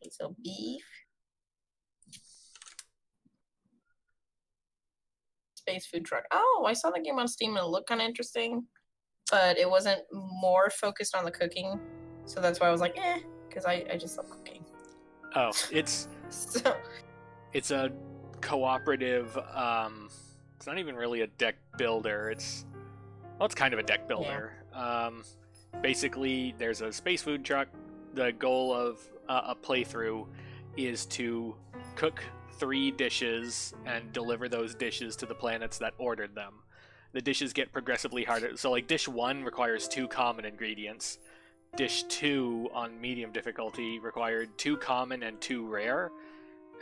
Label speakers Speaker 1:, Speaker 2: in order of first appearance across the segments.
Speaker 1: Okay, so beef, space food truck. Oh, I saw the game on Steam and it looked kind of interesting, but it wasn't more focused on the cooking. So that's why I was like, because I just love cooking.
Speaker 2: Oh, it's a cooperative. It's not even really a deck builder. It's kind of a deck builder. Yeah. Basically, there's a space food truck. The goal of a playthrough is to cook 3 dishes and deliver those dishes to the planets that ordered them. The dishes get progressively harder. So, like, dish 1 requires 2 common ingredients. Dish 2 on medium difficulty required 2 common and 2 rare.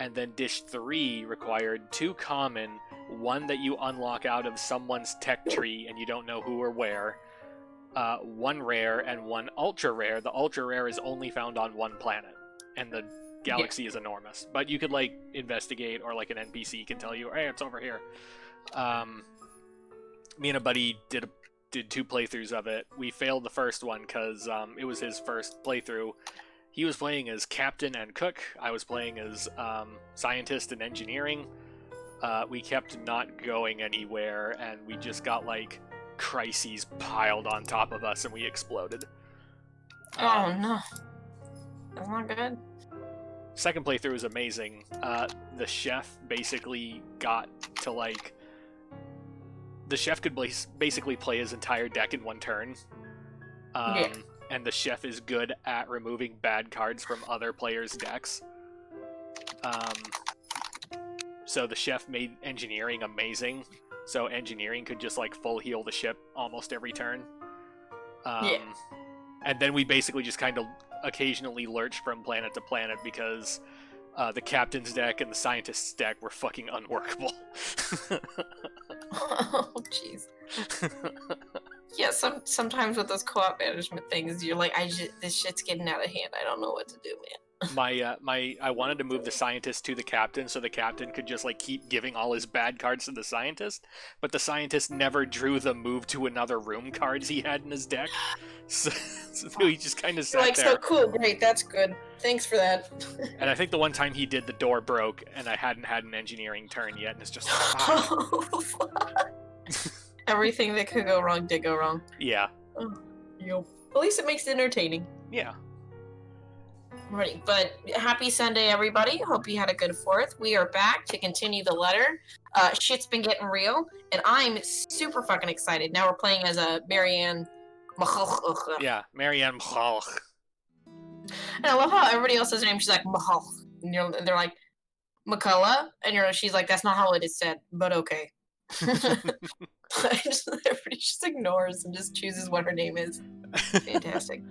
Speaker 2: And then dish 3 required 2 common, 1 that you unlock out of someone's tech tree and you don't know who or where, 1 rare, and 1 ultra rare. The ultra rare is only found on 1 planet, and the galaxy is enormous. But you could, like, investigate, or like an NPC can tell you, hey, it's over here. Me and a buddy did 2 playthroughs of it. We failed the first one because it was his first playthrough. He was playing as captain and cook. I was playing as scientist and engineering. We kept not going anywhere, and we just got, like, crises piled on top of us, and we exploded.
Speaker 1: Oh, no. That's not good.
Speaker 2: Second playthrough was amazing. The chef basically got to, like... The chef could basically play his entire deck in 1 turn. And the chef is good at removing bad cards from other players' decks. So the chef made engineering amazing. So engineering could just, like, full heal the ship almost every turn. And then we basically just kind of occasionally lurched from planet to planet because the captain's deck and the scientist's deck were fucking unworkable.
Speaker 1: Oh, jeez. Yeah, sometimes with those co-op management things, you're like, this shit's getting out of hand. I don't know what to do, man.
Speaker 2: I wanted to move the scientist to the captain so the captain could just, like, keep giving all his bad cards to the scientist, but the scientist never drew the move to another room cards he had in his deck. So he just kind of sat
Speaker 1: like,
Speaker 2: there.
Speaker 1: So cool, great, that's good. Thanks for that.
Speaker 2: And I think the one time he did, the door broke, and I hadn't had an engineering turn yet, and it's just
Speaker 1: Everything that could go wrong did go wrong.
Speaker 2: Yeah.
Speaker 1: Yep. At least it makes it entertaining.
Speaker 2: Yeah.
Speaker 1: Right, but happy Sunday, everybody. Hope you had a good 4th. We are back to continue the letter. Shit's been getting real, and I'm super fucking excited. Now we're playing as a Marianne.
Speaker 2: Yeah, Marianne.
Speaker 1: And I love how everybody else says her name. She's like, and they're like, McCullough, and she's like, that's not how it is said, but okay. Everybody just ignores and just chooses what her name is. Fantastic.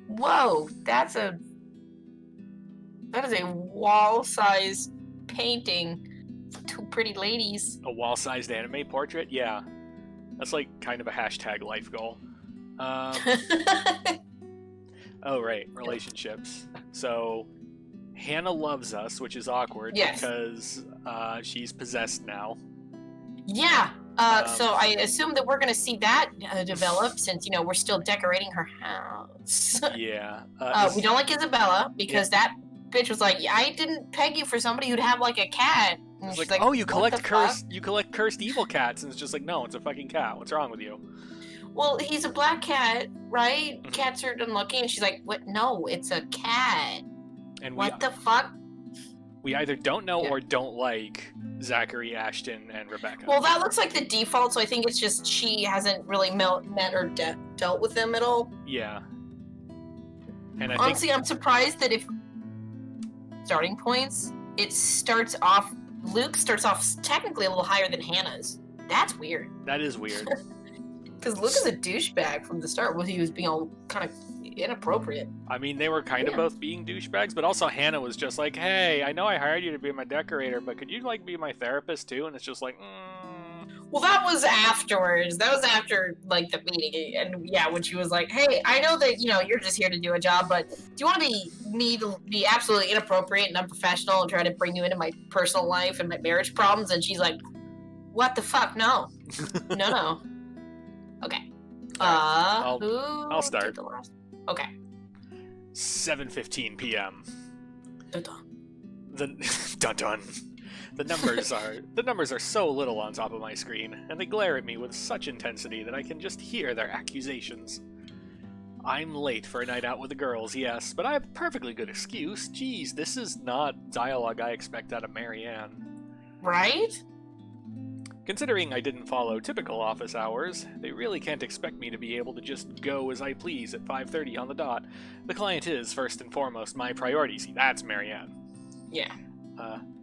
Speaker 1: Whoa, that is a wall-sized painting. 2 pretty ladies.
Speaker 2: A wall-sized anime portrait? Yeah. That's, like, kind of a hashtag life goal. Oh, right, relationships. So, Hannah loves us, which is awkward because she's possessed now.
Speaker 1: Yeah. So I assume that we're going to see that develop since, we're still decorating her house.
Speaker 2: Yeah.
Speaker 1: We don't like Isabella because that bitch was like, I didn't peg you for somebody who'd have, like, a cat. And
Speaker 2: she's like, oh, you collect cursed evil cats. And it's just like, no, it's a fucking cat. What's wrong with you?
Speaker 1: Well, he's a black cat, right? Mm-hmm. Cats are unlucky. And she's like, what? No, it's a cat. And what the fuck?
Speaker 2: We either don't know or don't like Zachary, Ashton, and Rebecca.
Speaker 1: Well, that looks like the default, so I think it's just she hasn't really met or dealt with them at all.
Speaker 2: Yeah. And
Speaker 1: honestly, I'm surprised that if starting points, Luke starts off technically a little higher than Hannah's. That's weird.
Speaker 2: That is weird.
Speaker 1: Because Luke is a douchebag from the start when he was being all kind of inappropriate.
Speaker 2: I mean, they were kind of both being douchebags, but also Hannah was just like, hey, I know I hired you to be my decorator, but could you, like, be my therapist too? And it's just like,
Speaker 1: Well, that was afterwards. That was after, like, the meeting. And yeah, when she was like, hey, I know that, you're just here to do a job, but do you want me to be absolutely inappropriate and unprofessional and try to bring you into my personal life and my marriage problems? And she's like, what the fuck? No. No. Okay.
Speaker 2: I'll start.
Speaker 1: Okay.
Speaker 2: 7:15 p.m.
Speaker 1: Dun-dun.
Speaker 2: The dun-dun. The numbers are so little on top of my screen, and they glare at me with such intensity that I can just hear their accusations. I'm late for a night out with the girls, yes, but I have a perfectly good excuse. Geez, this is not dialogue I expect out of Marianne.
Speaker 1: Right?
Speaker 2: Considering I didn't follow typical office hours, they really can't expect me to be able to just go as I please at 5:30 on the dot. The client is, first and foremost, my priority. See, that's Marianne.
Speaker 1: Yeah.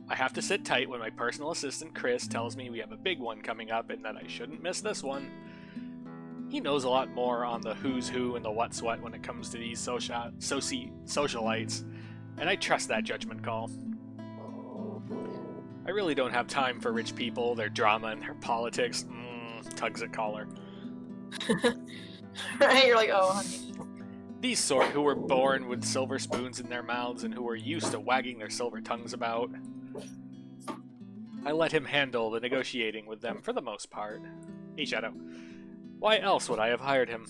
Speaker 2: I have to sit tight when my personal assistant Chris tells me we have a big one coming up and that I shouldn't miss this one. He knows a lot more on the who's who and the what's what when it comes to these socialites, and I trust that judgment call. I really don't have time for rich people, their drama, and their politics. Tugs at collar.
Speaker 1: Right? You're like, oh, honey.
Speaker 2: These sort who were born with silver spoons in their mouths and who are used to wagging their silver tongues about. I let him handle the negotiating with them for the most part. Hey, Shadow. Why else would I have hired him?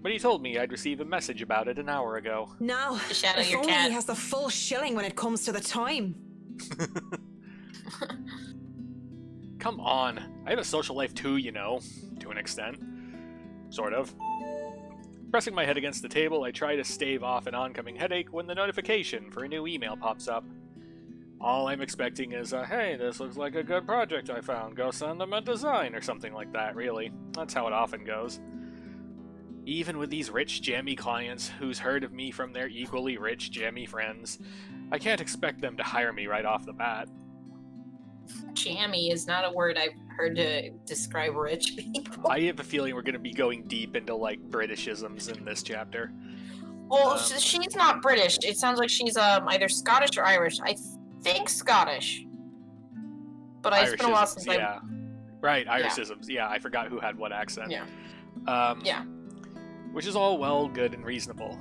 Speaker 2: But he told me I'd receive a message about it an hour ago.
Speaker 3: Now,
Speaker 1: Shadow,
Speaker 3: if
Speaker 1: your
Speaker 3: only
Speaker 1: cat.
Speaker 3: he has the full shilling when it comes to the time.
Speaker 2: Come on. I have a social life too, you know. To an extent. Sort of. Pressing my head against the table, I try to stave off an oncoming headache when the notification for a new email pops up. All I'm expecting is hey, this looks like a good project I found. Go send them a design or something like that, really. That's how it often goes. Even with these rich, jammy clients who's heard of me from their equally rich, jammy friends, I can't expect them to hire me right off the bat.
Speaker 1: Jammy is not a word I've heard to describe rich people.
Speaker 2: I have a feeling we're going to be going deep into, like, Britishisms in this chapter.
Speaker 1: Well, she's not British. It sounds like she's either Scottish or Irish. I think Scottish. But it's been a while since
Speaker 2: yeah. Right, Irishisms. Yeah, I forgot who had what accent.
Speaker 1: Yeah.
Speaker 2: Yeah. Which is all well, good, and reasonable.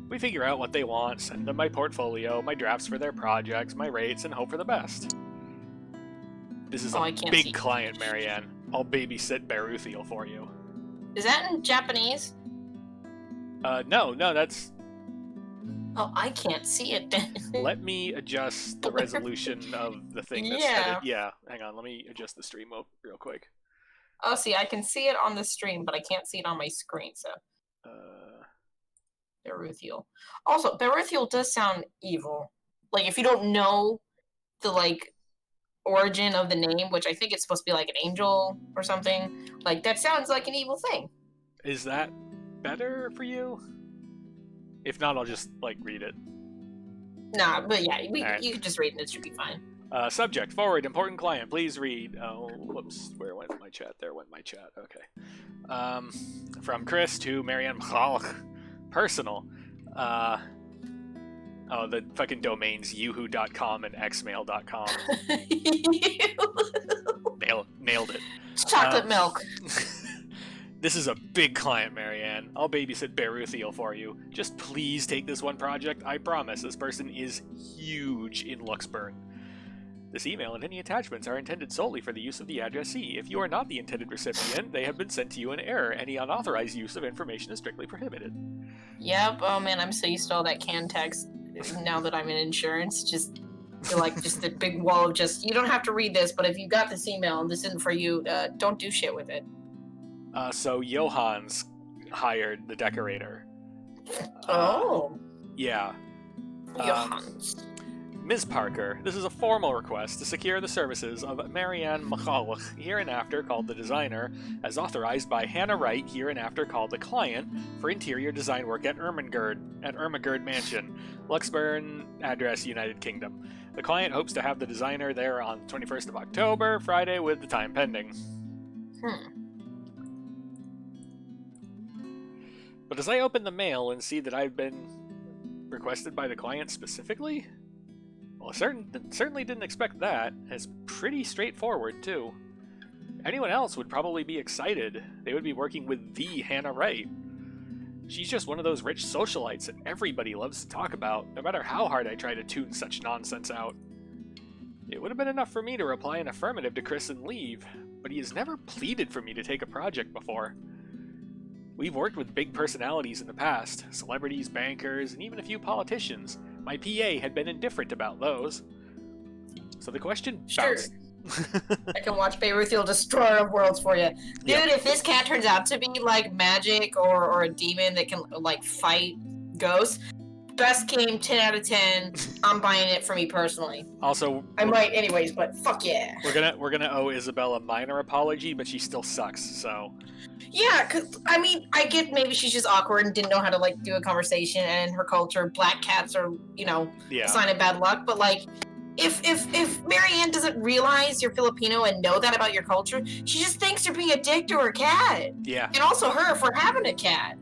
Speaker 2: We figure out what they want, send them my portfolio, my drafts for their projects, my rates, and hope for the best. This is a big client, Marianne. I'll babysit Beruthiel for you.
Speaker 1: Is that in Japanese?
Speaker 2: No, that's...
Speaker 1: Oh, I can't see it.
Speaker 2: Let me adjust the resolution of the thing that's headed. Yeah, hang on, let me adjust the stream real quick.
Speaker 1: Oh, see, I can see it on the stream, but I can't see it on my screen, so... Beruthiel. Also, Beruthiel does sound evil. Like, if you don't know the, like, origin of the name, which I think it's supposed to be, like, an angel or something, like, that sounds like an evil thing.
Speaker 2: Is that better for you? If not, I'll just, like, read it.
Speaker 1: Nah, but yeah,
Speaker 2: right.
Speaker 1: You can just read it, it should be fine.
Speaker 2: Subject, forward, important client, please read. Oh, whoops, where went my chat? There went my chat, okay. From Chris to Marianne Personal. Oh, the fucking domains yoohoo.com and xmail.com. Nailed it.
Speaker 1: Chocolate milk.
Speaker 2: This is a big client, Marianne. I'll babysit Beruthiel for you. Just please take this one project. I promise this person is huge in Luxburn. This email and any attachments are intended solely for the use of the addressee. If you are not the intended recipient, they have been sent to you in error. Any unauthorized use of information is strictly prohibited. Yep.
Speaker 1: Oh man, I'm so used to all that canned text now that I'm in insurance. Just like just a big wall of just, you don't have to read this, but if you got this email and this isn't for you, don't do shit with it.
Speaker 2: So Johann's hired the decorator. Yeah.
Speaker 1: Johann's.
Speaker 2: Ms. Parker, this is a formal request to secure the services of Marianne Michalach, hereinafter called the designer, as authorized by Hannah Wright, hereinafter called the client, for interior design work at Ermagerd Mansion, Luxburn, address United Kingdom. The client hopes to have the designer there on the 21st of October, Friday, with the time pending. But as I open the mail and see that I've been requested by the client specifically, well, certainly didn't expect that. It's pretty straightforward, too. Anyone else would probably be excited. They would be working with the Hannah Wright. She's just one of those rich socialites that everybody loves to talk about, no matter how hard I try to tune such nonsense out. It would have been enough for me to reply an affirmative to Chris and leave, but he has never pleaded for me to take a project before. We've worked with big personalities in the past, celebrities, bankers, and even a few politicians. My PA had been indifferent about those. So the question bounced.
Speaker 1: I can watch Beirut destroy worlds for you. Dude,
Speaker 2: Yep.
Speaker 1: if this cat turns out to be like magic or a demon that can like fight ghosts, best game, 10 out of 10. I'm buying it for me personally.
Speaker 2: Also,
Speaker 1: I might anyways, but fuck yeah.
Speaker 2: we're gonna owe Isabel a minor apology, but she still sucks, so.
Speaker 1: Yeah, cause I mean, I get maybe she's just awkward and didn't know how to like do a conversation, and in her culture, black cats are, a sign of bad luck, but like if Marianne doesn't realize you're Filipino and know that about your culture, she just thinks you're being a dick to her cat.
Speaker 2: Yeah.
Speaker 1: And also her for having a cat.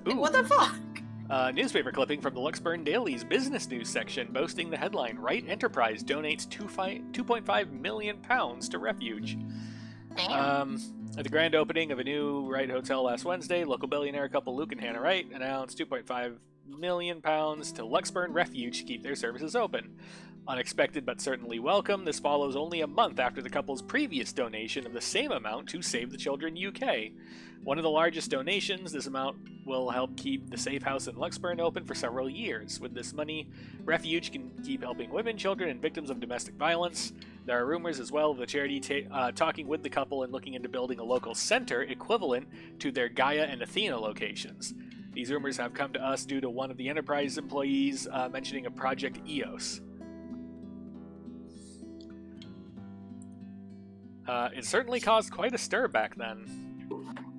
Speaker 1: Like, what the fuck?
Speaker 2: Newspaper clipping from the Luxburn Daily's business news section boasting the headline, Wright Enterprise donates £2.5 million to Refuge.
Speaker 1: Damn.
Speaker 2: At the grand opening of a new Wright Hotel last Wednesday, local billionaire couple Luke and Hannah Wright announced £2.5 million to Luxburn Refuge to keep their services open. Unexpected but certainly welcome, this follows only a month after the couple's previous donation of the same amount to Save the Children UK. One of the largest donations, this amount will help keep the safe house in Luxburn open for several years. With this money, Refuge can keep helping women, children, and victims of domestic violence. There are rumors as well of the charity talking with the couple and looking into building a local center equivalent to their Gaia and Athena locations. These rumors have come to us due to one of the Enterprise employees mentioning a Project EOS. It certainly caused quite a stir back then.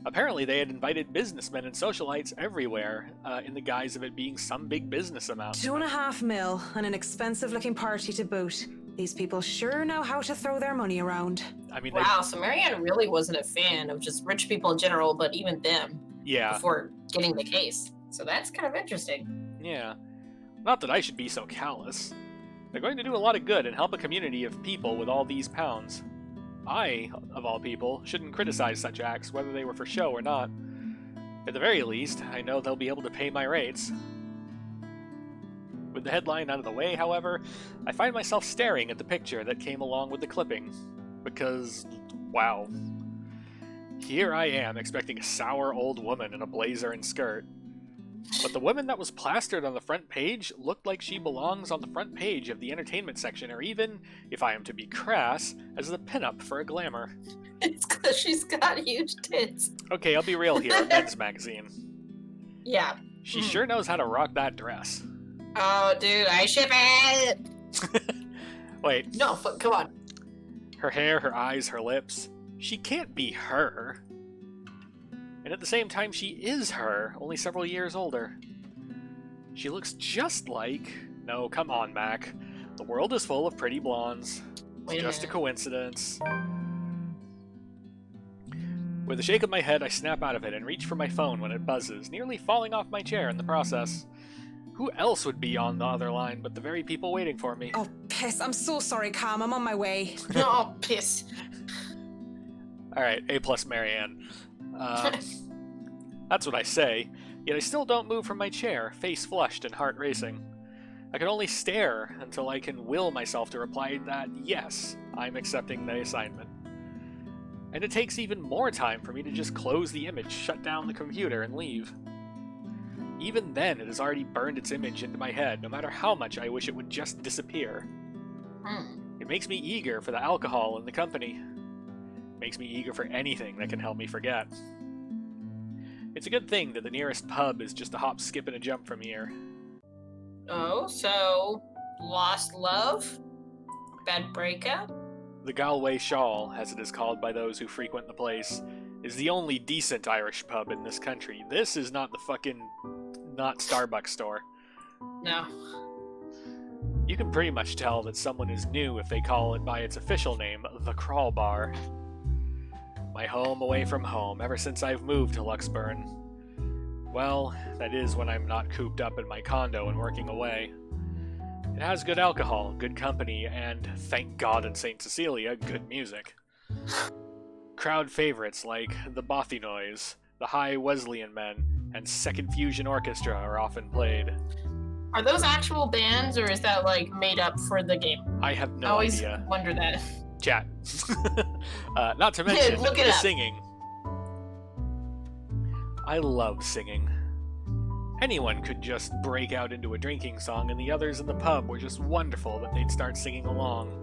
Speaker 2: Apparently they had invited businessmen and socialites everywhere, in the guise of it being some big business amount.
Speaker 3: $2.5 million and an expensive-looking party to boot. These people sure know how to throw their money around.
Speaker 2: I mean,
Speaker 1: wow, so Marianne really wasn't a fan of just rich people in general, but even them.
Speaker 2: Yeah.
Speaker 1: Before getting the case. So that's kind of interesting.
Speaker 2: Yeah. Not that I should be so callous. They're going to do a lot of good and help a community of people with all these pounds. I, of all people, shouldn't criticize such acts, whether they were for show or not. At the very least, I know they'll be able to pay my rates. With the headline out of the way, however, I find myself staring at the picture that came along with the clipping. Because, wow. Here I am, expecting a sour old woman in a blazer and skirt. But the woman that was plastered on the front page looked like she belongs on the front page of the entertainment section, or even, if I am to be crass, as the pinup for a glamour.
Speaker 1: It's because she's got huge tits.
Speaker 2: Okay, I'll be real here, Men's Magazine.
Speaker 1: Yeah.
Speaker 2: She sure knows how to rock that dress.
Speaker 1: Oh, dude, I ship it!
Speaker 2: Wait.
Speaker 1: No, come on.
Speaker 2: Her hair, her eyes, her lips. She can't be her. And at the same time, she is her, only several years older. She looks just like... No, come on, Mac. The world is full of pretty blondes. It's just a coincidence. With a shake of my head, I snap out of it and reach for my phone when it buzzes, nearly falling off my chair in the process. Who else would be on the other line but the very people waiting for me?
Speaker 3: Oh, piss. I'm so sorry, Cam. I'm on my way.
Speaker 1: Oh, piss.
Speaker 2: Alright, A+ Marianne. That's what I say, yet I still don't move from my chair, face flushed and heart racing. I can only stare until I can will myself to reply that yes, I'm accepting the assignment. And it takes even more time for me to just close the image, shut down the computer, and leave. Even then, it has already burned its image into my head, no matter how much I wish it would just disappear. It makes me eager for the alcohol and the company. It makes me eager for anything that can help me forget. It's a good thing that the nearest pub is just a hop, skip, and a jump from here.
Speaker 1: Oh, so lost love? Bad breakup?
Speaker 2: The Galway Shawl, as it is called by those who frequent the place, is the only decent Irish pub in this country. This is not the fucking... not Starbucks store.
Speaker 1: No.
Speaker 2: You can pretty much tell that someone is new if they call it by its official name, the Crawl Bar. My home away from home ever since I've moved to Luxburn. Well, that is when I'm not cooped up in my condo and working away. It has good alcohol, good company, and, thank God in St. Cecilia, good music. Crowd favorites like the Bothy Noise, the High Wesleyan Men, and Second Fusion Orchestra are often played.
Speaker 1: Are those actual bands, or is that, like, made up for the game?
Speaker 2: I have no
Speaker 1: I always
Speaker 2: idea.
Speaker 1: wonder that.
Speaker 2: Chat. Not to mention
Speaker 1: Look
Speaker 2: the
Speaker 1: it up.
Speaker 2: singing. I love singing. Anyone could just break out into a drinking song, and the others in the pub were just wonderful that they'd start singing along.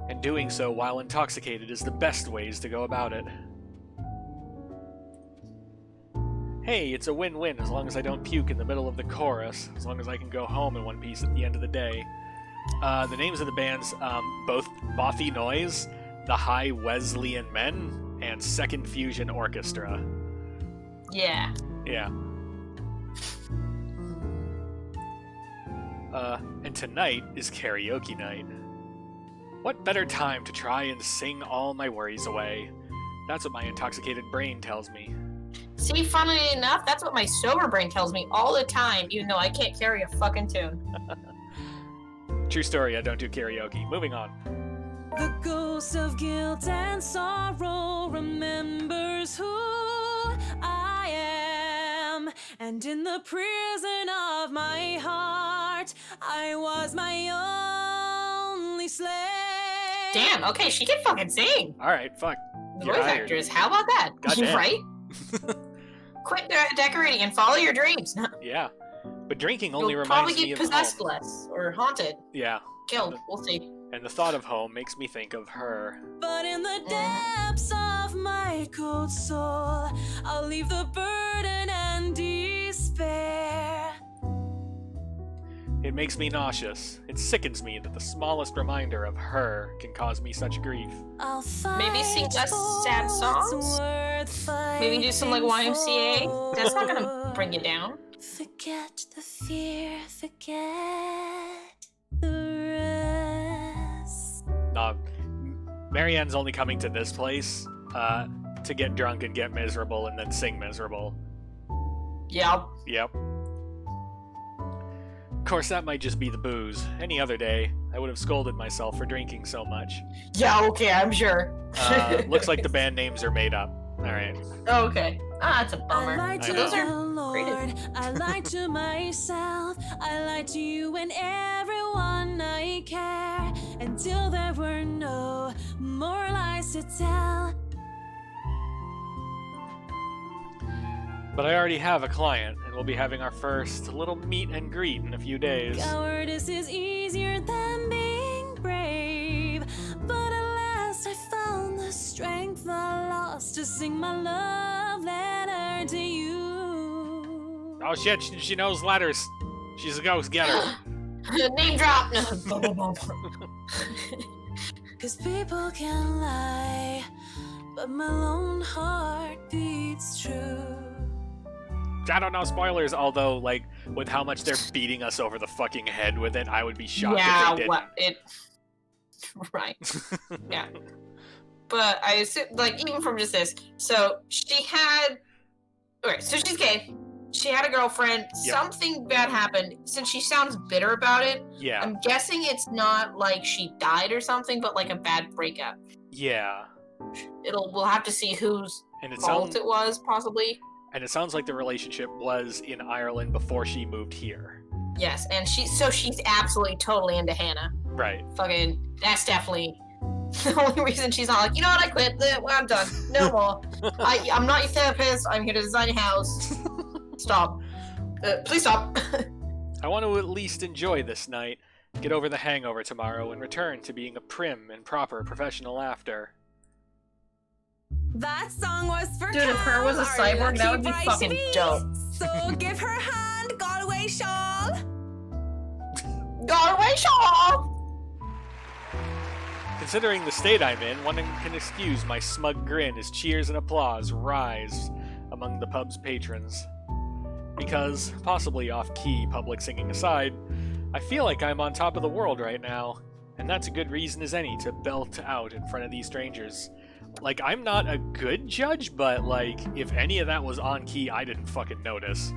Speaker 2: And doing so while intoxicated is the best ways to go about it. Hey, it's a win-win as long as I don't puke in the middle of the chorus, as long as I can go home in one piece at the end of the day. The names of the bands, both Bothy Noise, the High Wesleyan Men, and Second Fusion Orchestra.
Speaker 1: Yeah.
Speaker 2: Yeah. And tonight is karaoke night. What better time to try and sing all my worries away? That's what my intoxicated brain tells me.
Speaker 1: See, funnily enough, that's what my sober brain tells me all the time, even though I can't carry a fucking tune.
Speaker 2: True story, I don't do karaoke. Moving on.
Speaker 3: The ghost of guilt and sorrow remembers who I am, and in the prison of my heart, I was my only slave.
Speaker 1: Damn, okay, she can fucking sing.
Speaker 2: Alright, fuck.
Speaker 1: The
Speaker 2: You're
Speaker 1: voice
Speaker 2: hired.
Speaker 1: actress, how about that?
Speaker 2: Goddamn.
Speaker 1: Right? Quit decorating and follow your dreams.
Speaker 2: Yeah. But drinking only
Speaker 1: You'll
Speaker 2: reminds
Speaker 1: probably
Speaker 2: me
Speaker 1: get
Speaker 2: of
Speaker 1: possessed
Speaker 2: home.
Speaker 1: less, or haunted,
Speaker 2: Yeah.
Speaker 1: killed, we'll see.
Speaker 2: And the thought of home makes me think of her.
Speaker 3: But in the depths of my cold soul, I'll leave the burden and despair.
Speaker 2: It makes me nauseous. It sickens me that the smallest reminder of her can cause me such grief.
Speaker 3: I'll
Speaker 1: Maybe sing
Speaker 3: fight
Speaker 1: less
Speaker 3: for
Speaker 1: sad
Speaker 3: what's
Speaker 1: songs?
Speaker 3: worth
Speaker 1: Maybe do some like
Speaker 3: fighting
Speaker 1: YMCA? That's not gonna
Speaker 3: for.
Speaker 1: bring you down.
Speaker 3: Forget the fear, forget the rest.
Speaker 2: Marianne's only coming to this place to get drunk and get miserable and then sing miserable.
Speaker 1: Yeah.
Speaker 2: Yep. Of course, that might just be the booze. Any other day, I would have scolded myself for drinking so much.
Speaker 1: Yeah, okay, I'm sure.
Speaker 2: Looks like the band names are made up. Alright.
Speaker 1: Oh, okay. Ah, that's a bummer.
Speaker 3: I lied
Speaker 2: I
Speaker 3: to
Speaker 2: know.
Speaker 1: Those are
Speaker 3: the Lord,
Speaker 1: creative.
Speaker 3: I lied to myself, I lied to you and everyone I care, until there were no more lies to tell.
Speaker 2: But I already have a client, and we'll be having our first little meet and greet in a few days.
Speaker 3: Cowardice is easier than being brave, but at last I found the strength I lost to sing my love letter to you.
Speaker 2: Oh shit, she knows letters. She's a ghost, get her.
Speaker 1: Name drop.
Speaker 3: 'Cause people can lie, but my lone heart beats true.
Speaker 2: I don't know, spoilers, although, like, with how much they're beating us over the fucking head with it, I would be shocked
Speaker 1: Yeah,
Speaker 2: if they
Speaker 1: what it. Right.
Speaker 2: didn't.
Speaker 1: Yeah. But I assume, like, even from just this, so she had. Okay, so she's gay. She had a girlfriend.
Speaker 2: Yep.
Speaker 1: Something bad happened. Since she sounds bitter about it,
Speaker 2: Yeah,
Speaker 1: I'm guessing it's not like she died or something, but like a bad breakup.
Speaker 2: yeah.
Speaker 1: We'll have to see whose
Speaker 2: And it
Speaker 1: fault
Speaker 2: sounds
Speaker 1: it was, possibly.
Speaker 2: like the relationship was in Ireland before she moved here.
Speaker 1: Yes, and she's absolutely totally into Hannah.
Speaker 2: Right.
Speaker 1: Fucking, that's definitely the only reason she's not like, you know what, I quit. I'm done. No more. I'm not your therapist. I'm here to design your house. Stop. Please stop.
Speaker 2: I want to at least enjoy this night, get over the hangover tomorrow, and return to being a prim and proper professional after.
Speaker 3: That song was for
Speaker 1: Dude, if her was a
Speaker 3: Cal, our
Speaker 1: cyborg, that
Speaker 3: lucky
Speaker 1: would be
Speaker 3: bride
Speaker 1: fucking
Speaker 3: to be.
Speaker 1: dope.
Speaker 3: So give her a hand, Galway shawl.
Speaker 1: Galway Shaw!
Speaker 2: Considering the state I'm in, one can excuse my smug grin as cheers and applause rise among the pub's patrons. Because, possibly off-key public singing aside, I feel like I'm on top of the world right now, and that's a good reason as any to belt out in front of these strangers. Like, I'm not a good judge, but, like, if any of that was on-key, I didn't fucking notice.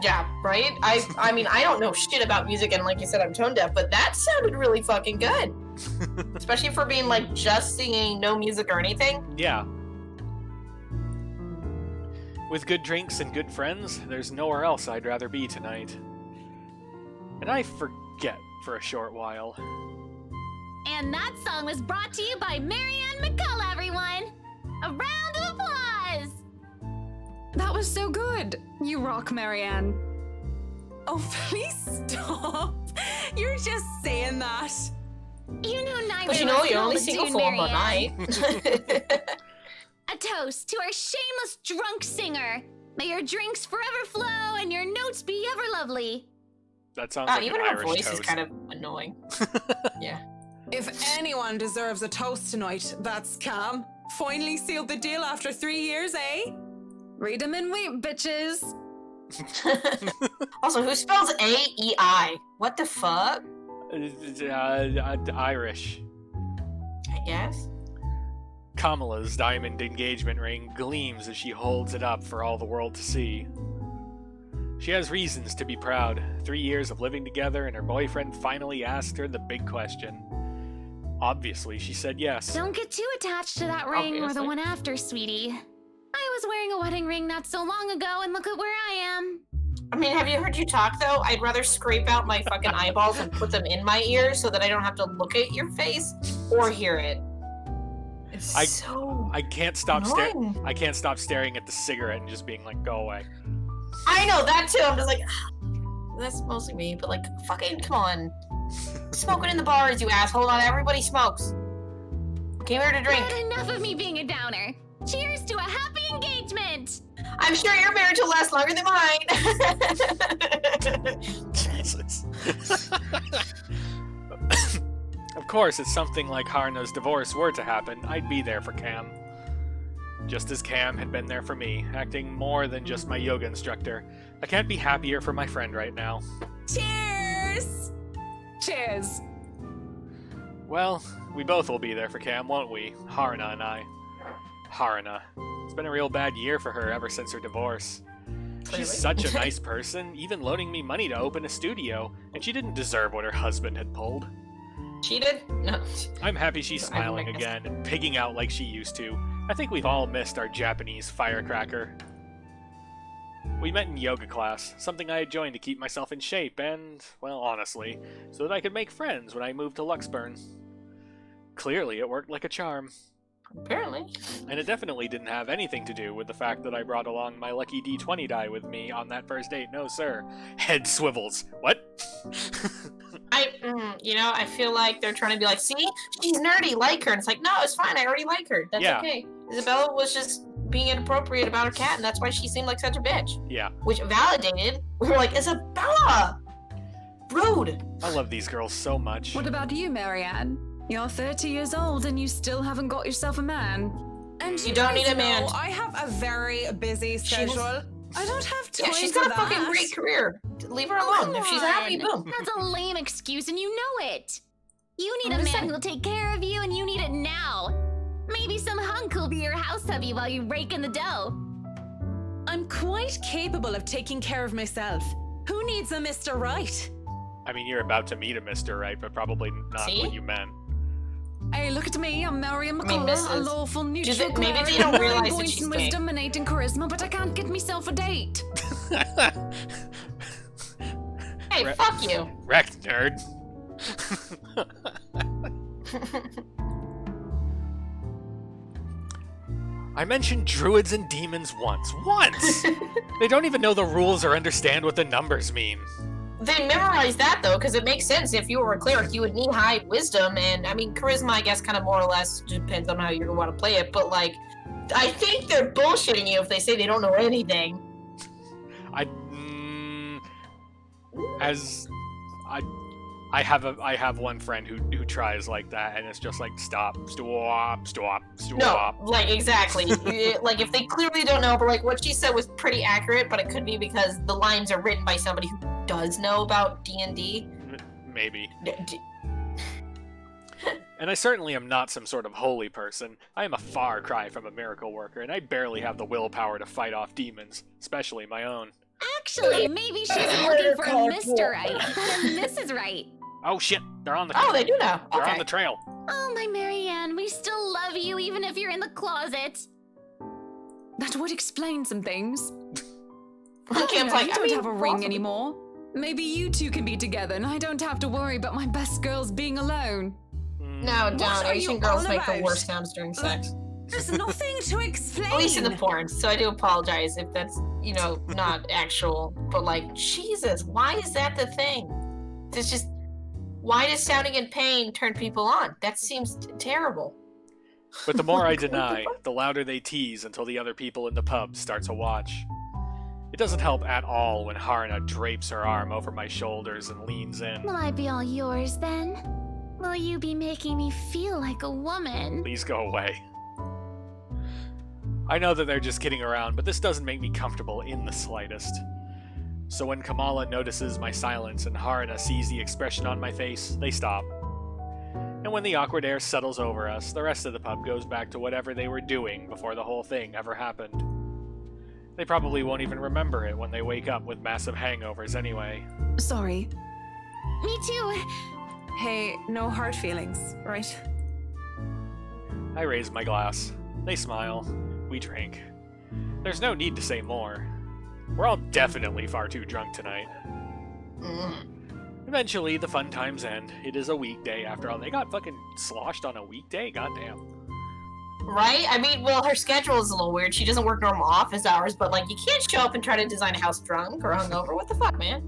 Speaker 1: Yeah, right? I mean, I don't know shit about music, and like you said, I'm tone deaf, but that sounded really fucking good. Especially for being, like, just singing, no music or anything.
Speaker 2: Yeah. With good drinks and good friends, there's nowhere else I'd rather be tonight. And I forget for a short while.
Speaker 4: And that song was brought to you by Marianne McCullough, everyone! A round of applause!
Speaker 3: That was so good. You rock, Marianne. Oh, please stop. You're just saying that.
Speaker 4: You know neither
Speaker 1: But you
Speaker 4: of
Speaker 1: know
Speaker 4: us
Speaker 1: you're
Speaker 4: know
Speaker 1: only
Speaker 4: the
Speaker 1: single
Speaker 4: Dune
Speaker 1: for one more
Speaker 4: Marianne.
Speaker 1: night.
Speaker 4: A toast to our shameless drunk singer. May your drinks forever flow and your notes be ever lovely.
Speaker 2: That sounds
Speaker 1: Wow,
Speaker 2: like
Speaker 1: even
Speaker 2: an
Speaker 1: her
Speaker 2: Irish
Speaker 1: voice
Speaker 2: toast.
Speaker 1: is kind of annoying. Yeah.
Speaker 5: If anyone deserves a toast tonight, that's Cam. Finally sealed the deal after 3 years, eh?
Speaker 3: Read 'em and weep, bitches.
Speaker 1: Also, who spells A-E-I? What the fuck?
Speaker 2: Irish.
Speaker 1: I guess.
Speaker 2: Kamala's diamond engagement ring gleams as she holds it up for all the world to see. She has reasons to be proud. 3 years of living together, and her boyfriend finally asked her the big question. Obviously, she said yes.
Speaker 4: Don't get too attached to that ring or the
Speaker 1: Obviously.
Speaker 4: one after, sweetie. I was wearing a wedding ring not so long ago, and look at where I am.
Speaker 1: I mean, have you heard you talk, though? I'd rather scrape out my fucking eyeballs and put them in my ears so that I don't have to look at your face or hear it. It's so
Speaker 2: I can't stop
Speaker 1: annoying.
Speaker 2: I can't stop staring at the cigarette and just being like, go away.
Speaker 1: I know, that too. I'm just like, that's mostly me, but like, fucking, come on. Smoking in the bars, you asshole. Not everybody smokes. Came here to drink.
Speaker 4: But enough of me being a downer. Cheers to a happy engagement!
Speaker 1: I'm sure your marriage will last longer than mine.
Speaker 2: Jesus. Of course, if something like Harna's divorce were to happen, I'd be there for Cam. Just as Cam had been there for me, acting more than just my yoga instructor. I can't be happier for my friend right now.
Speaker 3: Cheers! Cheers.
Speaker 2: Well, we both will be there for Cam, won't we? Harna and I. Harna. It's been a real bad year for her ever since her divorce.
Speaker 1: Clearly.
Speaker 2: She's such a nice person, even loaning me money to open a studio, and she didn't deserve what her husband had pulled.
Speaker 1: Cheated? No.
Speaker 2: I'm happy she's
Speaker 1: I don't
Speaker 2: smiling
Speaker 1: like this.
Speaker 2: again and pigging out like she used to. I think we've all missed our Japanese firecracker. We met in yoga class, something I had joined to keep myself in shape and, well, honestly, so that I could make friends when I moved to Luxburn. Clearly, it worked like a charm.
Speaker 1: Apparently.
Speaker 2: And it definitely didn't have anything to do with the fact that I brought along my lucky D20 die with me on that first date. No, sir. Head swivels. What?
Speaker 1: I feel like they're trying to be like, see, she's nerdy, like her. And it's like, no, it's fine. I already like her. That's
Speaker 2: Yeah.
Speaker 1: okay. Isabella was just being inappropriate about her cat, and that's why she seemed like such a bitch.
Speaker 2: Yeah.
Speaker 1: Which validated. We were like, Isabella! Rude.
Speaker 2: I love these girls so much.
Speaker 3: What about you, Marianne? You're 30 years old and you still haven't got yourself a man.
Speaker 5: And
Speaker 1: You don't need a man.
Speaker 5: I have a very busy
Speaker 1: She
Speaker 5: schedule.
Speaker 1: was-
Speaker 5: I don't have time
Speaker 1: Yeah, she's
Speaker 5: for
Speaker 1: got a
Speaker 5: that.
Speaker 1: fucking great career. Leave her alone. If she's happy, boom.
Speaker 4: That's a lame excuse, and you know it. You need
Speaker 1: I'm
Speaker 4: a
Speaker 1: just
Speaker 4: man
Speaker 1: saying.
Speaker 4: who'll take care of you, and you need it now. Maybe some hunk will be your house hubby while you rake in the dough.
Speaker 5: I'm quite capable of taking care of myself. Who needs a Mr. Right?
Speaker 2: I mean, you're about to meet a Mr. Right, but probably not
Speaker 1: See?
Speaker 2: what you meant.
Speaker 3: Hey, look at me. I'm Marion
Speaker 1: I mean,
Speaker 3: McCullough, a
Speaker 1: Mrs.
Speaker 3: lawful
Speaker 1: Maybe
Speaker 3: neutral
Speaker 1: they
Speaker 3: cleric
Speaker 1: don't
Speaker 3: with 9
Speaker 1: realize that
Speaker 3: points
Speaker 1: she's
Speaker 3: in
Speaker 1: gay.
Speaker 3: wisdom and 8 in charisma, but I can't get myself a date.
Speaker 1: Hey,
Speaker 2: Re-
Speaker 1: fuck you.
Speaker 2: Wrecked, nerd. I mentioned druids and demons once. Once! They don't even know the rules or understand what the numbers mean.
Speaker 1: They memorize that though, because it makes sense. If you were a cleric, you would need high wisdom, and I mean, charisma, I guess, kind of more or less depends on how you want to play it. But like, I think they're bullshitting you if they say they don't know anything.
Speaker 2: I have one friend who tries like that, and it's just like stop.
Speaker 1: No, like exactly. Like if they clearly don't know, but like what she said was pretty accurate, but it could be because the lines are written by somebody who does know about D&D.
Speaker 2: Maybe. And I certainly am not some sort of holy person. I am a far cry from a miracle worker, and I barely have the willpower to fight off demons, especially my own.
Speaker 4: Actually, maybe she's looking for a Mr. Right, but a Mrs. Right.
Speaker 2: Oh shit, they're on the
Speaker 1: Oh, they do know.
Speaker 2: they're
Speaker 1: Okay.
Speaker 2: on the trail.
Speaker 4: Oh, my Marianne, we still love you even if you're in the closet.
Speaker 3: That would explain some things.
Speaker 1: Cam's like,
Speaker 3: you
Speaker 1: I
Speaker 3: don't
Speaker 1: mean,
Speaker 3: have a ring
Speaker 1: possibly.
Speaker 3: anymore. Maybe you two can be together, and I don't have to worry about my best girls being alone.
Speaker 1: No, don't.
Speaker 5: are you
Speaker 1: Asian girls
Speaker 5: on
Speaker 1: make the
Speaker 5: about?
Speaker 1: worst sounds during sex.
Speaker 5: There's nothing to explain.
Speaker 1: At least in the porn, so I do apologize if that's, not actual. But, like, Jesus, why is that the thing? It's just, why does sounding in pain turn people on? That seems terrible.
Speaker 2: But the more I deny, the louder they tease until the other people in the pub start to watch. It doesn't help at all when Harna drapes her arm over my shoulders and leans in.
Speaker 4: Will I be all yours then? Will you be making me feel like a woman?
Speaker 2: Please go away. I know that they're just kidding around, but this doesn't make me comfortable in the slightest. So when Kamala notices my silence and Harna sees the expression on my face, they stop. And when the awkward air settles over us, the rest of the pub goes back to whatever they were doing before the whole thing ever happened. They probably won't even remember it when they wake up with massive hangovers anyway.
Speaker 5: Sorry.
Speaker 4: Me too.
Speaker 5: Hey, no hard feelings, right?
Speaker 2: I raise my glass. They smile. We drink. There's no need to say more. We're all definitely far too drunk tonight. Eventually, the fun times end. It is a weekday after all. They got fucking sloshed on a weekday? Goddamn.
Speaker 1: Right? I mean, well, her schedule is a little weird. She doesn't work normal office hours, but, like, you can't show up and try to design a house drunk or hungover. What the fuck, man?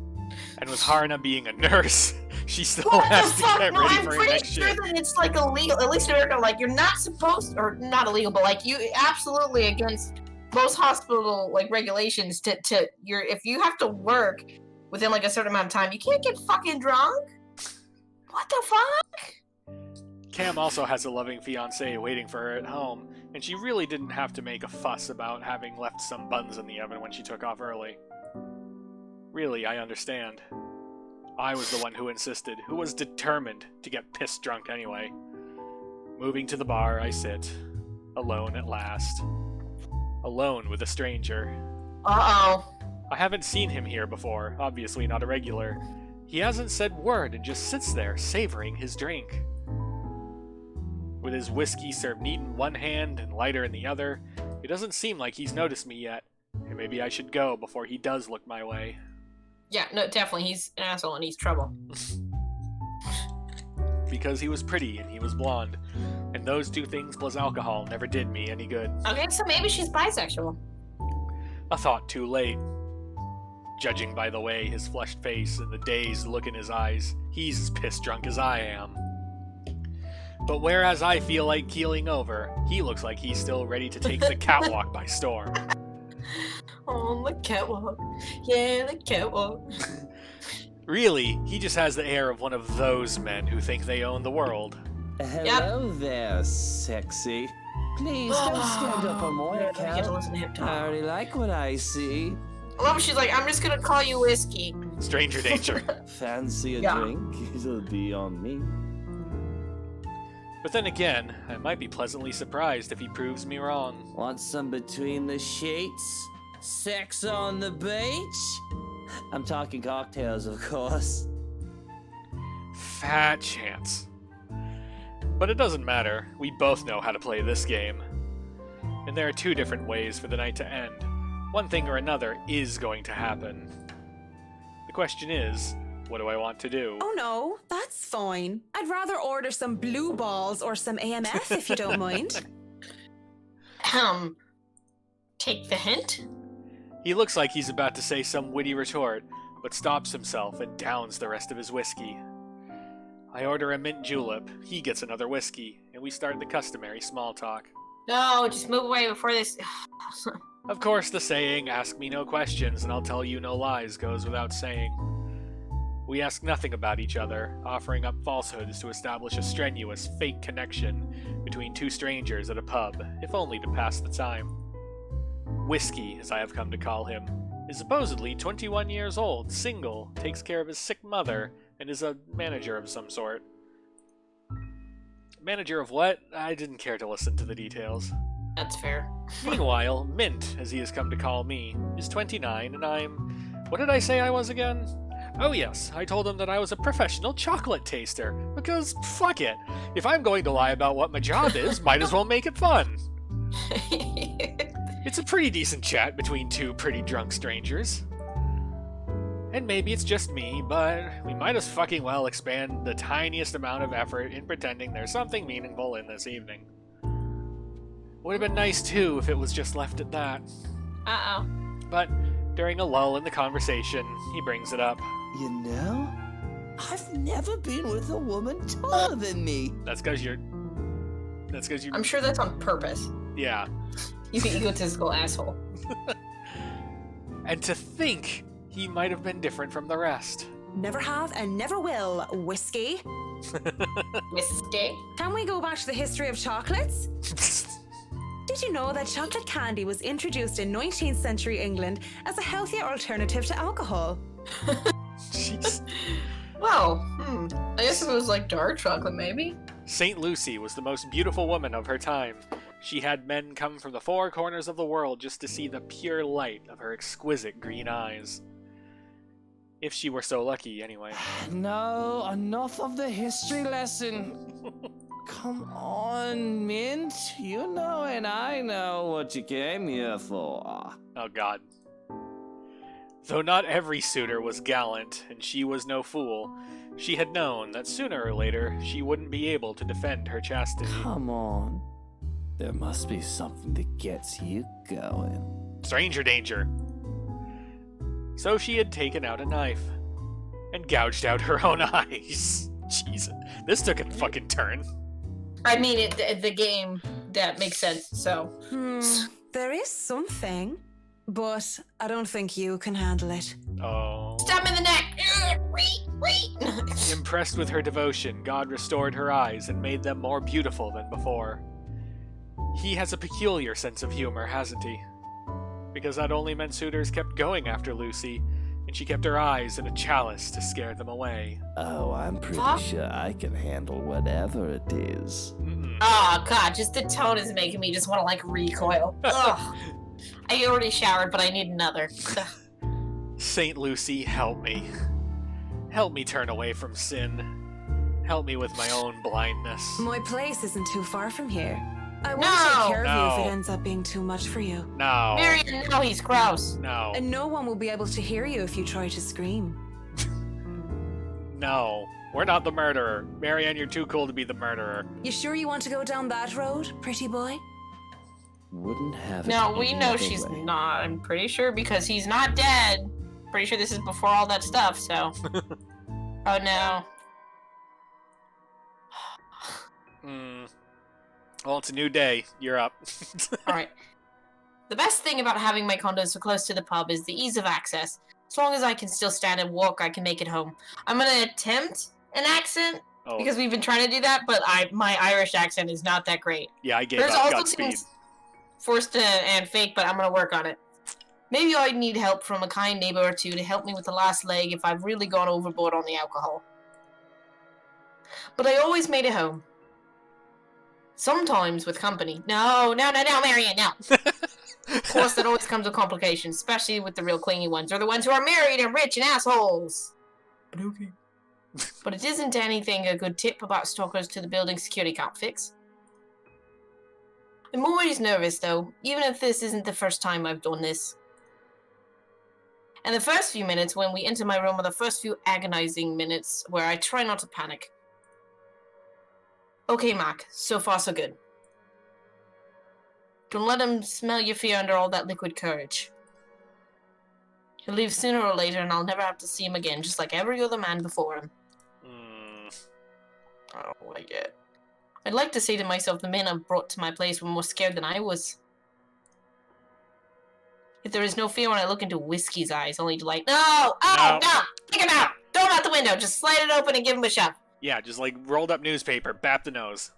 Speaker 2: And with Harna being a nurse, she still
Speaker 1: What
Speaker 2: has
Speaker 1: the
Speaker 2: to
Speaker 1: fuck?
Speaker 2: get
Speaker 1: No,
Speaker 2: ready
Speaker 1: I'm
Speaker 2: for her
Speaker 1: pretty
Speaker 2: next
Speaker 1: sure
Speaker 2: shit.
Speaker 1: that it's, like, illegal. At least in America, like, you're not supposed, or not illegal, but, like, you absolutely against most hospital, like, regulations if you have to work within, like, a certain amount of time, you can't get fucking drunk? What the fuck?
Speaker 2: Cam also has a loving fiancé waiting for her at home, and she really didn't have to make a fuss about having left some buns in the oven when she took off early. Really, I understand. I was the one who insisted, who was determined to get pissed drunk anyway. Moving to the bar, I sit. Alone at last. Alone with a stranger.
Speaker 1: Uh-oh.
Speaker 2: I haven't seen him here before, obviously not a regular. He hasn't said word and just sits there, savoring his drink. With his whiskey served neat in one hand and lighter in the other, it doesn't seem like he's noticed me yet, and maybe I should go before he does look my way.
Speaker 1: Yeah, no, definitely. He's an asshole and he's trouble.
Speaker 2: Because he was pretty and he was blonde, and those two things plus alcohol never did me any good.
Speaker 1: Okay, so maybe she's bisexual.
Speaker 2: A thought too late. Judging by the way his flushed face and the dazed look in his eyes, he's as pissed drunk as I am. But whereas I feel like keeling over, he looks like he's still ready to take the catwalk by storm.
Speaker 1: On the catwalk. Yeah, the catwalk.
Speaker 2: Really, he just has the air of one of those men who think they own the world.
Speaker 6: Hello there, sexy. Please don't stand up on my
Speaker 1: I get to
Speaker 6: account.
Speaker 1: listen to him
Speaker 6: I
Speaker 1: talk.
Speaker 6: already like what I see.
Speaker 1: I love when she's like, I'm just gonna call you Whiskey.
Speaker 2: Stranger danger.
Speaker 6: Fancy a
Speaker 1: Yeah.
Speaker 6: drink? It'll be on me.
Speaker 2: But then again, I might be pleasantly surprised if he proves me wrong.
Speaker 6: Want some between the sheets? Sex on the beach? I'm talking cocktails, of course.
Speaker 2: Fat chance. But it doesn't matter, we both know how to play this game. And there are two different ways for the night to end. One thing or another is going to happen. The question is, what do I want to do?
Speaker 5: Oh no, that's fine. I'd rather order some blue balls or some AMF if you don't mind.
Speaker 1: Take the hint?
Speaker 2: He looks like he's about to say some witty retort, but stops himself and downs the rest of his whiskey. I order a mint julep, he gets another whiskey, and we start the customary small talk.
Speaker 1: No, just move away before this.
Speaker 2: Of course, the saying, ask me no questions and I'll tell you no lies, goes without saying. We ask nothing about each other, offering up falsehoods to establish a strenuous, fake connection between two strangers at a pub, if only to pass the time. Whiskey, as I have come to call him, is supposedly 21 years old, single, takes care of his sick mother, and is a manager of some sort. Manager of what? I didn't care to listen to the details.
Speaker 1: That's fair.
Speaker 2: Meanwhile, Mint, as he has come to call me, is 29, and I'm... What did I say I was again? Oh yes, I told him that I was a professional chocolate taster, because fuck it. If I'm going to lie about what my job is, might as well make it fun. It's a pretty decent chat between two pretty drunk strangers. And maybe it's just me, but we might as fucking well expand the tiniest amount of effort in pretending there's something meaningful in this evening. Would have been nice too if it was just left at that.
Speaker 1: Uh-oh.
Speaker 2: But during a lull in the conversation, he brings it up.
Speaker 6: You know, I've never been with a woman taller than me.
Speaker 2: That's because you.
Speaker 1: I'm sure that's on purpose.
Speaker 2: Yeah.
Speaker 1: You egotistical asshole.
Speaker 2: And to think he might have been different from the rest.
Speaker 5: Never have and never will, whiskey.
Speaker 1: Whiskey?
Speaker 5: Can we go back to the history of chocolates? Did you know that chocolate candy was introduced in 19th century England as a healthier alternative to alcohol?
Speaker 2: Jeez.
Speaker 1: Well, I guess if it was like dark chocolate, maybe.
Speaker 2: Saint Lucy was the most beautiful woman of her time. She had men come from the four corners of the world just to see the pure light of her exquisite green eyes. If she were so lucky, anyway.
Speaker 6: No, enough of the history lesson. Come on, Mint. You know and I know what you came here for.
Speaker 2: Oh god. Though not every suitor was gallant, and she was no fool, she had known that sooner or later she wouldn't be able to defend her chastity.
Speaker 6: Come on. There must be something that gets you going.
Speaker 2: Stranger danger. So she had taken out a knife and gouged out her own eyes. Jesus. This took a fucking turn.
Speaker 1: I mean, the game, that makes sense, so.
Speaker 5: There is something, but I don't think you can handle it.
Speaker 2: Oh.
Speaker 1: Stab him in the neck!
Speaker 2: Impressed with her devotion, God restored her eyes and made them more beautiful than before. He has a peculiar sense of humor, hasn't he? Because that only meant suitors kept going after Lucy, and she kept her eyes in a chalice to scare them away.
Speaker 6: Oh, I'm pretty sure I can handle whatever it is.
Speaker 1: Oh, God, just the tone is making me just want to, like, recoil. Ugh. I already showered, but I need another.
Speaker 2: Saint Lucy, help me. Help me turn away from sin. Help me with my own blindness.
Speaker 5: My place isn't too far from here. I won't
Speaker 1: No!
Speaker 5: take care of you if
Speaker 2: No.
Speaker 5: it ends up being too much for you.
Speaker 2: No.
Speaker 1: Marion, no, he's gross.
Speaker 2: No.
Speaker 5: And no one will be able to hear you if you try to scream.
Speaker 2: No. We're not the murderer. Marianne, you're too cool to be the murderer.
Speaker 5: You sure you want to go down that road, pretty boy?
Speaker 6: Wouldn't have it
Speaker 1: No, we
Speaker 6: any
Speaker 1: know
Speaker 6: other
Speaker 1: she's
Speaker 6: way.
Speaker 1: not. I'm pretty sure because he's not dead. Pretty sure this is before all that stuff, so. Oh, no.
Speaker 2: Well, it's a new day. You're up.
Speaker 1: Alright. The best thing about having my condo so close to the pub is the ease of access. As long as I can still stand and walk, I can make it home. I'm gonna attempt an accent,
Speaker 2: Oh,
Speaker 1: because we've been trying to do that, but my Irish accent is not that great.
Speaker 2: yeah, I gave
Speaker 1: There's
Speaker 2: up.
Speaker 1: also
Speaker 2: Godspeed.
Speaker 1: things forced and fake, but I'm gonna work on it. Maybe I need help from a kind neighbor or two to help me with the last leg if I've really gone overboard on the alcohol. But I always made it home. Sometimes with company. No, Marion, no. Of course, that always comes with complications, especially with the real clingy ones, or the ones who are married and rich and assholes. But okay. But it isn't anything a good tip about stalkers to the building security can't fix. I'm always nervous, though, even if this isn't the first time I've done this. And the first few minutes when we enter my room are the first few agonizing minutes where I try not to panic. Okay, Mac, so far so good. Don't let him smell your fear under all that liquid courage. He'll leave sooner or later and I'll never have to see him again, just like every other man before him. I don't like it. I'd like to say to myself the men I've brought to my place were more scared than I was. If there is no fear when I look into Whiskey's eyes, only delight. No! Oh, no! Take him out! Throw him out the window! Just slide it open and give him a shove.
Speaker 2: Yeah, just like rolled up newspaper, bap the nose.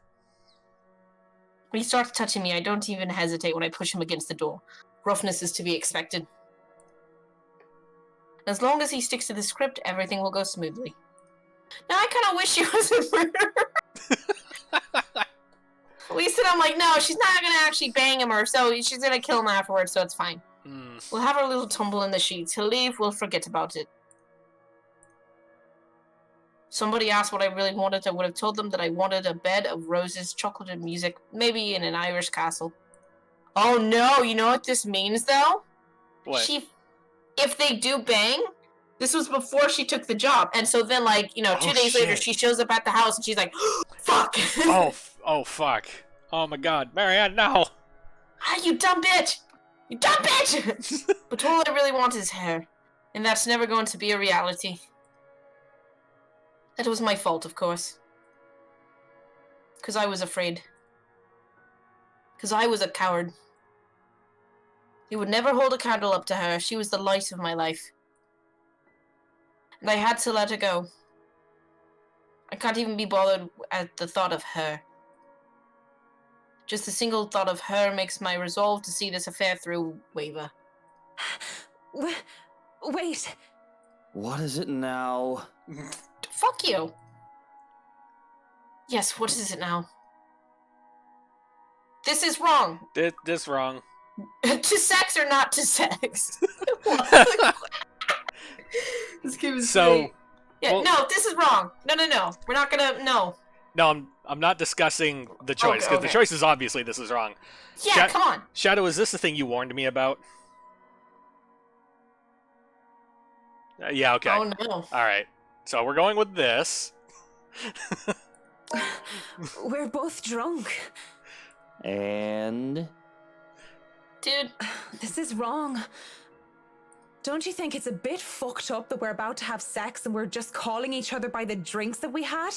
Speaker 1: When he starts touching me, I don't even hesitate when I push him against the door. Roughness is to be expected. As long as he sticks to the script, everything will go smoothly. Now, I kind of wish she was a murderer. At least then I'm like, no, she's not going to actually bang him or so. She's going to kill him afterwards, so it's fine. We'll have our little tumble in the sheets. He'll leave, we'll forget about it. Somebody asked what I really wanted, I would have told them that I wanted a bed of roses, chocolate and music, maybe in an Irish castle. Oh no, you know what this means though?
Speaker 2: What?
Speaker 1: If they do bang, this was before she took the job, and so then like, 2 days later she shows up at the house and she's like, fuck!
Speaker 2: Oh fuck. Oh my god. Marianne, no!
Speaker 1: Ah, you dumb bitch! You dumb bitch! But all I really want is her. And that's never going to be a reality. That was my fault, of course. Because I was afraid. Because I was a coward. He would never hold a candle up to her. She was the light of my life. And I had to let her go. I can't even be bothered at the thought of her. Just a single thought of her makes my resolve to see this affair through waver.
Speaker 5: Wait.
Speaker 6: What is it now?
Speaker 1: Fuck you. Yes, what is it now? This is wrong.
Speaker 2: This wrong.
Speaker 1: To sex or not to sex? This game is
Speaker 2: So,
Speaker 1: great. Yeah,
Speaker 2: well-
Speaker 1: no, this is wrong. No. We're not gonna. No.
Speaker 2: No, I'm not discussing the choice, because the
Speaker 1: okay.
Speaker 2: choice is obviously this is wrong.
Speaker 1: Yeah, come on.
Speaker 2: Shadow, is this the thing you warned me about? Yeah, okay.
Speaker 1: Oh no.
Speaker 2: Alright. So we're going with this.
Speaker 5: We're both drunk.
Speaker 6: And
Speaker 1: Dude,
Speaker 5: This is wrong. Don't you think it's a bit fucked up that we're about to have sex and we're just calling each other by the drinks that we had?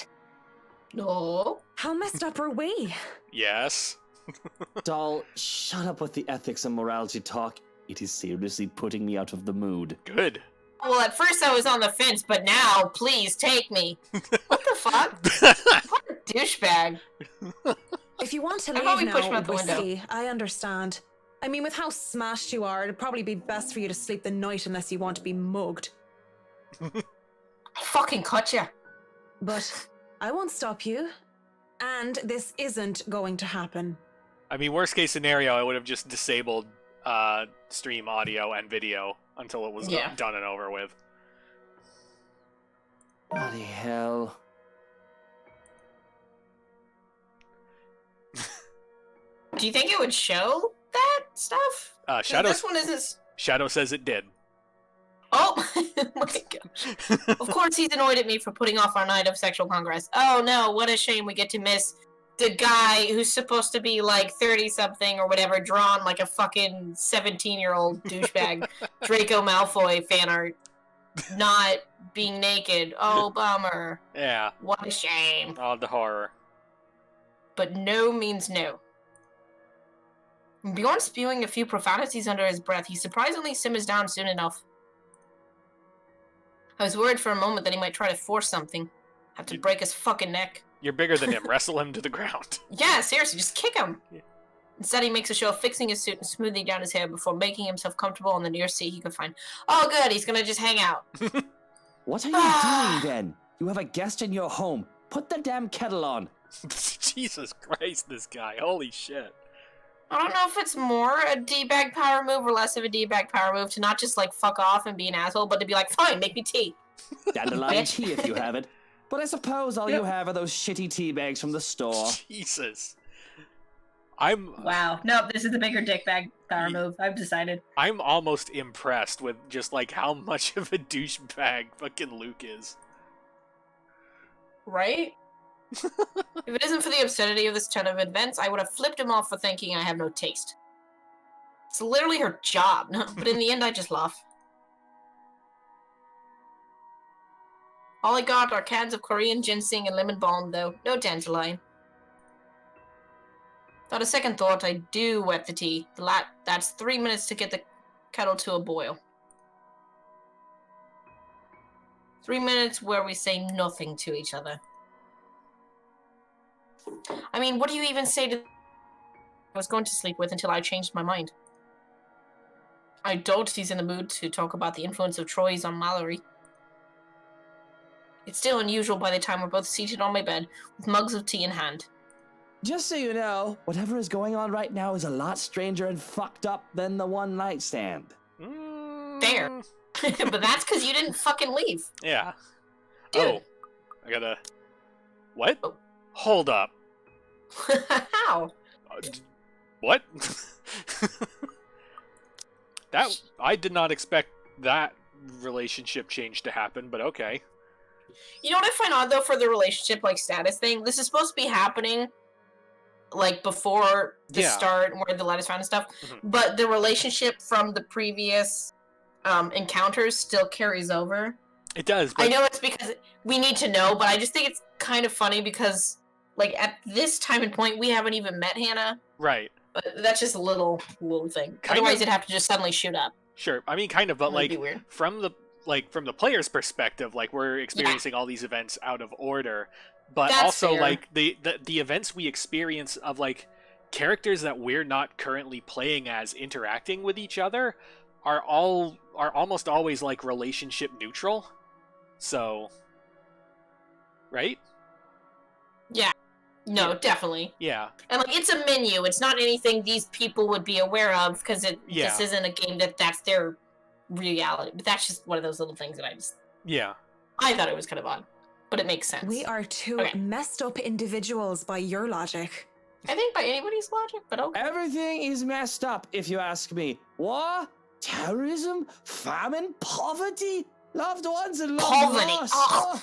Speaker 1: no.
Speaker 5: How messed up are we?
Speaker 2: Yes.
Speaker 6: Doll, shut up with the ethics and morality talk. It is seriously putting me out of the mood.
Speaker 2: Good.
Speaker 1: Well, at first I was on the fence, but now, please take me. What the fuck? What a douchebag.
Speaker 5: If you want to
Speaker 1: How
Speaker 5: leave
Speaker 1: about we
Speaker 5: now,
Speaker 1: push him out the
Speaker 5: Whiskey, I understand. I mean, with how smashed you are, it'd probably be best for you to sleep the night unless you want to be mugged.
Speaker 1: I'll fucking cut you.
Speaker 5: But I won't stop you. And this isn't going to happen.
Speaker 2: I mean, worst case scenario, I would have just disabled stream audio and video until it was
Speaker 1: Yeah.
Speaker 2: done and over with.
Speaker 6: Bloody hell.
Speaker 1: Do you think it would show that stuff? 'Cause
Speaker 2: Shadow,
Speaker 1: This one isn't.
Speaker 2: Shadow says it did.
Speaker 1: Oh my god. Of course he's annoyed at me for putting off our night of sexual congress. Oh no, what a shame we get to miss the guy who's supposed to be like 30-something or whatever, drawn like a fucking 17-year-old douchebag, Draco Malfoy fan art, not being naked. Oh, bummer.
Speaker 2: Yeah.
Speaker 1: What a shame.
Speaker 2: Oh, the horror.
Speaker 1: But no means no. Beyond spewing a few profanities under his breath, he surprisingly simmers down soon enough. I was worried for a moment that he might try to force something. Have to break his fucking neck.
Speaker 2: You're bigger than him. Wrestle him to the ground.
Speaker 1: Yeah, seriously, just kick him.
Speaker 2: Yeah.
Speaker 1: Instead, he makes a show of fixing his suit and smoothing down his hair before making himself comfortable on the nearest seat he could find. Oh, good, he's gonna just hang out.
Speaker 6: What are you doing then? You have a guest in your home. Put the damn kettle on.
Speaker 2: Jesus Christ, this guy. Holy shit.
Speaker 1: I don't know if it's more a D-bag power move or less of a D-bag power move to not just, like, fuck off and be an asshole, but to be like, fine, make me tea.
Speaker 6: Dandelion
Speaker 1: Bitch.
Speaker 6: tea if you have it. But I suppose all you have are those shitty tea bags from the store.
Speaker 2: Jesus. I'm
Speaker 1: Wow. No, this is the bigger dick bag power move. I've decided.
Speaker 2: I'm almost impressed with just like how much of a douchebag fucking Luke is.
Speaker 1: Right? If it isn't for the absurdity of this turn of events, I would have flipped him off for thinking I have no taste. It's literally her job, but in the end I just laugh. All I got are cans of Korean ginseng and lemon balm, though. No dandelion. Without a second thought, I do wet the tea. That's 3 minutes to get the kettle to a boil. 3 minutes where we say nothing to each other. I mean, what do you even say to I was going to sleep with until I changed my mind? I doubt he's in the mood to talk about the influence of Troy's on Mallory. It's still unusual by the time we're both seated on my bed, with mugs of tea in hand.
Speaker 6: Just so you know, whatever is going on right now is a lot stranger and fucked up than the one night stand.
Speaker 1: Fair. But that's because you didn't fucking leave.
Speaker 2: Yeah.
Speaker 1: Dude.
Speaker 2: Oh. I gotta... What?
Speaker 1: Oh.
Speaker 2: Hold up.
Speaker 1: How?
Speaker 2: What? That... I did not expect that relationship change to happen, but okay.
Speaker 1: You know what I find odd, though, for the relationship, like, status thing? This is supposed to be happening like before the
Speaker 2: Yeah.
Speaker 1: start, where the letters found and stuff.
Speaker 2: Mhm.
Speaker 1: But the relationship from the previous encounters still carries over.
Speaker 2: It does, but
Speaker 1: I know it's because we need to know, but I just think it's kind of funny because, like, at this time and point, we haven't even met Hannah.
Speaker 2: right.
Speaker 1: But that's just a little thing.
Speaker 2: Kind
Speaker 1: Otherwise,
Speaker 2: of-
Speaker 1: it'd have to just suddenly shoot up.
Speaker 2: Sure. I mean, kind of, but
Speaker 1: That'd be
Speaker 2: like
Speaker 1: weird.
Speaker 2: from the player's perspective, like we're experiencing all these events out of order, but
Speaker 1: That's
Speaker 2: also
Speaker 1: fair.
Speaker 2: like the events we experience of like characters that we're not currently playing as interacting with each other are almost always like relationship neutral. So, right?
Speaker 1: No, definitely.
Speaker 2: Yeah.
Speaker 1: And like, it's a menu. It's not anything these people would be aware of because
Speaker 2: Yeah.
Speaker 1: this isn't a game that's their reality. But that's just one of those little things that
Speaker 2: Yeah.
Speaker 1: I thought it was kind of odd, but it makes sense.
Speaker 5: We are two
Speaker 1: Okay.
Speaker 5: messed up individuals by your logic.
Speaker 1: I think by anybody's logic, but okay.
Speaker 6: Everything is messed up, if you ask me. War, terrorism, famine, poverty, loved ones and loved
Speaker 1: Poverty.
Speaker 6: lost.
Speaker 1: Oh,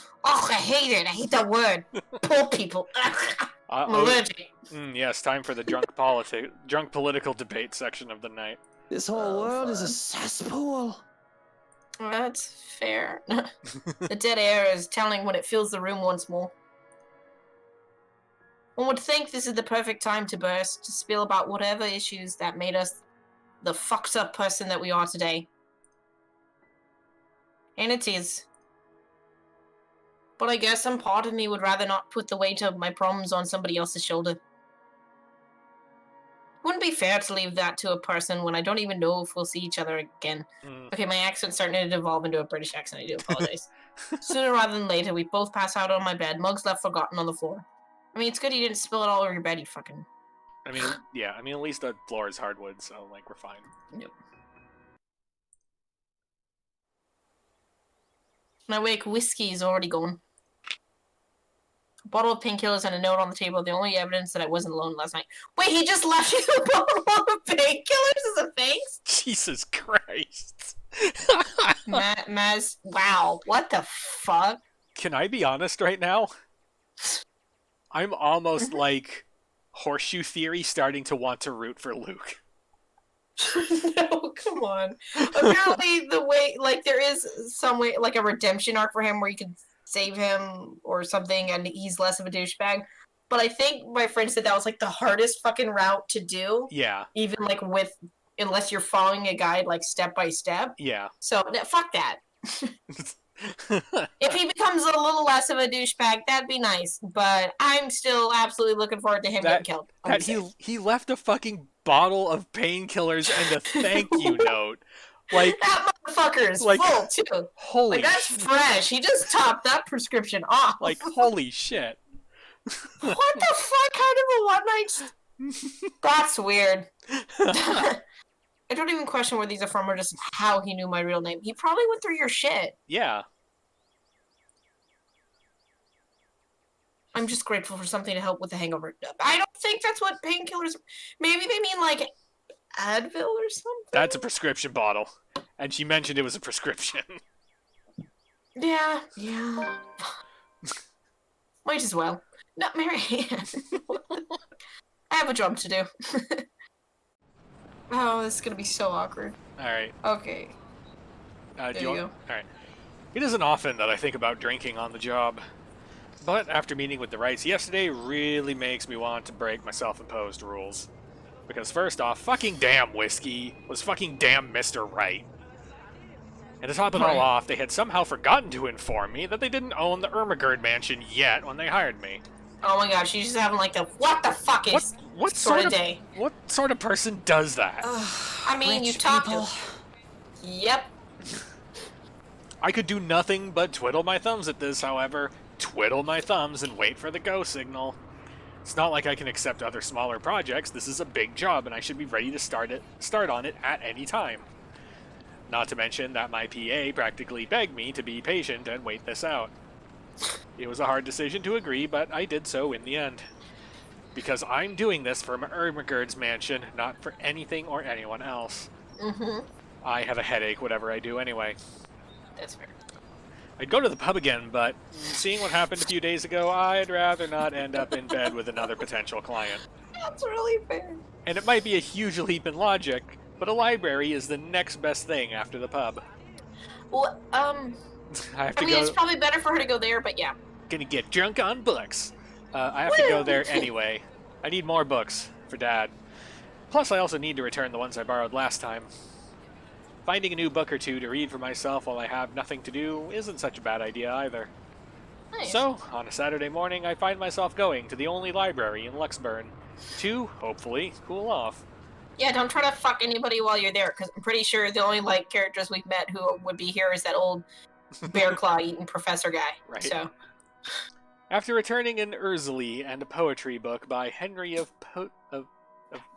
Speaker 1: I hate it. I hate that word. Poor people. I'm allergic.
Speaker 2: Yes, time for the drunk political debate section of the night.
Speaker 6: This whole
Speaker 1: Oh,
Speaker 6: world is a
Speaker 1: fun.
Speaker 6: cesspool.
Speaker 1: That's fair. The dead air is telling when it fills the room once more. One would think this is the perfect time to burst, to spill about whatever issues that made us the fucked up person that we are today. And it is. But I guess some part of me would rather not put the weight of my problems on somebody else's shoulder. Wouldn't be fair to leave that to a person when I don't even know if we'll see each other again.
Speaker 2: Mm.
Speaker 1: Okay, my accent's starting to devolve into a British accent. I do apologize. Sooner rather than later, we both pass out on my bed, mugs left forgotten on the floor. I mean, it's good you didn't spill it all over your bed, you fucking...
Speaker 2: I mean, yeah. I mean, at least the floor is hardwood, so like we're fine.
Speaker 1: Yep. When I wake, whiskey is already gone. A bottle of painkillers and a note on the table, the only evidence that I wasn't alone last night. Wait, he just left you a bottle of painkillers as a thanks?
Speaker 2: Jesus Christ.
Speaker 1: Maz, wow, what the fuck?
Speaker 2: Can I be honest right now? I'm almost like horseshoe theory starting to want to root for Luke.
Speaker 1: No, come on. Apparently, the way, like, there is some way, like a redemption arc for him where you could save him or something, and he's less of a douchebag. But I think my friend said that was like the hardest fucking route to do,
Speaker 2: Yeah,
Speaker 1: even like unless you're following a guide like step by step.
Speaker 2: yeah.
Speaker 1: So fuck that. If he becomes a little less of a douchebag, that'd be nice. But I'm still absolutely looking forward to him getting killed. I'm
Speaker 2: That
Speaker 1: just saying.
Speaker 2: he left a fucking bottle of painkillers and a thank you note. Like,
Speaker 1: That motherfucker is
Speaker 2: like,
Speaker 1: full too.
Speaker 2: holy
Speaker 1: Like that's
Speaker 2: shit.
Speaker 1: fresh. He just topped that prescription off.
Speaker 2: Like, holy shit.
Speaker 1: What the fuck kind of a one night? That's weird. I don't even question where these are from or just how he knew my real name. He probably went through your shit.
Speaker 2: Yeah.
Speaker 1: I'm just grateful for something to help with the hangover. I don't think that's what painkillers. Maybe they mean like Advil or something.
Speaker 2: That's a prescription bottle. And she mentioned it was a prescription.
Speaker 1: Yeah. Might as well. Not Mary Ann. I have a job to do. Oh, this is gonna be so awkward.
Speaker 2: Alright.
Speaker 1: Okay.
Speaker 2: Do
Speaker 1: There
Speaker 2: you
Speaker 1: you
Speaker 2: want... Alright. It isn't often that I think about drinking on the job. But after meeting with the Wrights yesterday really makes me want to break my self-imposed rules. Because first off, fucking damn whiskey was fucking damn Mr. Wright. And to top it all
Speaker 1: Right.
Speaker 2: off, they had somehow forgotten to inform me that they didn't own the Ermagerd mansion yet when they hired me.
Speaker 1: Oh my gosh, she's just having like the what the fuck is
Speaker 2: What
Speaker 1: sort of day.
Speaker 2: What sort of person does that?
Speaker 1: I mean, you
Speaker 5: Rich
Speaker 1: talked
Speaker 5: people.
Speaker 1: to. Yep.
Speaker 2: I could do nothing but twiddle my thumbs at this, however. Twiddle my thumbs and wait for the go signal. It's not like I can accept other smaller projects. This is a big job and I should be ready to start on it at any time. Not to mention that my PA practically begged me to be patient and wait this out. It was a hard decision to agree, but I did so in the end. Because I'm doing this for Ermagerd's mansion, not for anything or anyone else.
Speaker 1: Mm-hmm.
Speaker 2: I have a headache whatever I do anyway.
Speaker 1: That's fair.
Speaker 2: I'd go to the pub again, but seeing what happened a few days ago, I'd rather not end up in bed with another potential client.
Speaker 1: That's really fair.
Speaker 2: And it might be a huge leap in logic, but a library is the next best thing after the pub.
Speaker 1: Well,
Speaker 2: I have to
Speaker 1: I mean,
Speaker 2: go.
Speaker 1: it's probably better for her to go there, but yeah.
Speaker 2: Gonna get drunk on books. I have to go there anyway. I need more books for Dad. Plus, I also need to return the ones I borrowed last time. Finding a new book or two to read for myself while I have nothing to do isn't such a bad idea either.
Speaker 1: Nice.
Speaker 2: So, on a Saturday morning, I find myself going to the only library in Luxburn to, hopefully, cool off.
Speaker 1: Yeah, don't try to fuck anybody while you're there, because I'm pretty sure the only like characters we've met who would be here is that old bear claw eating professor guy.
Speaker 2: Right.
Speaker 1: So.
Speaker 2: After returning an Urzeli and a poetry book by Henry of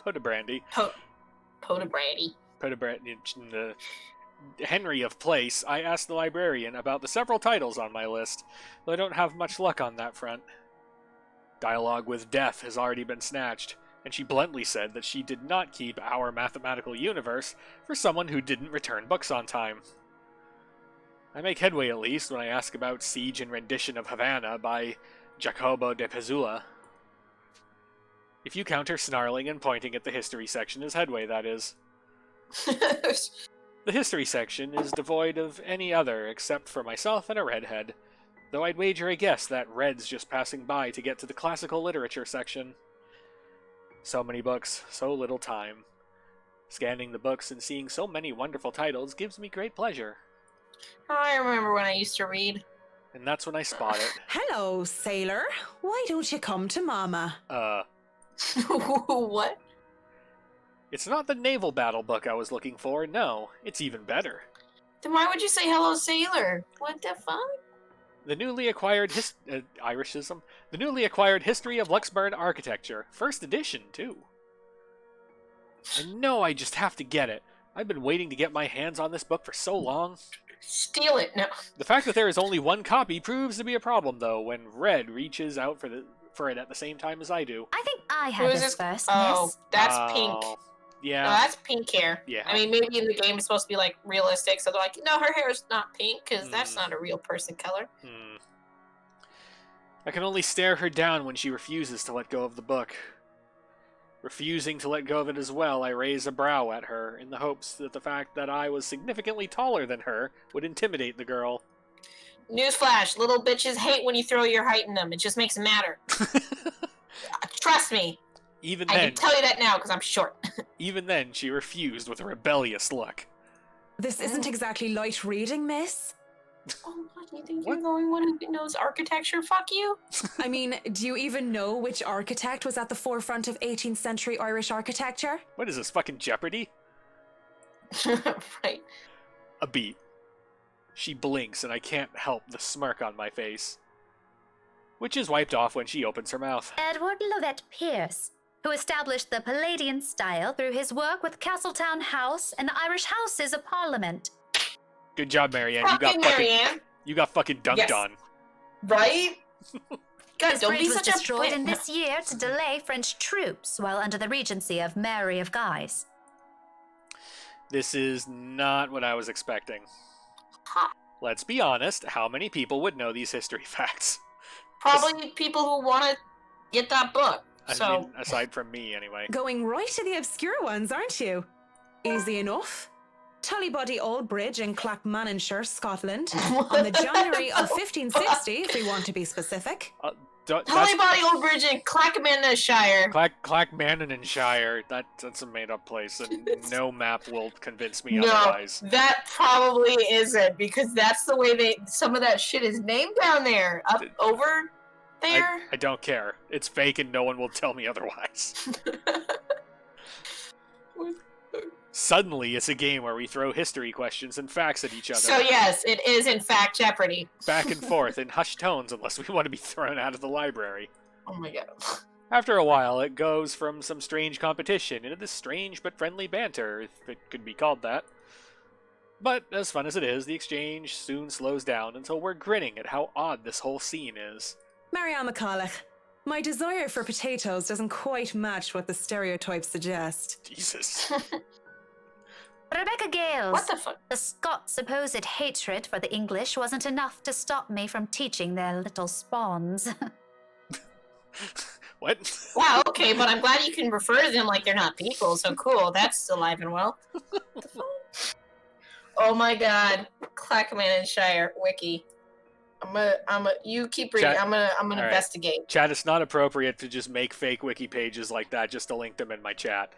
Speaker 2: Podebrandy,
Speaker 1: Podebrandy.
Speaker 2: Henry of Place, I asked the librarian about the several titles on my list, though I don't have much luck on that front. Dialogue with Death has already been snatched, and she bluntly said that she did not keep Our Mathematical Universe for someone who didn't return books on time. I make headway at least when I ask about Siege and Rendition of Havana by Jacobo de Pezzulla. If you count her snarling and pointing at the history section as headway, that is. The history section is devoid of any other except for myself and a redhead, though I'd wager a guess that Red's just passing by to get to the classical literature section. So many books, so little time. Scanning the books and seeing so many wonderful titles gives me great pleasure.
Speaker 1: I remember when I used to read.
Speaker 2: And that's when I spot it.
Speaker 5: Hello, sailor. Why don't you come to Mama?
Speaker 1: What?
Speaker 2: It's not the naval battle book I was looking for, no. It's even better.
Speaker 1: Then why would you say hello, sailor? What the fuck?
Speaker 2: The newly acquired Irishism? The newly acquired History of Luxburn Architecture. First edition, too. I know I just have to get it. I've been waiting to get my hands on this book for so long.
Speaker 1: Steal it, no.
Speaker 2: The fact that there is only one copy proves to be a problem, though, when Red reaches out for it at the same time as I do.
Speaker 4: I think I
Speaker 1: Who
Speaker 4: had
Speaker 1: is
Speaker 4: this
Speaker 1: this?
Speaker 4: first,
Speaker 1: Oh,
Speaker 4: miss.
Speaker 1: that's pink.
Speaker 2: Yeah.
Speaker 1: No, that's pink hair.
Speaker 2: Yeah.
Speaker 1: I mean, maybe in the game it's supposed to be like realistic, so they're like, no, her hair is not pink because that's not a real person color.
Speaker 2: I can only stare her down when she refuses to let go of the book. Refusing to let go of it as well, I raise a brow at her in the hopes that the fact that I was significantly taller than her would intimidate the girl.
Speaker 1: Newsflash, little bitches hate when you throw your height in them. It just makes them madder. Trust me.
Speaker 2: Even
Speaker 1: I
Speaker 2: then,
Speaker 1: can tell you that now because I'm short.
Speaker 2: even then, she refused with a rebellious look.
Speaker 5: This isn't exactly light reading, miss.
Speaker 1: Oh, what do you think you're the only one who knows architecture? Fuck you.
Speaker 5: I mean, do you even know which architect was at the forefront of 18th century Irish architecture?
Speaker 2: What is this, fucking Jeopardy?
Speaker 1: Right.
Speaker 2: A beat. She blinks and I can't help the smirk on my face, which is wiped off when she opens her mouth.
Speaker 4: Edward Lovett Pierce, who established the Palladian style through his work with Castletown House and the Irish Houses of Parliament.
Speaker 2: Good job, Marianne. You got fucking dunked
Speaker 1: Yes.
Speaker 2: on.
Speaker 1: Right? God,
Speaker 4: This
Speaker 1: don't
Speaker 4: bridge
Speaker 1: be
Speaker 4: was
Speaker 1: such a
Speaker 4: destroyed in
Speaker 1: bitch.
Speaker 4: this year to delay French troops while under the regency of Mary of Guise.
Speaker 2: This is not what I was expecting.
Speaker 1: Ha.
Speaker 2: Let's be honest, how many people would know these history facts?
Speaker 1: Probably people who want to get that book.
Speaker 2: I
Speaker 1: So,
Speaker 2: mean, aside from me, anyway.
Speaker 5: Going right to the obscure ones, aren't you? Easy enough. Tullybody Old Bridge in Clackmannanshire, Scotland, on the January of 1560, if we want to be specific.
Speaker 2: That's
Speaker 1: Hollybody Old Bridge in Clackmannanshire.
Speaker 2: Clackmannanshire. That's a made-up place, and no map will convince me
Speaker 1: No,
Speaker 2: otherwise.
Speaker 1: that probably isn't because that's the way some of that shit is named down there, over there.
Speaker 2: I don't care. It's fake, and no one will tell me otherwise. Suddenly, it's a game where we throw history questions and facts at each other.
Speaker 1: So yes, it is in fact Jeopardy.
Speaker 2: Back and forth in hushed tones unless we want to be thrown out of the library.
Speaker 1: Oh my god.
Speaker 2: After a while, it goes from some strange competition into this strange but friendly banter, if it could be called that. But, as fun as it is, the exchange soon slows down until we're grinning at how odd this whole scene is.
Speaker 5: Marianne McCulloch, my desire for potatoes doesn't quite match what the stereotypes suggest.
Speaker 2: Jesus.
Speaker 4: Rebecca Gales.
Speaker 1: What the fuck?
Speaker 4: The Scots' supposed hatred for the English wasn't enough to stop me from teaching their little spawns.
Speaker 2: What?
Speaker 1: Wow, okay, but I'm glad you can refer to them like they're not people, so cool. That's alive and well. Oh my god. Clackman and Shire wiki. You keep reading.
Speaker 2: Chat-
Speaker 1: I'm gonna
Speaker 2: Alright.
Speaker 1: investigate.
Speaker 2: Chat, it's not appropriate to just make fake wiki pages like that just to link them in my chat.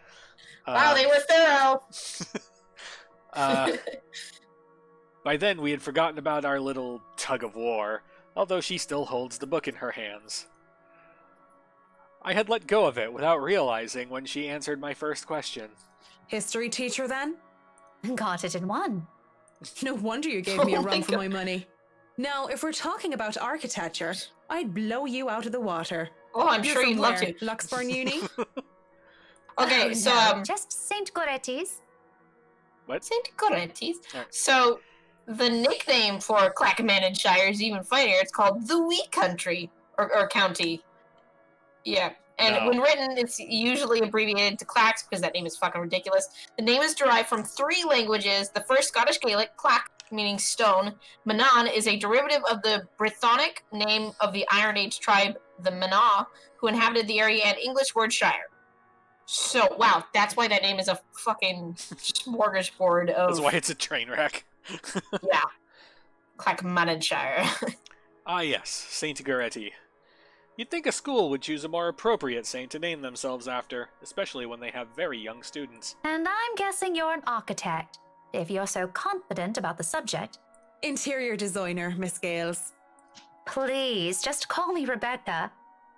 Speaker 1: Wow, they were thorough.
Speaker 2: By then, we had forgotten about our little tug of war, although she still holds the book in her hands. I had let go of it without realizing when she answered my first question.
Speaker 5: History teacher, then?
Speaker 3: Got it in one.
Speaker 5: No wonder you gave me a
Speaker 1: Oh my
Speaker 5: run for
Speaker 1: God.
Speaker 5: my money. Now, if we're talking about architecture, I'd blow you out of the water.
Speaker 1: Oh, I'm
Speaker 5: You're
Speaker 1: sure
Speaker 5: from
Speaker 1: you'd love
Speaker 5: where?
Speaker 1: to.
Speaker 5: Luxburn Uni?
Speaker 1: Okay,
Speaker 3: Oh,
Speaker 1: so
Speaker 3: no, just Saint Goretti's.
Speaker 2: What?
Speaker 1: Saint Corentis.
Speaker 2: Alright.
Speaker 1: So the nickname for Clackman and Shire is even funnier. It's called the Wee Country or County. Yeah. And
Speaker 2: No.
Speaker 1: when written, it's usually abbreviated to Clacks because that name is fucking ridiculous. The name is derived from 3 languages. The first Scottish Gaelic, Clack, meaning stone. Manon is a derivative of the Brythonic name of the Iron Age tribe, the Manaw, who inhabited the area, and English word Shire. So, wow, that's why that name is a fucking smorgasbord of...
Speaker 2: That's why it's a train wreck.
Speaker 1: Yeah. Clackman and Shire.
Speaker 2: Ah yes, Saint Goretti. You'd think a school would choose a more appropriate saint to name themselves after, especially when they have very young students.
Speaker 3: And I'm guessing you're an architect, if you're so confident about the subject.
Speaker 5: Interior designer, Miss Gales.
Speaker 3: Please, just call me Rebecca.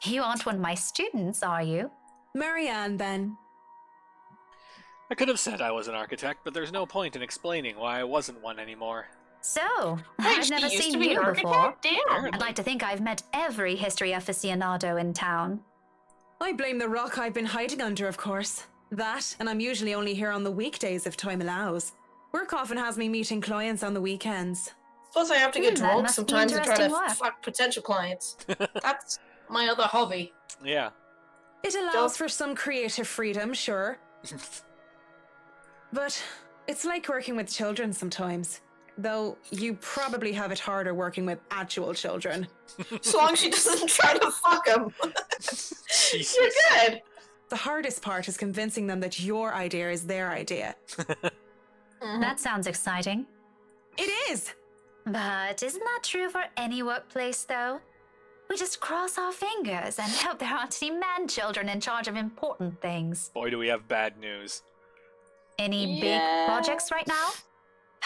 Speaker 3: You aren't one of my students, are you?
Speaker 5: Marianne, then.
Speaker 2: I could have said I was an architect, but there's no point in explaining why I wasn't one anymore.
Speaker 3: So,
Speaker 1: Wait,
Speaker 3: I've
Speaker 1: she
Speaker 3: never
Speaker 1: used
Speaker 3: seen
Speaker 1: to be
Speaker 3: you
Speaker 1: an
Speaker 3: before.
Speaker 1: architect? Damn.
Speaker 2: Apparently.
Speaker 3: I'd like to think I've met every history aficionado in town.
Speaker 5: I blame the rock I've been hiding under, of course. That, and I'm usually only here on the weekdays if time allows. Work often has me meeting clients on the weekends.
Speaker 1: Plus, I have to get
Speaker 3: that
Speaker 1: drunk
Speaker 3: must be
Speaker 1: sometimes and try to
Speaker 3: interesting work.
Speaker 1: fuck potential clients. That's my other hobby.
Speaker 2: Yeah.
Speaker 5: It allows
Speaker 1: Don't-
Speaker 5: for some creative freedom, sure. But it's like working with children sometimes. Though you probably have it harder working with actual children.
Speaker 1: So long as she doesn't try to fuck them.
Speaker 2: Jesus.
Speaker 1: You're good.
Speaker 5: The hardest part is convincing them that your idea is their idea.
Speaker 3: That sounds exciting.
Speaker 5: It is!
Speaker 3: But isn't that true for any workplace, though? We just cross our fingers and hope there aren't any man-children in charge of important things.
Speaker 2: Boy, do we have bad news.
Speaker 3: Any big projects right now?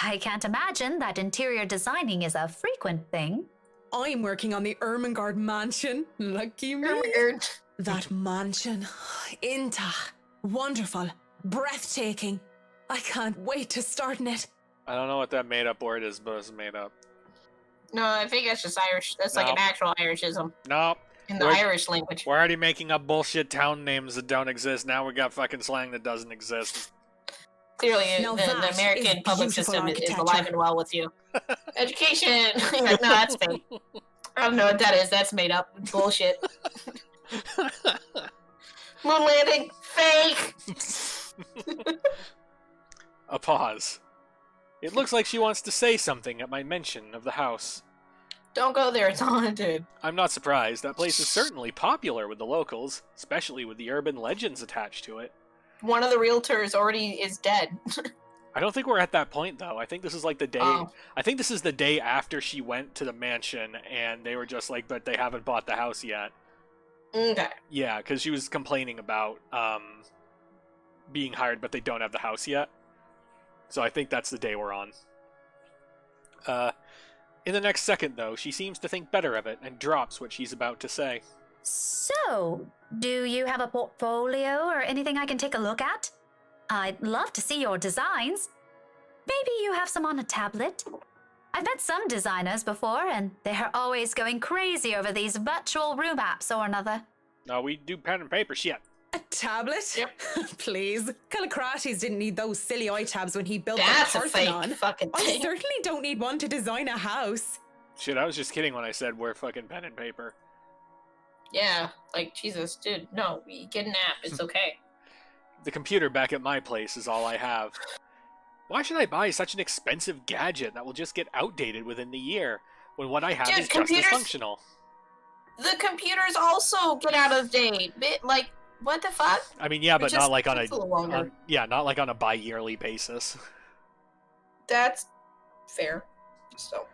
Speaker 3: I can't imagine that interior designing is a frequent thing.
Speaker 5: I'm working on the Ermengarde mansion. Lucky me.
Speaker 1: Ermengarde.
Speaker 5: That mansion. Inta. Wonderful. Breathtaking. I can't wait to start in it.
Speaker 2: I don't know what that made-up word is, but it's made up.
Speaker 1: No, I think that's just Irish. That's like an
Speaker 2: No.
Speaker 1: actual Irishism
Speaker 2: Nope.
Speaker 1: in the
Speaker 2: We're-
Speaker 1: Irish language.
Speaker 2: We're already making up bullshit town names that don't exist. Now we got fucking slang that doesn't exist.
Speaker 1: Clearly,
Speaker 5: Now
Speaker 1: the
Speaker 5: that
Speaker 1: American
Speaker 5: is
Speaker 1: public
Speaker 5: beautiful
Speaker 1: system is
Speaker 5: architecture.
Speaker 1: alive and well with you. Education. You're like, no, that's fake. I don't know what that is. That's made up. Bullshit. Moon landing. Fake.
Speaker 2: A pause. It looks like she wants to say something at my mention of the house.
Speaker 1: Don't go there. It's haunted.
Speaker 2: I'm not surprised. That place is certainly popular with the locals, especially with the urban legends attached to it.
Speaker 1: One of the realtors already is dead.
Speaker 2: I don't think we're at that point though. I think this is like the day.
Speaker 1: Oh.
Speaker 2: I think this is the day after she went to the mansion, and they were just like, "But they haven't bought the house yet."
Speaker 1: Okay.
Speaker 2: Yeah, because she was complaining about being hired, but they don't have the house yet. So I think that's the day we're on. In the next second, though, she seems to think better of it and drops what she's about to say.
Speaker 3: So, do you have a portfolio or anything I can take a look at? I'd love to see your designs. Maybe you have some on a tablet. I've met some designers before, and they're always going crazy over these virtual room apps or another.
Speaker 2: No, we do pen and paper shit.
Speaker 5: A tablet?
Speaker 1: Yep.
Speaker 5: Please. Callicrates didn't need those silly iTabs when he built
Speaker 1: That's
Speaker 5: the
Speaker 1: a fake
Speaker 5: Parthenon.
Speaker 1: fucking
Speaker 5: I
Speaker 1: thing.
Speaker 5: certainly don't need one to design a house.
Speaker 2: Shit, I was just kidding when I said we're fucking pen and paper.
Speaker 1: Yeah, like, Jesus, dude, no, we get an app, it's okay.
Speaker 2: The computer back at my place is all I have. Why should I buy such an expensive gadget that will just get outdated within the year, when what I have
Speaker 1: Dude,
Speaker 2: is just as
Speaker 1: computers-
Speaker 2: functional?
Speaker 1: the computers also get out of date. Like, what the fuck?
Speaker 2: I mean, yeah,
Speaker 1: It
Speaker 2: but
Speaker 1: just
Speaker 2: not like
Speaker 1: takes a little longer.
Speaker 2: not like on a bi-yearly basis.
Speaker 1: That's fair. So.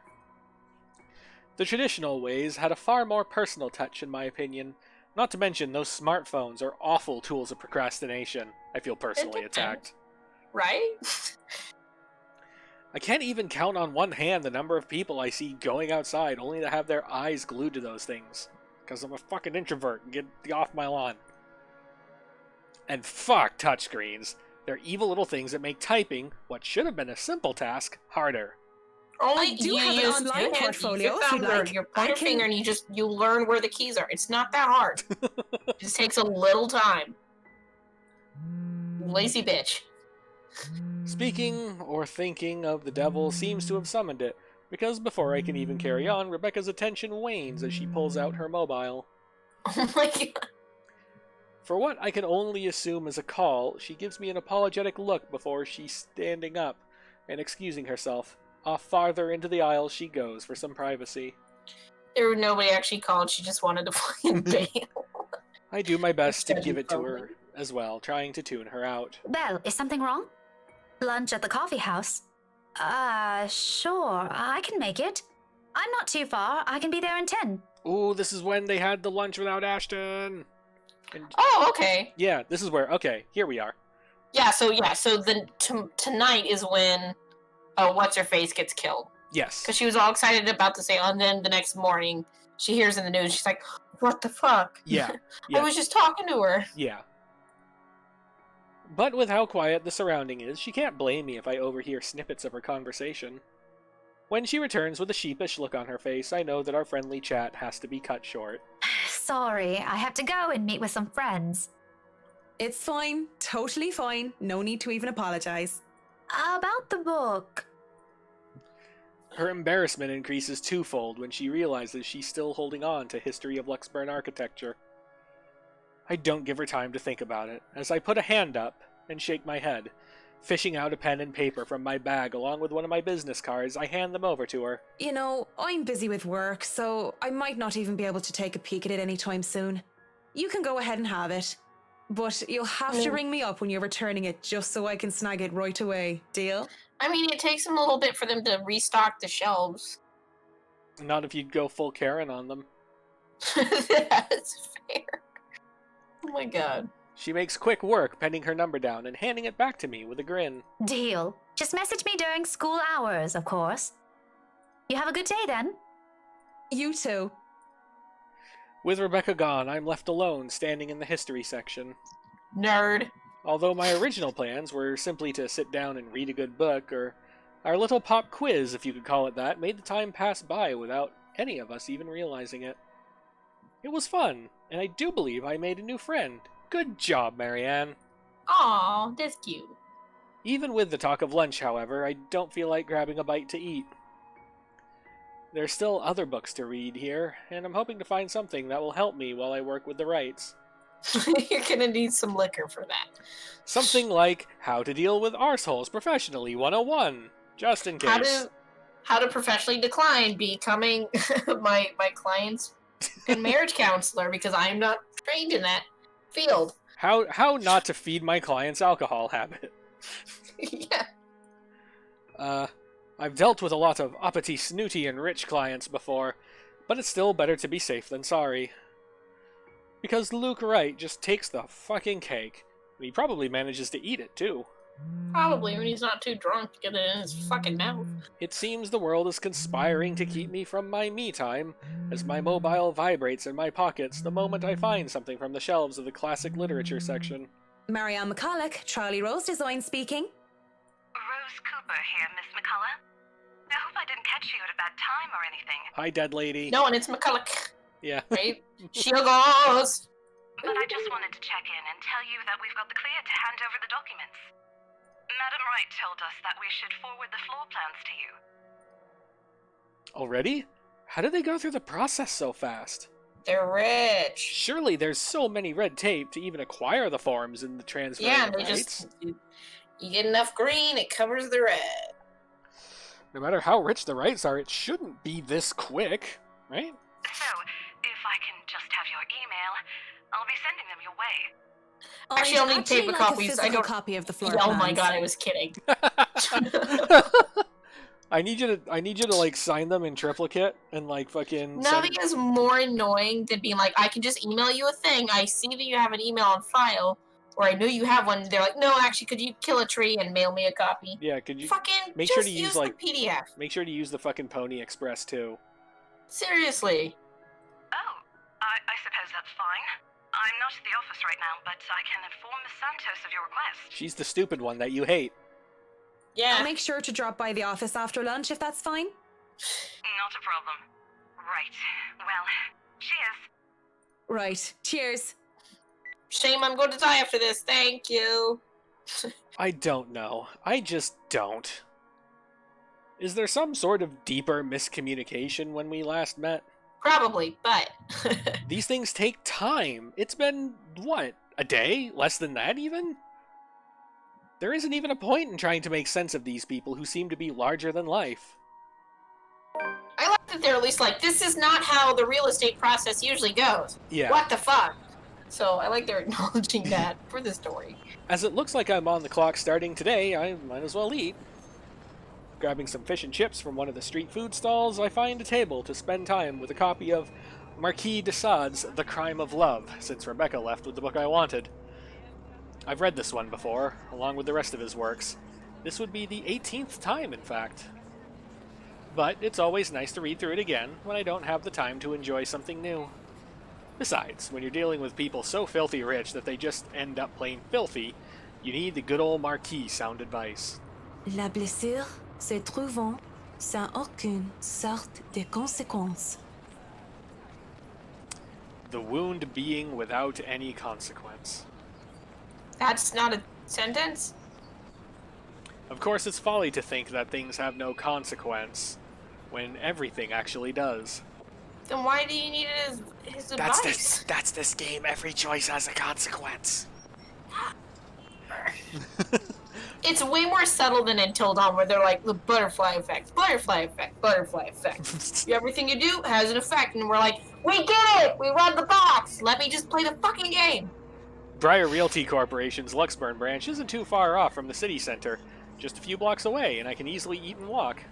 Speaker 2: The traditional ways had a far more personal touch, in my opinion. Not to mention, those smartphones are awful tools of procrastination. I feel personally attacked.
Speaker 1: Right?
Speaker 2: I can't even count on one hand the number of people I see going outside only to have their eyes glued to those things. Because I'm a fucking introvert. Get off my lawn. And fuck touchscreens. They're evil little things that make typing, what should have been a simple task, harder.
Speaker 1: Only
Speaker 5: I do
Speaker 1: you
Speaker 5: have an
Speaker 1: use
Speaker 5: online
Speaker 1: two hands,
Speaker 5: portfolio
Speaker 1: you
Speaker 5: if
Speaker 1: flip
Speaker 5: you'd
Speaker 1: down
Speaker 5: like.
Speaker 1: your
Speaker 5: I
Speaker 1: pointer
Speaker 5: can-
Speaker 1: finger and you learn where the keys are. It's not that hard. It just takes a little time. Lazy bitch.
Speaker 2: Speaking or thinking of the devil seems to have summoned it, because before I can even carry on, Rebecca's attention wanes as she pulls out her mobile.
Speaker 1: Oh my god.
Speaker 2: For what I can only assume is a call, she gives me an apologetic look before she's standing up and excusing herself. Off farther into the aisle she goes for some privacy.
Speaker 1: Nobody actually called, she just wanted to fucking bail.
Speaker 2: I do my best to
Speaker 1: Instead
Speaker 2: give
Speaker 1: of
Speaker 2: it to
Speaker 1: calling.
Speaker 2: her as well, trying to tune her out.
Speaker 4: Belle, is something wrong? Lunch at the coffee house? Sure, I can make it. I'm not too far. I can be there in 10.
Speaker 2: Ooh, this is when they had the lunch without Ashton. And
Speaker 1: Oh, okay.
Speaker 2: yeah, this is where, okay, here we are.
Speaker 1: So then tonight is when what's-her-face gets killed.
Speaker 2: Yes.
Speaker 1: Because she was all excited about the sale, and then the next morning, she hears in the news, she's like, what the fuck?
Speaker 2: Yeah.
Speaker 1: I
Speaker 2: Yeah.
Speaker 1: was just talking to her.
Speaker 2: Yeah. But with how quiet the surrounding is, she can't blame me if I overhear snippets of her conversation. When she returns with a sheepish look on her face, I know that our friendly chat has to be cut short.
Speaker 4: Sorry, I have to go and meet with some friends.
Speaker 5: It's fine. Totally fine. No need to even apologize.
Speaker 4: About the book.
Speaker 2: Her embarrassment increases twofold when she realizes she's still holding on to History of Luxburn Architecture. I don't give her time to think about it, as I put a hand up and shake my head. Fishing out a pen and paper from my bag along with one of my business cards, I hand them over to her.
Speaker 5: You know, I'm busy with work, so I might not even be able to take a peek at it anytime soon. You can go ahead and have it. But you'll have to ring me up when you're returning it just so I can snag it right away. Deal?
Speaker 1: I mean, it takes them a little bit for them to restock the shelves.
Speaker 2: Not if you'd go full Karen on them.
Speaker 1: That's fair. Oh my god.
Speaker 2: She makes quick work penning her number down and handing it back to me with a grin.
Speaker 4: Deal. Just message me during school hours, of course. You have a good day then.
Speaker 5: You too.
Speaker 2: With Rebecca gone, I'm left alone, standing in the history section.
Speaker 1: Nerd.
Speaker 2: Although my original plans were simply to sit down and read a good book, or our little pop quiz, if you could call it that, made the time pass by without any of us even realizing it. It was fun, and I do believe I made a new friend. Good job, Marianne.
Speaker 1: Aw, that's cute.
Speaker 2: Even with the talk of lunch, however, I don't feel like grabbing a bite to eat. There's still other books to read here, and I'm hoping to find something that will help me while I work with the rights.
Speaker 1: You're gonna need some liquor for that.
Speaker 2: Something like How to Deal with Arseholes Professionally 101, just in case.
Speaker 1: How to professionally decline becoming my client's marriage counselor, because I'm not trained in that field.
Speaker 2: How not to feed my client's alcohol habit.
Speaker 1: Yeah.
Speaker 2: I've dealt with a lot of uppity, snooty, and rich clients before, but it's still better to be safe than sorry. Because Luke Wright just takes the fucking cake, and he probably manages to eat it too.
Speaker 1: Probably when he's not too drunk to get it in his fucking mouth.
Speaker 2: It seems the world is conspiring to keep me from my me time, as my mobile vibrates in my pockets the moment I find something from the shelves of the classic literature section.
Speaker 5: Marianne McCulloch, Charlie Rose Design speaking.
Speaker 7: Rose Cooper here, Miss McCullough. I hope I didn't catch you at a bad time or anything.
Speaker 2: Hi, dead lady.
Speaker 1: No, and it's McCulloch,
Speaker 2: Yeah.
Speaker 1: right? Shield goes!
Speaker 7: But I just wanted to check in and tell you that we've got the clear to hand over the documents. Madam Wright told us that we should forward the floor plans to you.
Speaker 2: Already? How did they go through the process so fast?
Speaker 1: They're rich.
Speaker 2: Surely there's so many red tape to even acquire the forms and the transfer
Speaker 1: Yeah,
Speaker 2: of
Speaker 1: they
Speaker 2: rights.
Speaker 1: just... You get enough green, it covers the red.
Speaker 2: No matter how rich the rights are, it shouldn't be this quick, right?
Speaker 7: So, if I can email. I'll be sending them your way.
Speaker 1: Actually, I'll need
Speaker 5: I'd actually
Speaker 1: paper
Speaker 5: like
Speaker 1: copies.
Speaker 5: A
Speaker 1: I
Speaker 5: physical
Speaker 1: don't.
Speaker 5: copy of the floor
Speaker 1: Oh my
Speaker 5: plans.
Speaker 1: god, I was kidding.
Speaker 2: I need you to like sign them in triplicate and like fucking
Speaker 1: Nothing is more annoying than being like, I can just email you a thing. I see that you have an email on file, or I know you have one. They're like, no, actually, could you kill a tree and mail me a copy?
Speaker 2: Yeah, could you
Speaker 1: Fucking
Speaker 2: make
Speaker 1: just
Speaker 2: sure to use
Speaker 1: the
Speaker 2: like
Speaker 1: PDF.
Speaker 2: make sure to use the fucking Pony Express too.
Speaker 1: Seriously.
Speaker 7: Oh, I suppose that's fine. I'm not at the office right now, but I can inform Miss Santos of your request.
Speaker 2: She's the stupid one that you hate.
Speaker 1: Yeah.
Speaker 5: I'll make sure to drop by the office after lunch if that's fine.
Speaker 7: Not a problem. Right. Well, cheers.
Speaker 5: Right. Cheers.
Speaker 1: Shame I'm going to die after this. Thank you.
Speaker 2: I don't know. I just don't. Is there some sort of deeper miscommunication when we last met?
Speaker 1: Probably, but
Speaker 2: These things take time. It's been, what, a day? Less than that, even? There isn't even a point in trying to make sense of these people who seem to be larger than life.
Speaker 1: I like that they're at least like, this is not how the real estate process usually goes.
Speaker 2: Yeah.
Speaker 1: What the fuck? So I like they're acknowledging that for the story.
Speaker 2: As it looks like I'm on the clock starting today, I might as well eat. Grabbing some fish and chips from one of the street food stalls, I find a table to spend time with a copy of Marquis de Sade's The Crime of Love, since Rebecca left with the book I wanted. I've read this one before, along with the rest of his works. This would be the 18th time, in fact. But it's always nice to read through it again when I don't have the time to enjoy something new. Besides, when you're dealing with people so filthy rich that they just end up plain filthy, you need the good old Marquis sound advice.
Speaker 5: La blessure se trouvant sans aucune sorte de conséquence.
Speaker 2: The wound being without any consequence.
Speaker 1: That's not a sentence?
Speaker 2: Of course, it's folly to think that things have no consequence, when everything actually does.
Speaker 1: Then why do you need it as his advice?
Speaker 2: That's this game. Every choice has a consequence.
Speaker 1: It's way more subtle than Until Dawn, where they're like, the butterfly effect, butterfly effect, butterfly effect. Everything you do has an effect, and we're like, we get it! We run the box! Let me just play the fucking game!
Speaker 2: Briar Realty Corporation's Luxburn branch isn't too far off from the city center, just a few blocks away, and I can easily eat and walk.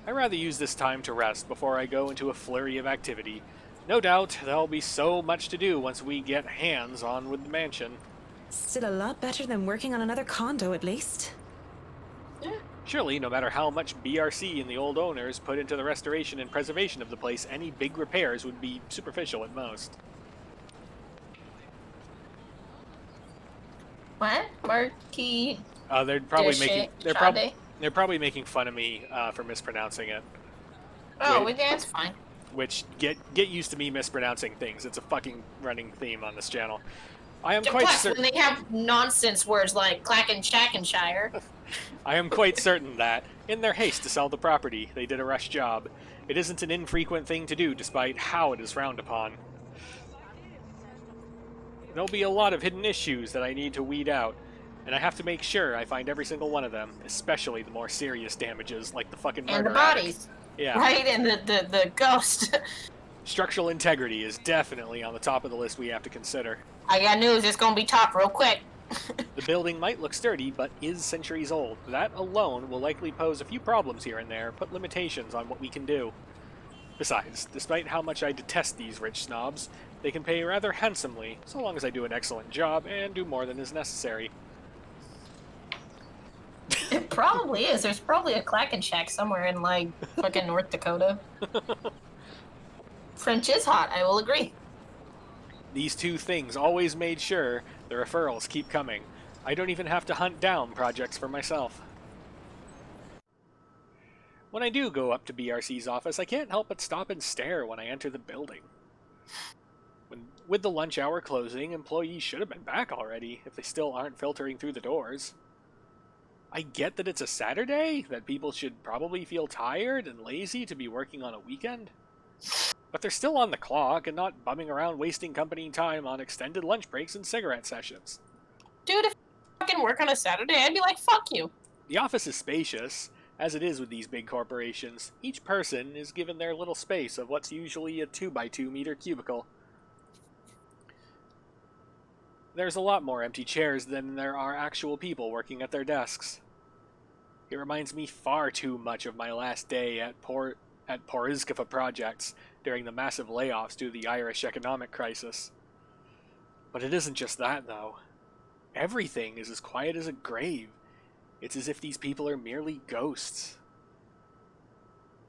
Speaker 2: I'd rather use this time to rest before I go into a flurry of activity. No doubt there'll be so much to do once we get hands-on with the mansion.
Speaker 5: Still a lot better than working on another condo, at least.
Speaker 2: Surely, no matter how much BRC and the old owners put into the restoration and preservation of the place, any big repairs would be superficial at most.
Speaker 1: What? Marquis
Speaker 2: They're probably
Speaker 1: de
Speaker 2: making
Speaker 1: Sade?
Speaker 2: they're probably making fun of me for mispronouncing it.
Speaker 1: Oh,
Speaker 2: Wait.
Speaker 1: that's fine.
Speaker 2: Which get used to me mispronouncing things. It's a fucking running theme on this channel. I am quite
Speaker 1: Plus,
Speaker 2: certain.
Speaker 1: when they have nonsense words like Clackenshackenshire.
Speaker 2: I am quite certain that, in their haste to sell the property, they did a rush job. It isn't an infrequent thing to do, despite how it is frowned upon. There'll be a lot of hidden issues that I need to weed out, and I have to make sure I find every single one of them, especially the more serious damages, like the fucking murder
Speaker 1: And the
Speaker 2: attic.
Speaker 1: bodies.
Speaker 2: Yeah.
Speaker 1: Right? And the ghost.
Speaker 2: Structural integrity is definitely on the top of the list we have to consider.
Speaker 1: I got news, it's gonna be top real quick.
Speaker 2: The building might look sturdy, but is centuries old. That alone will likely pose a few problems here and there, put limitations on what we can do. Besides, despite how much I detest these rich snobs, they can pay rather handsomely, so long as I do an excellent job and do more than is necessary.
Speaker 1: It probably is. There's probably a Clackenshack somewhere in, like, fucking North Dakota. French is hot, I will agree.
Speaker 2: These two things always made sure the referrals keep coming. I don't even have to hunt down projects for myself. When I do go up to BRC's office, I can't help but stop and stare when I enter the building. With the lunch hour closing, employees should have been back already, if they still aren't filtering through the doors. I get that it's a Saturday, that people should probably feel tired and lazy to be working on a weekend. But they're still on the clock and not bumming around wasting company time on extended lunch breaks and cigarette sessions.
Speaker 1: Dude, if I fucking work on a Saturday, I'd be like, fuck you.
Speaker 2: The office is spacious, as it is with these big corporations. Each person is given their little space of what's usually a 2x2 meter cubicle. There's a lot more empty chairs than there are actual people working at their desks. It reminds me far too much of my last day at Porizkova Projects during the massive layoffs due to the Irish economic crisis. But it isn't just that, though. Everything is as quiet as a grave. It's as if these people are merely ghosts.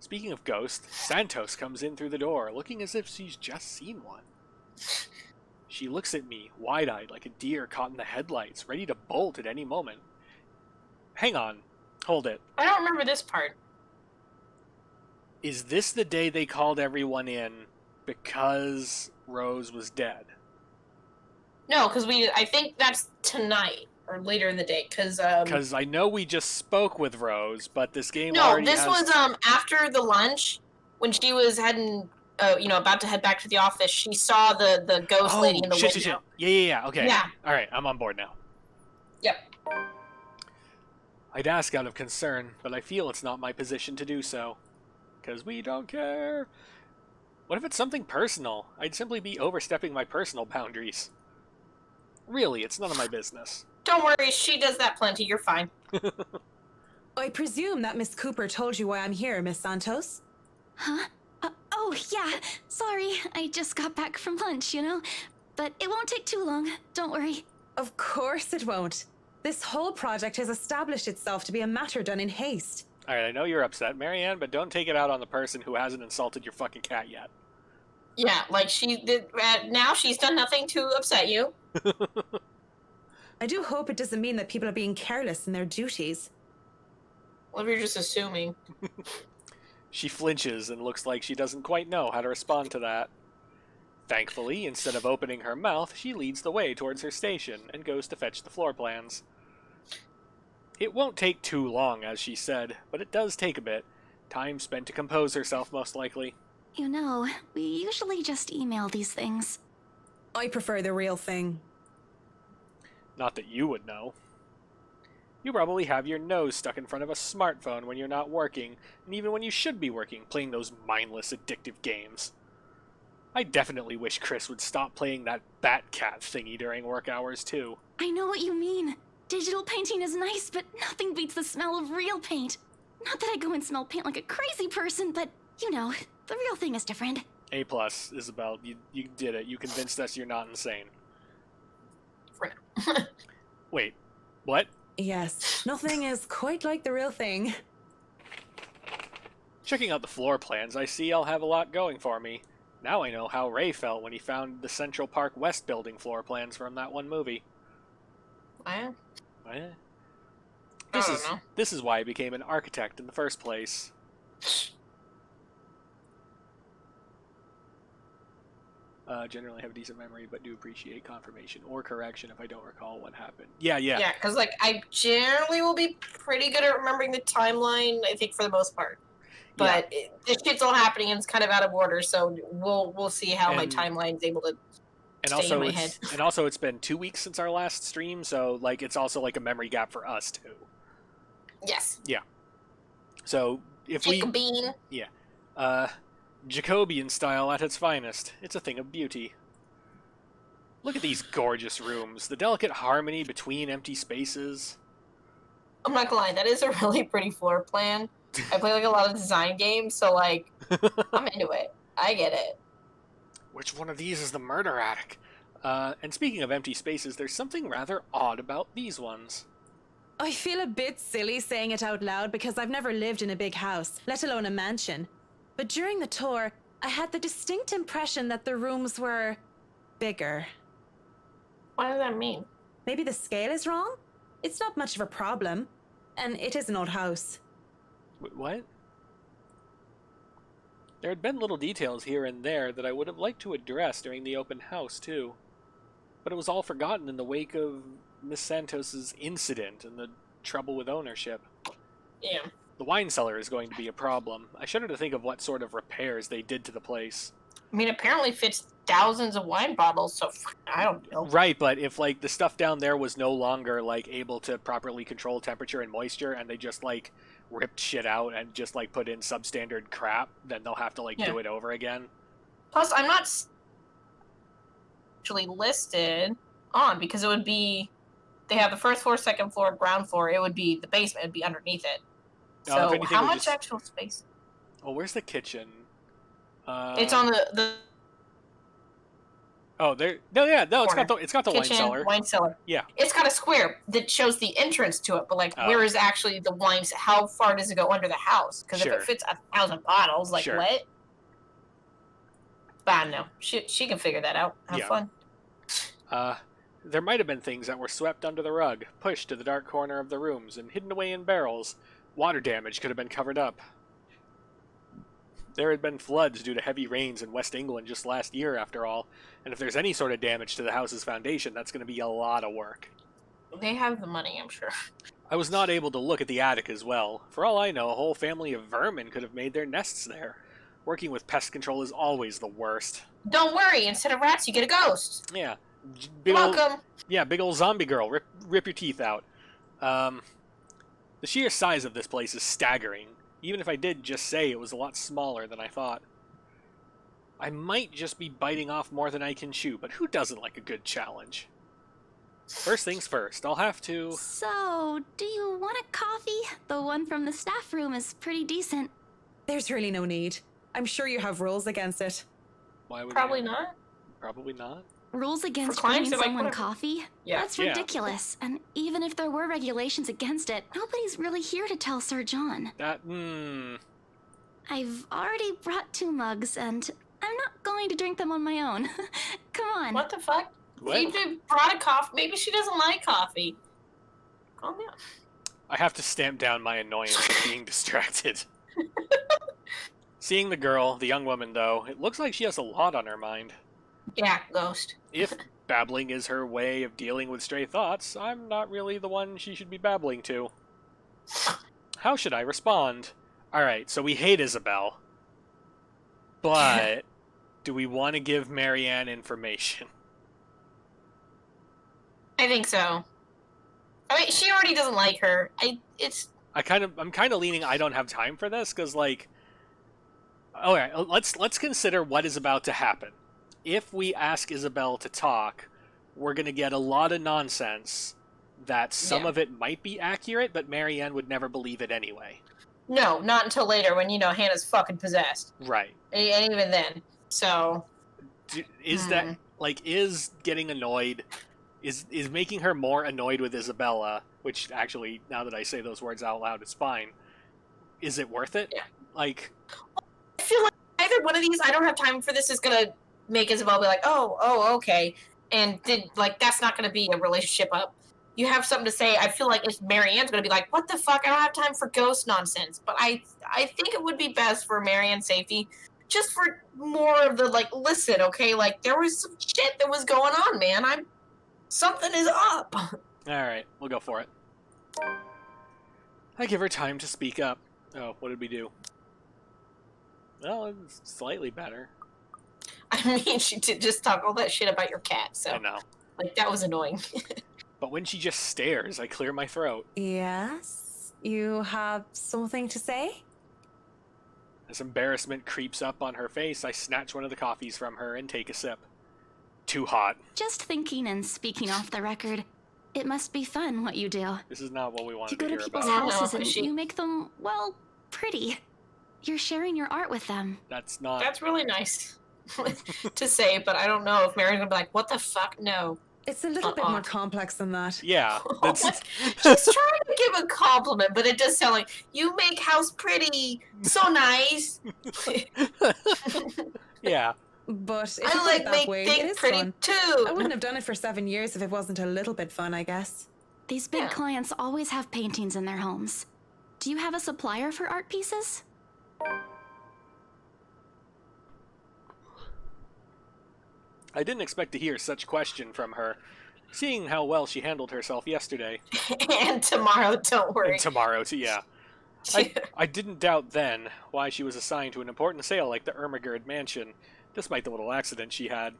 Speaker 2: Speaking of ghosts, Santos comes in through the door, looking as if she's just seen one. She looks at me, wide-eyed like a deer caught in the headlights, ready to bolt at any moment. Hang on. Hold it.
Speaker 1: I don't remember this part.
Speaker 2: Is this the day they called everyone in because Rose was dead?
Speaker 1: No, because I think that's tonight or later in the day.
Speaker 2: Because I know we just spoke with Rose, but this game
Speaker 1: No,
Speaker 2: already
Speaker 1: this
Speaker 2: has...
Speaker 1: was after the lunch when she was heading, about to head back to the office. She saw the ghost lady in the window.
Speaker 2: Shit. Yeah. Okay.
Speaker 1: Yeah.
Speaker 2: All right, I'm on board now.
Speaker 1: Yep.
Speaker 2: I'd ask out of concern, but I feel it's not my position to do so. Because we don't care. What if it's something personal? I'd simply be overstepping my personal boundaries. Really, it's none of my business.
Speaker 1: Don't worry, she does that plenty. You're fine.
Speaker 5: I presume that Miss Cooper told you why I'm here, Miss Santos?
Speaker 4: Huh? Oh, yeah. Sorry, I just got back from lunch, But it won't take too long. Don't worry.
Speaker 5: Of course it won't. This whole project has established itself to be a matter done in haste.
Speaker 2: Alright, I know you're upset, Marianne, but don't take it out on the person who hasn't insulted your fucking cat yet.
Speaker 1: Yeah, like she did. Now she's done nothing to upset you.
Speaker 5: I do hope it doesn't mean that people are being careless in their duties.
Speaker 1: Well, if you're just assuming.
Speaker 2: She flinches and looks like she doesn't quite know how to respond to that. Thankfully, instead of opening her mouth, she leads the way towards her station and goes to fetch the floor plans. It won't take too long, as she said, but it does take a bit. Time spent to compose herself, most likely.
Speaker 4: We usually just email these things.
Speaker 5: I prefer the real thing.
Speaker 2: Not that you would know. You probably have your nose stuck in front of a smartphone when you're not working, and even when you should be working, playing those mindless, addictive games. I definitely wish Chris would stop playing that Batcat thingy during work hours, too.
Speaker 4: I know what you mean. Digital painting is nice, but nothing beats the smell of real paint. Not that I go and smell paint like a crazy person, but, the real thing is different.
Speaker 2: A+, Isabel. You did it. You convinced us you're not insane.
Speaker 1: For now.
Speaker 2: Wait, what?
Speaker 5: Yes, nothing is quite like the real thing.
Speaker 2: Checking out the floor plans, I see I'll have a lot going for me. Now I know how Ray felt when he found the Central Park West building floor plans from that one movie.
Speaker 1: Wow.
Speaker 2: This is why I became an architect in the first place. Generally have a decent memory, but do appreciate confirmation or correction if I don't recall what happened. Yeah.
Speaker 1: Yeah, because I generally will be pretty good at remembering the timeline, I think, for the most part. But this shit's all happening and it's kind of out of order, so we'll see how my timeline's able to stay in my head.
Speaker 2: And also, it's been 2 weeks since our last stream, so it's also like a memory gap for us too.
Speaker 1: Yes.
Speaker 2: Yeah. So if
Speaker 1: Take a bean.
Speaker 2: Yeah. Jacobian style at its finest. It's a thing of beauty. Look at these gorgeous rooms. The delicate harmony between empty spaces.
Speaker 1: I'm not gonna lie, that is a really pretty floor plan. I play a lot of design games, so I'm into it. I get it.
Speaker 2: Which one of these is the murder attic? And speaking of empty spaces, there's something rather odd about these ones.
Speaker 5: I feel a bit silly saying it out loud because I've never lived in a big house, let alone a mansion. But during the tour, I had the distinct impression that the rooms were bigger.
Speaker 1: What does that mean?
Speaker 5: Maybe the scale is wrong? It's not much of a problem. And it is an old house.
Speaker 2: What? There had been little details here and there that I would have liked to address during the open house, too. But it was all forgotten in the wake of Miss Santos's incident and the trouble with ownership.
Speaker 1: Yeah.
Speaker 2: The wine cellar is going to be a problem. I shudder to think of what sort of repairs they did to the place.
Speaker 1: I mean, apparently fits thousands of wine bottles, so I don't know.
Speaker 2: Right, but if, the stuff down there was no longer, able to properly control temperature and moisture, and they just, ripped shit out and just, put in substandard crap, then they'll have to, do it over again.
Speaker 1: Plus, I'm not actually listed on because it would be. They have the first floor, second floor, ground floor. It would be the basement. It'd be underneath it.
Speaker 2: No, if
Speaker 1: So
Speaker 2: anything,
Speaker 1: how
Speaker 2: we
Speaker 1: much
Speaker 2: just-
Speaker 1: actual space?
Speaker 2: Oh, where's the kitchen?
Speaker 1: It's on the
Speaker 2: Oh, there. No, yeah, no.
Speaker 1: corner.
Speaker 2: It's got the wine
Speaker 1: kitchen,
Speaker 2: cellar.
Speaker 1: Wine cellar.
Speaker 2: Yeah.
Speaker 1: It's got a square that shows the entrance to it, but like,
Speaker 2: Oh.
Speaker 1: where is actually the wine? How far does it go under the house? Because if
Speaker 2: Sure.
Speaker 1: it fits 1,000 bottles, like
Speaker 2: Sure.
Speaker 1: what? But I don't know. She can figure that out. Have
Speaker 2: Yeah.
Speaker 1: fun.
Speaker 2: There might have been things that were swept under the rug, pushed to the dark corner of the rooms, and hidden away in barrels. Water damage could have been covered up. There had been floods due to heavy rains in West England just last year, after all, and if there's any sort of damage to the house's foundation, that's going to be a lot of work.
Speaker 1: They have the money, I'm sure.
Speaker 2: I was not able to look at the attic as well. For all I know, a whole family of vermin could have made their nests there. Working with pest control is always the worst.
Speaker 1: Don't worry. Instead of rats, you get a ghost.
Speaker 2: Yeah.
Speaker 1: You're welcome.
Speaker 2: Big old zombie girl. Rip your teeth out. The sheer size of this place is staggering. Even if I did just say it was a lot smaller than I thought. I might just be biting off more than I can chew, but who doesn't like a good challenge? First things first, I'll have to...
Speaker 4: So, do you want a coffee? The one from the staff room is pretty decent.
Speaker 5: There's really no need. I'm sure you have rules against it.
Speaker 2: Why would
Speaker 1: Probably
Speaker 2: you?
Speaker 1: not.
Speaker 2: Probably not.
Speaker 4: Rules against
Speaker 1: clients,
Speaker 4: bringing
Speaker 1: they're like,
Speaker 4: someone
Speaker 1: whatever.
Speaker 4: coffee?
Speaker 1: Yeah.
Speaker 4: That's
Speaker 2: Yeah.
Speaker 4: ridiculous. And even if there were regulations against it, nobody's really here to tell Sir John. I've already brought 2 mugs, and I'm not going to drink them on my own. Come on.
Speaker 1: What the fuck?
Speaker 2: What?
Speaker 1: You brought a coffee. Maybe she doesn't like coffee. Calm down.
Speaker 2: I have to stamp down my annoyance at being distracted. Seeing the girl, the young woman, though, it looks like she has a lot on her mind.
Speaker 1: Yeah, ghost.
Speaker 2: If babbling is her way of dealing with stray thoughts, I'm not really the one she should be babbling to. How should I respond? Alright, so we hate Isabel. But do we want to give Marianne information?
Speaker 1: I think so. I mean, she already doesn't like her. I'm
Speaker 2: kind of leaning I don't have time for this, because, like... Alright, let's consider what is about to happen. If we ask Isabel to talk, we're going to get a lot of nonsense that some of it might be accurate, but Marianne would never believe it anyway.
Speaker 1: No, not until later when, Hannah's fucking possessed.
Speaker 2: Right.
Speaker 1: And even then. So...
Speaker 2: Is that, like, is getting annoyed... Is making her more annoyed with Isabella, which actually, now that I say those words out loud, it's fine. Is it worth it?
Speaker 1: Yeah.
Speaker 2: Like...
Speaker 1: I feel like either one of these, I don't have time for this, is gonna make Isabel be like, oh, okay. And then, like, that's not gonna be a relationship up. You have something to say. I feel like if Marianne's gonna be like, what the fuck? I don't have time for ghost nonsense. But I think it would be best for Marianne's safety, just for more of the, like, listen, okay? Like, there was some shit that was going on, man. Something is up.
Speaker 2: Alright, we'll go for it. I give her time to speak up. Oh, what did we do? Well, it's slightly better.
Speaker 1: I mean, she did just talk all that shit about your cat, so,
Speaker 2: I know.
Speaker 1: like, that was annoying.
Speaker 2: But when she just stares, I clear my throat.
Speaker 5: Yes? You have something to say?
Speaker 2: As embarrassment creeps up on her face, I snatch one of the coffees from her and take a sip. Too hot.
Speaker 4: Just thinking and speaking off the record, it must be fun what you do.
Speaker 2: This is not what we
Speaker 4: You
Speaker 2: wanted
Speaker 4: go
Speaker 2: to
Speaker 4: to
Speaker 2: hear
Speaker 4: people's
Speaker 2: about.
Speaker 1: No,
Speaker 4: houses and
Speaker 1: she-
Speaker 4: you make them, well, pretty. You're sharing your art with them.
Speaker 2: That's not...
Speaker 1: That's really nice to say, but I don't know if Mary's gonna be like, what the fuck? No.
Speaker 5: It's a little bit more complex than that.
Speaker 2: Yeah. That's...
Speaker 1: She's trying to give a compliment, but it does sound like, you make house pretty. So nice.
Speaker 5: But
Speaker 2: yeah.
Speaker 5: if you
Speaker 1: I
Speaker 5: put it
Speaker 1: like
Speaker 5: that
Speaker 1: make
Speaker 5: way, it
Speaker 1: things
Speaker 5: is
Speaker 1: pretty
Speaker 5: fun.
Speaker 1: too.
Speaker 5: I wouldn't have done it for 7 years if it wasn't a little bit fun, I guess.
Speaker 4: These big
Speaker 1: Yeah.
Speaker 4: clients always have paintings in their homes. Do you have a supplier for art pieces?
Speaker 2: I didn't expect to hear such question from her, seeing how well she handled herself yesterday.
Speaker 1: And tomorrow, don't worry.
Speaker 2: And tomorrow, too, yeah. I didn't doubt then why she was assigned to an important sale like the Ermagerd mansion, despite the little accident she had.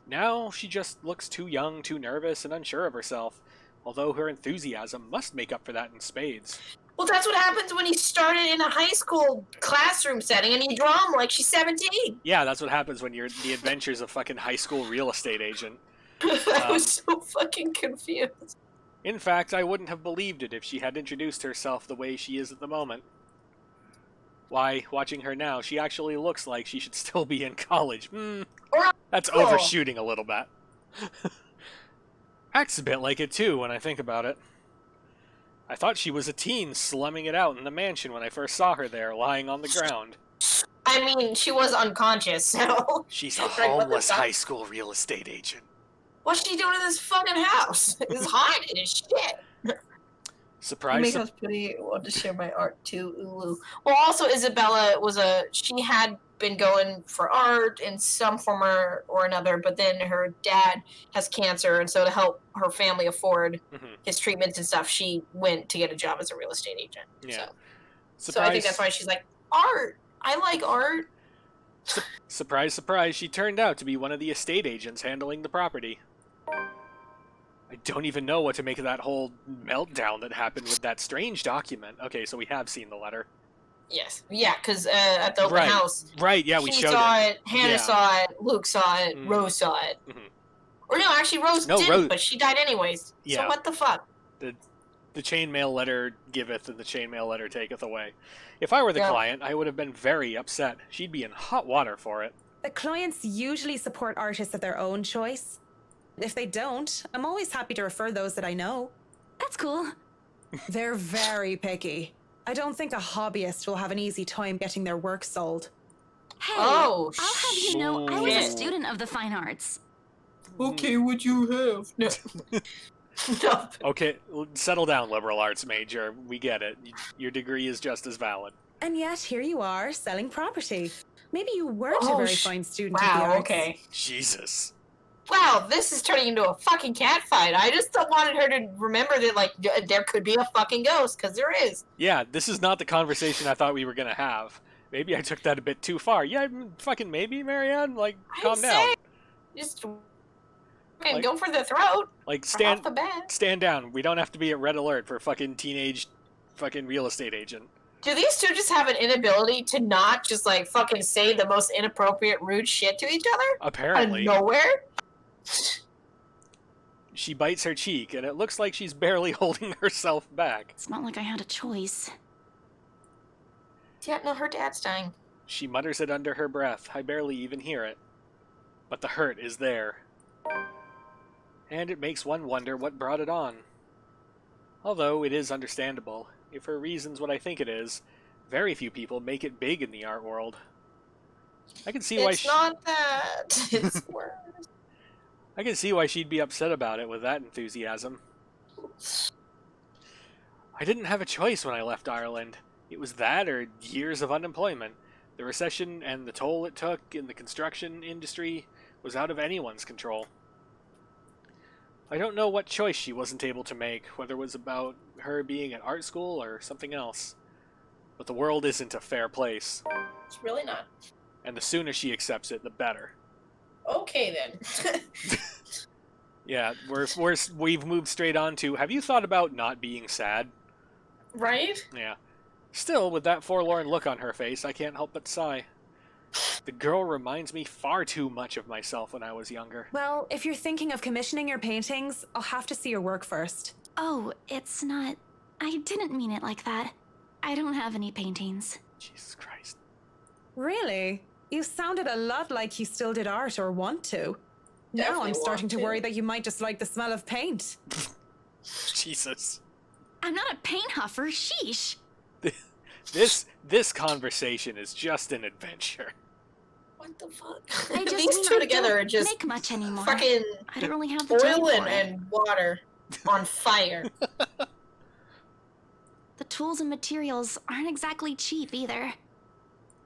Speaker 2: Now she just looks too young, too nervous, and unsure of herself, although her enthusiasm must make up for that in spades.
Speaker 1: Well, that's what happens when you started in a high school classroom setting and you draw them like she's 17.
Speaker 2: Yeah, that's what happens when you're the adventures of fucking high school real estate agent.
Speaker 1: I was so fucking confused.
Speaker 2: In fact, I wouldn't have believed it if she had introduced herself the way she is at the moment. Why, watching her now, she actually looks like she should still be in college. That's
Speaker 1: Cool.
Speaker 2: overshooting a little bit. Acts a bit like it too when I think about it. I thought she was a teen slumming it out in the mansion when I first saw her there, lying on the ground.
Speaker 1: I mean, she was unconscious, so...
Speaker 2: She's a
Speaker 1: Like, what the
Speaker 2: homeless
Speaker 1: fuck?
Speaker 2: high school real estate agent.
Speaker 1: What's she doing in this fucking house? It's hiding and shit.
Speaker 2: Surprise!
Speaker 1: Make us pretty. Want to share my art too. Ooh. Well, also Isabella she had been going for art in some form or another, but then her dad has cancer, and so to help her family afford his treatments and stuff, she went to get a job as a real estate agent.
Speaker 2: Yeah.
Speaker 1: So I think that's why she's like, art. I like art.
Speaker 2: Surprise, surprise, she turned out to be one of the estate agents handling the property. I don't even know what to make of that whole meltdown that happened with that strange document. Okay, so we have seen the letter.
Speaker 1: Yes. Yeah, because at the open house.
Speaker 2: Right, yeah, we
Speaker 1: she
Speaker 2: showed
Speaker 1: saw it. Hannah saw it. Luke saw it.
Speaker 2: Mm.
Speaker 1: Rose saw it.
Speaker 2: Mhm.
Speaker 1: Or no, actually Rose didn't,
Speaker 2: Rose...
Speaker 1: but she died anyways.
Speaker 2: Yeah.
Speaker 1: So what the fuck?
Speaker 2: The chainmail letter giveth and the chainmail letter taketh away. If I were the client, I would have been very upset. She'd be in hot water for it.
Speaker 5: The clients usually support artists of their own choice. If they don't, I'm always happy to refer those that I know.
Speaker 4: That's cool.
Speaker 5: They're very picky. I don't think a hobbyist will have an easy time getting their work sold.
Speaker 4: Hey,
Speaker 1: Oh,
Speaker 4: I'll have you know, I was a
Speaker 1: shit.
Speaker 4: student of the fine arts.
Speaker 1: Okay, what you have? No. No.
Speaker 2: Okay, settle down, liberal arts major. We get it. Your degree is just as valid.
Speaker 5: And yet, here you are, selling property. Maybe you weren't a very fine student of the
Speaker 1: Wow,
Speaker 5: arts.
Speaker 1: okay.
Speaker 2: Jesus.
Speaker 1: Wow, this is turning into a fucking cat fight. I just wanted her to remember that, like, there could be a fucking ghost, because there is.
Speaker 2: Yeah, this is not the conversation I thought we were gonna have. Maybe I took that a bit too far. Yeah, fucking maybe, Marianne. Like, calm down.
Speaker 1: Just go for the throat.
Speaker 2: Like,
Speaker 1: Right off the bat.
Speaker 2: stand down. We don't have to be at red alert for fucking teenage fucking real estate agent.
Speaker 1: Do these two just have an inability to not just, like, fucking say the most inappropriate, rude shit to each other?
Speaker 2: Apparently.
Speaker 1: Out of nowhere?
Speaker 2: She bites her cheek, and it looks like she's barely holding herself back.
Speaker 4: It's not like I had a choice.
Speaker 1: Yeah, no, her dad's dying.
Speaker 2: She mutters it under her breath. I barely even hear it. But the hurt is there. And it makes one wonder what brought it on. Although it is understandable. If her reason's what I think it is, very few people make it big in the art world. I can see why
Speaker 1: It's not that. It's worse.
Speaker 2: I can see why she'd be upset about it with that enthusiasm. I didn't have a choice when I left Ireland. It was that or years of unemployment. The recession and the toll it took in the construction industry was out of anyone's control. I don't know what choice she wasn't able to make, whether it was about her being at art school or something else. But the world isn't a fair place,
Speaker 1: It's really not.
Speaker 2: and the sooner she accepts it, the better.
Speaker 1: Okay, then.
Speaker 2: Yeah, we've moved straight on to, have you thought about not being sad?
Speaker 1: Right?
Speaker 2: Yeah. Still, with that forlorn look on her face, I can't help but sigh. The girl reminds me far too much of myself when I was younger.
Speaker 5: Well, if you're thinking of commissioning your paintings, I'll have to see your work first.
Speaker 4: Oh, it's not... I didn't mean it like that. I don't have any paintings.
Speaker 2: Jesus Christ.
Speaker 5: Really? You sounded a lot like you still did art or want to. Now
Speaker 1: Definitely
Speaker 5: I'm starting
Speaker 1: want
Speaker 5: to
Speaker 1: to.
Speaker 5: worry that you might just like the smell of paint.
Speaker 2: Jesus.
Speaker 4: I'm not a paint huffer, sheesh.
Speaker 2: This conversation is just an adventure.
Speaker 1: What the fuck?
Speaker 4: I just
Speaker 1: These
Speaker 4: mean
Speaker 1: two
Speaker 4: I
Speaker 1: together
Speaker 4: don't
Speaker 1: are just
Speaker 4: make much anymore.
Speaker 1: fucking
Speaker 4: I don't really have the time
Speaker 1: oil
Speaker 4: for it.
Speaker 1: and water on fire.
Speaker 4: The tools and materials aren't exactly cheap either.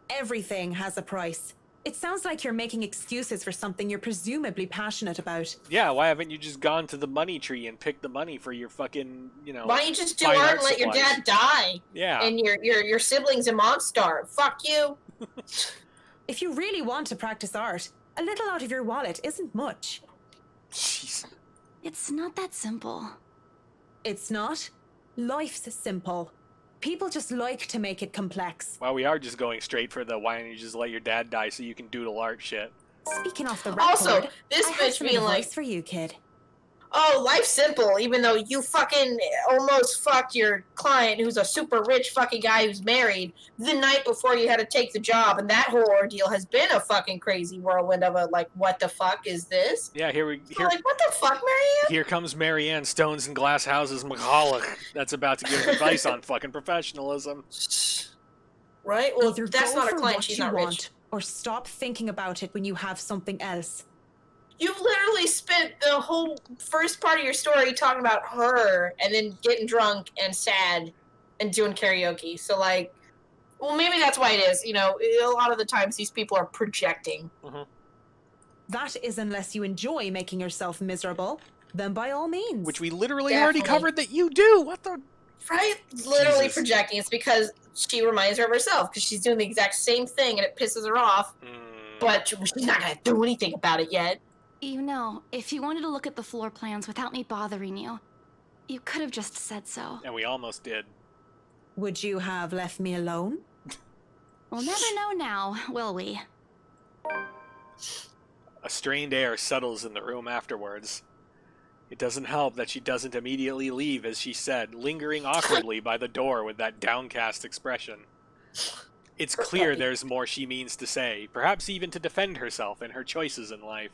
Speaker 5: Everything has a price. It sounds like you're making excuses for something you're presumably passionate about.
Speaker 2: Yeah, why haven't you just gone to the money tree and picked the money for your fucking,
Speaker 1: Why don't you just do
Speaker 2: fine
Speaker 1: art
Speaker 2: art
Speaker 1: and let your
Speaker 2: supplies?
Speaker 1: dad die?
Speaker 2: Yeah.
Speaker 1: And your siblings and mom starve. Fuck you.
Speaker 5: If you really want to practice art, a little out of your wallet isn't much.
Speaker 2: Jeez.
Speaker 4: It's not that simple.
Speaker 5: It's not. Life's simple. People just like to make it complex.
Speaker 2: Well, we are just going straight for the why don't you just let your dad die so you can doodle art shit.
Speaker 5: Speaking off the record,
Speaker 1: Also, this
Speaker 5: I have
Speaker 1: bitch
Speaker 5: some
Speaker 1: being like,
Speaker 5: advice for you, kid.
Speaker 1: oh, life's simple, even though you fucking almost fucked your client who's a super rich fucking guy who's married the night before you had to take the job, and that whole ordeal has been a fucking crazy whirlwind of a, like, what the fuck is this?
Speaker 2: Yeah,
Speaker 1: Like, what the fuck, Marianne?
Speaker 2: here comes Marianne Stones and Glass Houses McCulloch. That's about to give advice on fucking professionalism.
Speaker 1: Right? Well,
Speaker 5: Either
Speaker 1: that's
Speaker 5: go
Speaker 1: not a
Speaker 5: for
Speaker 1: client,
Speaker 5: what
Speaker 1: she's
Speaker 5: you
Speaker 1: not
Speaker 5: want,
Speaker 1: rich.
Speaker 5: or stop thinking about it when you have something else.
Speaker 1: You've literally spent the whole first part of your story talking about her and then getting drunk and sad and doing karaoke. So, like, well, maybe that's why it is. You know, a lot of the times these people are projecting.
Speaker 2: Mm-hmm.
Speaker 5: That is unless you enjoy making yourself miserable, then by all means.
Speaker 2: Which we literally already
Speaker 1: Definitely.
Speaker 2: covered that you do. What the?
Speaker 1: Right? Literally
Speaker 2: Jesus.
Speaker 1: projecting. It's because she reminds her of herself because she's doing the exact same thing and it pisses her off. But she's not going to do anything about it yet.
Speaker 4: You know, if you wanted to look at the floor plans without me bothering you, you could have just said so.
Speaker 2: And we almost did.
Speaker 5: Would you have left me alone?
Speaker 4: We'll never know now, will we?
Speaker 2: A strained air settles in the room afterwards. It doesn't help that she doesn't immediately leave, as she said, lingering awkwardly by the door with that downcast expression. It's clear there's more she means to say, perhaps even to defend herself and her choices in life.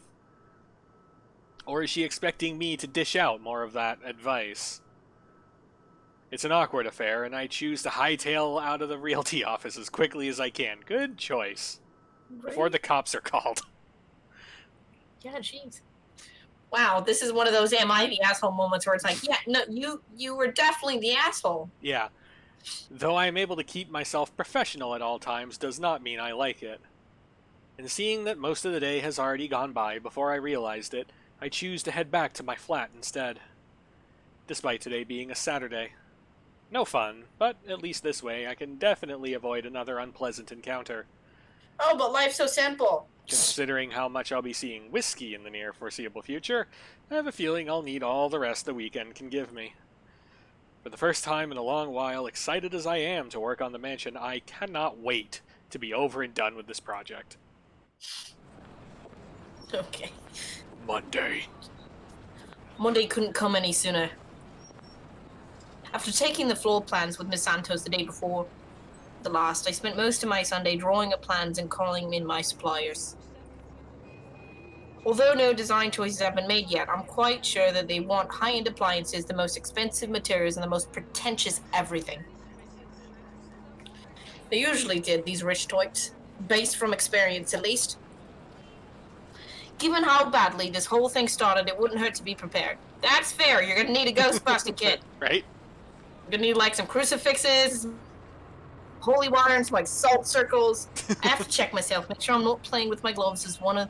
Speaker 2: Or is she expecting me to dish out more of that advice? It's an awkward affair, and I choose to hightail out of the realty office as quickly as I can. Good choice. Before the cops are called.
Speaker 1: Yeah, jeez. Wow, this is one of those am I the asshole moments where it's like, yeah, no, you were definitely the asshole.
Speaker 2: Yeah. Though I am able to keep myself professional at all times does not mean I like it. And seeing that most of the day has already gone by before I realized it, I choose to head back to my flat instead. Despite today being a Saturday. No fun, but at least this way I can definitely avoid another unpleasant encounter.
Speaker 1: Oh, but life's so simple.
Speaker 2: Considering how much I'll be seeing whiskey in the near foreseeable future, I have a feeling I'll need all the rest the weekend can give me. For the first time in a long while, excited as I am to work on the mansion, I cannot wait to be over and done with this project.
Speaker 1: Okay.
Speaker 2: Monday
Speaker 1: couldn't come any sooner. After taking the floor plans with Miss Santos the day before the last, I spent most of my Sunday drawing up plans and calling in my suppliers. Although no design choices have been made yet, I'm quite sure that they want high-end appliances, the most expensive materials, and the most pretentious everything. They usually did, these rich types, based from experience at least. Given how badly this whole thing started, it wouldn't hurt to be prepared. That's fair, you're gonna need a Ghostbuster kit.
Speaker 2: Right?
Speaker 1: You're gonna need like some crucifixes, holy water, and some like salt circles. I have to check myself, make sure I'm not playing with my gloves as one of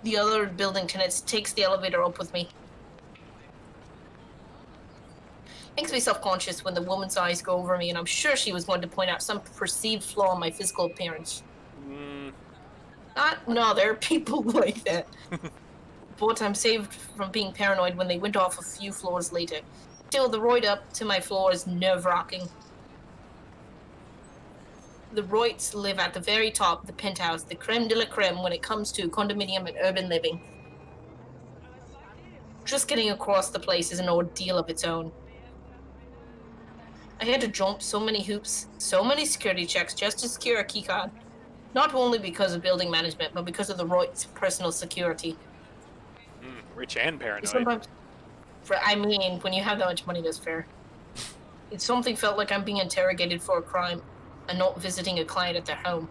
Speaker 1: the other building tenants takes the elevator up with me. Makes me self-conscious when the woman's eyes go over me, and I'm sure she was going to point out some perceived flaw in my physical appearance. No, there are people like that. But I'm saved from being paranoid when they went off a few floors later. Still, the ride up to my floor is nerve-wracking. The Royts live at the very top of the penthouse, the creme de la creme when it comes to condominium and urban living. Just getting across the place is an ordeal of its own. I had to jump so many hoops, so many security checks just to secure a keycard. Not only because of building management, but because of the Royts' personal security.
Speaker 2: Rich and paranoid.
Speaker 1: Sometimes, when you have that much money, that's fair. It's something felt like I'm being interrogated for a crime and not visiting a client at their home.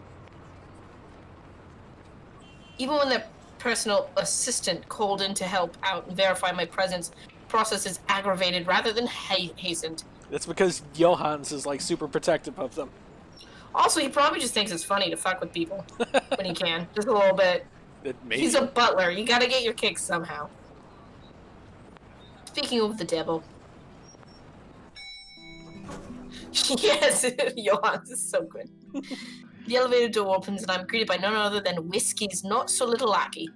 Speaker 1: Even when their personal assistant called in to help out and verify my presence, the process is aggravated rather than hastened.
Speaker 2: That's because Johans is like super protective of them.
Speaker 1: Also, he probably just thinks it's funny to fuck with people when he can, just a little bit.
Speaker 2: Maybe.
Speaker 1: He's a butler. You gotta get your kicks somehow. Speaking of the devil. Yes, Johans is so good. The elevator door opens and I'm greeted by none other than Whiskey's not-so-little lackey.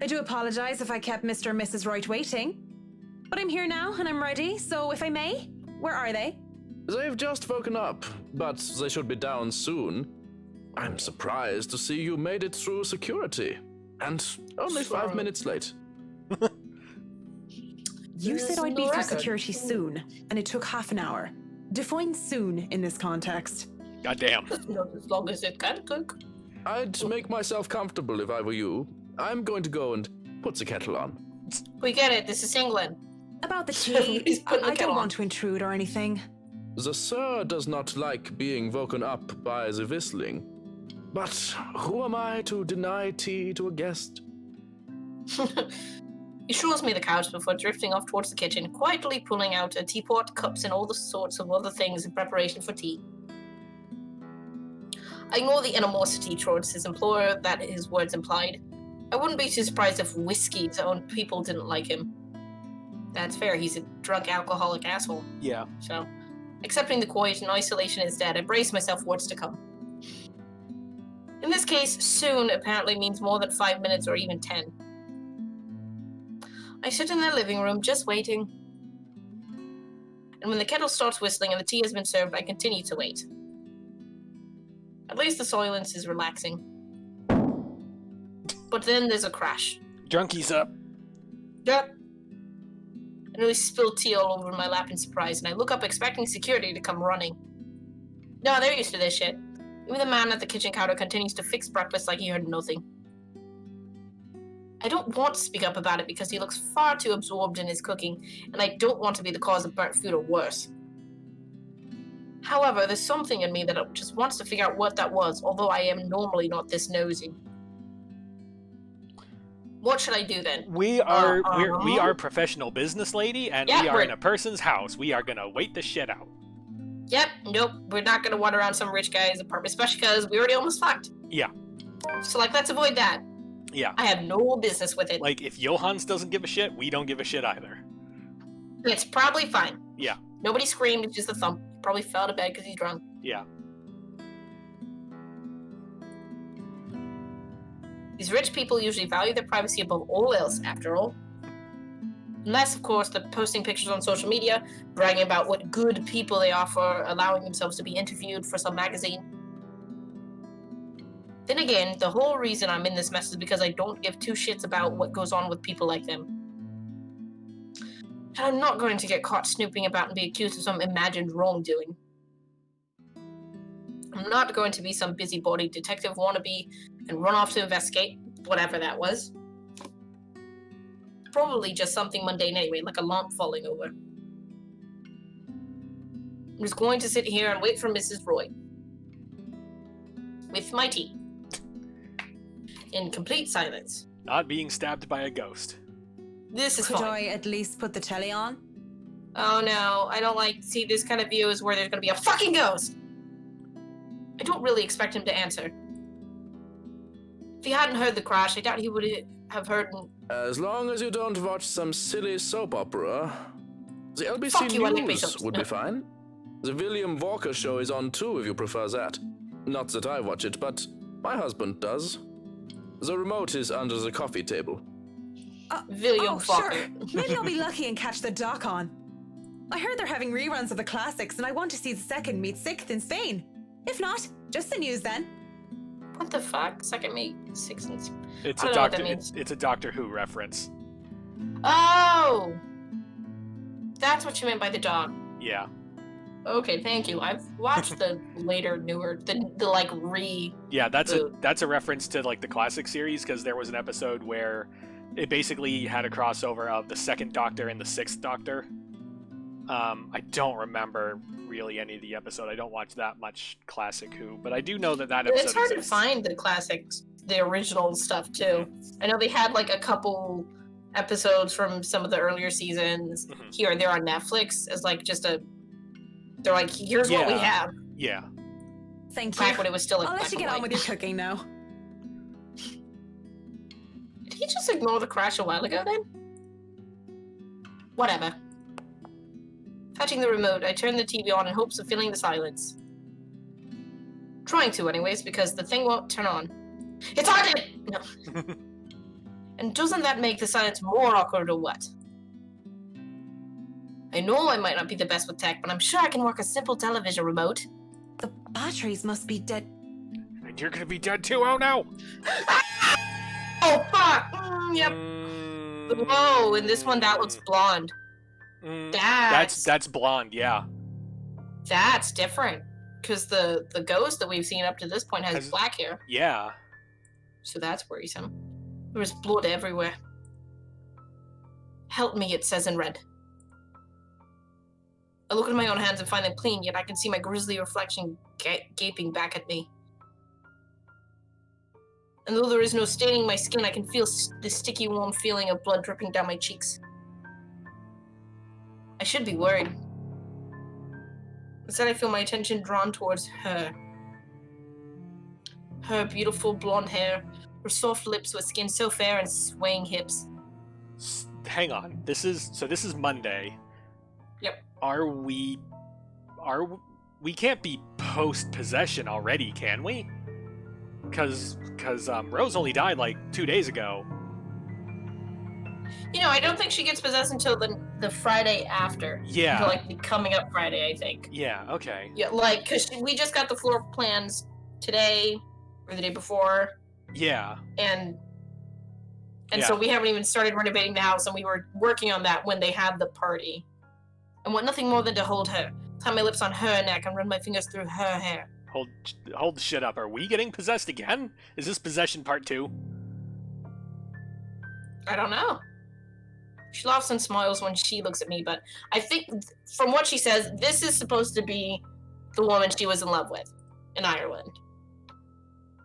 Speaker 5: I do apologize if I kept Mr. and Mrs. Wright waiting. But I'm here now and I'm ready, so if I may, where are they?
Speaker 8: They've just woken up, but they should be down soon. I'm surprised to see you made it through security. And only 5 minutes late.
Speaker 5: You said I'd be
Speaker 1: no
Speaker 5: for
Speaker 1: record.
Speaker 5: security soon, and it took half an hour. Define soon in this context.
Speaker 2: Goddamn.
Speaker 1: Not as long as it can cook.
Speaker 8: I'd make myself comfortable if I were you. I'm going to go and put the kettle on.
Speaker 1: We get it. This is England.
Speaker 5: About the
Speaker 1: He's
Speaker 5: tea,
Speaker 1: putting the
Speaker 5: I
Speaker 1: kettle
Speaker 5: don't
Speaker 1: on.
Speaker 5: want to intrude or anything.
Speaker 8: The sir does not like being woken up by the whistling. But who am I to deny tea to a guest?
Speaker 1: He shows me the couch before drifting off towards the kitchen, quietly pulling out a teapot, cups, and all the sorts of other things in preparation for tea. I ignore the animosity towards his employer that his words implied. I wouldn't be too surprised if Whiskey's own people didn't like him. That's fair, he's a drunk alcoholic asshole.
Speaker 2: Yeah.
Speaker 1: So, accepting the quiet and isolation instead, I brace myself for what's to come. In this case, soon apparently means more than 5 minutes or even 10. I sit in their living room, just waiting. And when the kettle starts whistling and the tea has been served, I continue to wait. At least the silence is relaxing. But then there's a crash.
Speaker 2: Drunkie's up.
Speaker 1: Yep. I nearly spilled tea all over my lap in surprise, and I look up expecting security to come running. No, they're used to this shit. Even the man at the kitchen counter continues to fix breakfast like he heard nothing. I don't want to speak up about it because he looks far too absorbed in his cooking, and I don't want to be the cause of burnt food or worse. However, there's something in me that just wants to figure out what that was, although I am normally not this nosy. What should I do then?
Speaker 2: We are professional business lady, and
Speaker 1: Yeah,
Speaker 2: we are
Speaker 1: we're-
Speaker 2: in a person's house. We are gonna wait the shit out.
Speaker 1: Yep, nope, we're not gonna wander around some rich guy's apartment, especially because we already almost fucked.
Speaker 2: Yeah.
Speaker 1: So, let's avoid that.
Speaker 2: Yeah.
Speaker 1: I have no business with it.
Speaker 2: Like, if Johans doesn't give a shit, we don't give a shit either.
Speaker 1: It's probably fine.
Speaker 2: Yeah.
Speaker 1: Nobody screamed, it's just a thump. Probably fell to bed because he's drunk.
Speaker 2: Yeah.
Speaker 1: These rich people usually value their privacy above all else, after all. Unless, of course, they're posting pictures on social media, bragging about what good people they are for allowing themselves to be interviewed for some magazine. Then again, the whole reason I'm in this mess is because I don't give two shits about what goes on with people like them. And I'm not going to get caught snooping about and be accused of some imagined wrongdoing. I'm not going to be some busybody detective wannabe and run off to investigate whatever that was. Probably just something mundane anyway, like a lamp falling over. I'm just going to sit here and wait for Mrs. Roy. With my tea. In complete silence.
Speaker 2: Not being stabbed by a ghost.
Speaker 1: This is
Speaker 5: Could
Speaker 1: fine.
Speaker 5: I at least put the telly on?
Speaker 1: Oh no, I don't like see this kind of view is where there's gonna be a fucking ghost! I don't really expect him to answer. If he hadn't heard the crash, I doubt he would have heard.
Speaker 8: As long as you don't watch some silly soap opera, the LBC
Speaker 1: Fuck you, I like
Speaker 8: News
Speaker 1: soaps.
Speaker 8: would be fine. The William Walker show is on too if you prefer that. Not that I watch it, but my husband does. The remote is under the coffee table.
Speaker 1: William Faulkner.
Speaker 5: Sure. Maybe I'll be lucky and catch the doc on. I heard they're having reruns of the classics, and I want to see the second meet sixth in Spain. If not, just the news then.
Speaker 1: What the fuck? Second meet six and
Speaker 2: It's
Speaker 1: I
Speaker 2: a
Speaker 1: don't know what
Speaker 2: Doctor.
Speaker 1: that means.
Speaker 2: It's a Doctor Who reference.
Speaker 1: Oh! That's what you meant by the dog.
Speaker 2: Yeah.
Speaker 1: Okay, thank you. I've watched the later, newer, the like
Speaker 2: Yeah, that's a reference to like the classic series because there was an episode where it basically had a crossover of the second Doctor and the sixth Doctor. I don't remember really any of the episode. I don't watch that much classic Who, but I do know that episode
Speaker 1: It's hard to
Speaker 2: exists.
Speaker 1: find the classics, the original stuff too. I know they had like a couple episodes from some of the earlier seasons
Speaker 2: Mhm.
Speaker 1: here and there on Netflix as like just a. They're like, here's what we
Speaker 2: Yeah.
Speaker 1: have.
Speaker 2: Yeah.
Speaker 5: Thank you.
Speaker 1: Back when it was still like.
Speaker 5: I'll let
Speaker 1: black
Speaker 5: you
Speaker 1: and
Speaker 5: get on
Speaker 1: white.
Speaker 5: with your cooking now.
Speaker 1: Did he just ignore the crash a while ago then? Whatever. Touching the remote, I turn the TV on in hopes of filling the silence. Trying to, anyways, because the thing won't turn on. It's on it! No. And doesn't that make the silence more awkward or what? I know I might not be the best with tech, but I'm sure I can work a simple television remote.
Speaker 5: The batteries must be dead.
Speaker 2: And you're gonna be dead too. Oh no!
Speaker 1: Oh, fuck! Yep. Whoa, in this one, that looks blonde.
Speaker 2: That's blonde, yeah.
Speaker 1: That's different. Because the ghost that we've seen up to this point has black hair.
Speaker 2: Yeah.
Speaker 1: So that's worrisome. There's blood everywhere. Help me, it says in red. I look at my own hands and find them clean, yet I can see my grisly reflection gaping back at me. And though there is no staining my skin, I can feel the sticky, warm feeling of blood dripping down my cheeks. I should be worried. Instead, I feel my attention drawn towards her. Her beautiful blonde hair, her soft lips with skin so fair and swaying hips.
Speaker 2: Hang on. This is Monday.
Speaker 1: Yep.
Speaker 2: We can't be post-possession already, can we? Cause Rose only died like 2 days ago.
Speaker 1: You know, I don't think she gets possessed until the Friday after.
Speaker 2: Yeah.
Speaker 1: Until, like, the coming up Friday, I think.
Speaker 2: Yeah, okay.
Speaker 1: Yeah, like, because we just got the floor plans today, or the day before.
Speaker 2: Yeah.
Speaker 1: And
Speaker 2: Yeah.
Speaker 1: so we haven't even started renovating the house, and we were working on that when they had the party. I want nothing more than to hold her, tie my lips on her neck, and run my fingers through her hair.
Speaker 2: Hold the shit up. Are we getting possessed again? Is this possession part 2?
Speaker 1: I don't know. She laughs and smiles when she looks at me, but I think from what she says, this is supposed to be the woman she was in love with in Ireland.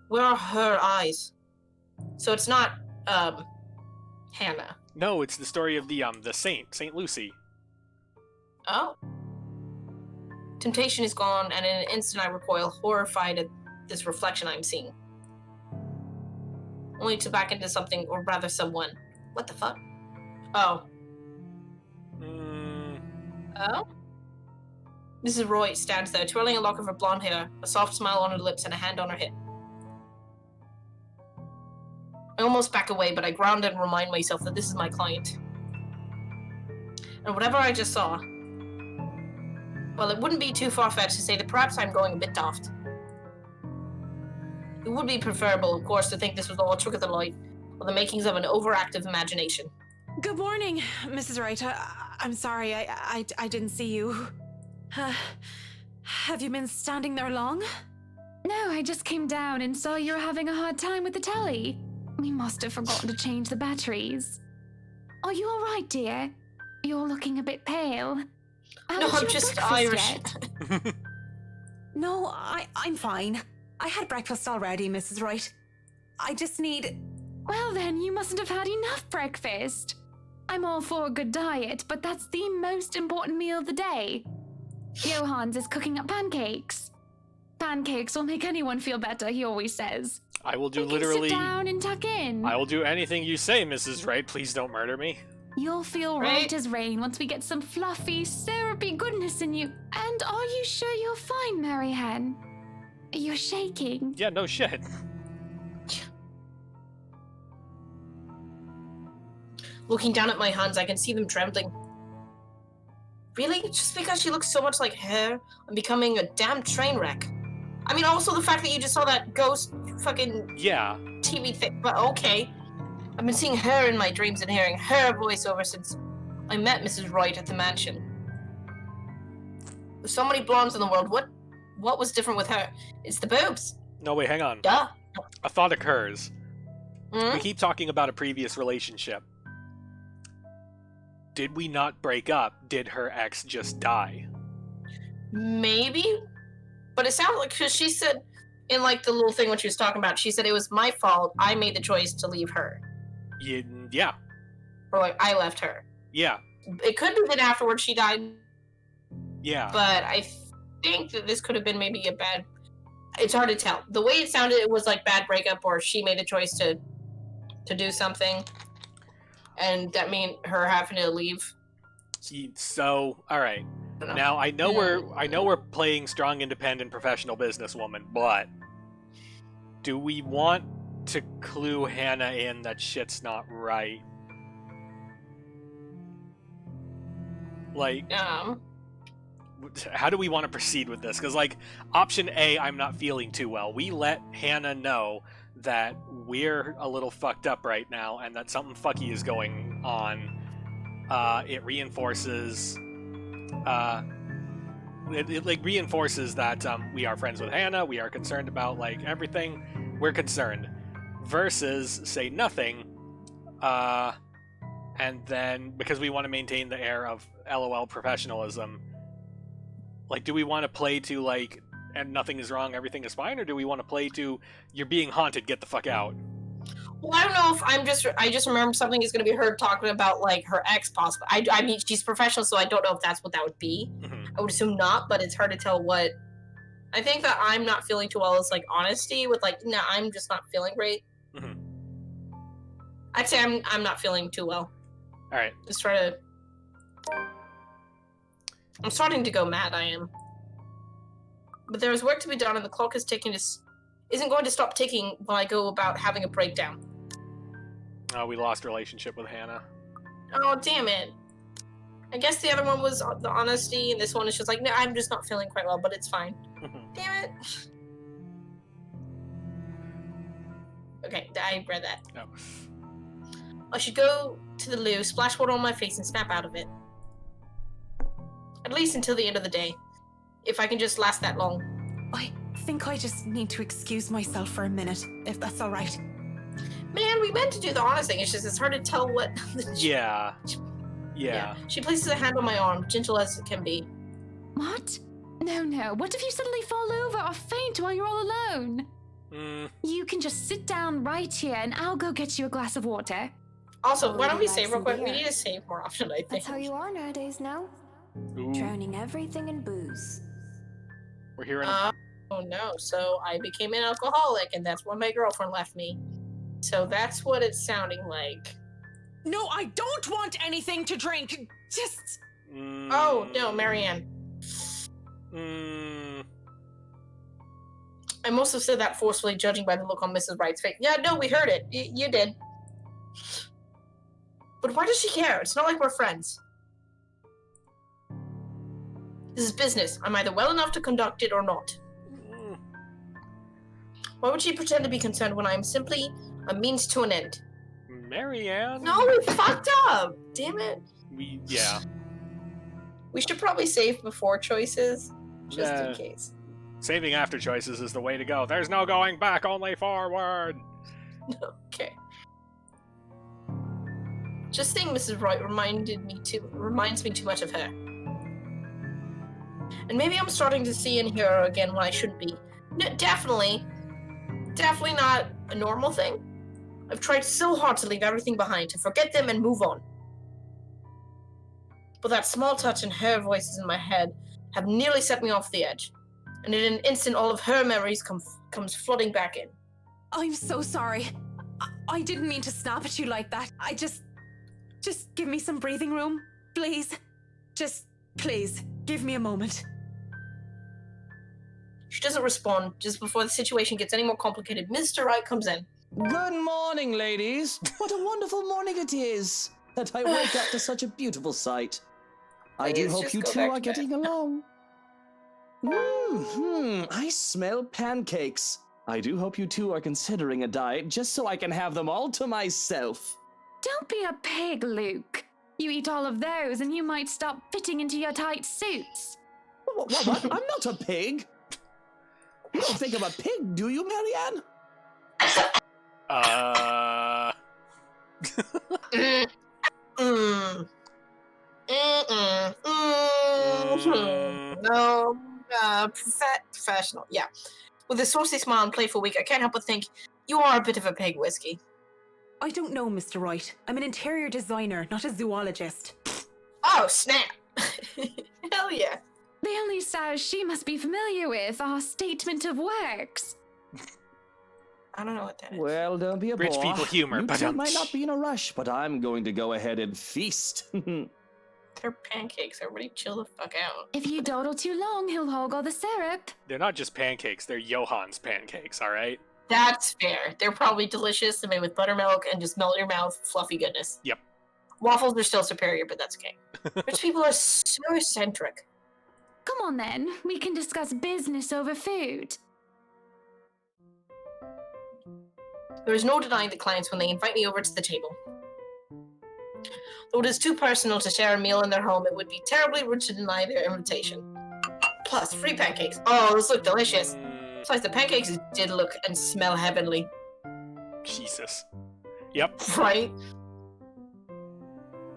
Speaker 1: Where are her eyes? So it's not Hannah.
Speaker 2: No, it's the story of the Saint Lucy.
Speaker 1: Oh. Temptation is gone, and in an instant I recoil, horrified at this reflection I'm seeing. Only to back into something, or rather someone. What the fuck? Oh. Oh? Mrs. Roy stands there, twirling a lock of her blonde hair, a soft smile on her lips, and a hand on her hip. I almost back away, but I ground and remind myself that this is my client. And whatever I just saw, well, it wouldn't be too far-fetched to say that perhaps I'm going a bit daft. It would be preferable, of course, to think this was all a trick of the light, or the makings of an overactive imagination.
Speaker 5: Good morning, Mrs. Wright. I'm sorry, I didn't see you. Have you been standing there long?
Speaker 4: No, I just came down and saw you were having a hard time with the telly. We must have forgotten to change the batteries. Are you all right, dear? You're looking a bit pale.
Speaker 1: No, I'm just Irish.
Speaker 5: No, I'm fine. I had breakfast already, Mrs. Wright. I just need...
Speaker 4: Well then, you mustn't have had enough breakfast. I'm all for a good diet, but that's the most important meal of the day. Johans is cooking up pancakes. Pancakes will make anyone feel better, he always says.
Speaker 2: I will do
Speaker 4: You can
Speaker 2: literally...
Speaker 4: sit down and tuck in.
Speaker 2: I will do anything you say, Mrs. Wright. Please don't murder me.
Speaker 4: You'll feel
Speaker 1: Right?
Speaker 4: right as rain once we get some fluffy, syrupy goodness in you. And are you sure you're fine, Mary Hen? You're shaking.
Speaker 2: Yeah, no shit.
Speaker 1: Looking down at my hands, I can see them trembling. Really? Just because she looks so much like her, I'm becoming a damn train wreck. I mean, also the fact that you just saw that ghost fucking
Speaker 2: Yeah.
Speaker 1: TV thing, but okay. I've been seeing her in my dreams and hearing her voiceover since I met Mrs. Wright at the mansion. There's so many blondes in the world. What was different with her? It's the boobs.
Speaker 2: No, wait, hang on.
Speaker 1: Duh.
Speaker 2: A thought occurs.
Speaker 1: Hmm?
Speaker 2: We keep talking about a previous relationship. Did we not break up? Did her ex just die?
Speaker 1: Maybe, but it sounds like, because she said in like the little thing when she was talking about, she said it was my fault. I made the choice to leave her,
Speaker 2: Yeah.
Speaker 1: or like I left her.
Speaker 2: Yeah.
Speaker 1: It could be that afterwards she died,
Speaker 2: Yeah.
Speaker 1: but I think that this could have been maybe a bad. It's hard to tell. The way it sounded, it was like bad breakup, or she made a choice to do something, and that mean her having to leave.
Speaker 2: So, all right.
Speaker 1: I don't know.
Speaker 2: Now I know we're playing strong, independent, professional businesswoman, but do we want to clue Hannah in that shit's not right? Like, how do we want to proceed with this? Because, like, option A, I'm not feeling too well. We let Hannah know that we're a little fucked up right now and that something fucky is going on, it reinforces it like reinforces that we are friends with Hannah, we are concerned about like everything, we're concerned, versus say nothing, and then because we want to maintain the air of LOL professionalism, like, do we want to play to like, and nothing is wrong, everything is fine, or do we want to play to you're being haunted, get the fuck out?
Speaker 1: Well, I don't know if I just remember something is going to be her talking about, like, her ex, possibly. I mean, she's professional, so I don't know if that's what that would be.
Speaker 2: Mm-hmm.
Speaker 1: I would assume not, but it's hard to tell what. I think that I'm not feeling too well is, like, honesty with, like, no, I'm just not feeling great.
Speaker 2: Mm-hmm.
Speaker 1: I'd say I'm not feeling too well.
Speaker 2: All right.
Speaker 1: Just try to. I'm starting to go mad, I am. But there is work to be done, and the clock is ticking. Isn't going to stop ticking when I go about having a breakdown.
Speaker 2: Oh, we lost relationship with Hannah.
Speaker 1: Oh, damn it. I guess the other one was the honesty, and this one is just like, no, I'm just not feeling quite well, but it's fine. Damn it. Okay, I read that.
Speaker 2: No.
Speaker 1: I should go to the loo, splash water on my face, and snap out of it. At least until the end of the day. If I can just last that long.
Speaker 5: I think I just need to excuse myself for a minute, if that's all right.
Speaker 1: Man, we meant to do the honest thing. It's just it's hard to tell what.
Speaker 2: Yeah.
Speaker 1: She places a hand on my arm, gentle as it can be.
Speaker 4: What? No. What if you suddenly fall over or faint while you're all alone? You can just sit down right here and I'll go get you a glass of water.
Speaker 1: Also, why don't we
Speaker 9: Like
Speaker 1: save real
Speaker 9: some
Speaker 1: quick? We
Speaker 9: beer.
Speaker 1: need to save more often, I think.
Speaker 9: That's how you are nowadays, no?
Speaker 2: Ooh.
Speaker 9: Drowning everything in booze.
Speaker 2: We're hearing.
Speaker 1: Oh no, so I became an alcoholic, and that's when my girlfriend left me. So that's what it's sounding like.
Speaker 5: No, I don't want anything to drink. Just.
Speaker 1: Oh, no, Marianne. I must have said that forcefully, judging by the look on Mrs. Wright's face. Yeah, no, we heard it. You did. But why does she care? It's not like we're friends. This is business. I'm either well enough to conduct it or not. Why would she pretend to be concerned when I am simply a means to an end?
Speaker 2: Marianne?
Speaker 1: No, we fucked up! Damn it.
Speaker 2: Yeah.
Speaker 1: We should probably save before choices, just in case.
Speaker 2: Saving after choices is the way to go. There's no going back, only forward.
Speaker 1: Okay. Just saying Mrs. Wright reminds me too much of her. And maybe I'm starting to see and hear her again when I shouldn't be. No, definitely not a normal thing. I've tried so hard to leave everything behind, to forget them and move on. But that small touch and her voices in my head have nearly set me off the edge. And in an instant, all of her memories comes flooding back in.
Speaker 5: I'm so sorry. I didn't mean to snap at you like that. I just give me some breathing room, please. Just, please, give me a moment.
Speaker 1: She doesn't respond. Just before the situation gets any more complicated, Mr. Wright comes in.
Speaker 6: Good morning, ladies. What a wonderful morning it is. That I wake up to such a beautiful sight. I do
Speaker 1: Please
Speaker 6: hope
Speaker 1: just
Speaker 6: you
Speaker 1: go
Speaker 6: two
Speaker 1: back
Speaker 6: are
Speaker 1: to bed.
Speaker 6: getting along. I smell pancakes. I do hope you two are considering a diet just so I can have them all to myself.
Speaker 4: Don't be a pig, Luke. You eat all of those and you might stop fitting into your tight suits.
Speaker 6: What? I'm not a pig. You don't think I'm a pig, do you, Marianne?
Speaker 1: No, professional. Yeah. With a saucy smile and playful wink, I can't help but think you are a bit of a pig, Whiskey.
Speaker 5: I don't know, Mr. Wright. I'm an interior designer, not a zoologist.
Speaker 1: Oh, snap! Hell yeah.
Speaker 4: The only styles she must be familiar with are statement of works.
Speaker 1: I don't know what that is.
Speaker 6: Well, don't be a
Speaker 2: Rich
Speaker 6: bore.
Speaker 2: people humor,
Speaker 6: You
Speaker 2: but
Speaker 6: two might not be in a rush, but I'm going to go ahead and feast.
Speaker 1: They're pancakes. Everybody chill the fuck out.
Speaker 4: If you dawdle too long, he'll hog all the syrup.
Speaker 2: They're not just pancakes, they're Johann's pancakes, alright?
Speaker 1: That's fair. They're probably delicious. They're made with buttermilk and just melt in your mouth. Fluffy goodness.
Speaker 2: Yep.
Speaker 1: Waffles are still superior, but that's okay. Rich people are so eccentric.
Speaker 4: Come on then, we can discuss business over food.
Speaker 1: There is no denying the clients when they invite me over to the table. Though it is too personal to share a meal in their home, it would be terribly rude to deny their invitation. Plus, free pancakes. Oh, those look delicious. Besides, the pancakes did look and smell heavenly.
Speaker 2: Jesus. Yep.
Speaker 1: Right?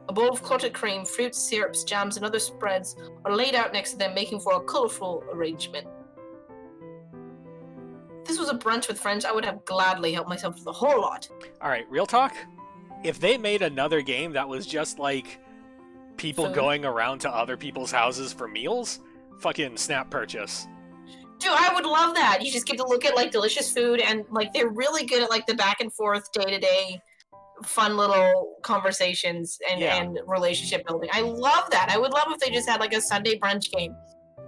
Speaker 1: A bowl of clotted cream, fruits, syrups, jams, and other spreads are laid out next to them, making for a colourful arrangement. If this was a brunch with friends, I would have gladly helped myself to the whole lot.
Speaker 2: Alright, real talk? If they made another game that was just like people
Speaker 1: Food.
Speaker 2: going around to other people's houses for meals, fucking snap purchase.
Speaker 1: Dude, I would love that. You just get to look at like delicious food, and like they're really good at like the back and forth, day-to-day, fun little conversations and relationship building. I love that. I would love if they just had like a Sunday brunch game.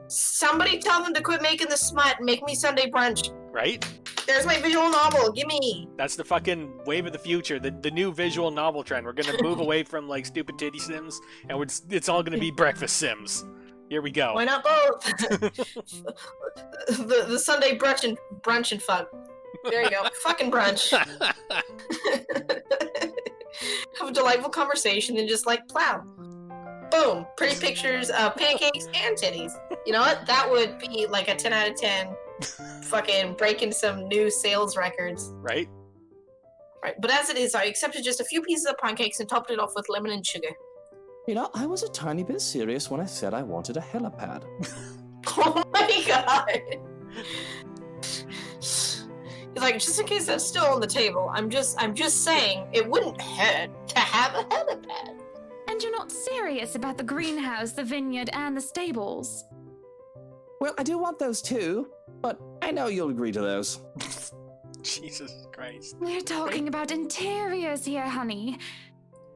Speaker 1: Somebody tell them to quit making the smut and make me Sunday brunch.
Speaker 2: Right?
Speaker 1: There's my visual novel. Gimme.
Speaker 2: That's the fucking wave of the future, the new visual novel trend. We're gonna move away from like stupid titty sims, and it's all gonna be breakfast sims. Here we go.
Speaker 1: Why not both? the Sunday brunch and fun. There you go. Fucking brunch. Have a delightful conversation and just like plow. Boom. Pretty pictures of pancakes and titties. You know what? That would be like a 10 out of 10. Fucking breaking some new sales records.
Speaker 2: Right?
Speaker 1: Right. But as it is, I accepted just a few pieces of pancakes and topped it off with lemon and sugar.
Speaker 6: You know, I was a tiny bit serious when I said I wanted a helipad.
Speaker 1: Oh my god. He's like, just in case that's still on the table, I'm just saying it wouldn't hurt to have a helipad.
Speaker 4: And you're not serious about the greenhouse, the vineyard, and the stables?
Speaker 6: Well, I do want those too, but I know you'll agree to those.
Speaker 2: Jesus Christ.
Speaker 4: We're talking about interiors here, honey.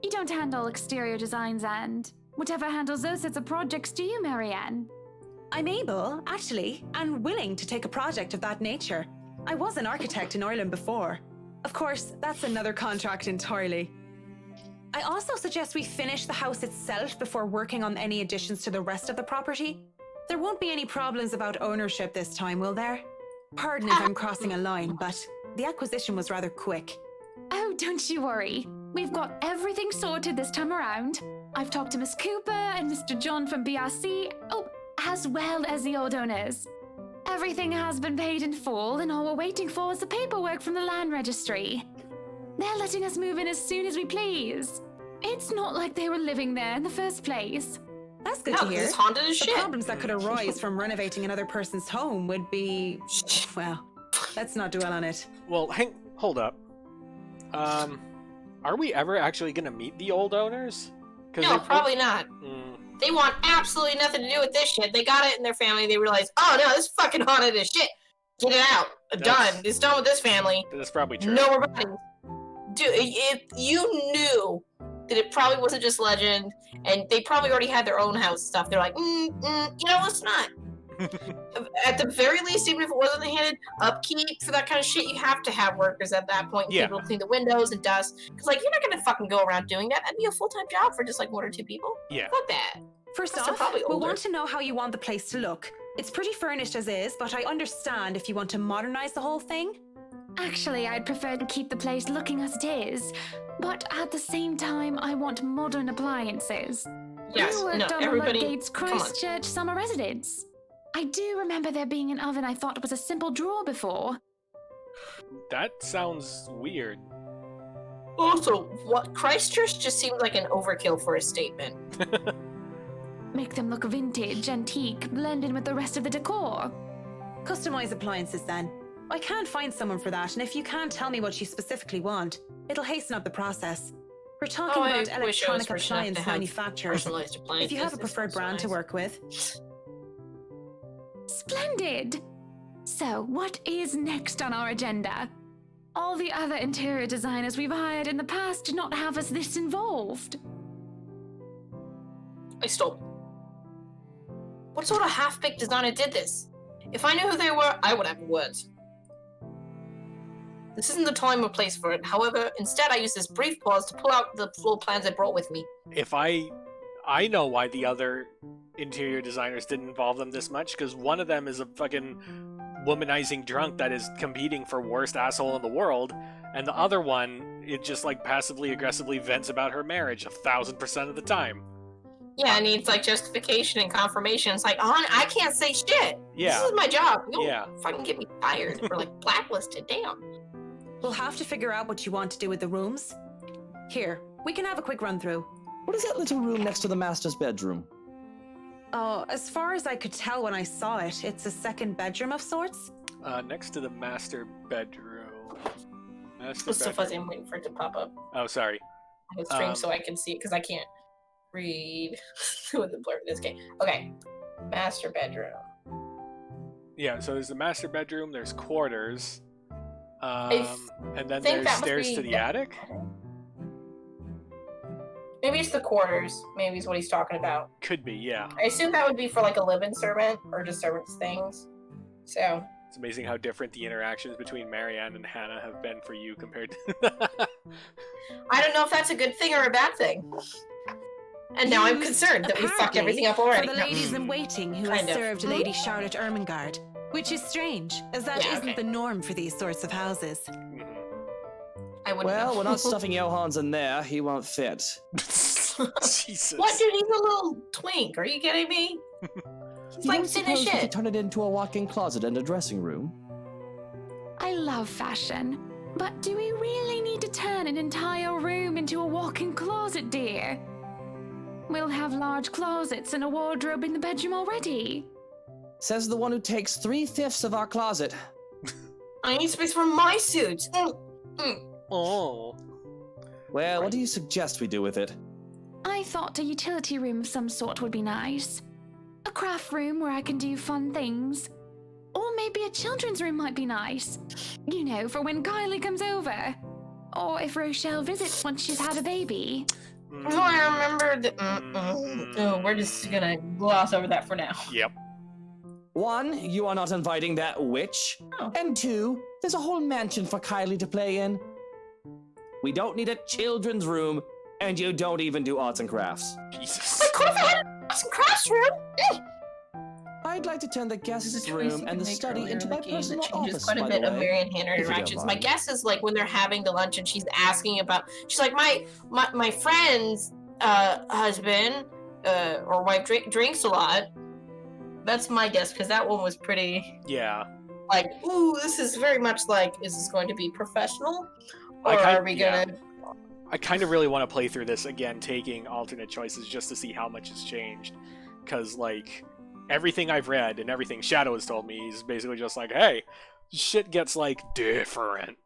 Speaker 4: You don't handle exterior designs, and whatever handles those sorts of projects do you, Marianne?
Speaker 5: I'm able, actually, and willing to take a project of that nature. I was an architect in Ireland before. Of course, that's another contract entirely. I also suggest we finish the house itself before working on any additions to the rest of the property. There won't be any problems about ownership this time, will there? Pardon if I'm crossing a line, but the acquisition was rather quick.
Speaker 4: Oh, don't you worry. We've got everything sorted this time around. I've talked to Miss Cooper and Mr. John from BRC, as well as the old owners. Everything has been paid in full, and all we're waiting for is the paperwork from the land registry. They're letting us move in as soon as we please. It's not like they were living there in the first place.
Speaker 5: That's good to hear.
Speaker 1: It's haunted as
Speaker 5: The
Speaker 1: shit.
Speaker 5: problems that could arise from renovating another person's home would be... well, let's not dwell on it.
Speaker 2: Well, hold up. Are we ever actually gonna meet the old owners?
Speaker 1: No, probably not. They want absolutely nothing to do with this shit. They got it in their family. They realized, oh no, this is fucking haunted as shit. Get it out. Done. It's done with this family.
Speaker 2: That's probably true.
Speaker 1: No more bodies. Dude, if you knew that it probably wasn't just legend, and they probably already had their own house stuff, they're like, you know, it's not. At the very least, even if it wasn't handed upkeep for that kind of shit, you have to have workers at that point.
Speaker 2: Yeah.
Speaker 1: People to clean the windows and dust. Because, like, you're not going to fucking go around doing that. That'd be a full-time job for just, like, 1 or 2 people.
Speaker 2: Yeah.
Speaker 1: Fuck that.
Speaker 5: First
Speaker 1: Plus, they're
Speaker 5: off,
Speaker 1: probably
Speaker 5: we'll
Speaker 1: older.
Speaker 5: want to know how you want the place to look. It's pretty furnished as is, but I understand if you want to modernize the whole thing.
Speaker 4: Actually, I'd prefer to keep the place looking as it is, but at the same time, I want modern appliances.
Speaker 1: Yes,
Speaker 4: You worked
Speaker 1: no,
Speaker 4: on
Speaker 1: everybody,
Speaker 4: the Ludgate's
Speaker 1: come on.
Speaker 4: Christchurch summer residence. I do remember there being an oven I thought was a simple drawer before.
Speaker 2: That sounds weird.
Speaker 1: Also, what Christchurch just seems like an overkill for a statement.
Speaker 4: Make them look vintage, antique, blend in with the rest of the decor.
Speaker 5: Customize appliances then. I can't find someone for that, and if you can't tell me what you specifically want, it'll hasten up the process. We're talking
Speaker 1: I
Speaker 5: about
Speaker 1: wish I was
Speaker 5: electronic
Speaker 1: fortunate enough
Speaker 5: appliance
Speaker 1: to have
Speaker 5: manufacturers.
Speaker 1: personalized appliances.
Speaker 5: If you have a
Speaker 1: This
Speaker 5: preferred
Speaker 1: sounds so
Speaker 5: brand to
Speaker 1: nice.
Speaker 5: work with,
Speaker 4: Splendid! So, what is next on our agenda? All the other interior designers we've hired in the past did not have us this involved.
Speaker 1: I stole. What sort of half-baked designer did this? If I knew who they were, I would have words. This isn't the time or place for it. However, instead I use this brief pause to pull out the floor plans I brought with me.
Speaker 2: If I know why the other interior designers didn't involve them this much, because one of them is a fucking womanizing drunk that is competing for worst asshole in the world. And the other one, it just like passively aggressively vents about her marriage 1,000% of the time.
Speaker 1: Yeah, it needs like justification and confirmation. It's like, I can't say shit.
Speaker 2: Yeah.
Speaker 1: This is my job. You
Speaker 2: Yeah.
Speaker 1: fucking get me fired or like blacklisted. Damn.
Speaker 5: We'll have to figure out what you want to do with the rooms. Here, we can have a quick run through.
Speaker 6: What is that little room next to the master's bedroom?
Speaker 5: Oh, as far as I could tell when I saw it, it's a second bedroom of sorts.
Speaker 2: Next to the master bedroom.
Speaker 1: It's so fuzzy. I'm waiting for it to pop up
Speaker 2: Oh, sorry.
Speaker 1: on the stream so I can see it because I can't read with the blur of this game. Okay, master bedroom.
Speaker 2: Yeah, so there's the master bedroom, there's quarters, and then
Speaker 1: think
Speaker 2: there's
Speaker 1: that must
Speaker 2: stairs
Speaker 1: be
Speaker 2: to the
Speaker 1: the-
Speaker 2: attic?
Speaker 1: Maybe it's the quarters. Maybe is what he's talking about.
Speaker 2: Could be, yeah.
Speaker 1: I assume that would be for like a live-in servant or just servants things. So
Speaker 2: It's amazing how different the interactions between Marianne and Hannah have been for you compared to...
Speaker 1: I don't know if that's a good thing or a bad thing. And now I'm
Speaker 5: Used,
Speaker 1: concerned that we fucked
Speaker 5: apparently,
Speaker 1: everything up already.
Speaker 5: For the ladies in waiting who
Speaker 1: Kind
Speaker 5: has
Speaker 1: of.
Speaker 5: served Lady Charlotte Ermengarde, which is strange, as that
Speaker 1: Yeah,
Speaker 5: isn't
Speaker 1: okay.
Speaker 5: the norm for these sorts of houses.
Speaker 2: Mhm.
Speaker 1: I wouldn't
Speaker 6: Well,
Speaker 1: know.
Speaker 6: we're not stuffing Johans in there. He won't fit.
Speaker 2: Jesus.
Speaker 1: What, dude? He's a little twink. Are you kidding me? He's
Speaker 6: You
Speaker 1: like
Speaker 6: don't
Speaker 1: thin as
Speaker 6: suppose we could
Speaker 1: shit.
Speaker 6: turn it into a walk-in closet and a dressing room?
Speaker 4: I love fashion, but do we really need to turn an entire room into a walk-in closet, dear? We'll have large closets and a wardrobe in the bedroom already.
Speaker 6: Says the one who takes 3/5 of our closet.
Speaker 1: I need space for my suits.
Speaker 2: Oh.
Speaker 6: Well, what do you suggest we do with it?
Speaker 4: I thought a utility room of some sort would be nice. A craft room where I can do fun things. Or maybe a children's room might be nice. You know, for when Kylie comes over. Or if Rochelle visits once she's had a baby.
Speaker 1: Oh, I remember that. Oh, we're just gonna gloss over that for now.
Speaker 2: Yep.
Speaker 6: 1, you are not inviting that witch.
Speaker 1: Oh.
Speaker 6: And 2, there's a whole mansion for Kylie to play in. We don't need a children's room, and you don't even do arts and crafts.
Speaker 2: Jesus.
Speaker 1: I could have had some crafts room.
Speaker 6: I'd like to turn the guest
Speaker 1: There's a choice
Speaker 6: room
Speaker 1: you
Speaker 6: and
Speaker 1: can
Speaker 6: the
Speaker 1: make
Speaker 6: study
Speaker 1: earlier
Speaker 6: into
Speaker 1: in the
Speaker 6: my
Speaker 1: game that
Speaker 6: personal
Speaker 1: changes
Speaker 6: office,
Speaker 1: quite a
Speaker 6: by
Speaker 1: bit
Speaker 6: the
Speaker 1: of
Speaker 6: way.
Speaker 1: Marianne Hannah
Speaker 6: if you don't
Speaker 1: interactions. My
Speaker 6: mind.
Speaker 1: guess is like when they're having the lunch and she's asking about. She's like, my friend's husband or wife drinks a lot. That's my guess because that one was pretty
Speaker 2: Yeah.
Speaker 1: like, ooh, this is very much like, is this going to be professional,
Speaker 2: I
Speaker 1: or
Speaker 2: kind-
Speaker 1: are we
Speaker 2: yeah.
Speaker 1: gonna?
Speaker 2: I kind of really want to play through this again, taking alternate choices just to see how much has changed. Because, like, everything I've read and everything Shadow has told me is basically just like, hey, shit gets, like, different.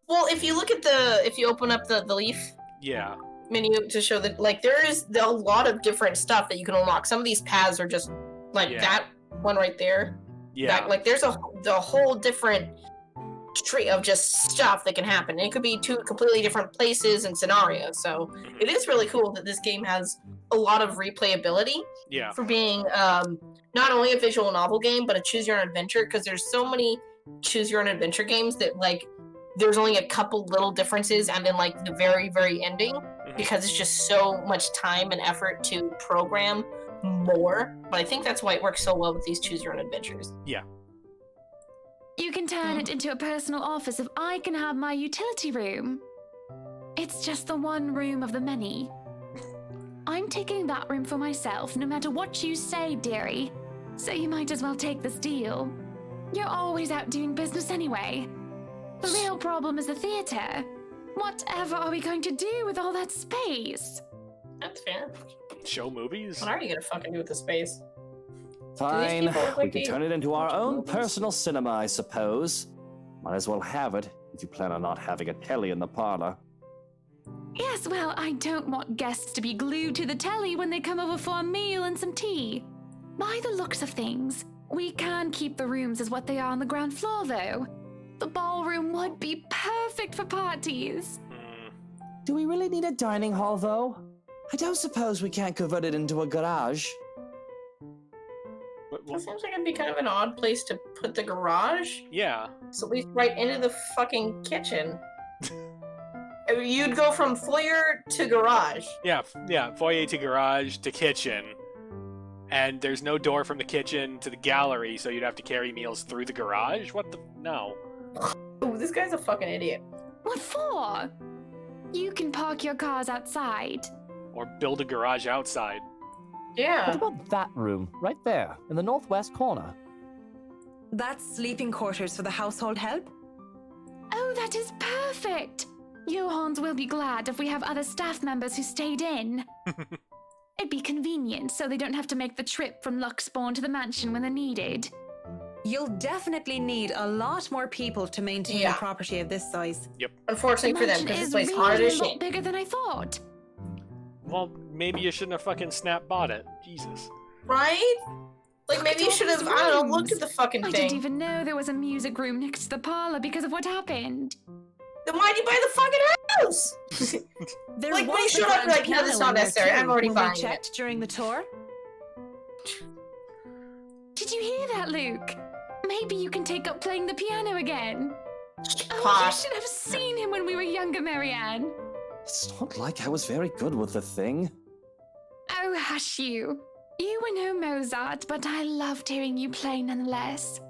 Speaker 1: Well, if you look at if you open up the leaf
Speaker 2: Yeah.
Speaker 1: menu to show that, like, there is a lot of different stuff that you can unlock. Some of these paths are just like
Speaker 2: Yeah.
Speaker 1: that one right there.
Speaker 2: Yeah.
Speaker 1: That, like, there's the whole different tree of just stuff that can happen. And it could be two completely different places and scenarios. So
Speaker 2: Mhm.
Speaker 1: it is really cool that this game has a lot of replayability
Speaker 2: Yeah.
Speaker 1: for being not only a visual novel game, but a choose your own adventure. Because there's so many choose your own adventure games that, like, there's only a couple little differences, and then like the very, very ending, because it's just so much time and effort to program more. But I think that's why it works so well with these choose your own adventures.
Speaker 4: You can turn it into a personal office if I can have my utility room. It's just the one room of the many. I'm taking that room for myself, no matter what you say, dearie. So you might as well take this deal. You're always out doing business anyway. The real problem is the theater. Whatever are we going to do with all that space?
Speaker 1: That's fair.
Speaker 2: Show movies?
Speaker 1: What are you gonna fucking do with the space?
Speaker 6: Fine,
Speaker 1: people look
Speaker 6: we
Speaker 1: like
Speaker 6: could
Speaker 1: they
Speaker 6: turn it into our
Speaker 1: watch
Speaker 6: own
Speaker 1: movies?
Speaker 6: personal cinema, I suppose. Might as well have it, if you plan on not having a telly in the parlor.
Speaker 4: Yes, well, I don't want guests to be glued to the telly when they come over for a meal and some tea. By the looks of things, we can keep the rooms as what they are on the ground floor, though. The ballroom would be perfect for parties.
Speaker 6: Do we really need a dining hall, though? I don't suppose we can't convert it into a garage.
Speaker 1: That seems like it'd be kind of an odd place to put the garage.
Speaker 2: Yeah.
Speaker 1: It's at least right into the fucking kitchen. I mean, you'd go from foyer to garage.
Speaker 2: Yeah, foyer to garage to kitchen. And there's no door from the kitchen to the gallery, so you'd have to carry meals through the garage? What the... No.
Speaker 1: Ooh, this guy's a fucking idiot.
Speaker 4: What for? You can park your cars outside.
Speaker 2: Or build a garage outside.
Speaker 6: What
Speaker 1: Yeah.
Speaker 6: about that room, right there, in the northwest corner?
Speaker 5: That's sleeping quarters for the household help?
Speaker 4: Oh, that is perfect! Johans will be glad if we have other staff members who stayed in. It'd be convenient so they don't have to make the trip from Luxspawn to the mansion when they're needed.
Speaker 5: You'll definitely need a lot more people to maintain
Speaker 1: Yeah.
Speaker 5: a property of this size.
Speaker 1: Unfortunately
Speaker 4: The
Speaker 1: for them,
Speaker 4: mansion
Speaker 1: because this
Speaker 4: is
Speaker 1: place
Speaker 4: really
Speaker 1: hard as
Speaker 4: a lot
Speaker 1: shit.
Speaker 4: bigger than I thought.
Speaker 2: Well, maybe you shouldn't have fucking snap bought it. Jesus.
Speaker 1: Right? Like,
Speaker 4: Look
Speaker 1: maybe
Speaker 4: at
Speaker 1: you
Speaker 4: all
Speaker 1: should have,
Speaker 4: these
Speaker 1: I don't know, looked
Speaker 4: rooms.
Speaker 1: at the fucking
Speaker 4: I
Speaker 1: thing.
Speaker 4: didn't even know there was a music room next to the parlor because of what happened.
Speaker 1: Then why'd you buy the fucking house?
Speaker 5: There
Speaker 1: Like, when you
Speaker 5: was a
Speaker 1: showed up,
Speaker 5: grand
Speaker 1: like, no,
Speaker 5: piano
Speaker 1: that's not
Speaker 5: in there
Speaker 1: necessary.
Speaker 5: too,
Speaker 1: I'm already
Speaker 5: when
Speaker 1: buying
Speaker 5: we
Speaker 1: it.
Speaker 5: checked during the tour.
Speaker 4: Did you hear that, Luke? Maybe you can take up playing the piano again. Oh, you
Speaker 1: Posh.
Speaker 4: should have seen him when we were younger, Marianne.
Speaker 6: It's not like I was very good with the thing.
Speaker 4: Oh, hush you. You were no Mozart, but I loved hearing you play nonetheless.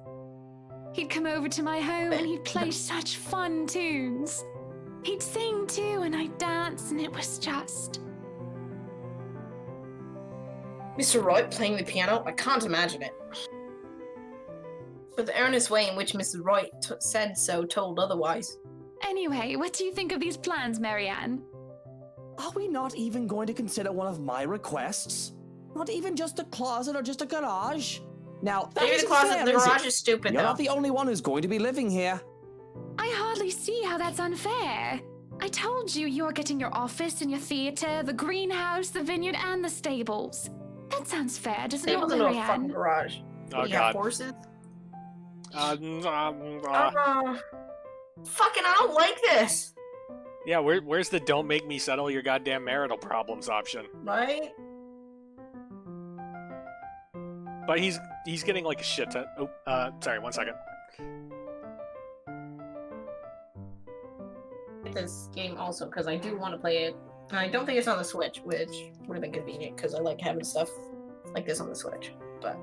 Speaker 4: He'd come over to my home and he'd play such fun tunes. He'd sing too, and I'd dance, and it was just...
Speaker 1: Mr. Roy playing the piano? I can't imagine it. But the earnest way in which Mrs. Roy said so told otherwise.
Speaker 4: Anyway, what do you think of these plans, Marianne?
Speaker 6: Are we not even going to consider one of my requests? Not even just a closet or just a garage? Now, that
Speaker 1: Maybe the
Speaker 6: isn't
Speaker 1: closet,
Speaker 6: fair,
Speaker 1: the
Speaker 6: is
Speaker 1: garage
Speaker 6: it?
Speaker 1: is stupid,
Speaker 6: You're
Speaker 1: though.
Speaker 6: not the only one who's going to be living here.
Speaker 4: I hardly see how that's unfair. I told you you're getting your office and your theater, the greenhouse, the vineyard, and the stables. That sounds fair, doesn't it,
Speaker 1: Tables into a fucking
Speaker 4: Marianne?
Speaker 1: garage.
Speaker 2: Oh,
Speaker 1: What, do you have
Speaker 2: God.
Speaker 1: horses?
Speaker 2: Uh,
Speaker 1: Fucking, I don't like this.
Speaker 2: yeah, where's the don't make me settle your goddamn marital problems option?
Speaker 1: Right?
Speaker 2: But he's getting like a shit ton. Oh, sorry, 1 second.
Speaker 1: This game also, because I do want to play it. And I don't think it's on the Switch, which would have been convenient, because I like having stuff like this on the Switch. But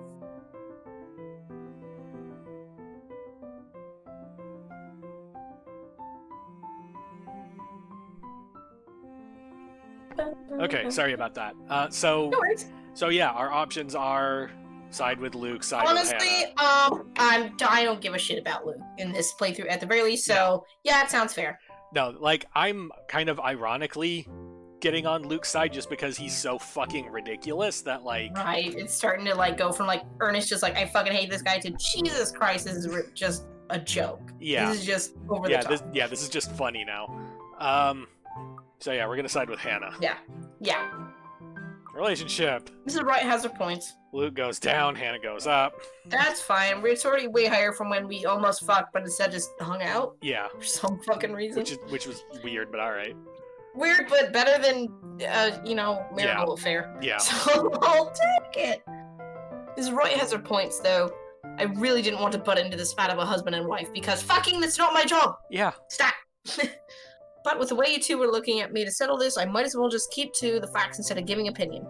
Speaker 2: Okay, sorry about that. So
Speaker 1: no worries.
Speaker 2: yeah, our options are side with Luke, side
Speaker 1: Honestly,
Speaker 2: with Hannah.
Speaker 1: I don't give a shit about Luke in this playthrough at the very least. So yeah, it sounds fair.
Speaker 2: No, like I'm kind of ironically getting on Luke's side just because he's so fucking ridiculous that like
Speaker 1: Right? It's starting to like go from like Ernest just like I fucking hate this guy to Jesus Christ, this is just a joke.
Speaker 2: yeah,
Speaker 1: This is just over the top.
Speaker 2: this is just funny now. So yeah, we're gonna side with Hannah.
Speaker 1: Yeah.
Speaker 2: Relationship.
Speaker 1: Mrs. Wright has her points.
Speaker 2: Luke goes down, Hannah goes up.
Speaker 1: That's fine. It's already way higher from when we almost fucked, but instead just hung out
Speaker 2: Yeah,
Speaker 1: for some fucking reason.
Speaker 2: which was weird, but all right.
Speaker 1: Weird, but better than marital affair.
Speaker 2: Yeah.
Speaker 1: So I'll take it. Mrs. Wright has her points, though. I really didn't want to butt into this fight of a husband and wife because fucking that's not my job.
Speaker 2: Yeah.
Speaker 1: Stop. But with the way you two were looking at me to settle this, I might as well just keep to the facts instead of giving opinion.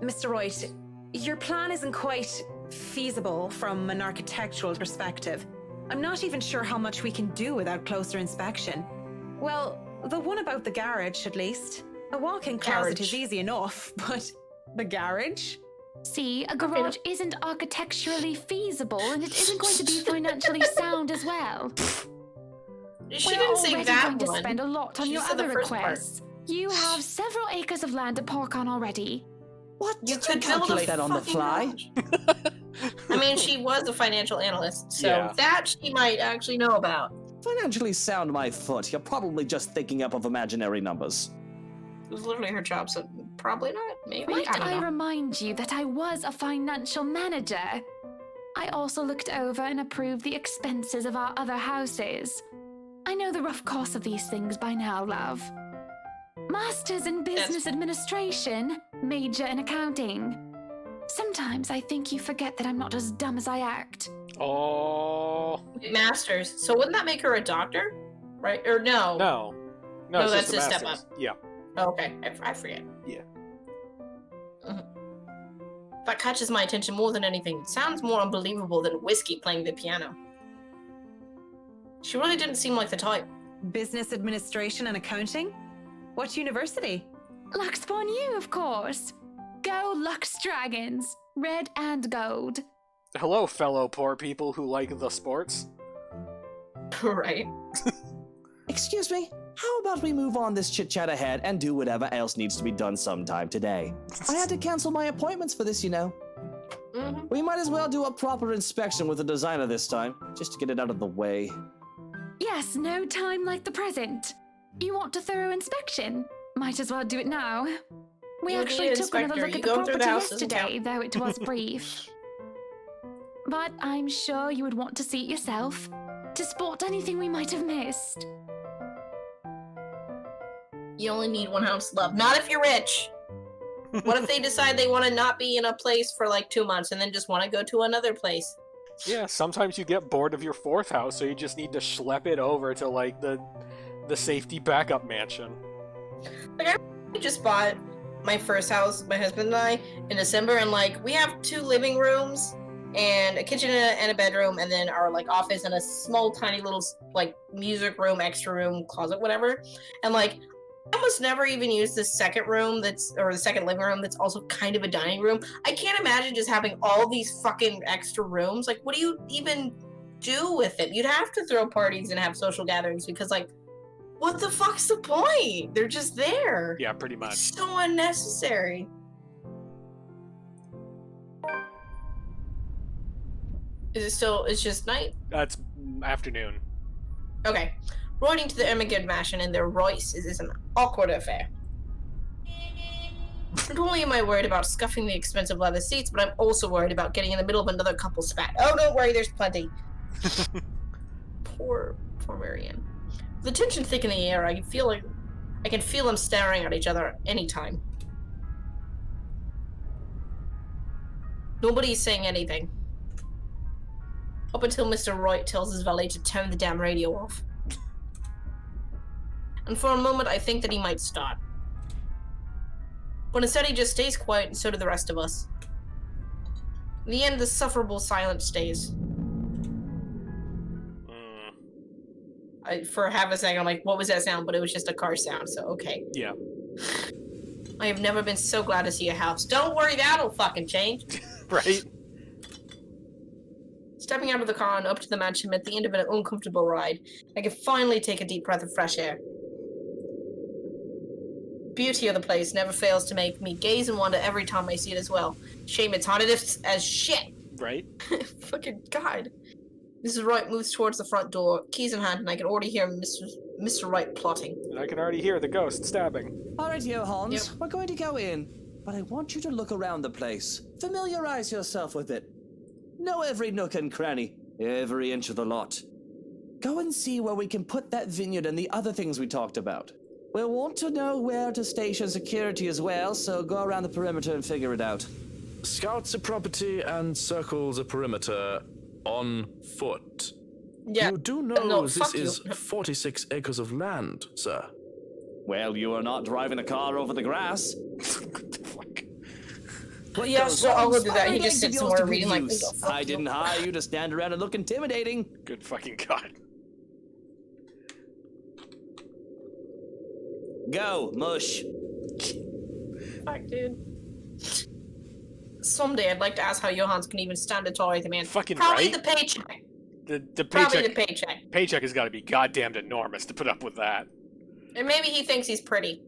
Speaker 5: Mr. Wright, your plan isn't quite feasible from an architectural perspective. I'm not even sure how much we can do without closer inspection. Well, the one about the garage, at least. A walk-in closet is easy enough, but the garage?
Speaker 4: See, a garage isn't architecturally feasible, and it isn't going to be financially sound as well.
Speaker 1: She
Speaker 4: We're
Speaker 1: didn't say
Speaker 4: already
Speaker 1: that
Speaker 4: going to
Speaker 1: one.
Speaker 4: spend a lot on
Speaker 1: She
Speaker 4: your
Speaker 1: said the
Speaker 4: other
Speaker 1: first part.
Speaker 4: requests. You have several acres of land to park on already.
Speaker 6: What?
Speaker 1: You
Speaker 6: Did
Speaker 1: could build a
Speaker 6: calculate that on the
Speaker 1: fucking
Speaker 6: fly?
Speaker 1: garage. I mean, she was a financial analyst, so
Speaker 2: Yeah.
Speaker 1: that she might actually know about.
Speaker 6: Financially sound my foot. You're probably just thinking up of imaginary numbers.
Speaker 1: It was literally her job, so probably not. Maybe.
Speaker 4: Might
Speaker 1: I don't
Speaker 4: I
Speaker 1: know.
Speaker 4: remind you that I was a financial manager? I also looked over and approved the expenses of our other houses. I know the rough costs of these things by now, love. Masters in business administration, major in accounting. Sometimes I think you forget that I'm not as dumb as I act.
Speaker 2: Oh
Speaker 1: Masters. So wouldn't that make her a doctor? Right? Or no?
Speaker 2: no,
Speaker 1: No,
Speaker 2: it's
Speaker 1: that's
Speaker 2: just
Speaker 1: a step
Speaker 2: masters. Yeah.
Speaker 1: Oh, okay, I forget.
Speaker 2: Yeah.
Speaker 1: That catches my attention more than anything. It sounds more unbelievable than Whiskey playing the piano. She really didn't seem like the type.
Speaker 5: Business administration and accounting? What university?
Speaker 4: Luxborn U, of course. Go Lux Dragons. Red and gold.
Speaker 2: Hello, fellow poor people who like the sports.
Speaker 1: Right.
Speaker 6: Excuse me, how about we move on this chit-chat ahead and do whatever else needs to be done sometime today? I had to cancel my appointments for this, you know.
Speaker 1: Mm-hmm.
Speaker 6: We might as well do a proper inspection with the designer this time, just to get it out of the way.
Speaker 4: Yes, no time like the present. You want a thorough inspection? Might as well do it now. We
Speaker 1: You
Speaker 4: actually
Speaker 1: need an
Speaker 4: took another
Speaker 1: inspector.
Speaker 4: look
Speaker 1: You
Speaker 4: at the
Speaker 1: going through
Speaker 4: property
Speaker 1: the house doesn't
Speaker 4: yesterday,
Speaker 1: count.
Speaker 4: though it was brief. But I'm sure you would want to see it yourself, to spot anything we might have missed.
Speaker 1: You only need one house to love. Not if you're rich. What if they decide they want to not be in a place for like 2 months and then just want to go to another place?
Speaker 2: Yeah, sometimes you get bored of your fourth house, so you just need to schlep it over to like the safety backup mansion.
Speaker 1: Like I just bought my first house, my husband and I, in December, and like we have 2 living rooms and a kitchen and a bedroom, and then our like office and a small tiny little like music room, extra room, closet, whatever. And like I almost never even use the second room the second living room that's also kind of a dining room. I can't imagine just having all these fucking extra rooms. Like, what do you even do with it? You'd have to throw parties and have social gatherings because, like, what the fuck's the point? They're just there.
Speaker 2: Yeah, pretty much.
Speaker 1: It's so unnecessary. Is it still? It's just night.
Speaker 2: That's afternoon.
Speaker 1: Okay. Riding to the Ermagerd Mansion in their Royce is an awkward affair. Not only am I worried about scuffing the expensive leather seats, but I'm also worried about getting in the middle of another couple spat. Oh, don't worry, there's plenty. Poor Marianne. With the tension thick in the air, I can feel them staring at each other anytime. Nobody's saying anything. Up until Mr. Wright tells his valet to turn the damn radio off. And for a moment, I think that he might start. But instead, he just stays quiet, and so do the rest of us. In the end, the sufferable silence stays. For half a second, I'm like, what was that sound? But it was just a car sound, so okay.
Speaker 2: Yeah.
Speaker 1: I have never been so glad to see a house. Don't worry, that'll fucking change.
Speaker 2: Right?
Speaker 1: Stepping out of the car and up to the mansion at the end of an uncomfortable ride, I could finally take a deep breath of fresh air. Beauty of the place never fails to make me gaze and wonder every time I see it as well. Shame it's haunted as shit.
Speaker 2: Right?
Speaker 1: Fucking God. Mrs. Wright moves towards the front door, keys in hand, and I can already hear Mr. Wright plotting.
Speaker 2: And I can already hear the ghost stabbing.
Speaker 6: Alright, Johans,
Speaker 1: Yep.
Speaker 6: we're going to go in, but I want you to look around the place. Familiarize yourself with it. Know every nook and cranny, every inch of the lot. Go and see where we can put that vineyard and the other things we talked about. We'll want to know where to station security as well, so go around the perimeter and figure it out.
Speaker 8: Scout the property and circle the perimeter on foot.
Speaker 1: Yeah.
Speaker 8: You do know
Speaker 1: No,
Speaker 8: this
Speaker 1: fuck you.
Speaker 8: is 46 acres of land, sir.
Speaker 6: Well, you are not driving a car over the grass.
Speaker 2: Fuck.
Speaker 6: But
Speaker 1: Yeah,
Speaker 6: those
Speaker 1: so I'll go
Speaker 6: songs
Speaker 1: do that. He
Speaker 6: are
Speaker 1: just
Speaker 6: getting
Speaker 1: sits
Speaker 6: to be
Speaker 1: somewhere
Speaker 6: yours to
Speaker 1: reading like,
Speaker 6: good use.
Speaker 1: "Fuck
Speaker 6: I
Speaker 1: you."
Speaker 6: didn't hire you to stand around and look intimidating.
Speaker 2: Good fucking god.
Speaker 6: Go, mush.
Speaker 1: Fuck, dude. Someday I'd like to ask how Johans can even stand to tolerate the man.
Speaker 2: Fucking
Speaker 1: Probably
Speaker 2: right.
Speaker 1: the paycheck.
Speaker 2: The
Speaker 1: Probably
Speaker 2: paycheck,
Speaker 1: the paycheck.
Speaker 2: paycheck has got to be goddamned enormous to put up with that.
Speaker 1: And maybe he thinks he's pretty.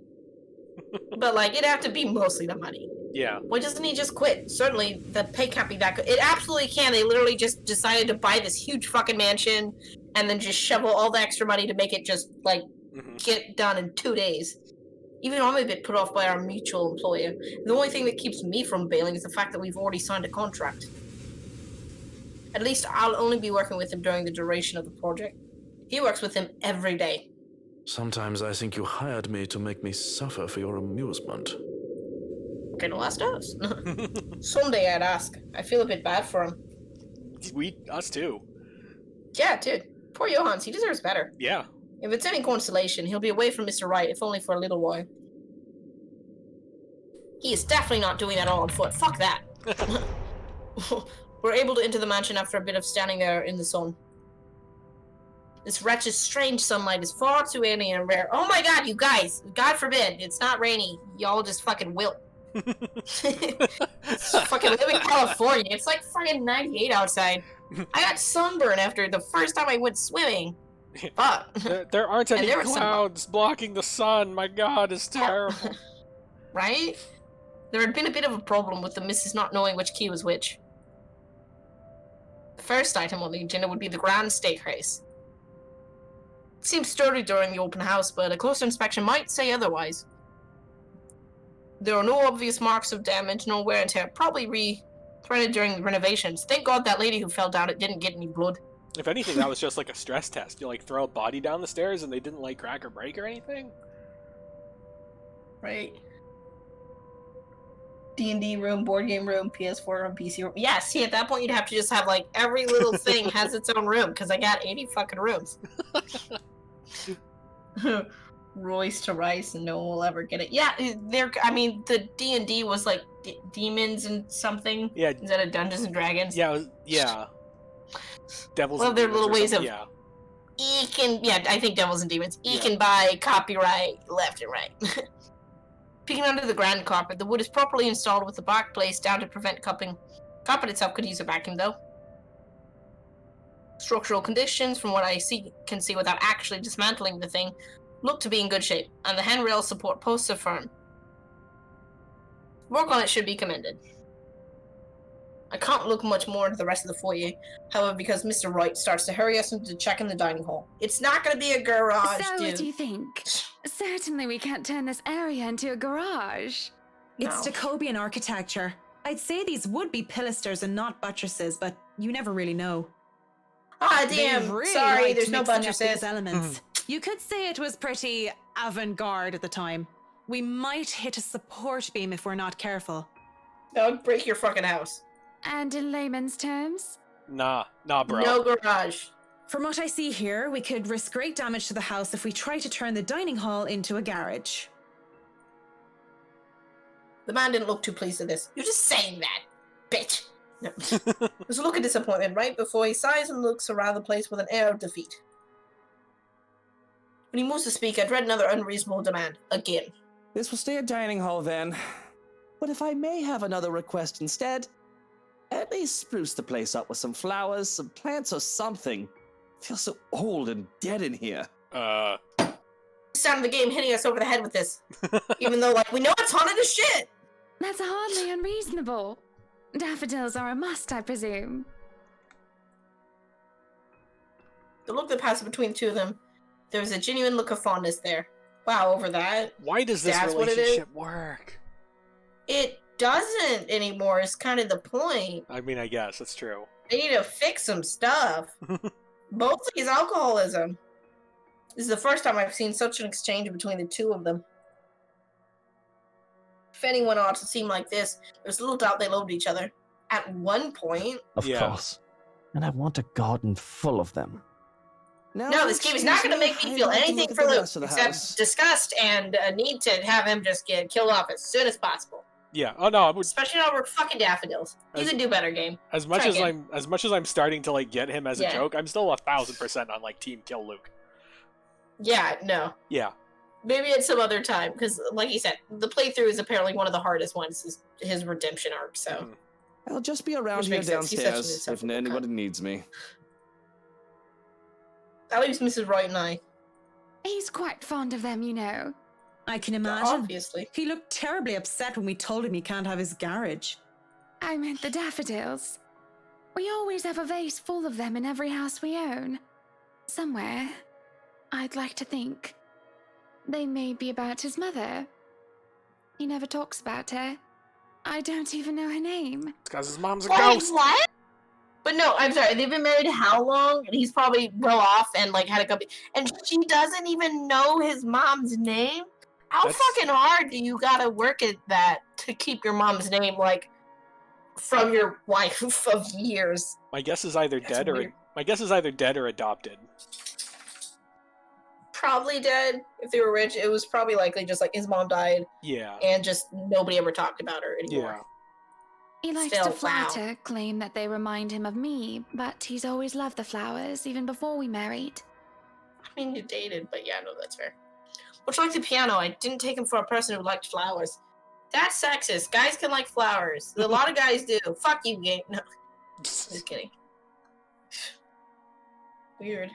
Speaker 1: But, like, it'd have to be mostly the money.
Speaker 2: Yeah.
Speaker 1: Why doesn't he just quit? Certainly, the pay can't be that good. It absolutely can. They literally just decided to buy this huge fucking mansion and then just shovel all the extra money to make it just, like,
Speaker 2: Mhm.
Speaker 1: get done in 2 days. Even I'm a bit put off by our mutual employer. The only thing that keeps me from bailing is the fact that we've already signed a contract. At least I'll only be working with him during the duration of the project. He works with him every day.
Speaker 8: Sometimes I think you hired me to make me suffer for your amusement.
Speaker 1: Okay, no last us. Someday I'd ask. I feel a bit bad for him.
Speaker 2: Us too.
Speaker 1: Yeah, dude. Poor Johans, he deserves better.
Speaker 2: Yeah.
Speaker 1: If it's any consolation, he'll be away from Mr. Wright, if only for a little while. He is definitely not doing that all on foot. Fuck that. We're able to enter the mansion after a bit of standing there in the sun. This wretched strange sunlight is far too alien and rare. Oh my god, you guys! God forbid, it's not rainy. Y'all just fucking wilt. It's fucking live in California. It's like fucking 98 outside. I got sunburn after the first time I went swimming. Fuck.
Speaker 2: There aren't any
Speaker 1: there was some-
Speaker 2: clouds blocking the sun. My god, it's terrible.
Speaker 1: Right? There had been a bit of a problem with the missus not knowing which key was which. The first item on the agenda would be the grand staircase. It seemed sturdy during the open house, but a closer inspection might say otherwise. There are no obvious marks of damage, no wear and tear, probably re-threaded during the renovations. Thank God that lady who fell down it didn't get any blood.
Speaker 2: If anything, that was just like a stress test. You like throw a body down the stairs and they didn't like crack or break or anything?
Speaker 1: Right. D&D room, board game room, PS4 room, PC room. Yeah, see, at that point you'd have to just have, like, every little thing has its own room, because I got 80 fucking rooms. Royce to Rice, and no one will ever get it. Yeah, I mean, the D&D was, like, demons and something.
Speaker 2: Yeah.
Speaker 1: Instead of Dungeons and Dragons.
Speaker 2: Yeah, Devils
Speaker 1: Well,
Speaker 2: and
Speaker 1: there are
Speaker 2: Demons
Speaker 1: little
Speaker 2: or
Speaker 1: ways
Speaker 2: something,
Speaker 1: of- I think Devils and Demons. Can buy copyright left and right. Peeking under the grand carpet, the wood is properly installed with the bark placed down to prevent cupping. Carpet itself could use a vacuum, though. Structural conditions, from what I can see without actually dismantling the thing, look to be in good shape, and the handrail support posts are firm. Work on it should be commended. I can't look much more into the rest of the foyer, however, because Mr. Wright starts to hurry us into checking the dining hall. It's not going to be a garage,
Speaker 4: So,
Speaker 1: dude.
Speaker 4: what do you think? Certainly we can't turn this area into a garage.
Speaker 5: It's
Speaker 1: No.
Speaker 5: Jacobean architecture. I'd say these would be pilasters and not buttresses, but you never really know.
Speaker 1: Ah,
Speaker 5: They
Speaker 1: damn.
Speaker 5: really
Speaker 1: Sorry,
Speaker 5: liked
Speaker 1: there's no
Speaker 5: mixing up
Speaker 1: buttresses.
Speaker 5: these elements. You could say it was pretty avant-garde at the time. We might hit a support beam if we're not careful.
Speaker 1: That would break your fucking house.
Speaker 4: And in layman's terms?
Speaker 2: Nah, bro.
Speaker 1: No garage.
Speaker 5: From what I see here, we could risk great damage to the house if we try to turn the dining hall into a garage.
Speaker 1: The man didn't look too pleased with this. You're just saying that, bitch. No. There's a look of disappointment right before he sighs and looks around the place with an air of defeat. When he moves to speak, I dread another unreasonable demand. Again.
Speaker 6: This will stay a dining hall then. But if I may have another request instead, at least spruce the place up with some flowers, some plants, or something. It feels so old and dead in here.
Speaker 1: Sound of the game hitting us over the head with this. Even though, like, we know it's haunted as shit.
Speaker 4: That's hardly unreasonable. Daffodils are a must, I presume.
Speaker 1: The look that passes between the two of them, there was a genuine look of fondness there. Wow, over that.
Speaker 2: Why does this
Speaker 1: That's what it is?
Speaker 2: relationship work?
Speaker 1: It doesn't anymore, is kind of the point.
Speaker 2: I mean, I guess, that's true.
Speaker 1: They need to fix some stuff. Mostly is alcoholism. This is the first time I've seen such an exchange between the two of them. If anyone ought to seem like this, there's little doubt they loved each other. At one point.
Speaker 10: Of
Speaker 2: Yeah.
Speaker 10: course. And I want a garden full of them.
Speaker 1: No, this game is not going to make me feel anything for Luke, except disgust and a need to have him just get killed off as soon as possible.
Speaker 2: Yeah. Oh no, I would.
Speaker 1: Especially over fucking daffodils. You
Speaker 2: As-
Speaker 1: can do better, game.
Speaker 2: As much
Speaker 1: Try
Speaker 2: as
Speaker 1: again.
Speaker 2: I'm starting to like get him as a
Speaker 1: Yeah.
Speaker 2: joke, I'm still 1,000% on like Team Kill Luke.
Speaker 1: Yeah, no.
Speaker 2: Yeah.
Speaker 1: Maybe at some other time, because like he said, the playthrough is apparently one of the hardest ones, is his redemption arc, so.
Speaker 2: Mhm.
Speaker 6: I'll just be around
Speaker 1: Which
Speaker 6: here
Speaker 1: makes sense. He's such an
Speaker 6: downstairs if
Speaker 1: insufferable
Speaker 6: anybody needs me.
Speaker 1: That leaves Mrs. Wright and I.
Speaker 4: He's quite fond of them, you know.
Speaker 5: I can imagine.
Speaker 1: Obviously.
Speaker 5: He looked terribly upset when we told him he can't have his garage.
Speaker 4: I meant the daffodils. We always have a vase full of them in every house we own. Somewhere, I'd like to think. They may be about his mother. He never talks about her. I don't even know her name.
Speaker 2: It's because his mom's a
Speaker 1: Wait,
Speaker 2: ghost.
Speaker 1: what? But no, I'm sorry. They've been married how long? And he's probably well off and like had a couple. And she doesn't even know his mom's name. How
Speaker 2: That's-
Speaker 1: fucking hard do you gotta work at that to keep your mom's name like from your wife of years?
Speaker 2: My guess is either
Speaker 1: That's
Speaker 2: dead or
Speaker 1: weird.
Speaker 2: my guess is either dead or adopted.
Speaker 1: Probably dead. If they were rich, it was probably likely just like his mom died
Speaker 2: Yeah.
Speaker 1: and just nobody ever talked about her anymore.
Speaker 2: Yeah.
Speaker 4: He likes
Speaker 1: Still,
Speaker 4: to
Speaker 1: wow.
Speaker 4: flatter, claim that they remind him of me, but he's always loved the flowers, even before we married.
Speaker 1: mean, you dated, but yeah, no, that's fair. Much like the piano, I didn't take him for a person who liked flowers. That's sexist. Guys can like flowers. A lot of guys do. Fuck you, gay. No, just kidding. Weird.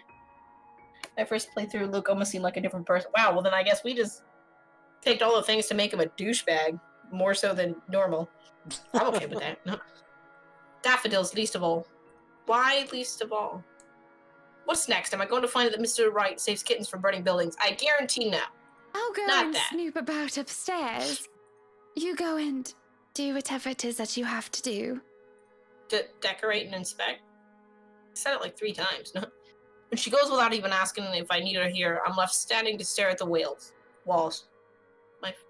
Speaker 1: My first playthrough, Luke almost seemed like a different person. Wow, well then I guess we just picked all the things to make him a douchebag, more so than normal. I'm okay with that. No. Daffodils, least of all. Why least of all? What's next? Am I going to find that Mr. Wright saves kittens from burning buildings? I guarantee now.
Speaker 4: I'll go
Speaker 1: Not
Speaker 4: and
Speaker 1: that.
Speaker 4: snoop about upstairs. You go and do whatever it is that you have to do.
Speaker 1: Decorate and inspect? I said it like 3 times. No. When she goes without even asking if I need her here, I'm left standing to stare at the walls.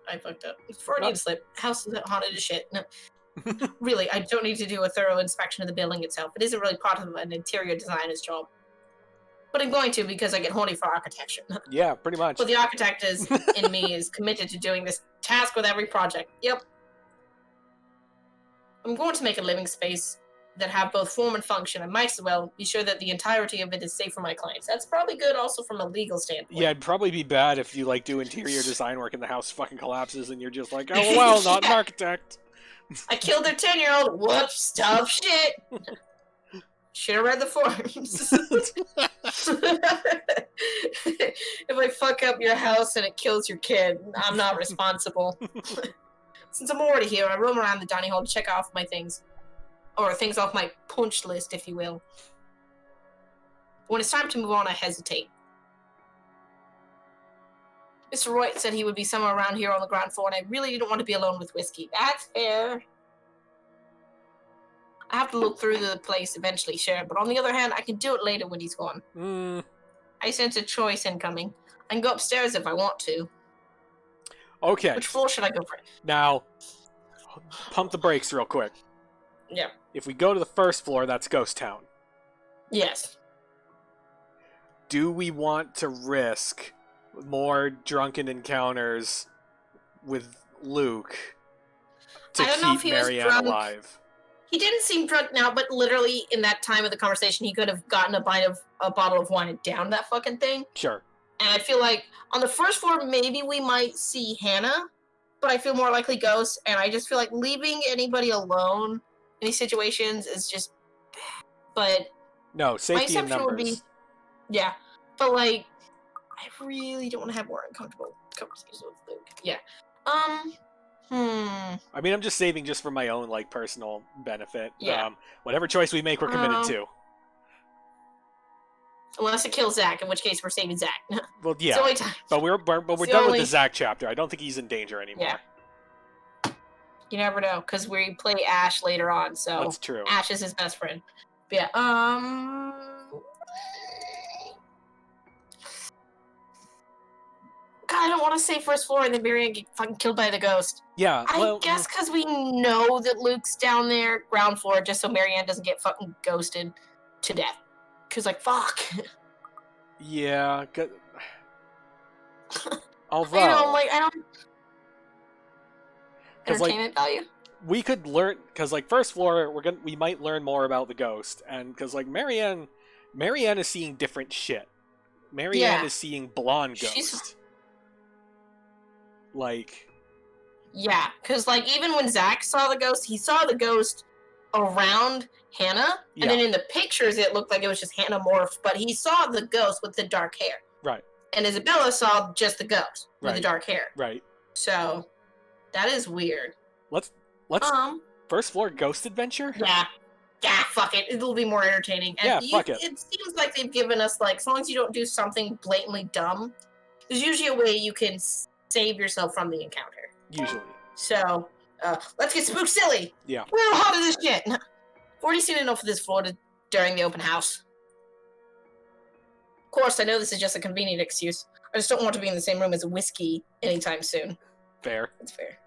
Speaker 1: I fucked up. Freudian slip. House is haunted as shit. No. Really, I don't need to do a thorough inspection of the building itself. It isn't really part of an interior designer's job. But I'm going to because I get horny for architecture.
Speaker 2: Yeah, pretty much.
Speaker 1: But the architect in me is committed to doing this task with every project. Yep. I'm going to make a living space that have both form and function. I might as well be sure that the entirety of it is safe for my clients. That's probably good also from a legal standpoint.
Speaker 2: Yeah, it'd probably be bad if you like do interior design work and the house fucking collapses and you're just like, oh well, not an architect.
Speaker 1: I killed their 10-year-old. Whoops, tough shit. Should have read the forms. If I fuck up your house and it kills your kid, I'm not responsible. Since I'm already here, I roam around the dining hall to check off my things. Or things off my punch list, if you will. When it's time to move on, I hesitate. Mr. Wright said he would be somewhere around here on the ground floor, and I really didn't want to be alone with Whiskey. That's fair. I have to look through the place eventually, sure, but on the other hand, I can do it later when he's gone. I sense a choice incoming. I can go upstairs if I want to.
Speaker 2: Okay.
Speaker 1: Which floor should I go for?
Speaker 2: Now, pump the brakes real quick.
Speaker 1: Yeah.
Speaker 2: If we go to the first floor, that's Ghost Town.
Speaker 1: Yes.
Speaker 2: Do we want to risk more drunken encounters with Luke to keep Marianne alive?
Speaker 1: He didn't seem drunk now, but literally in that time of the conversation, he could have gotten a bottle of wine and downed that fucking thing.
Speaker 2: Sure.
Speaker 1: And I feel like on the first floor, maybe we might see Hannah, but I feel more likely Ghost, and I just feel like leaving anybody alone in these situations is just... But...
Speaker 2: No, safety in numbers. Would be...
Speaker 1: Yeah. But, like, I really don't want to have more uncomfortable conversations with Luke. Yeah.
Speaker 2: I mean, I'm just saving just for my own, like, personal benefit.
Speaker 1: Yeah.
Speaker 2: Whatever choice we make, we're committed to.
Speaker 1: Unless it kills Zach, in which case we're saving Zach.
Speaker 2: Well, yeah.
Speaker 1: It's the only time.
Speaker 2: But we're done with the Zach chapter. I don't think he's in danger anymore.
Speaker 1: Yeah. You never know, because we play Ash later on, so...
Speaker 2: That's true.
Speaker 1: Ash is his best friend. But yeah, God, I don't want to say first floor and then Marianne get fucking killed by the ghost.
Speaker 2: Yeah,
Speaker 1: I guess because we know that Luke's down there, ground floor, just so Marianne doesn't get fucking ghosted to death. Because, like, fuck.
Speaker 2: Yeah. Although...
Speaker 1: I don't... Entertainment value?
Speaker 2: We could learn... Because, like, first floor, we might learn more about the ghost. And, because, like, Marianne is seeing different shit. Marianne is seeing blonde ghost. Like...
Speaker 1: Yeah, because, like, even when Zach saw the ghost, he saw the ghost around Hannah, and then in the pictures it looked like it was just Hannah morphed, but he saw the ghost with the dark hair.
Speaker 2: Right.
Speaker 1: And Isabella saw just the ghost with the dark hair.
Speaker 2: Right.
Speaker 1: So, that is weird.
Speaker 2: Let's first floor ghost adventure?
Speaker 1: Yeah. Yeah, fuck it. It'll be more entertaining. And
Speaker 2: fuck it.
Speaker 1: It seems like they've given us, like, as long as you don't do something blatantly dumb, there's usually a way you can save yourself from the encounter.
Speaker 2: Usually.
Speaker 1: So, let's get spook silly.
Speaker 2: Yeah.
Speaker 1: We're hot of this shit. I've already seen enough of this floor during the open house. Of course, I know this is just a convenient excuse. I just don't want to be in the same room as Whiskey anytime soon.
Speaker 2: Fair.
Speaker 1: That's fair.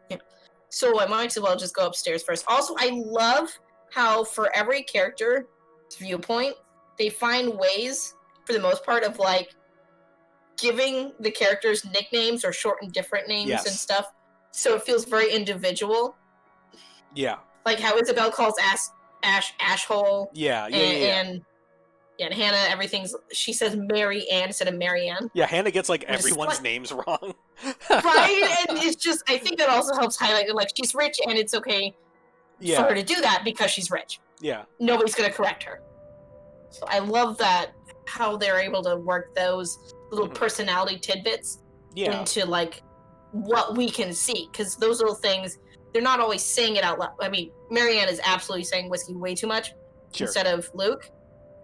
Speaker 1: Yeah. So I might as well just go upstairs first. Also, I love how for every character's viewpoint, they find ways, for the most part, of, like, giving the characters nicknames or short and different names and stuff, so it feels very individual.
Speaker 2: Yeah.
Speaker 1: Like how Isabel calls Ash Ashhole.
Speaker 2: Yeah.
Speaker 1: And Yeah, and Hannah, she says Mary Ann instead of Marianne.
Speaker 2: Yeah, Hannah gets like
Speaker 1: Which is
Speaker 2: everyone's names wrong.
Speaker 1: Right? And it's just, I think that also helps highlight, like, she's rich and it's okay for her to do that because she's rich.
Speaker 2: Yeah.
Speaker 1: Nobody's going to correct her. So I love that, how they're able to work those little personality tidbits into, like, what we can see. Because those little things, they're not always saying it out loud. I mean, Marianne is absolutely saying whiskey way too much instead of Luke.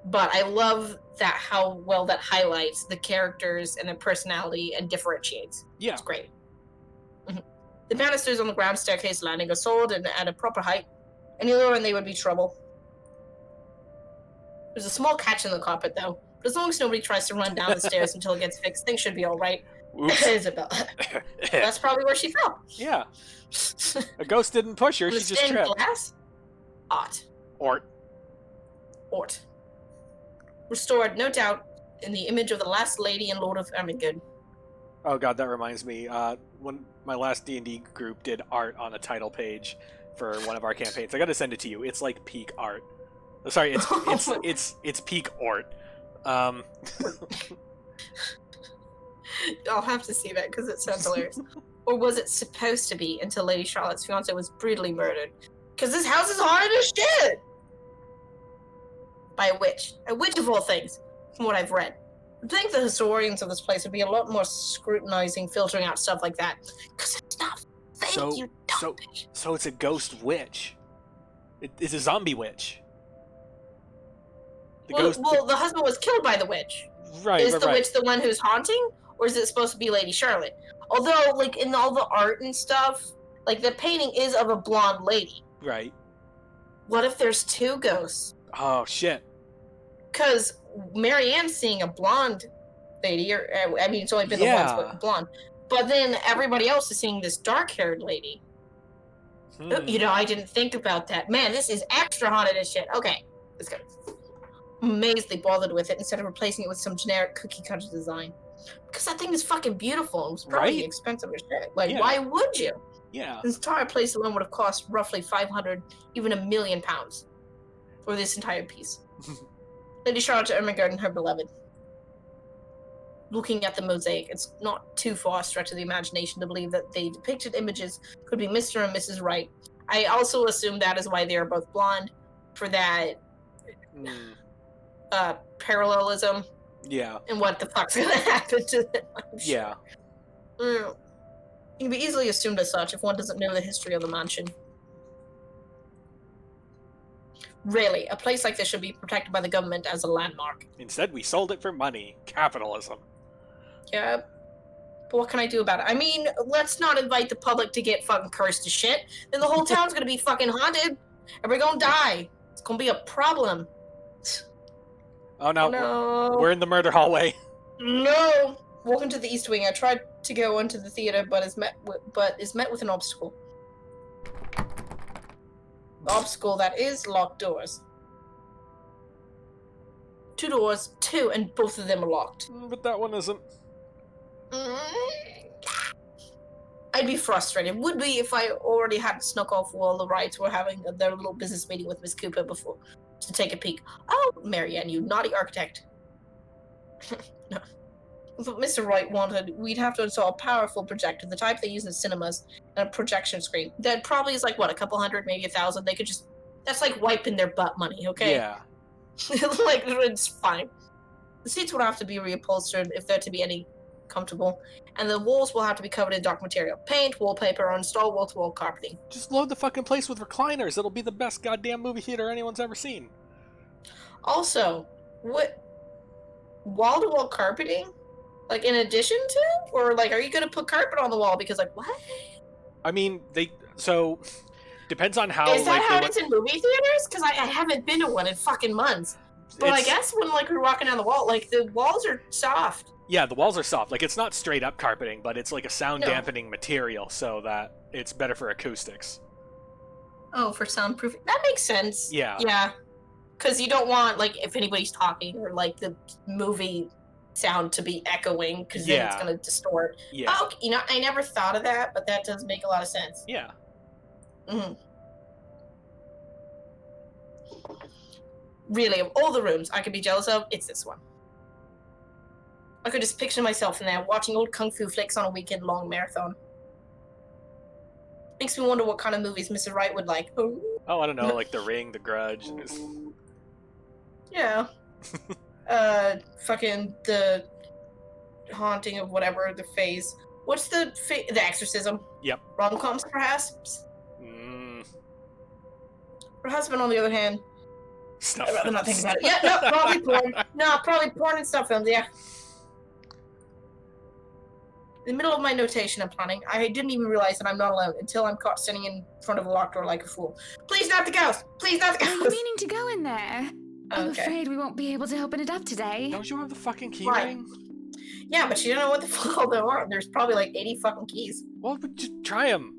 Speaker 1: But I love that, how well that highlights the characters and their personality and differentiates.
Speaker 2: Yeah.
Speaker 1: It's great. The banisters on the ground staircase landing are solid and at a proper height. Any lower and they would be trouble. There's a small catch in the carpet, though. But as long as nobody tries to run down the stairs until it gets fixed, things should be all right. Isabel. That's probably where she fell.
Speaker 2: Yeah. A ghost didn't push her, she just tripped.
Speaker 1: Glass?
Speaker 2: Ort.
Speaker 1: Restored, no doubt, in the image of the last lady and lord of Ermengarde.
Speaker 2: Oh god, that reminds me. When my last D&D group did art on a title page for one of our campaigns, I gotta send it to you. It's like peak art. Sorry, it's peak art.
Speaker 1: I'll have to see that because it sounds hilarious. Or was it supposed to be until Lady Charlotte's fiance was brutally murdered? Because this house is haunted as shit! By a witch. A witch of all things, from what I've read. I think the historians of this place would be a lot more scrutinizing, filtering out stuff like that. Because it's not fake,
Speaker 2: so it's a ghost witch. It's a zombie witch.
Speaker 1: The husband was killed by the witch.
Speaker 2: Right,
Speaker 1: Is the witch the one who's haunting? Or is it supposed to be Lady Charlotte? Although, like, in all the art and stuff, like, the painting is of a blonde lady.
Speaker 2: Right.
Speaker 1: What if there's two ghosts?
Speaker 2: Oh, shit.
Speaker 1: Because Marianne's seeing a blonde lady, or, I mean, it's only been the once, but blonde. But then everybody else is seeing this dark-haired lady. You know, I didn't think about that. Man, this is extra haunted as shit. Okay, let's go. I'm amazed they bothered with it instead of replacing it with some generic cookie-cutter design. Because that thing is fucking beautiful and was probably expensive as shit. Like, why would you?
Speaker 2: Yeah.
Speaker 1: This entire place alone would have cost roughly 500, even £1 million for this entire piece. Lady Charlotte Ermengarde and her beloved. Looking at the mosaic, it's not too far a stretch of the imagination to believe that the depicted images could be Mr. and Mrs. Wright. I also assume that is why they are both blonde, for that parallelism.
Speaker 2: Yeah.
Speaker 1: And what the fuck's gonna happen to them?
Speaker 2: Yeah.
Speaker 1: It can be easily assumed as such if one doesn't know the history of the mansion. Really, a place like this should be protected by the government as a landmark.
Speaker 2: Instead, we sold it for money. Capitalism.
Speaker 1: Yeah. But what can I do about it? I mean, let's not invite the public to get fucking cursed to shit. Then the whole town's gonna be fucking haunted. And we're gonna die. It's gonna be a problem.
Speaker 2: Oh no.
Speaker 1: No.
Speaker 2: We're in the murder hallway.
Speaker 1: No. Walking to the East Wing, I tried to go into the theater, but is met with an obstacle. The obstacle that is locked doors. 2 doors, and both of them are locked.
Speaker 2: But that one isn't.
Speaker 1: I'd be frustrated. Would be if I already had snuck off while the Wrights were having their little business meeting with Miss Cooper before to take a peek. Oh, Marianne, you naughty architect. No. If what Mr. Wright wanted, we'd have to install a powerful projector, the type they use in cinemas, and a projection screen. That probably is like, what, a couple hundred, maybe 1,000? They could just... That's like wiping their butt money, okay?
Speaker 2: Yeah.
Speaker 1: Like, it's fine. The seats would have to be reupholstered if they're to be any comfortable, and the walls will have to be covered in dark material. Paint, wallpaper, or install wall-to-wall carpeting.
Speaker 2: Just load the fucking place with recliners. It'll be the best goddamn movie theater anyone's ever seen.
Speaker 1: Also, what... Wall-to-wall carpeting? Like, in addition to? Or, like, are you gonna put carpet on the wall? Because, like, what?
Speaker 2: I mean, so... Depends on how...
Speaker 1: Is that how it's in movie theaters? Because I haven't been to one in fucking months. But I guess when, like, we're walking down the wall, like, the walls are soft.
Speaker 2: Yeah, the walls are soft. Like, it's not straight up carpeting, but it's like a sound dampening material so that it's better for acoustics.
Speaker 1: Oh, for soundproofing. That makes sense.
Speaker 2: Yeah.
Speaker 1: Yeah. Because you don't want, like, if anybody's talking or, like, the movie sound to be echoing, because then it's going to distort.
Speaker 2: Yeah.
Speaker 1: Oh, you know, I never thought of that, but that does make a lot of sense.
Speaker 2: Yeah. 'Cause,
Speaker 1: 'Cause, you know, I never thought of that, but that does make a lot of sense. Yeah. 'Cause, you know, I never thought of that, but that does make a lot of sense. Mm-hmm. 'Cause, you know, I never thought of that, but that does make a lot of sense. Yeah. 'Cause, you know, I never thought of that, but that does make a lot of sense. Mm-hmm. Really, of all the rooms I could be jealous of, it's this one. I could just picture myself in there watching old kung fu flicks on a weekend-long marathon. Makes me wonder what kind of movies Mr. Wright would like. Oh,
Speaker 2: I don't know, like The Ring, The Grudge.
Speaker 1: yeah. Fucking the haunting of whatever, the phase. What's the Exorcism?
Speaker 2: Yep.
Speaker 1: Rom-coms, perhaps?
Speaker 2: Mm.
Speaker 1: Her husband, on the other hand,
Speaker 2: Stuff
Speaker 1: I'd rather not think
Speaker 2: films.
Speaker 1: about it. Yeah, no, probably porn. No, probably porn and stuff films, yeah. In the middle of my notation I'm planning, I didn't even realize that I'm not alone until I'm caught standing in front of a locked door like a fool. Please not the ghost! Please not the
Speaker 4: Were you
Speaker 1: ghost!
Speaker 4: meaning to go in there? I'm
Speaker 1: Okay.
Speaker 4: afraid we won't be able to open it up today.
Speaker 2: Don't you have the fucking key
Speaker 1: Right.
Speaker 2: ring?
Speaker 1: Yeah, but you don't know what the fuck there are. There's probably like 80 fucking keys.
Speaker 2: Well, but just try them.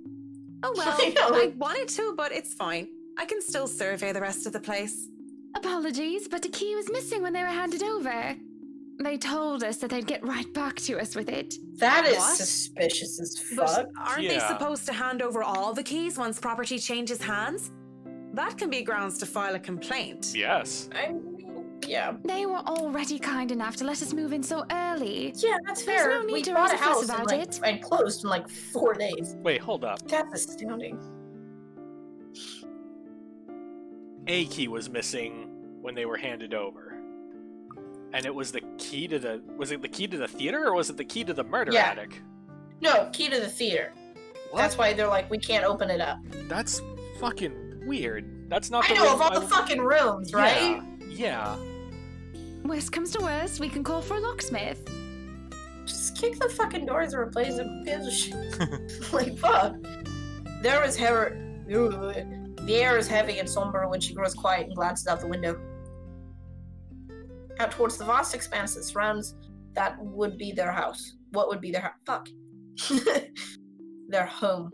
Speaker 5: Oh well,
Speaker 1: I know.
Speaker 5: I wanted to, but it's fine. I can still survey the rest of the place.
Speaker 4: Apologies, but a key was missing when they were handed over. They told us that they'd get right back to us with it.
Speaker 1: That is
Speaker 5: What?
Speaker 1: suspicious as
Speaker 5: But
Speaker 1: fuck.
Speaker 5: aren't they
Speaker 2: Yeah.
Speaker 5: supposed to hand over all the keys once property changes hands? That can be grounds to file a complaint.
Speaker 2: Yes.
Speaker 1: Yeah.
Speaker 4: They were already kind enough to let us move in so early.
Speaker 1: Yeah, that's
Speaker 4: There's
Speaker 1: fair.
Speaker 4: no need
Speaker 1: We
Speaker 4: to
Speaker 1: bought a
Speaker 4: raise a fuss
Speaker 1: house and,
Speaker 4: about
Speaker 1: like,
Speaker 4: it.
Speaker 1: and closed in like 4 days.
Speaker 2: Wait, hold up.
Speaker 1: That's astounding.
Speaker 2: A key was missing when they were handed over. And it was the key to the... Was it the key to the theater, or was it the key to the murder
Speaker 1: Yeah.
Speaker 2: attic?
Speaker 1: No, key to the theater.
Speaker 2: What?
Speaker 1: That's why they're like, we can't open it up.
Speaker 2: That's fucking weird. That's not
Speaker 1: I
Speaker 2: the
Speaker 1: know,
Speaker 2: room
Speaker 1: of all
Speaker 2: I
Speaker 1: the fucking rooms, right?
Speaker 2: Yeah.
Speaker 4: Worst comes to worst, we can call for a locksmith.
Speaker 1: Just kick the fucking doors and replace them. Who gives a shit? Like, fuck. There is the air is heavy and somber when she grows quiet and glances out the window. Out towards the vast expanse that surrounds that would be their house. What would be their house? Fuck. Their home.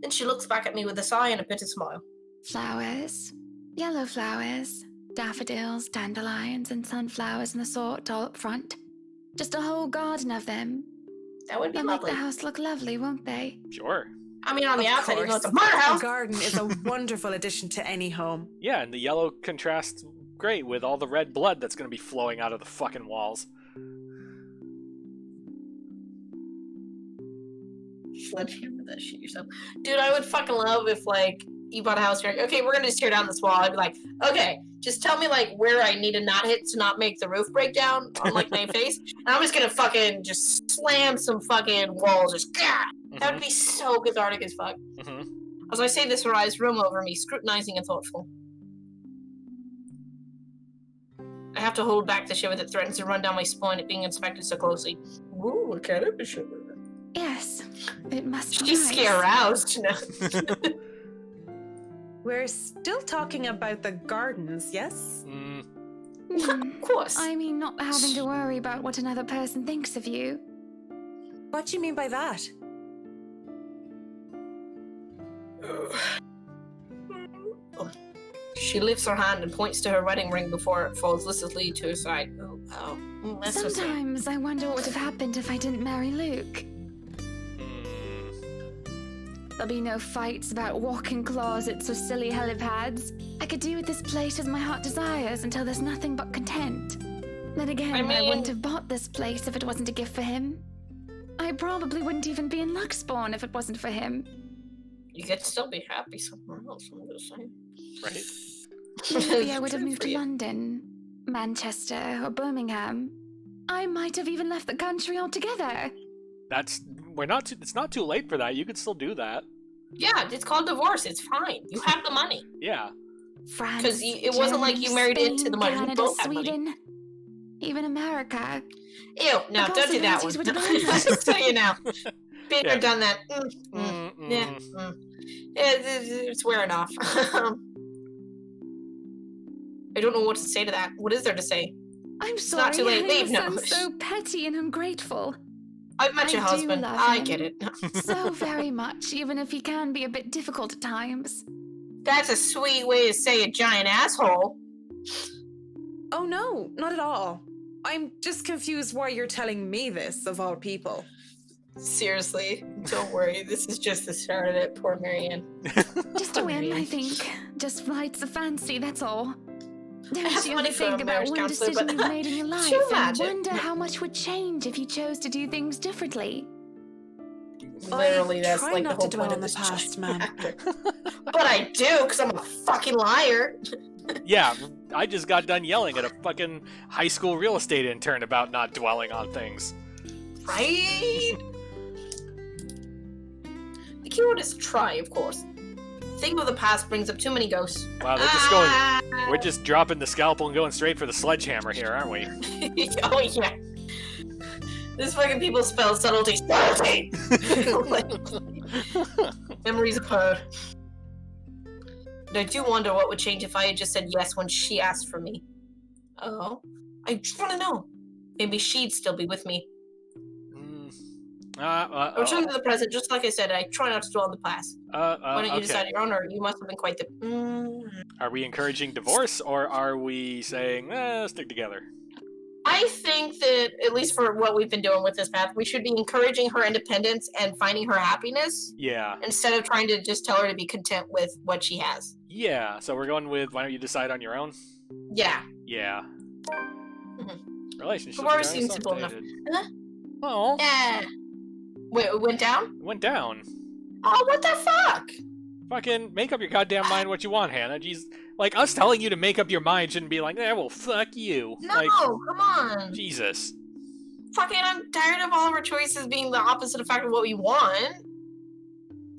Speaker 1: Then she looks back at me with a sigh and a bitter smile.
Speaker 4: Flowers. Yellow flowers. Daffodils, dandelions, and sunflowers and the sort all up front. Just a whole garden of them.
Speaker 1: That would be
Speaker 4: They'll make
Speaker 1: lovely.
Speaker 4: the house look lovely, won't they?
Speaker 2: Sure.
Speaker 1: I mean, on the
Speaker 5: Of
Speaker 1: outside, even though
Speaker 5: course.
Speaker 1: it's a murder
Speaker 5: A
Speaker 1: house.
Speaker 5: garden is a wonderful addition to any home.
Speaker 2: Yeah, and the yellow contrasts great with all the red blood that's going to be flowing out of the fucking walls.
Speaker 1: Sledgehammer that shit yourself. Dude, I would fucking love if, like, you bought a house, you're like, okay, we're gonna just tear down this wall. I'd be like, okay, just tell me, like, where I need to not hit to not make the roof break down on, like, my face. And I'm just gonna fucking just slam some fucking walls, just, gah! That would be so cathartic as fuck.
Speaker 2: Mm-hmm.
Speaker 1: As I say this, her eyes roam over me, scrutinizing and thoughtful. I have to hold back the shiver that threatens to run down my spine at being inspected so closely. Ooh, look at it, the shiver.
Speaker 4: Yes, it must be
Speaker 1: She's
Speaker 4: nice.
Speaker 1: scare aroused now.
Speaker 5: We're still talking about the gardens, yes?
Speaker 2: Mm.
Speaker 1: Of course.
Speaker 4: I mean, not having to worry about what another person thinks of you.
Speaker 5: What do you mean by that?
Speaker 1: She lifts her hand and points to her wedding ring before it falls listlessly to her side. That's so sad.
Speaker 4: Sometimes I wonder what would have happened if I didn't marry Luke. There'll be no fights about walk-in closets or silly helipads. I could do with this place as my heart desires until there's nothing but content. Then again, I
Speaker 1: mean-
Speaker 4: wouldn't have bought this place if it wasn't a gift for him. I probably wouldn't even be in Luxbourne if it wasn't for him.
Speaker 1: You could still be happy somewhere else, I'm just saying.
Speaker 2: Right?
Speaker 4: Maybe I would have
Speaker 1: Good
Speaker 4: moved
Speaker 1: for
Speaker 4: to
Speaker 1: you.
Speaker 4: London, Manchester, or Birmingham. I might have even left the country altogether.
Speaker 2: It's not too late for that. You could still do that.
Speaker 1: Yeah, it's called divorce. It's fine. You have the money.
Speaker 2: Yeah.
Speaker 4: France,
Speaker 1: 'Cause it wasn't like you
Speaker 4: Germany,
Speaker 1: married
Speaker 4: Spain,
Speaker 1: into the money. You
Speaker 4: Canada,
Speaker 1: both had money.
Speaker 4: Sweden, even America.
Speaker 1: Ew, no,
Speaker 4: The
Speaker 1: don't do that one.
Speaker 4: possibilities would have been endless.
Speaker 1: I'll tell you now. Been
Speaker 2: Yeah.
Speaker 1: or done that.
Speaker 2: Mm-mm.
Speaker 1: Yeah, it's wearing off. I don't know what to say to that. What is there to say?
Speaker 4: I'm
Speaker 1: not
Speaker 4: sorry,
Speaker 1: too late.
Speaker 4: I
Speaker 1: Leave now.
Speaker 4: sound so petty and ungrateful.
Speaker 1: I've met
Speaker 4: I
Speaker 1: your
Speaker 4: do
Speaker 1: husband.
Speaker 4: love
Speaker 1: I
Speaker 4: him.
Speaker 1: get it.
Speaker 4: So very much, even if he can be a bit difficult at times.
Speaker 1: That's a sweet way to say a giant asshole.
Speaker 5: Oh no, not at all. I'm just confused why you're telling me this, of all people.
Speaker 1: Seriously, don't worry. This is just the start of it. Poor Marianne.
Speaker 4: Just a whim, I think. Just flights of fancy, that's all. Don't
Speaker 1: have
Speaker 4: you
Speaker 1: money
Speaker 4: ever
Speaker 1: for a
Speaker 4: think about
Speaker 1: marriage
Speaker 4: one
Speaker 1: counselor,
Speaker 4: decision
Speaker 1: but
Speaker 4: you've made in your life
Speaker 1: could you
Speaker 4: and
Speaker 1: imagine?
Speaker 4: wonder how much would change if you chose to do things differently?
Speaker 1: Literally, that's
Speaker 5: try
Speaker 1: like the
Speaker 5: not
Speaker 1: whole
Speaker 5: to dwell
Speaker 1: point
Speaker 5: on
Speaker 1: of
Speaker 5: the
Speaker 1: this
Speaker 5: past, ma'am.
Speaker 1: chapter. But I do, because I'm a fucking liar.
Speaker 2: Yeah, I just got done yelling at a fucking high school real estate intern about not dwelling on things.
Speaker 1: Right? The keyword is try, of course. Thinking of the past brings up too many ghosts.
Speaker 2: Wow, they're just going. We're just dropping the scalpel and going straight for the sledgehammer here, aren't we?
Speaker 1: Oh, yeah. This fucking people spell subtlety. Subtlety! Memories of her. But I do wonder what would change if I had just said yes when she asked for me. Oh? I just want to know. Maybe she'd still be with me. I return to the present, just like I said. I try not to dwell on the past. Why don't you decide your own, or you must have been quite the...
Speaker 2: Are we encouraging divorce, or are we saying, stick together?
Speaker 1: I think that, at least for what we've been doing with this path, we should be encouraging her independence and finding her happiness.
Speaker 2: Yeah.
Speaker 1: Instead of trying to just tell her to be content with what she has.
Speaker 2: Yeah, so we're going with, why don't you decide on your own?
Speaker 1: Yeah.
Speaker 2: Yeah.
Speaker 1: Mm-hmm.
Speaker 2: Relationship.
Speaker 1: Divorce seems simple enough. Huh?
Speaker 2: Oh.
Speaker 1: Yeah. Wait, it went down?
Speaker 2: It went down.
Speaker 1: Oh, what the fuck?
Speaker 2: Fucking make up your goddamn mind what you want, Hannah. Jeez. Like, us telling you to make up your mind shouldn't be like, well, fuck you.
Speaker 1: No,
Speaker 2: like,
Speaker 1: come on.
Speaker 2: Jesus.
Speaker 1: Fucking, I'm tired of all of our choices being the opposite effect of what we want.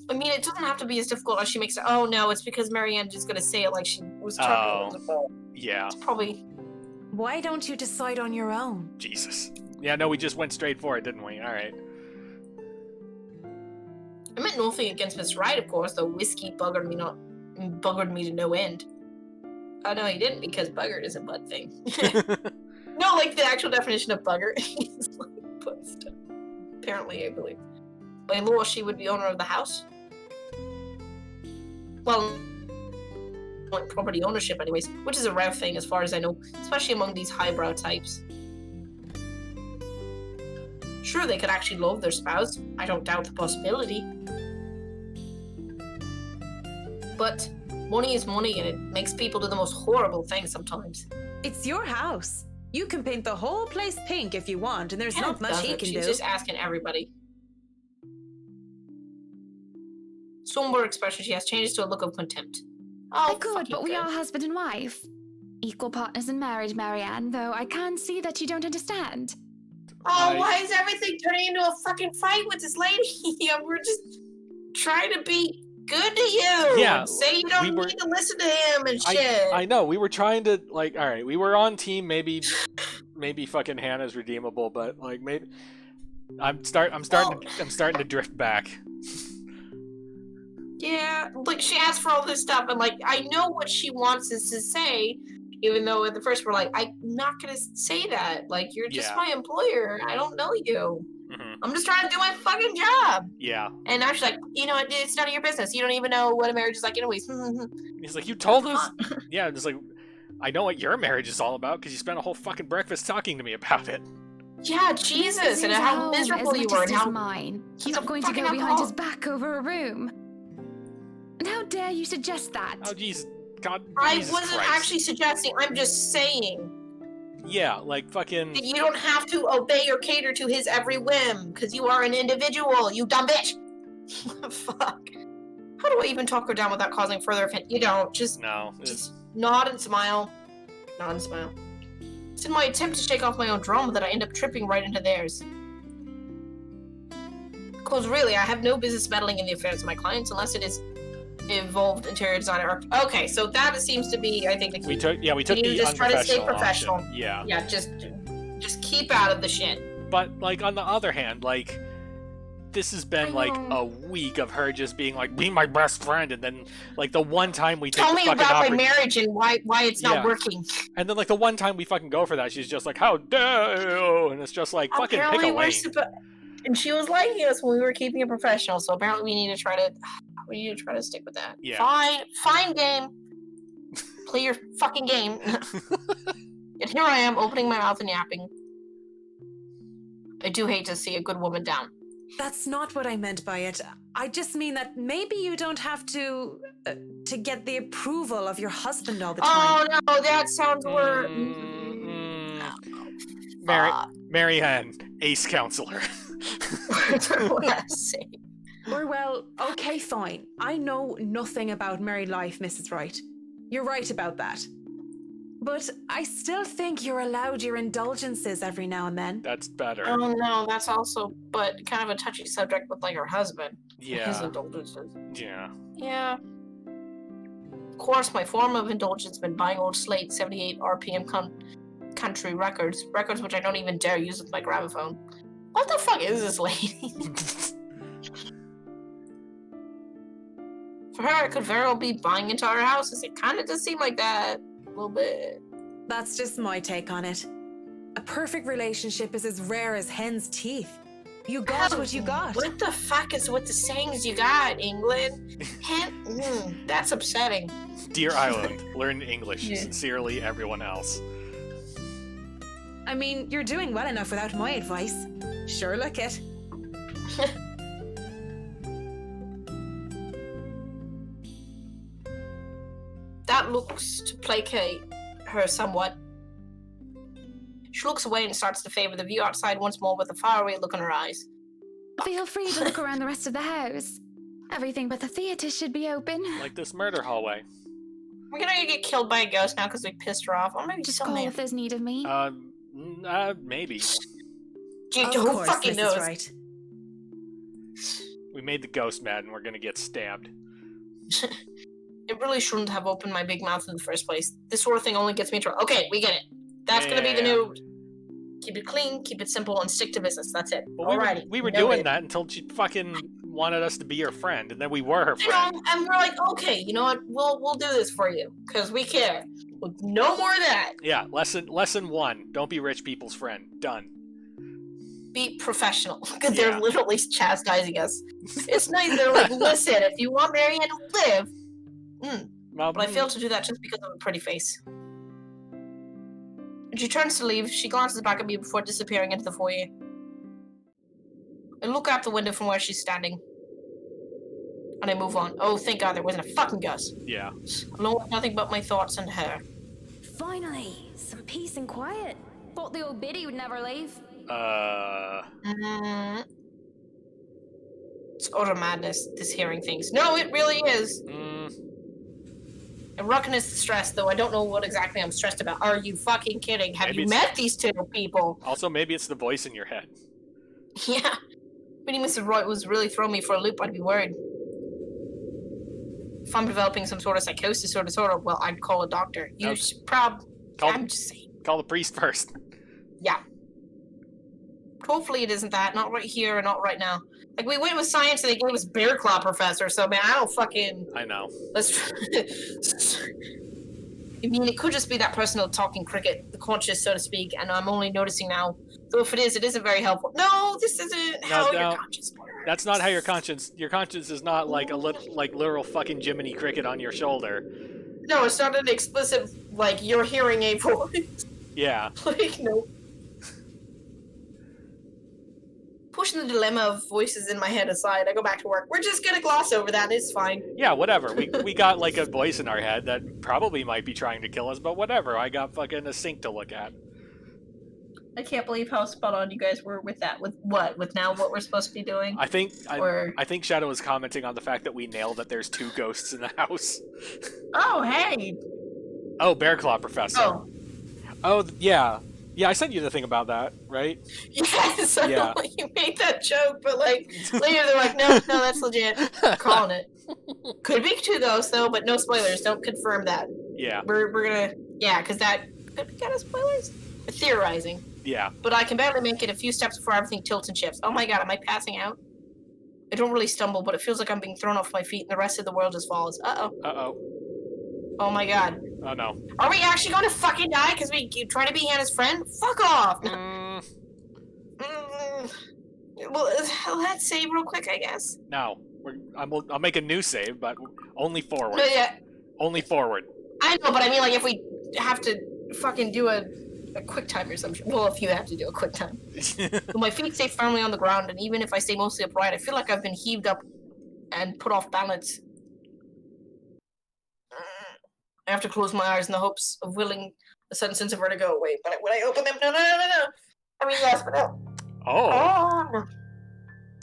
Speaker 1: I mean, it doesn't have to be as difficult as she makes it. Oh, no, it's because Marianne just gonna say it like she was talking about.
Speaker 2: Yeah.
Speaker 1: It's probably...
Speaker 5: Why don't you decide on your own?
Speaker 2: Jesus. Yeah, no, we just went straight for it, didn't we? Alright.
Speaker 1: I meant nothing against Miss Wright, of course, though whiskey buggered me to no end. Oh, no, he didn't, because buggered is a bud thing. No, like, the actual definition of bugger is, like, butt stuff. Apparently, I believe. By law, she would be owner of the house. Well, like property ownership, anyways, which is a rare thing as far as I know, especially among these highbrow types. Sure, they could actually love their spouse. I don't doubt the possibility. But money is money, and it makes people do the most horrible things sometimes.
Speaker 5: It's your house. You can paint the whole place pink if you want, and there's not much he can do.
Speaker 1: She's just asking everybody. Somber expression she has changes to a look of contempt. Oh,
Speaker 4: I could, but we are husband and wife. Equal partners in marriage, Marianne, though I can see that you don't understand.
Speaker 1: Oh, why is everything turning into a fucking fight with this lady? We're just trying to be good to you.
Speaker 2: Yeah.
Speaker 1: Say you don't need to listen to him and shit.
Speaker 2: I know, we were trying to, like, alright, we were on team, maybe fucking Hannah's redeemable, but, like, maybe... I'm starting to drift back.
Speaker 1: Yeah, like, she asked for all this stuff, and, like, I know what she wants us to say, even though at the first we're like, I'm not gonna say that. Like, you're just my employer. I don't know you. Mm-hmm. I'm just trying to do my fucking job.
Speaker 2: Yeah.
Speaker 1: And now she's like, you know what, it's none of your business. You don't even know what a marriage is like anyways.
Speaker 2: He's like, you told us? Yeah, just like, I know what your marriage is all about because you spent a whole fucking breakfast talking to me about it.
Speaker 1: Yeah, Jesus, and how miserable you were. And how
Speaker 4: mine. He's not going to go behind his back over a room. And how dare you suggest that?
Speaker 2: Oh, jeez. God,
Speaker 1: I
Speaker 2: Jesus
Speaker 1: wasn't
Speaker 2: Christ.
Speaker 1: actually suggesting, I'm just saying.
Speaker 2: Yeah, like fucking...
Speaker 1: You don't have to obey or cater to his every whim, because you are an individual, you dumb bitch! Fuck. How do I even talk her down without causing further offense? You don't, just nod and smile. Nod and smile. It's in my attempt to shake off my own drama that I end up tripping right into theirs. Because really, I have no business meddling in the affairs of my clients unless it is involved interior designer. Okay, so that seems to be, I think, the key.
Speaker 2: We took the
Speaker 1: just try to stay professional.
Speaker 2: Option. Yeah.
Speaker 1: Yeah, just keep out of the shit.
Speaker 2: But like on the other hand, like this has been like a week of her just being like, be my best friend, and then like the one time we take
Speaker 1: tell me about my marriage and why it's not working.
Speaker 2: And then like the one time we fucking go for that, she's just like, how dare you? And it's just like fucking pick a lane.
Speaker 1: And she was liking us when we were keeping it professional, so apparently we need to try to stick with that.
Speaker 2: Yeah.
Speaker 1: Fine game. Play your fucking game. And here I am, opening my mouth and yapping. I do hate to see a good woman down.
Speaker 5: That's not what I meant by it. I just mean that maybe you don't have to get the approval of your husband all the time.
Speaker 1: Oh no, that sounds worse.
Speaker 2: Mary Ann, ace counselor.
Speaker 5: Or well, okay, fine. I know nothing about married life, Mrs. Wright. You're right about that. But I still think you're allowed your indulgences every now and then.
Speaker 2: That's better.
Speaker 1: Oh no, that's also, but kind of a touchy subject with like her husband.
Speaker 2: Yeah.
Speaker 1: His indulgences.
Speaker 2: Yeah.
Speaker 1: Yeah. Of course, my form of indulgence has been buying old Slate 78 RPM country records which I don't even dare use with my gramophone. What the fuck is this lady? For her, it could very well be buying entire houses. It kind of does seem like that. A little bit.
Speaker 5: That's just my take on it. A perfect relationship is as rare as hen's teeth. You got what you got.
Speaker 1: What the fuck is with the sayings you got, England? That's upsetting.
Speaker 2: Dear Island, learn English.
Speaker 1: Yeah.
Speaker 2: Sincerely, everyone else.
Speaker 5: I mean, you're doing well enough without my advice. Sure, look it.
Speaker 1: That looks to placate her somewhat. She looks away and starts to favor the view outside once more with a faraway look in her eyes.
Speaker 4: Feel free to look around the rest of the house. Everything but the theater should be open.
Speaker 2: Like this murder hallway.
Speaker 1: We're gonna get killed by a ghost now because we pissed her off. Or maybe
Speaker 4: Just
Speaker 1: something.
Speaker 4: call if there's need of me.
Speaker 2: Maybe.
Speaker 5: Of
Speaker 1: Who
Speaker 5: course,
Speaker 1: fucking
Speaker 5: Mrs.
Speaker 1: knows?
Speaker 5: Wright.
Speaker 2: We made the ghost mad and we're gonna get stabbed.
Speaker 1: It really shouldn't have opened my big mouth in the first place. This sort of thing only gets me in trouble. Okay, we get it. That's gonna be the new. Keep it clean, keep it simple, and stick to business. That's it.
Speaker 2: Well,
Speaker 1: Alrighty.
Speaker 2: we were doing that until she fucking wanted us to be her friend, and then we were her
Speaker 1: You
Speaker 2: friend.
Speaker 1: know, and we're like, okay, you know what? We'll do this for you because we care. No more of that.
Speaker 2: Yeah, lesson 1. Don't be rich people's friend. Done.
Speaker 1: Be professional because they're
Speaker 2: Yeah.
Speaker 1: literally chastising us. It's nice. They're like, listen, if you want Marianne to live,
Speaker 2: Well,
Speaker 1: but I failed to do that just because of a pretty face. When she turns to leave, she glances back at me before disappearing into the foyer. I look out the window from where she's standing. And I move on. Oh, thank God there wasn't a fucking ghost.
Speaker 2: Yeah.
Speaker 1: Alone with nothing but my thoughts and her.
Speaker 9: Finally, some peace and quiet. Thought the old biddy would never leave.
Speaker 1: It's utter madness, this hearing things. No, it really is. I'm rocking is stressed, though I don't know what exactly I'm stressed about. Are you fucking kidding? Have
Speaker 2: Maybe
Speaker 1: you
Speaker 2: it's-
Speaker 1: met these two people?
Speaker 2: Also, maybe it's the voice in your head.
Speaker 1: Yeah. Meeting Mrs. Wright was really throwing me for a loop, I'd be worried. If I'm developing some sort of psychosis or disorder, well, I'd call a doctor. You
Speaker 2: Okay.
Speaker 1: should I'm just saying.
Speaker 2: Call the priest first.
Speaker 1: Yeah. Hopefully it isn't that. Not right here and not right now. Like, we went with science and they gave us Bear Claw Professor, so, man, I don't fucking...
Speaker 2: I know.
Speaker 1: Let's... I mean, it could just be that personal talking cricket, the conscious, so to speak, and I'm only noticing now. Though if it isn't very helpful. No, this isn't how your conscience works.
Speaker 2: That's not how your conscience is not like a literal fucking Jiminy Cricket on your shoulder.
Speaker 1: No, it's not an explicit, like, your hearing aid voice.
Speaker 2: Yeah.
Speaker 1: Like, no. Pushing the dilemma of voices in my head aside, I go back to work. We're just gonna gloss over that, it's fine.
Speaker 2: Yeah, whatever. We got like a voice in our head that probably might be trying to kill us, but whatever. I got fucking a sink to look at.
Speaker 1: I can't believe how spot on you guys were with that. With what? With now what we're supposed to be doing?
Speaker 2: I think Shadow was commenting on the fact that we nailed that there's 2 ghosts in the house.
Speaker 1: Oh, hey!
Speaker 2: Oh, Bear Claw Professor. Oh, yeah. Yeah, I sent you the thing about that, right?
Speaker 1: Yes, I
Speaker 2: Yeah.
Speaker 1: know you made that joke, but like later they're like, no, that's legit. I'm calling it. Could be 2 ghosts though, but no spoilers. Don't confirm that.
Speaker 2: Yeah.
Speaker 1: We're gonna because that could be kind of spoilers. We're theorizing.
Speaker 2: Yeah.
Speaker 1: But I can barely make it a few steps before everything tilts and shifts. Oh my god, am I passing out? I don't really stumble, but it feels like I'm being thrown off my feet and the rest of the world just falls.
Speaker 2: Uh-oh.
Speaker 1: Oh my god.
Speaker 2: Oh no.
Speaker 1: Are we actually going to fucking die because we keep trying to be Hannah's friend? Fuck off! Well, let's save real quick, I guess.
Speaker 2: No. I'll make a new save, but only forward.
Speaker 1: No, yeah.
Speaker 2: Only forward.
Speaker 1: I know, but I mean, like, if we have to fucking do a A quick time or something. Well, if you have to do a quick time. But my feet stay firmly on the ground, and even if I stay mostly upright, I feel like I've been heaved up and put off balance. I have to close my eyes in the hopes of willing a sudden sense of vertigo away. But when I open them, no. I mean, yes, but no.
Speaker 2: Oh.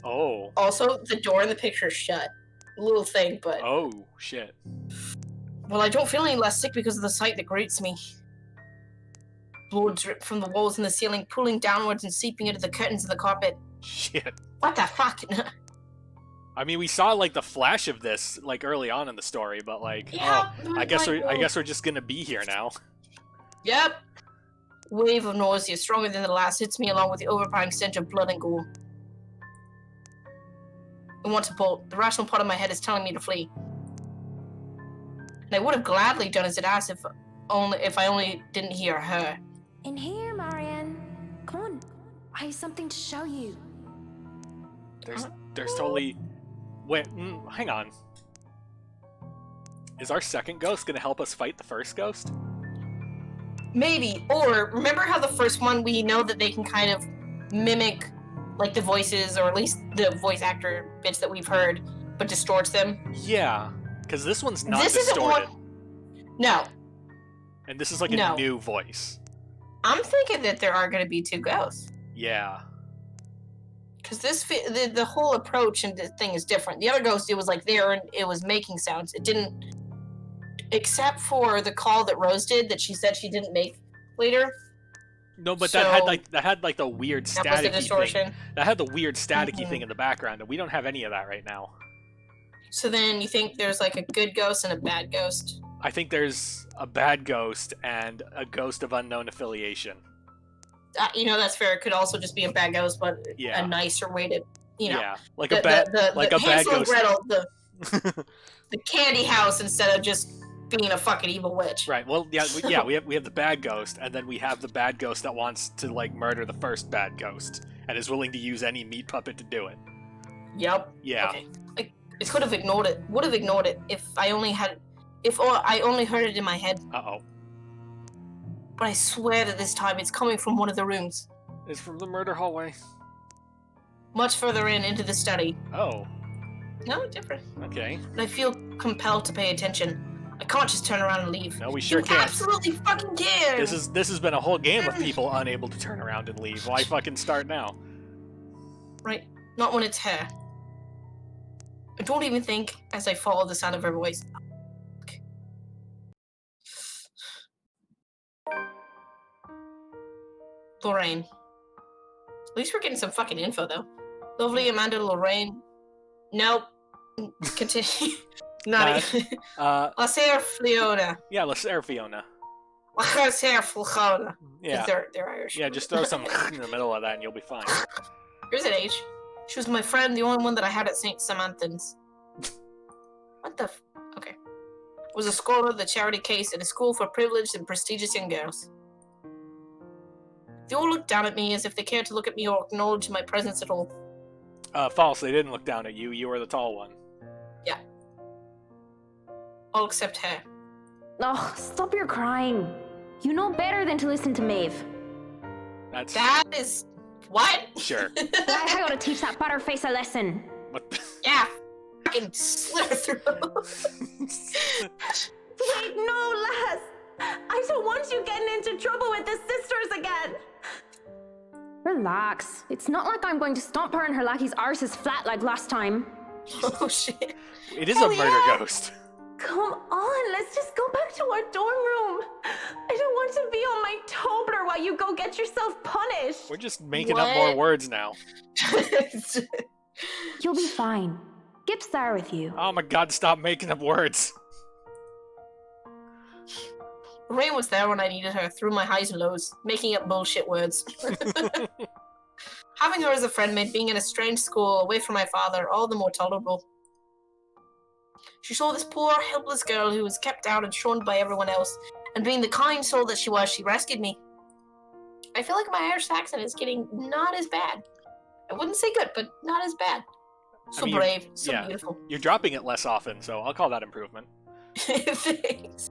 Speaker 2: Oh.
Speaker 1: Also, the door in the picture is shut. Little thing, but...
Speaker 2: Oh, shit.
Speaker 1: Well, I don't feel any less sick because of the sight that greets me. Blood drip from the walls and the ceiling, pulling downwards and seeping into the curtains of the carpet.
Speaker 2: Shit.
Speaker 1: What the fuck?
Speaker 2: I mean, we saw like the flash of this like early on in the story, but like,
Speaker 1: yeah,
Speaker 2: I guess we're just gonna be here now.
Speaker 1: Yep. Wave of nausea, stronger than the last, hits me along with the overpowering stench of blood and gore. I want to bolt. The rational part of my head is telling me to flee. And I would have gladly done as it asked if I only didn't hear her.
Speaker 9: In here, Marianne. Come on. I have something to show you.
Speaker 2: There's totally... Wait, hang on. Is our second ghost gonna help us fight the first ghost?
Speaker 1: Maybe. Or, remember how the first one, we know that they can kind of mimic, like, the voices, or at least the voice actor bits that we've heard, but distorts them?
Speaker 2: Yeah, because this one's not
Speaker 1: this
Speaker 2: distorted.
Speaker 1: No.
Speaker 2: And this is like a new voice.
Speaker 1: I'm thinking that there are going to be two ghosts.
Speaker 2: Yeah.
Speaker 1: Because the whole approach and the thing is different. The other ghost, it was like there and it was making sounds. It didn't, except for the call that Rose did that she said she didn't make later.
Speaker 2: No, but that had like the weird staticky
Speaker 1: that was the distortion
Speaker 2: thing. That had the weird staticky thing in the background, and we don't have any of that right now.
Speaker 1: So then you think there's like a good ghost and a bad ghost?
Speaker 2: I think there's a bad ghost and a ghost of unknown affiliation.
Speaker 1: That's fair. It could also just be a bad ghost, but
Speaker 2: yeah.
Speaker 1: a nicer way to,
Speaker 2: Yeah, like a bad
Speaker 1: Hansel and
Speaker 2: ghost.
Speaker 1: Gretel, the candy house instead of just being a fucking evil witch.
Speaker 2: Right. Well, yeah, we have the bad ghost, and then we have the bad ghost that wants to like murder the first bad ghost and is willing to use any meat puppet to do it.
Speaker 1: Yep.
Speaker 2: Yeah.
Speaker 1: Okay. I could have ignored it. Would have ignored it if I only heard it in my head.
Speaker 2: Uh-oh.
Speaker 1: But I swear that this time it's coming from one of the rooms.
Speaker 2: It's from the murder hallway.
Speaker 1: Much further into the study.
Speaker 2: Oh.
Speaker 1: No, different.
Speaker 2: Okay.
Speaker 1: But I feel compelled to pay attention. I can't just turn around and leave.
Speaker 2: No, we sure
Speaker 1: you
Speaker 2: can't.
Speaker 1: Absolutely fucking can.
Speaker 2: This has been a whole game of people unable to turn around and leave. Why fucking start now?
Speaker 1: Right. Not when it's her. I don't even think as I follow the sound of her voice. Okay. Lorraine. At least we're getting some fucking info, though. Lovely Amanda Lorraine. Nope. Continue. Not even. La Sera Fiona.
Speaker 2: Yeah, La Sera Fiona.
Speaker 1: La Sera Fiona.
Speaker 2: Yeah.
Speaker 1: They're Irish.
Speaker 2: Yeah, just throw some in the middle of that and you'll be fine.
Speaker 1: Here's an H. She was my friend, the only one that I had at St. Samanthan's. What the okay. Was a scholar of the charity case in a school for privileged and prestigious young girls. They all looked down at me as if they cared to look at me or acknowledge my presence at all.
Speaker 2: False, they didn't look down at you. You were the tall one.
Speaker 1: Yeah. All except her.
Speaker 9: Oh, stop your crying. You know better than to listen to Maeve.
Speaker 1: That is... What?
Speaker 2: Sure.
Speaker 9: I gotta teach that butterface a lesson.
Speaker 2: What?
Speaker 1: Yeah. Fucking slit her throat.
Speaker 11: Wait, no, lass. I don't want you getting into trouble with the sisters again.
Speaker 9: Relax. It's not like I'm going to stomp her and her lackey's arses flat like last time.
Speaker 1: Oh, shit.
Speaker 2: It is a murder ghost.
Speaker 11: Come on, let's just go back to our dorm room. I don't want to be on my Tobler while you go get yourself punished.
Speaker 2: We're just making up more words now.
Speaker 9: You'll be fine. Gip's there with you.
Speaker 2: Oh my god, stop making up words.
Speaker 1: Lorraine was there when I needed her, through my highs and lows, making up bullshit words. Having her as a friend made being in a strange school, away from my father, all the more tolerable. She saw this poor, helpless girl who was kept out and shunned by everyone else, and being the kind soul that she was, she rescued me. I feel like my Irish accent is getting not as bad. I wouldn't say good, but not as bad. So brave, so beautiful.
Speaker 2: You're dropping it less often, so I'll call that improvement.
Speaker 1: Thanks.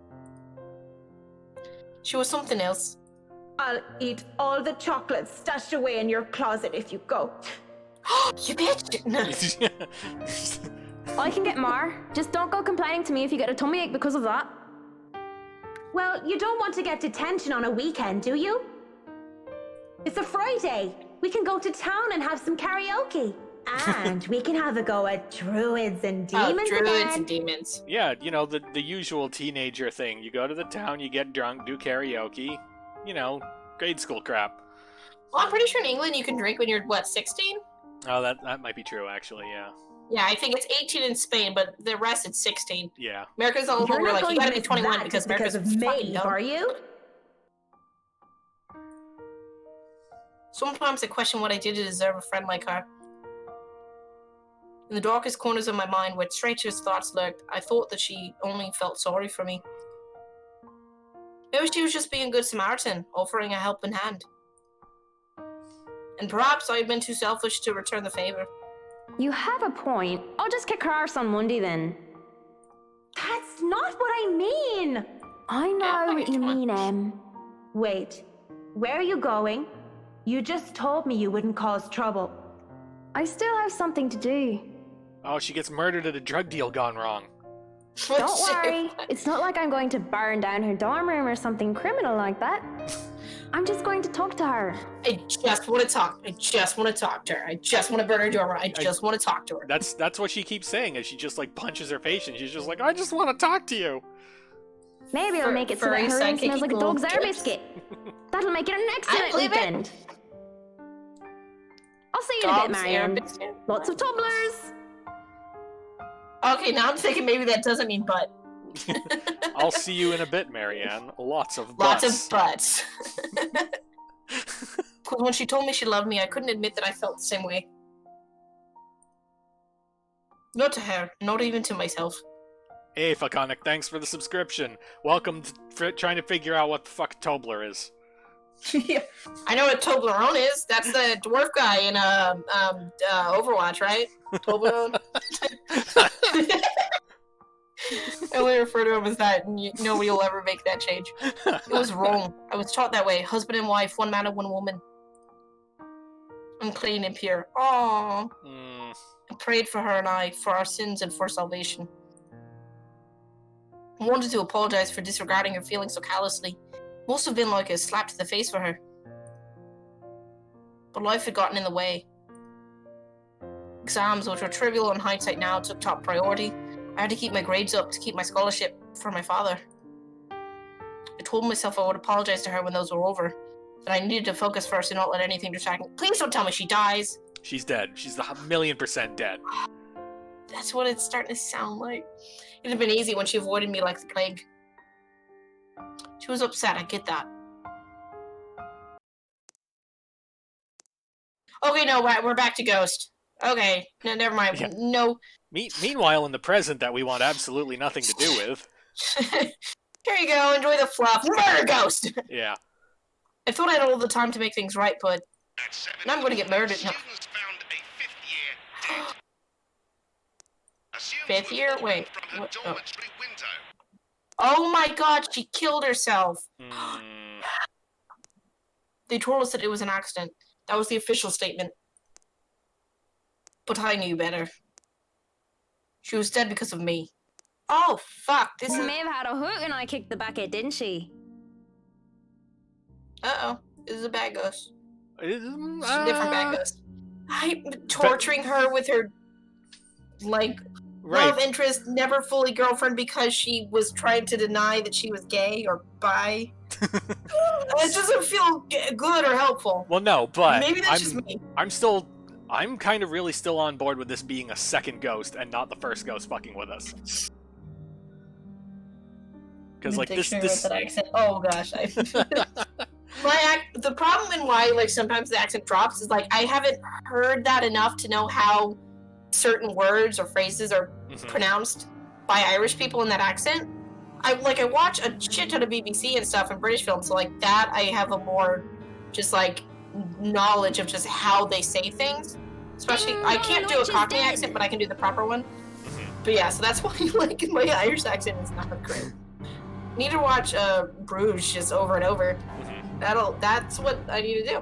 Speaker 1: She was something else.
Speaker 11: I'll eat all the chocolates stashed away in your closet if you go.
Speaker 1: You bitch! No.
Speaker 9: I can get more. Just don't go complaining to me if you get a tummy ache because of that.
Speaker 11: Well, you don't want to get detention on a weekend, do you? It's a Friday. We can go to town and have some karaoke. And we can have a go at druids and demons
Speaker 1: druids
Speaker 11: again.
Speaker 1: and demons.
Speaker 2: Yeah, you know, the usual teenager thing. You go to the town, you get drunk, do karaoke. You know, grade school crap.
Speaker 1: Well, I'm pretty sure in England you can drink when you're, what, 16?
Speaker 2: Oh, that might be true, actually, yeah.
Speaker 1: Yeah, I think it's 18 in Spain, but the rest it's 16.
Speaker 2: Yeah.
Speaker 1: America's all
Speaker 11: You're
Speaker 1: over,
Speaker 11: not
Speaker 1: like,
Speaker 11: going
Speaker 1: you gotta
Speaker 11: to
Speaker 1: be 21
Speaker 11: that
Speaker 1: because
Speaker 11: just because
Speaker 1: America's
Speaker 11: of
Speaker 1: fucking
Speaker 11: Maeve,
Speaker 1: dumb.
Speaker 11: are you?
Speaker 1: Sometimes I question what I did to deserve a friend like her. In the darkest corners of my mind, where traitorous thoughts lurked, I thought that she only felt sorry for me. Maybe she was just being a good Samaritan, offering a helping hand. And perhaps I had been too selfish to return the favor.
Speaker 9: You have a point. I'll just kick her arse on Monday then.
Speaker 11: That's not what I mean.
Speaker 9: I know what you mean, Em.
Speaker 11: Wait, where are you going? You just told me you wouldn't cause trouble.
Speaker 9: I still have something to do.
Speaker 2: Oh, she gets murdered at a drug deal gone wrong.
Speaker 9: Don't worry. It's not like I'm going to burn down her dorm room or something criminal like that. I'm just going to talk to her.
Speaker 1: I just want to talk. I just want to talk to her. I just want to burn her door. I just want to talk to her.
Speaker 2: That's what she keeps saying, as she just like punches her face and she's just like, I just want to talk to you.
Speaker 9: Maybe I'll make it so that her room smells like a dog's air biscuit. That'll make it an excellent weekend. I'll see you in a bit, Marianne. Lots of tumblers.
Speaker 1: Okay, now I'm thinking maybe that doesn't mean butt.
Speaker 2: I'll see you in a bit, Marianne. Lots of
Speaker 1: Lots
Speaker 2: butts.
Speaker 1: of butts. Because when she told me she loved me, I couldn't admit that I felt the same way. Not to her, not even to myself.
Speaker 2: Hey, Fakonic, thanks for the subscription. Welcome to trying to figure out what the fuck Tobler is.
Speaker 1: Yeah. I know what Toblerone is. That's the dwarf guy in Overwatch, right? Toblerone. I only refer to him as that, and nobody will ever make that change. It was wrong. I was taught that way. Husband and wife, one man and one woman. I'm clean and pure. Aww. I prayed for her and I, for our sins and for salvation. I wanted to apologize for disregarding her feelings so callously. Must have been like a slap to the face for her. But life had gotten in the way. Exams, which were trivial in hindsight now, took top priority. I had to keep my grades up to keep my scholarship for my father. I told myself I would apologize to her when those were over. That I needed to focus first and not let anything distract me. Please don't tell me she dies!
Speaker 2: She's dead. She's 1,000,000% dead.
Speaker 1: That's what it's starting to sound like. It'd have been easy when she avoided me like the plague. She was upset, I get that. Okay, no, we're back to Ghost. Okay, no, never mind.
Speaker 2: Yeah.
Speaker 1: No.
Speaker 2: Meanwhile, in the present that we want absolutely nothing to do with.
Speaker 1: Here you go, enjoy the fluff. Murder Ghost!
Speaker 2: Yeah.
Speaker 1: I thought I had all the time to make things right, but now I'm going to get murdered. No. Fifth year? Wait. What? Oh my god, she killed herself. They told us that it was an accident. That was the official statement. But I knew better. She was dead because of me. Oh, fuck. This is...
Speaker 9: Maeve had a hoot and I kicked the bucket, didn't she?
Speaker 1: Uh-oh. This is a bad ghost. This is a different bad ghost. I'm torturing her with her, like... love interest, never fully girlfriend because she was trying to deny that she was gay or bi. It doesn't feel good or helpful.
Speaker 2: Well, no, but
Speaker 1: maybe that's just me.
Speaker 2: I'm kind of really still on board with this being a second ghost and not the first ghost fucking with us. Because like this.
Speaker 1: That accent. Oh gosh, the problem in why like sometimes the accent drops is like I haven't heard that enough to know how certain words or phrases are pronounced by Irish people in that accent. I watch a shit ton of BBC and stuff and British films, so like that I have a more just like knowledge of just how they say things. Especially I can't do a Cockney accent, but I can do the proper one. But yeah, so that's why like my Irish accent is not great. Need to watch Bruges just over and over. That's what I need to do.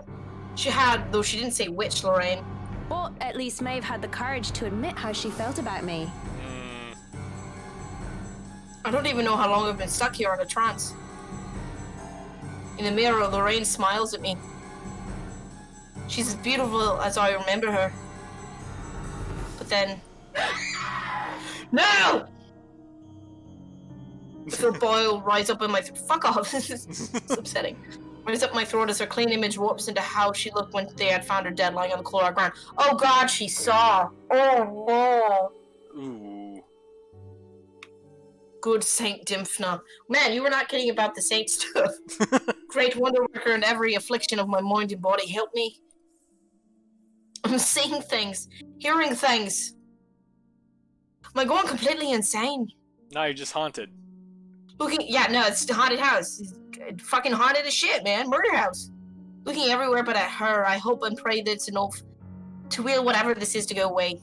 Speaker 1: She had, though she didn't say which, Lorraine.
Speaker 9: But at least Maeve had the courage to admit how she felt about me.
Speaker 1: I don't even know how long I've been stuck here in a trance. In the mirror, Lorraine smiles at me. She's as beautiful as I remember her. But then... No! I feel boil rise up in my throat. Fuck off. This is upsetting. Rise up my throat as her clean image warps into how she looked when they had found her dead lying on the chloride ground. Oh god, she saw. Oh no.
Speaker 2: Ooh.
Speaker 1: Good Saint Dimphna. Man, you were not kidding about the saint stuff. Great wonder worker in every affliction of my mind and body, help me. I'm seeing things, hearing things. Am I going completely insane?
Speaker 2: Now you're just haunted.
Speaker 1: Looking, yeah, no, it's a haunted house. It's fucking haunted as shit, man. Murder house. Looking everywhere but at her. I hope and pray that it's enough to will whatever this is to go away.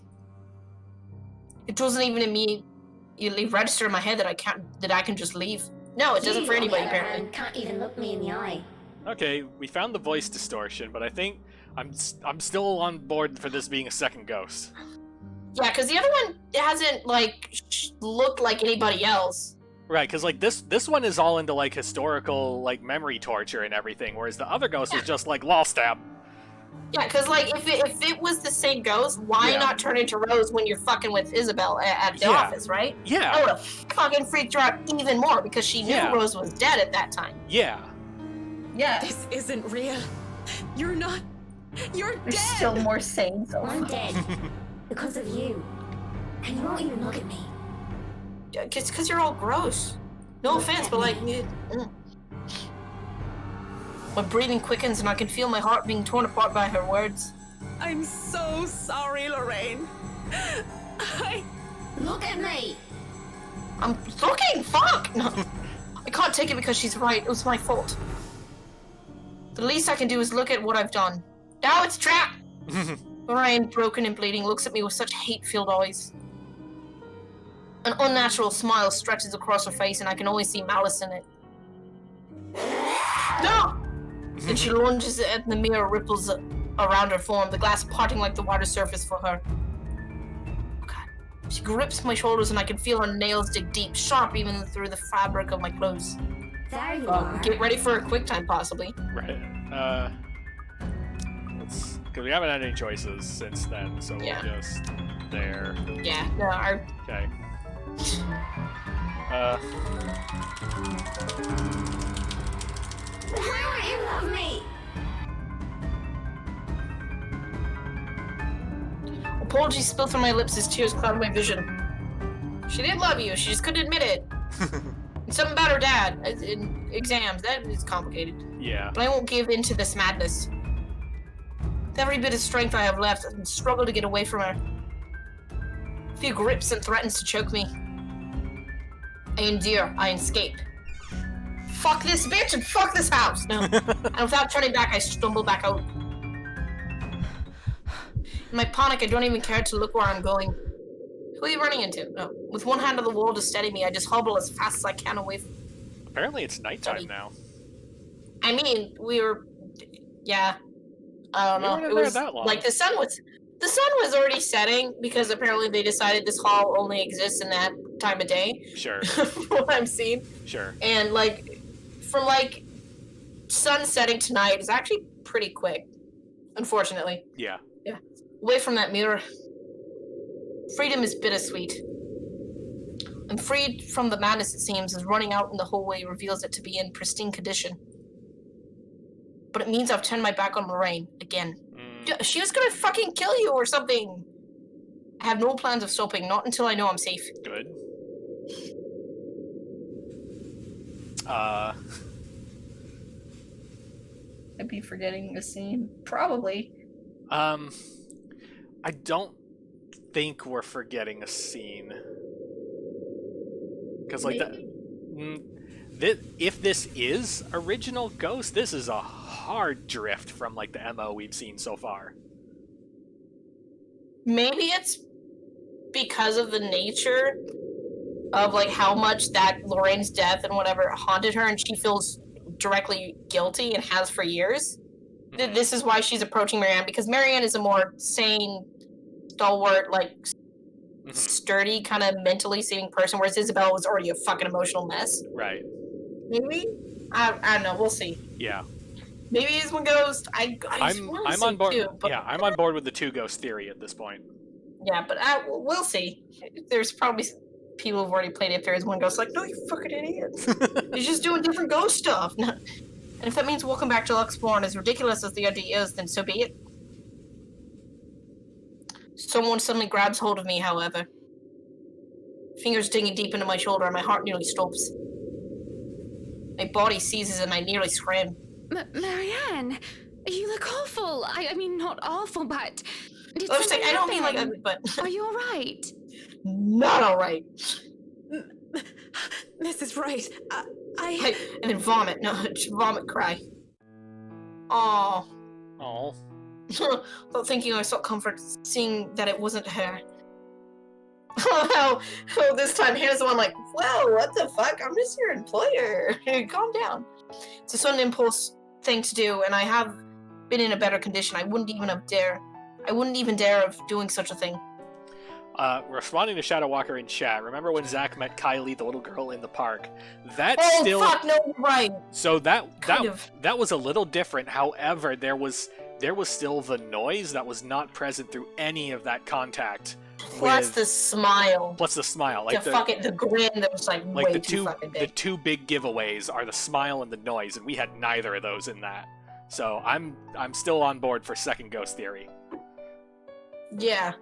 Speaker 1: It doesn't even immediately register in my head that I can just leave. No, it doesn't for anybody apparently.
Speaker 12: Can't even look me in the eye.
Speaker 2: Okay, we found the voice distortion, but I think I'm still on board for this being a second ghost.
Speaker 1: Yeah, because the other one hasn't like looked like anybody else.
Speaker 2: Right, because like this one is all into like historical like memory torture and everything, whereas the other ghost was just like law stab.
Speaker 1: Yeah, because like if it was the same ghost, why not turn into Rose when you're fucking with Isabel at the office, right?
Speaker 2: Yeah.
Speaker 1: I would have fucking freaked her out even more because she knew Rose was dead at that time.
Speaker 2: Yeah.
Speaker 1: Yeah.
Speaker 5: This isn't real. You're not. You're
Speaker 1: There's
Speaker 5: dead.
Speaker 1: still more saying so.
Speaker 12: I'm dead. Because of you. And you won't even look at me.
Speaker 1: It's because you're all gross. No offense, but like... My breathing quickens and I can feel my heart being torn apart by her words.
Speaker 5: I'm so sorry, Lorraine.
Speaker 12: Look at me!
Speaker 1: I'm looking! Fuck! No. I can't take it because she's right. It was my fault. The least I can do is look at what I've done. Now it's trapped! Lorraine, broken and bleeding, looks at me with such hate-filled eyes. An unnatural smile stretches across her face and I can always see malice in it. No! And she lunges at the mirror, ripples around her form, the glass parting like the water surface for her. Oh God. She grips my shoulders and I can feel her nails dig deep, sharp even through the fabric of my clothes.
Speaker 12: There you are.
Speaker 1: Get ready for a quick time, possibly.
Speaker 2: Right. Because we haven't had any choices since then, so we're just there.
Speaker 1: Yeah, no,
Speaker 2: Okay.
Speaker 12: Why won't you love me?
Speaker 1: Apologies spill from my lips as tears cloud my vision. She did love you, she just couldn't admit it. Something about her dad in exams, that is complicated.
Speaker 2: Yeah.
Speaker 1: But I won't give in to this madness. With every bit of strength I have left, I struggle to get away from her. She grips and threatens to choke me. I endure, I escape. Fuck this bitch and fuck this house! No. And without turning back, I stumble back out. In my panic, I don't even care to look where I'm going. Who are you running into? No. With one hand on the wall to steady me, I just hobble as fast as I can away from...
Speaker 2: Apparently it's nighttime now.
Speaker 1: I mean, we were... Yeah. I don't know.
Speaker 2: It was that long.
Speaker 1: Like the sun was already setting because apparently they decided this hall only exists in that time of day.
Speaker 2: Sure.
Speaker 1: From what I'm seeing.
Speaker 2: Sure.
Speaker 1: And like, from like sun setting tonight is actually pretty quick, unfortunately.
Speaker 2: Yeah.
Speaker 1: Yeah. Away from that mirror. Freedom is bittersweet. I'm freed from the madness, it seems, as running out in the hallway reveals it to be in pristine condition. But it means I've turned my back on Lorraine again. She was gonna fucking kill you or something. I have no plans of stopping, not until I know I'm safe.
Speaker 2: Good.
Speaker 1: I'd be forgetting a scene. Probably.
Speaker 2: I don't think we're forgetting a scene. Because, like, if this is original Ghost, this is a hard drift from, like, the MO we've seen so far.
Speaker 1: Maybe it's because of the nature of, like, how much that Lorraine's death and whatever haunted her, and she feels directly guilty and has for years. This is why she's approaching Marianne, because Marianne is a more sane, stalwart, like sturdy, kind of mentally seeming person, whereas Isabel was already a fucking emotional mess.
Speaker 2: Right.
Speaker 1: Maybe? I don't know. We'll see.
Speaker 2: Yeah.
Speaker 1: Maybe he's one ghost. I'm
Speaker 2: on board.
Speaker 1: Too, but,
Speaker 2: yeah, I'm on board with the 2 ghost theory at this point.
Speaker 1: Yeah, but we'll see. There's probably people who've already played it. If there is one ghost, like, no, you fucking idiots. He's just doing different ghost stuff. And if that means welcome back to Luxborn, as ridiculous as the idea is, then so be it. Someone suddenly grabs hold of me, however. Fingers digging deep into my shoulder, and my heart nearly stops. My body seizes, and I nearly scream.
Speaker 4: Marianne, you look awful. I mean, not awful, but...
Speaker 1: I don't mean like that, but...
Speaker 4: Are you alright?
Speaker 1: Not alright.
Speaker 5: Mrs. Wright,
Speaker 1: And then vomit. No, vomit cry. Aww.
Speaker 2: Oh.
Speaker 1: Thought thinking I sought comfort seeing that it wasn't her. Oh, this time Hannah's the one like, well, what the fuck? I'm just your employer. Calm down. It's a sudden impulse thing to do, and I have been in a better condition. I wouldn't even dare of doing such a thing.
Speaker 2: Responding to Shadow Walker in chat, remember when Zach met Kylie, the little girl in the park?
Speaker 1: Fuck, no, right.
Speaker 2: So that was a little different. However, there was still the noise that was not present through any of that contact.
Speaker 1: Plus the smile.
Speaker 2: Like
Speaker 1: the grin that was like way too fucking big.
Speaker 2: The 2 big giveaways are the smile and the noise, and we had neither of those in that. So I'm still on board for second ghost theory.
Speaker 1: Yeah.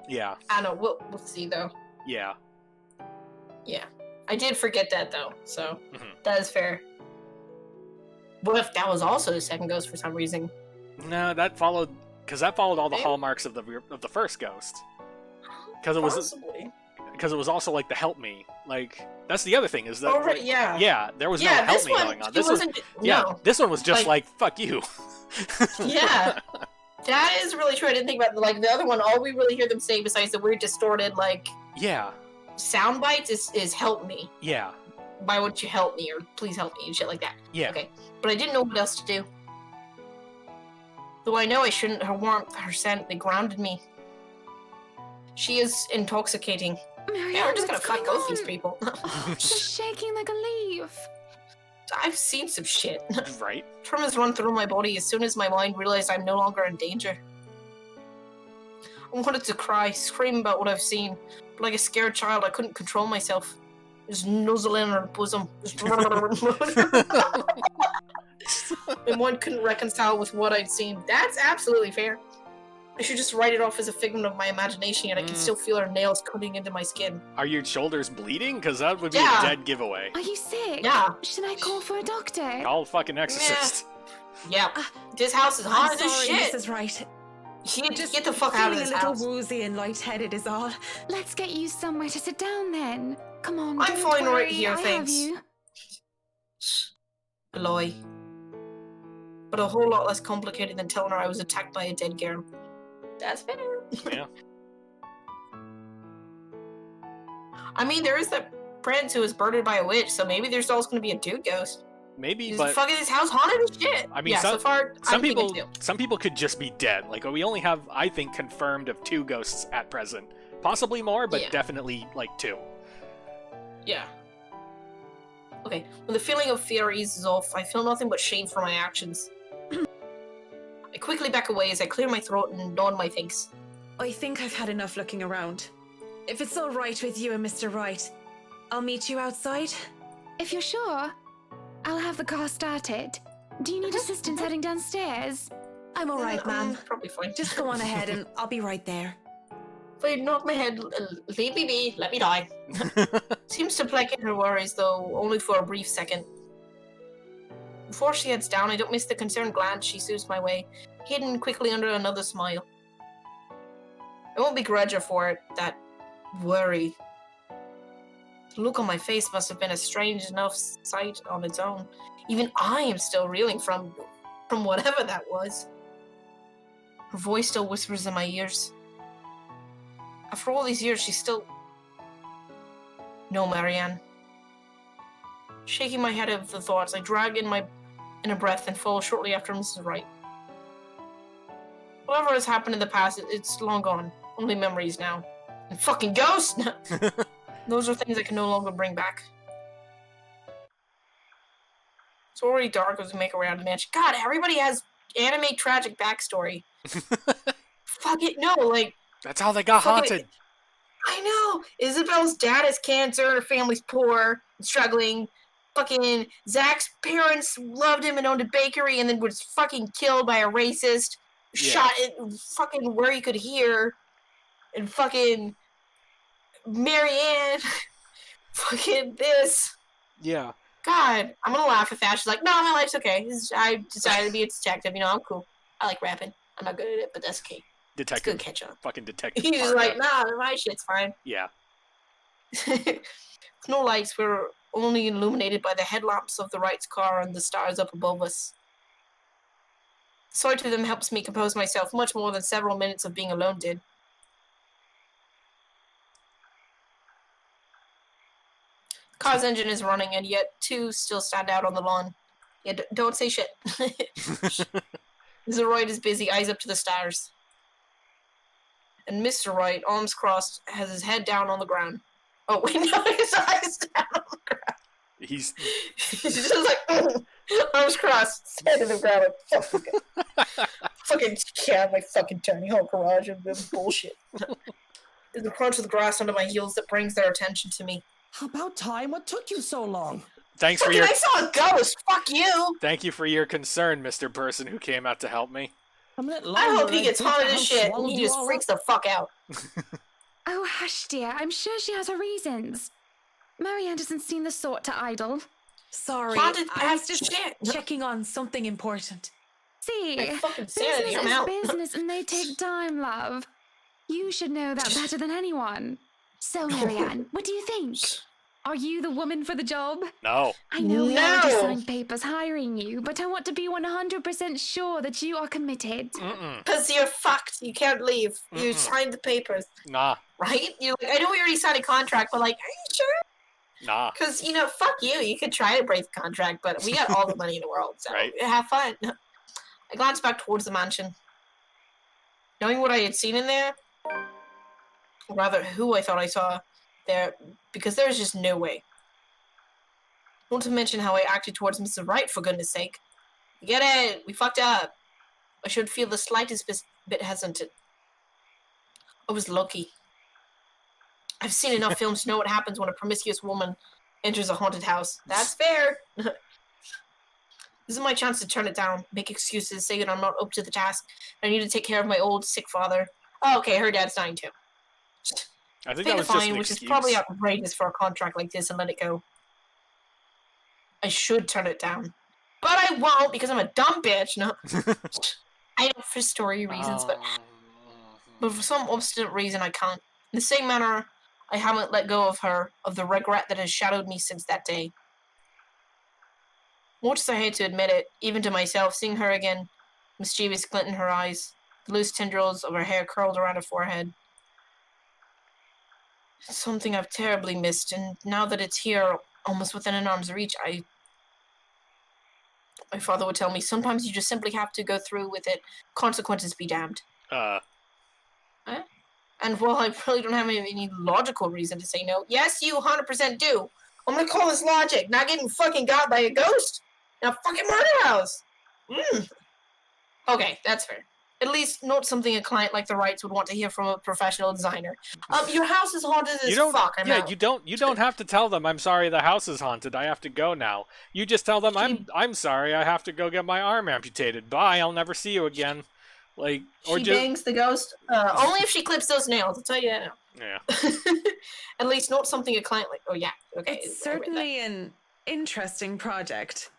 Speaker 2: Yeah.
Speaker 1: I don't know. We'll see though.
Speaker 2: Yeah.
Speaker 1: Yeah. I did forget that though, so that is fair. What if that was also the second ghost for some reason?
Speaker 2: No, that followed all the hallmarks of the first ghost. Because it was also like the help me. Like that's the other thing is that yeah, there was no help me going on. This one was just like fuck you.
Speaker 1: Yeah. That is really true. I didn't think about like the other one. All we really hear them say, besides the weird distorted like sound bites, is "help me."
Speaker 2: Yeah.
Speaker 1: Why won't you help me? Or please help me and shit like that.
Speaker 2: Yeah.
Speaker 1: Okay. But I didn't know what else to do. Though I know I shouldn't. Her warmth, her scent, they grounded me. She is intoxicating.
Speaker 4: Marianne,
Speaker 1: yeah, we're just gonna fuck both these people.
Speaker 4: She's shaking like a leaf.
Speaker 1: I've seen some shit.
Speaker 2: Right.
Speaker 1: Tremors run through my body as soon as my mind realized I'm no longer in danger. I wanted to cry, scream about what I've seen, but like a scared child, I couldn't control myself. Just nuzzle in her bosom. And one couldn't reconcile with what I'd seen. That's absolutely fair. I should just write it off as a figment of my imagination, and I can still feel her nails cutting into my skin.
Speaker 2: Are your shoulders bleeding? Because that would be a dead giveaway.
Speaker 4: Are you sick?
Speaker 1: Yeah.
Speaker 4: Should I call for a doctor?
Speaker 2: Call a fucking exorcist.
Speaker 1: Yeah. This house is haunted as shit.
Speaker 5: Mrs. Wright.
Speaker 1: Just get the fuck out of this house.
Speaker 5: Feeling a little woozy and lightheaded is all.
Speaker 4: Let's get you somewhere to sit down then. Come on,
Speaker 1: I'm fine
Speaker 4: worry.
Speaker 1: right here, thanks. Aloy. But a whole lot less complicated than telling her I was attacked by a dead girl. That's fair.
Speaker 2: Yeah.
Speaker 1: I mean, there is that prince who was murdered by a witch, so maybe there's always going to be a dude ghost.
Speaker 2: Maybe,
Speaker 1: Is
Speaker 2: but
Speaker 1: fucking this house haunted as shit.
Speaker 2: I mean,
Speaker 1: yeah, so far,
Speaker 2: some people could just be dead. Like we only have, I think, confirmed of 2 ghosts at present. Possibly more, but definitely like 2.
Speaker 1: Yeah. Okay, when the feeling of fear eases off, I feel nothing but shame for my actions. I quickly back away as I clear my throat and nod my face.
Speaker 5: I think I've had enough looking around. If it's all right with you and Mr. Wright, I'll meet you outside.
Speaker 4: If you're sure, I'll have the car started. Do you need assistance heading downstairs?
Speaker 5: I'm all right, ma'am.
Speaker 1: Probably fine.
Speaker 5: Just go on ahead and I'll be right there.
Speaker 1: If I nod my head, leave me be, let me die. Seems to placate her worries, though, only for a brief second. Before she heads down, I don't miss the concerned glance she shoots my way, hidden quickly under another smile. I won't begrudge her for it, that worry. The look on my face must have been a strange enough sight on its own. Even I am still reeling from whatever that was. Her voice still whispers in my ears. After all these years, she's still... No, Marianne. Shaking my head of the thoughts, I drag in a breath and fall shortly after Mrs. Wright. Whatever has happened in the past, it's long gone. Only memories now. And fucking ghosts! Those are things I can no longer bring back. It's already dark as we make our way out of the mansion. God, everybody has anime tragic backstory. Fuck it, no, like...
Speaker 2: That's how they got haunted.
Speaker 1: I know! Isabel's dad has cancer, her family's poor, struggling. Fucking Zach's parents loved him and owned a bakery and then was fucking killed by a racist.
Speaker 2: Yeah.
Speaker 1: Shot it fucking where you could hear. And fucking Marianne. Fucking this.
Speaker 2: Yeah.
Speaker 1: God, I'm gonna laugh at that. She's like, no, my life's okay. I decided to be a detective. You know, I'm cool. I like rapping. I'm not good at it, but that's okay.
Speaker 2: Detective.
Speaker 1: It's good catch up.
Speaker 2: Fucking detective.
Speaker 1: He's just like, nah, my shit's fine.
Speaker 2: Yeah.
Speaker 1: No lights. We're only illuminated by the headlamps of the Wright's car and the stars up above us. Sight of them helps me compose myself much more than several minutes of being alone did. The car's engine is running, and yet two still stand out on the lawn. Yeah, don't say shit. Mr. Wright is busy, eyes up to the stars. And Mr. Wright, arms crossed, has his head down on the ground. Oh, wait, no, his eyes down on the ground.
Speaker 2: He's
Speaker 1: just like, arms crossed, head in the ground, like, fucking cat, my fucking tiny home garage and this bullshit. It's the crunch of the grass under my heels that brings their attention to me.
Speaker 6: About time. What took you so long?
Speaker 2: Thanks for
Speaker 1: Fucking,
Speaker 2: your.
Speaker 1: I saw a ghost. Fuck you.
Speaker 2: Thank you for your concern, Mr. Person who came out to help me.
Speaker 1: I hope he gets haunted as shit and he just freaks the fuck out.
Speaker 4: Oh, hush, dear. I'm sure she has her reasons. Marianne doesn't seem the sort to idle.
Speaker 5: Sorry,
Speaker 1: Haunted
Speaker 5: I was
Speaker 1: as
Speaker 5: just
Speaker 1: shit.
Speaker 5: checking on something important.
Speaker 4: See,
Speaker 1: My fucking
Speaker 4: business
Speaker 1: sanity, I'm
Speaker 4: is
Speaker 1: out.
Speaker 4: business and they take time, love. You should know that better than anyone. So, Marianne, what do you think? Are you the woman for the job?
Speaker 2: No.
Speaker 4: I know we
Speaker 1: No.
Speaker 4: already signed papers hiring you, but I want to be 100% sure that you are committed.
Speaker 1: Because you're fucked. You can't leave. You signed the papers.
Speaker 2: Nah.
Speaker 1: Right? You're like, I know we already signed a contract, but like, are you sure?
Speaker 2: Nah.
Speaker 1: Because, you know, fuck you. You could try to break the contract, but we got all the money in the world, so
Speaker 2: Right.
Speaker 1: have fun. I glanced back towards the mansion. Knowing what I had seen in there, or rather who I thought I saw there, because there was just no way. Not to mention how I acted towards Mr. Wright, for goodness sake. I get it. We fucked up. I should feel the slightest bit hesitant. I was lucky. I've seen enough films to know what happens when a promiscuous woman enters a haunted house. That's fair. This is my chance to turn it down, make excuses, say that I'm not up to the task. I need to take care of my old, sick father. Oh, okay, her dad's dying too.
Speaker 2: I think
Speaker 1: Pay
Speaker 2: that
Speaker 1: the
Speaker 2: was just
Speaker 1: fine,
Speaker 2: an
Speaker 1: which
Speaker 2: excuse.
Speaker 1: is probably outrageous for a contract like this, and let it go. I should turn it down. But I won't, because I'm a dumb bitch. No. I know for story reasons, but for some obstinate reason I can't. In the same manner, I haven't let go of her, of the regret that has shadowed me since that day. Much as I hate to admit it, even to myself, seeing her again, mischievous glint in her eyes, the loose tendrils of her hair curled around her forehead. It's something I've terribly missed, and now that it's here, almost within an arm's reach, my father would tell me, sometimes you just simply have to go through with it. Consequences be damned. And while I really don't have any logical reason to say no, yes, you 100% do. I'm gonna call this logic. Not getting fucking got by a ghost in a fucking murder house. Okay, that's fair. At least not something a client like the Wrights would want to hear from a professional designer. Your house is haunted as fuck. I'm out.
Speaker 2: You don't have to tell them I'm sorry the house is haunted. I have to go now. You just tell them I'm sorry. I have to go get my arm amputated. Bye. I'll never see you again. Like, or
Speaker 1: she
Speaker 2: just
Speaker 1: bangs the ghost. Only if she clips those nails. I'll tell you that now.
Speaker 2: Yeah.
Speaker 1: At least not something a client like. Oh yeah. Okay.
Speaker 5: It's certainly an interesting project.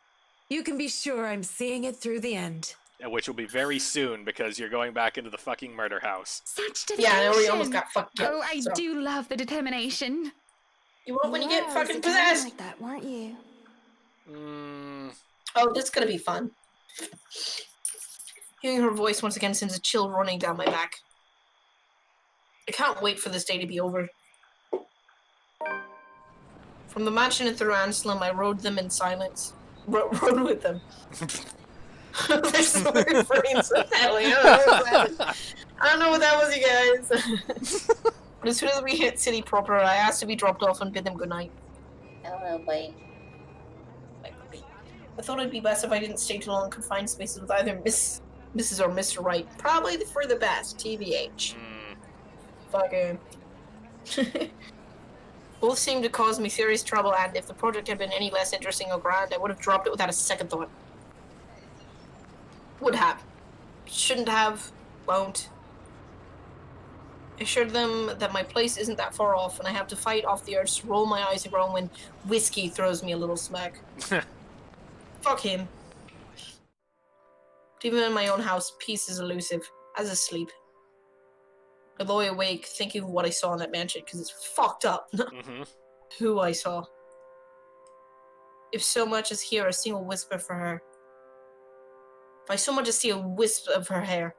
Speaker 5: You can be sure I'm seeing it through the end.
Speaker 2: Which will be very soon because you're going back into the fucking murder house.
Speaker 4: Such dedication.
Speaker 1: Yeah, I know we almost got fucked up.
Speaker 4: Oh, I do love the determination.
Speaker 1: You won't when you get
Speaker 12: Yeah,
Speaker 1: fucking
Speaker 12: it was a time
Speaker 1: possessed.
Speaker 12: like that, weren't you?
Speaker 1: Oh, this is gonna be fun. Hearing her voice once again sends a chill running down my back. I can't wait for this day to be over. From the mansion through Anselm, I rode them in silence. Rode with them. There's some refrains of that. I don't know what that was, you guys. But as soon as we hit city proper, I asked to be dropped off and bid them goodnight. Oh, wait. I thought it'd be best if I didn't stay too long in confined spaces with either Mrs. or Mr. Wright. Probably for the best, TBH. Fucking. Both seemed to cause me serious trouble, and if the project had been any less interesting or grand, I would have dropped it without a second thought. Would have. Shouldn't have. Won't. I assured them that my place isn't that far off, and I have to fight off the urge to roll my eyes and groan when whiskey throws me a little smack. Fuck him. But even in my own house, peace is elusive, as is sleep. I lie awake thinking of what I saw in that mansion, because it's fucked up. Who I saw. If so much as hear a single whisper for her. If I so much as see a wisp of her hair,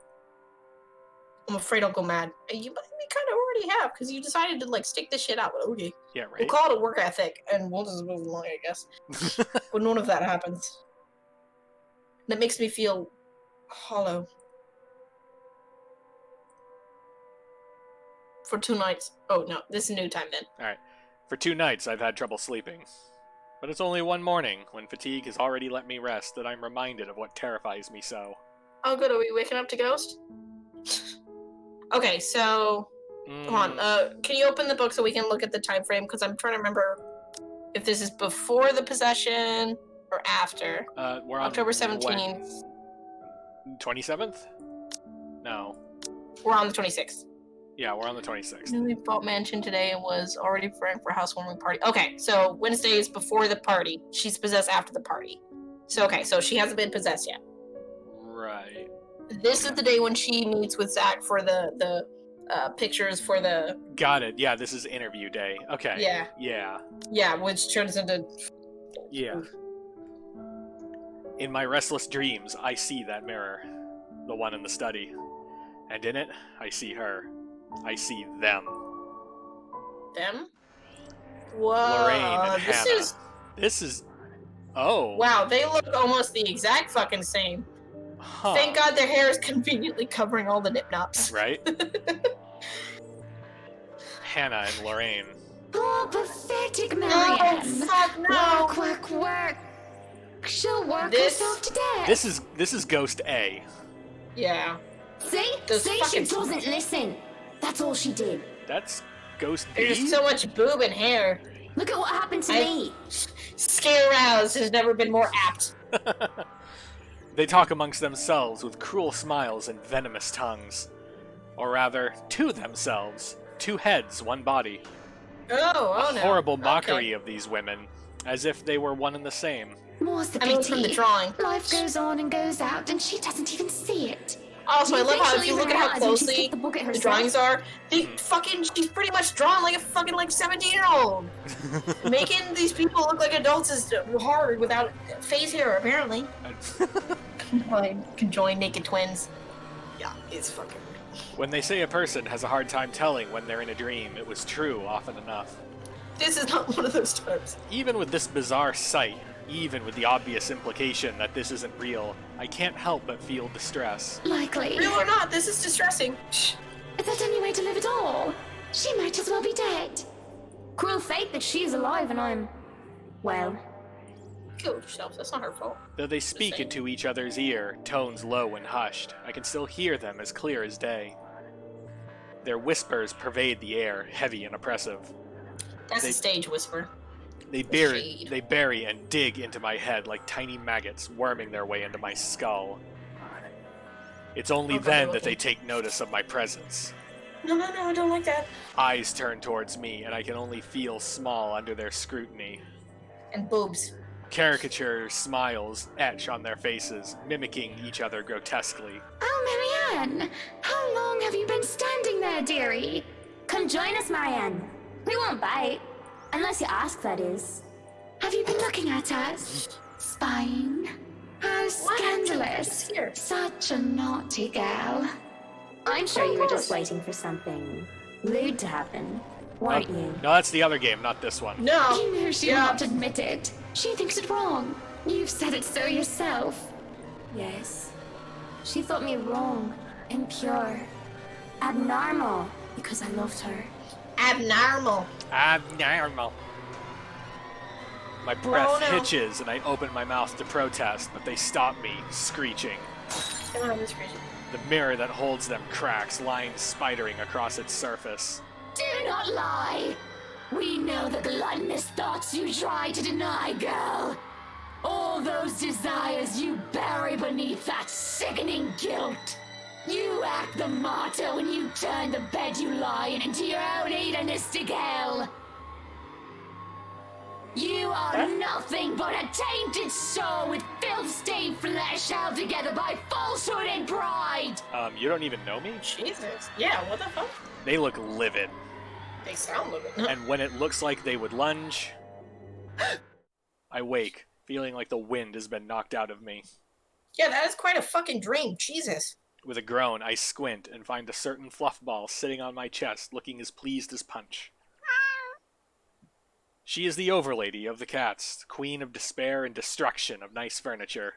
Speaker 1: I'm afraid I'll go mad. And you kind of already have, because you decided to, like, stick this shit out with Oogie.
Speaker 2: Yeah, right.
Speaker 1: We'll call it a work ethic, and we'll just move along, I guess. But none of that happens. That makes me feel hollow. For 2 nights. Oh, no, this is new time then.
Speaker 2: Alright. For 2 nights, I've had trouble sleeping. But it's only one morning, when fatigue has already let me rest, that I'm reminded of what terrifies me so.
Speaker 1: Oh, good. Are we waking up to Ghost? Okay, so... Come on. Can you open the book so we can look at the time frame? Because I'm trying to remember if this is before the possession or after.
Speaker 2: We're on
Speaker 1: October 17th.
Speaker 2: 27th? No.
Speaker 1: We're on the 26th.
Speaker 2: Yeah, we're on the 26th.
Speaker 1: We bought mansion today and was already preparing for a housewarming party. Okay, so Wednesday is before the party. She's possessed after the party. So, okay, so she hasn't been possessed yet.
Speaker 2: Right.
Speaker 1: This is the day when she meets with Zach for the pictures for the...
Speaker 2: Got it. Yeah, this is interview day. Okay.
Speaker 1: Yeah.
Speaker 2: Yeah.
Speaker 1: Yeah, which turns into...
Speaker 2: Yeah. In my restless dreams, I see that mirror. The one in the study. And in it, I see her. I see them.
Speaker 1: Them? Whoa.
Speaker 2: Lorraine and
Speaker 1: this
Speaker 2: Hannah. This is... Oh.
Speaker 1: Wow, they look almost the exact fucking same.
Speaker 2: Huh.
Speaker 1: Thank God their hair is conveniently covering all the nip-nops.
Speaker 2: Right? Hannah and Lorraine.
Speaker 4: Oh, pathetic Marianne.
Speaker 1: Oh, fuck no.
Speaker 4: Work, work, work. She'll work
Speaker 1: This-
Speaker 4: herself to death.
Speaker 2: This is Ghost A.
Speaker 1: Yeah.
Speaker 12: See?
Speaker 1: Those
Speaker 12: See, she
Speaker 1: fucking-
Speaker 12: doesn't listen. That's all she did.
Speaker 2: That's Ghost B?
Speaker 1: There's so much boob and hair.
Speaker 12: Look at what happened to
Speaker 1: I-
Speaker 12: me.
Speaker 1: Scare Rouse has never been more apt.
Speaker 2: They talk amongst themselves with cruel smiles and venomous tongues. Or rather, to themselves. 2 heads, 1 body.
Speaker 1: Oh
Speaker 2: A
Speaker 1: no.
Speaker 2: horrible mockery
Speaker 1: Okay.
Speaker 2: of these women, as if they were one and the same.
Speaker 4: More's the
Speaker 1: I
Speaker 4: pity.
Speaker 1: mean, from the drawing.
Speaker 4: Life goes on and goes out, and she doesn't even see it.
Speaker 1: Also, I
Speaker 12: You
Speaker 1: love
Speaker 12: think
Speaker 1: how
Speaker 12: she'll
Speaker 1: if you
Speaker 12: even
Speaker 1: look at how
Speaker 12: realize when she
Speaker 1: closely
Speaker 12: stick the book at
Speaker 1: the
Speaker 12: herself?
Speaker 1: drawings are, they fucking, she's pretty much drawn like a fucking, like, 17-year-old. Making these people look like adults is hard without face hair, apparently. Conjoined naked twins. Yeah, it's fucking...
Speaker 2: When they say a person has a hard time telling when they're in a dream, it was true often enough.
Speaker 1: This is not one of those times.
Speaker 2: Even with this bizarre sight, even with the obvious implication that this isn't real, I can't help but feel distress.
Speaker 4: Likely.
Speaker 1: Real or not, this is distressing.
Speaker 4: Is that any way to live at all? She might as well be dead.
Speaker 12: Cruel fate that she's alive and I'm... well...
Speaker 1: Kill yourself, that's not her fault.
Speaker 2: Though they speak
Speaker 1: saying.
Speaker 2: into each other's ear, tones low and hushed, I can still hear them as clear as day. Their whispers pervade the air, heavy and oppressive.
Speaker 1: That's
Speaker 2: They-
Speaker 1: a stage whisper.
Speaker 2: They bury and dig into my head like tiny maggots worming their way into my skull. It's only
Speaker 1: Okay,
Speaker 2: then
Speaker 1: okay.
Speaker 2: that they take notice of my presence.
Speaker 1: No, I don't like that.
Speaker 2: Eyes turn towards me, and I can only feel small under their scrutiny.
Speaker 1: And boobs.
Speaker 2: Caricature smiles etch on their faces, mimicking each other grotesquely.
Speaker 4: Oh, Marianne! How long have you been standing there, dearie?
Speaker 12: Come join us, Marianne. We won't bite. Unless you ask, that is.
Speaker 4: Have you been looking at us? Spying? How scandalous.
Speaker 1: Here.
Speaker 4: Such a naughty girl.
Speaker 12: I'm sure you were just waiting for something lewd to happen. weren't you?
Speaker 2: No, that's the other game, not this one.
Speaker 1: No.
Speaker 4: You know she will not admit it. She thinks it wrong. You've said it so yourself.
Speaker 12: Yes. She thought me wrong, impure, abnormal, because I loved her.
Speaker 1: Abnormal.
Speaker 2: Abnormal. My breath
Speaker 1: Oh, no.
Speaker 2: hitches and I open my mouth to protest, but they stop me, screeching.
Speaker 1: Come on, Miss Christian.
Speaker 2: The mirror that holds them cracks, lines spidering across its surface.
Speaker 3: Do not lie. We know the gluttonous thoughts you try to deny, girl. All those desires you bury beneath that sickening guilt. You act the martyr when you turn the bed you lie in into your own hedonistic hell. You are nothing but a tainted soul with filth-stained flesh held together by falsehood and pride.
Speaker 2: You don't even know me?
Speaker 1: Jesus. Yeah, what the fuck?
Speaker 2: They look livid.
Speaker 1: They sound living.
Speaker 2: And when it looks like they would lunge, I wake, feeling like the wind has been knocked out of me.
Speaker 1: Yeah, that is quite a fucking dream. Jesus.
Speaker 2: With a groan, I squint and find a certain fluff ball sitting on my chest, looking as pleased as Punch. She is the overlady of the cats, queen of despair and destruction of nice furniture.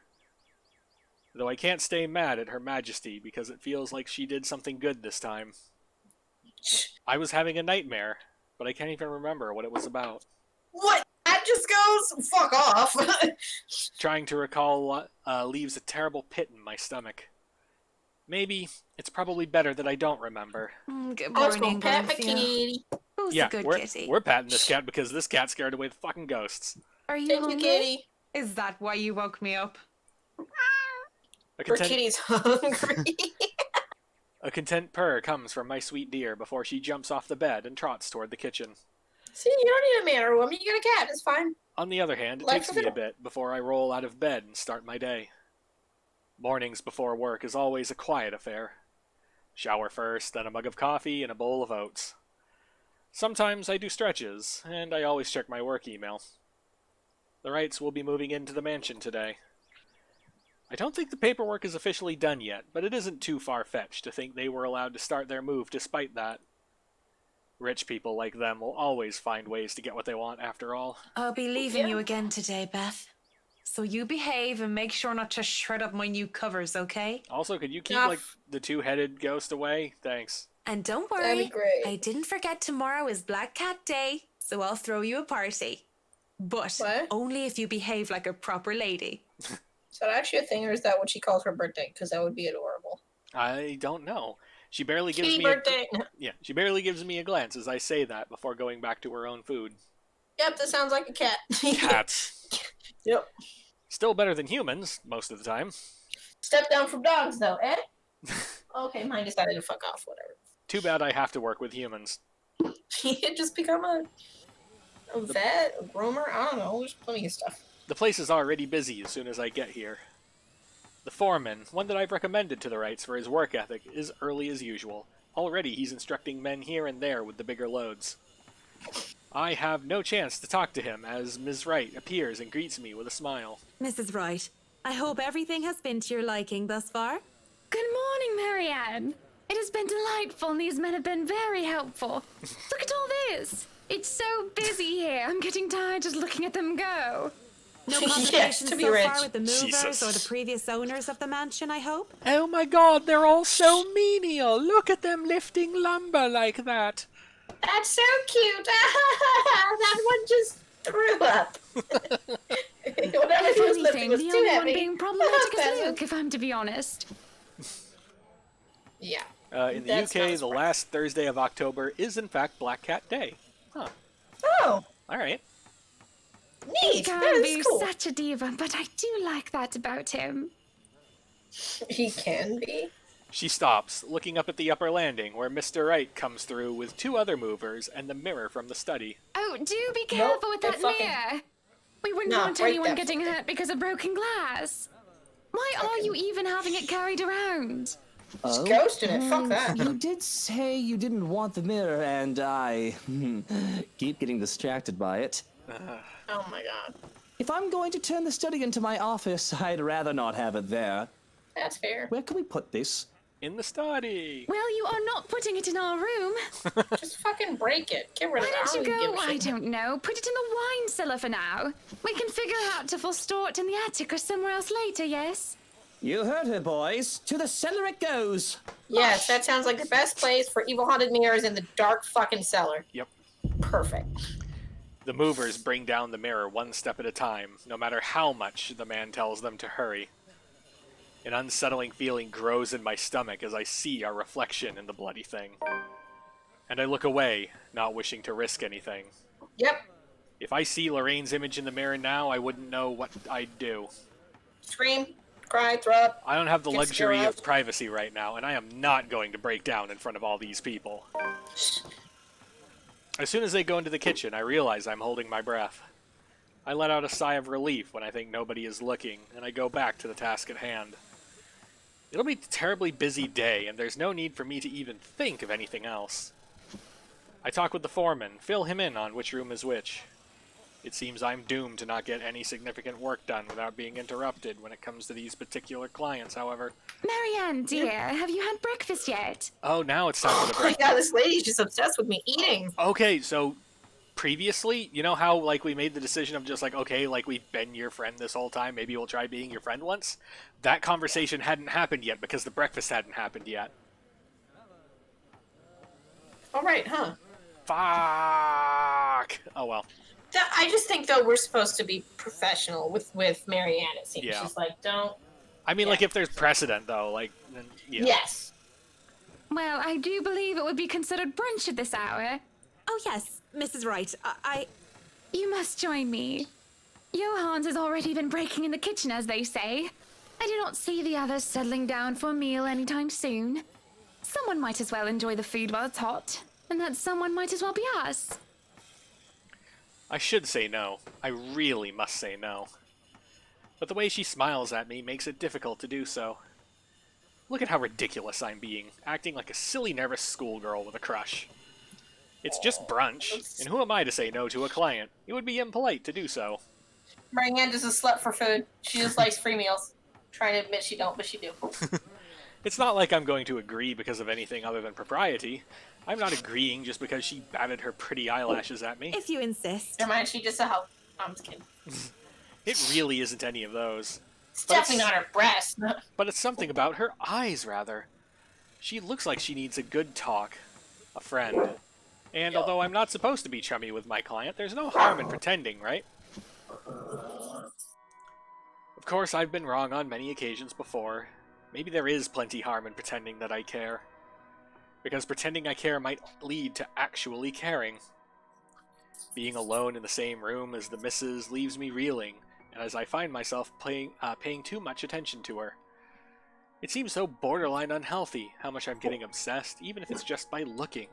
Speaker 2: Though I can't stay mad at Her Majesty because it feels like she did something good this time. I was having a nightmare, but I can't even remember what it was about.
Speaker 1: What? That just goes? Fuck off.
Speaker 2: Trying to recall leaves a terrible pit in my stomach. Maybe it's probably better that I don't remember.
Speaker 5: Good
Speaker 1: I was
Speaker 5: morning,
Speaker 1: gonna pet my
Speaker 5: Garfield.
Speaker 1: kitty.
Speaker 5: Who's
Speaker 2: Yeah,
Speaker 5: a good
Speaker 2: we're,
Speaker 5: kitty?
Speaker 2: we're patting this cat because this cat scared away the fucking ghosts.
Speaker 5: Are you
Speaker 1: Thank you,
Speaker 5: hungry?
Speaker 1: kitty.
Speaker 5: Is that why you woke me up?
Speaker 2: A
Speaker 1: Her
Speaker 2: content,
Speaker 1: kitty's hungry.
Speaker 2: a content purr comes from my sweet dear before she jumps off the bed and trots toward the kitchen.
Speaker 1: See, you don't need a man or a woman. You got a cat. It's fine.
Speaker 2: On the other hand, it
Speaker 1: Life
Speaker 2: takes
Speaker 1: of
Speaker 2: me
Speaker 1: it-
Speaker 2: a bit before I roll out of bed and start my day. Mornings before work is always a quiet affair. Shower first, then a mug of coffee and a bowl of oats. Sometimes I do stretches, and I always check my work email. The Wrights will be moving into the mansion today. I don't think the paperwork is officially done yet, but it isn't too far-fetched to think they were allowed to start their move despite that. Rich people like them will always find ways to get what they want after all.
Speaker 5: I'll be leaving you again today, Beth. So you behave and make sure not to shred up my new covers, okay?
Speaker 2: Also, could you keep,
Speaker 1: Nah,
Speaker 2: like, the two-headed ghost away? Thanks.
Speaker 5: And don't
Speaker 1: That'd
Speaker 5: worry,
Speaker 1: be great.
Speaker 5: I didn't forget tomorrow is Black Cat Day, so I'll throw you a party. But
Speaker 1: What?
Speaker 5: only if you behave like a proper lady.
Speaker 1: Is that actually a thing, or is that what she calls her birthday? Because that would be adorable.
Speaker 2: I don't know. She barely gives
Speaker 1: Kitty
Speaker 2: me
Speaker 1: birthday.
Speaker 2: she barely gives me a glance as I say that before going back to her own food.
Speaker 1: Yep, that sounds like a cat.
Speaker 2: Cats.
Speaker 1: Yep.
Speaker 2: Still better than humans, most of the time.
Speaker 1: Step down from dogs, though, eh? Okay, mine decided to fuck off. Whatever.
Speaker 2: Too bad I have to work with humans.
Speaker 1: You just become a vet, a groomer. I don't know. There's plenty of stuff.
Speaker 2: The place is already busy as soon as I get here. The foreman, one that I've recommended to the Wrights for his work ethic, is early as usual. Already he's instructing men here and there with the bigger loads. I have no chance to talk to him as Ms. Wright appears and greets me with a smile.
Speaker 5: Mrs. Wright, I hope everything has been to your liking thus far.
Speaker 4: Good morning, Marianne. It has been delightful, and these men have been very helpful. Look at all this. It's so busy here. I'm getting tired just looking at them go.
Speaker 5: No
Speaker 1: Yes,
Speaker 5: complications
Speaker 1: to be
Speaker 5: so
Speaker 1: rich.
Speaker 5: far with the movers
Speaker 2: Jesus.
Speaker 5: or the previous owners of the mansion, I hope?
Speaker 2: Oh my god, they're all so menial! Look at them lifting lumber like that!
Speaker 1: That's so cute. That one just threw up. Whatever
Speaker 4: If
Speaker 1: he was lifting
Speaker 4: anything,
Speaker 1: was
Speaker 4: the
Speaker 1: too
Speaker 4: only one
Speaker 1: heavy.
Speaker 4: being problematic is
Speaker 1: Peasant.
Speaker 4: Luke, if I'm to be honest.
Speaker 1: Yeah.
Speaker 2: In the
Speaker 1: That's not
Speaker 2: UK,
Speaker 1: a
Speaker 2: the
Speaker 1: surprise.
Speaker 2: last Thursday of October is in fact Black Cat Day. Huh.
Speaker 1: Oh,
Speaker 2: Alright.
Speaker 4: He
Speaker 1: neat. That
Speaker 4: can be
Speaker 1: is cool.
Speaker 4: such a diva, but I do like that about him.
Speaker 1: He can be.
Speaker 2: She stops, looking up at the upper landing, where Mr. Wright comes through with two other movers and the mirror from the study.
Speaker 4: Oh, do be careful with that
Speaker 1: it fucking-
Speaker 4: mirror. We wouldn't
Speaker 1: No,
Speaker 4: want
Speaker 1: break
Speaker 4: anyone
Speaker 1: that
Speaker 4: getting
Speaker 1: fucking-
Speaker 4: hurt because of broken glass. Why are you even having it carried around?
Speaker 1: Just ghosting it. Fuck that.
Speaker 6: You did say you didn't want the mirror, and I keep getting distracted by it.
Speaker 1: Oh my god.
Speaker 6: If I'm going to turn the study into my office, I'd rather not have it there.
Speaker 1: That's fair.
Speaker 6: Where can we put this?
Speaker 2: In the study.
Speaker 4: Well, you are not putting it in our room.
Speaker 1: Just fucking break it. Get rid of
Speaker 4: Why
Speaker 1: it.
Speaker 4: don't you
Speaker 1: give
Speaker 4: go,
Speaker 1: a
Speaker 4: I
Speaker 1: shit.
Speaker 4: don't know, put it in the wine cellar for now. We can figure out to store it in the attic or somewhere else later, yes?
Speaker 6: You heard her, boys. To the cellar it goes.
Speaker 1: Yes, that sounds like the best place for evil haunted mirrors in the dark fucking cellar.
Speaker 2: Yep.
Speaker 1: Perfect.
Speaker 2: The movers bring down the mirror one step at a time, no matter how much the man tells them to hurry. An unsettling feeling grows in my stomach as I see our reflection in the bloody thing. And I look away, not wishing to risk anything.
Speaker 1: Yep.
Speaker 2: If I see Lorraine's image in the mirror now, I wouldn't know what I'd do.
Speaker 1: Scream, cry, throw up.
Speaker 2: I don't have the
Speaker 1: Get
Speaker 2: luxury
Speaker 1: scared.
Speaker 2: of privacy right now, and I am not going to break down in front of all these people. As soon as they go into the kitchen, I realize I'm holding my breath. I let out a sigh of relief when I think nobody is looking, and I go back to the task at hand. It'll be a terribly busy day, and there's no need for me to even think of anything else. I talk with the foreman, fill him in on which room is which. It seems I'm doomed to not get any significant work done without being interrupted when it comes to these particular clients, however.
Speaker 4: Marianne, dear, have you had breakfast yet?
Speaker 2: Oh, now it's time for the
Speaker 1: Oh my
Speaker 2: break.
Speaker 1: god, this lady's just obsessed with me eating.
Speaker 2: Okay, so previously, you know how like we made the decision of just like, okay, like we've been your friend this whole time, maybe we'll try being your friend once? That conversation hadn't happened yet because the breakfast hadn't happened yet.
Speaker 1: All right, huh?
Speaker 2: Fuck! Oh well.
Speaker 1: I just think though we're supposed to be professional with Marianne. It seems
Speaker 2: Yeah.
Speaker 1: she's like, don't.
Speaker 2: I mean, like if there's precedent though, like, then, yeah.
Speaker 1: Yes.
Speaker 4: Well, I do believe it would be considered brunch at this hour.
Speaker 5: Oh, yes, Mrs. Wright.
Speaker 4: You must join me. Johans has already been breaking in the kitchen, as they say. I do not see the others settling down for a meal anytime soon. Someone might as well enjoy the food while it's hot, and that someone might as well be us.
Speaker 2: I should say no. I really must say no. But the way she smiles at me makes it difficult to do so. Look at how ridiculous I'm being, acting like a silly nervous schoolgirl with a crush. It's just brunch, and who am I to say no to a client? It would be impolite to do so.
Speaker 1: Marianne just a slut for food. She just likes free meals. Trying to admit she don't, but she do.
Speaker 2: It's not like I'm going to agree because of anything other than propriety. I'm not agreeing just because she batted her pretty eyelashes at me.
Speaker 5: If you insist.
Speaker 1: Never mind, she just a hoe. I'm just kidding.
Speaker 2: It really isn't any of those.
Speaker 1: It's definitely not her breast.
Speaker 2: But it's something about her eyes, rather. She looks like she needs a good talk. A friend. And although I'm not supposed to be chummy with my client, there's no harm in pretending, right? Of course, I've been wrong on many occasions before. Maybe there is plenty harm in pretending that I care. Because pretending I care might lead to actually caring. Being alone in the same room as the missus leaves me reeling, and as I find myself paying too much attention to her. It seems so borderline unhealthy how much I'm getting obsessed, even if it's just by looking.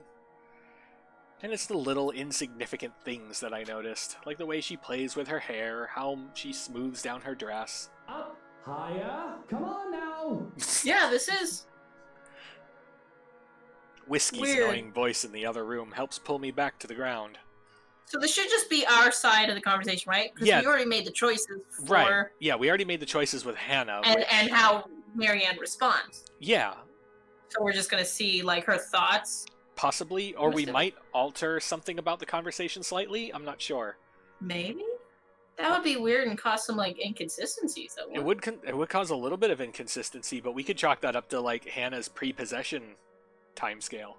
Speaker 2: And it's the little insignificant things that I noticed, like the way she plays with her hair, how she smooths down her dress.
Speaker 13: Up, higher, come on now.
Speaker 1: Yeah, this is.
Speaker 2: Whiskey's
Speaker 1: Weird.
Speaker 2: annoying voice in the other room helps pull me back to the ground.
Speaker 1: So this should just be our side of the conversation, right? Because
Speaker 2: Yeah.
Speaker 1: we already made the choices for
Speaker 2: Right. Yeah, we already made the choices with Hannah.
Speaker 1: and
Speaker 2: which-
Speaker 1: and how Marianne responds.
Speaker 2: Yeah,
Speaker 1: So we're just gonna see like her thoughts.
Speaker 2: possibly. Or we
Speaker 1: Understood.
Speaker 2: might alter something about the conversation slightly. I'm not sure.
Speaker 1: Maybe that would be weird and cause some like inconsistencies. Though.
Speaker 2: It would cause a little bit of inconsistency, but we could chalk that up to like Hannah's pre-possession timescale.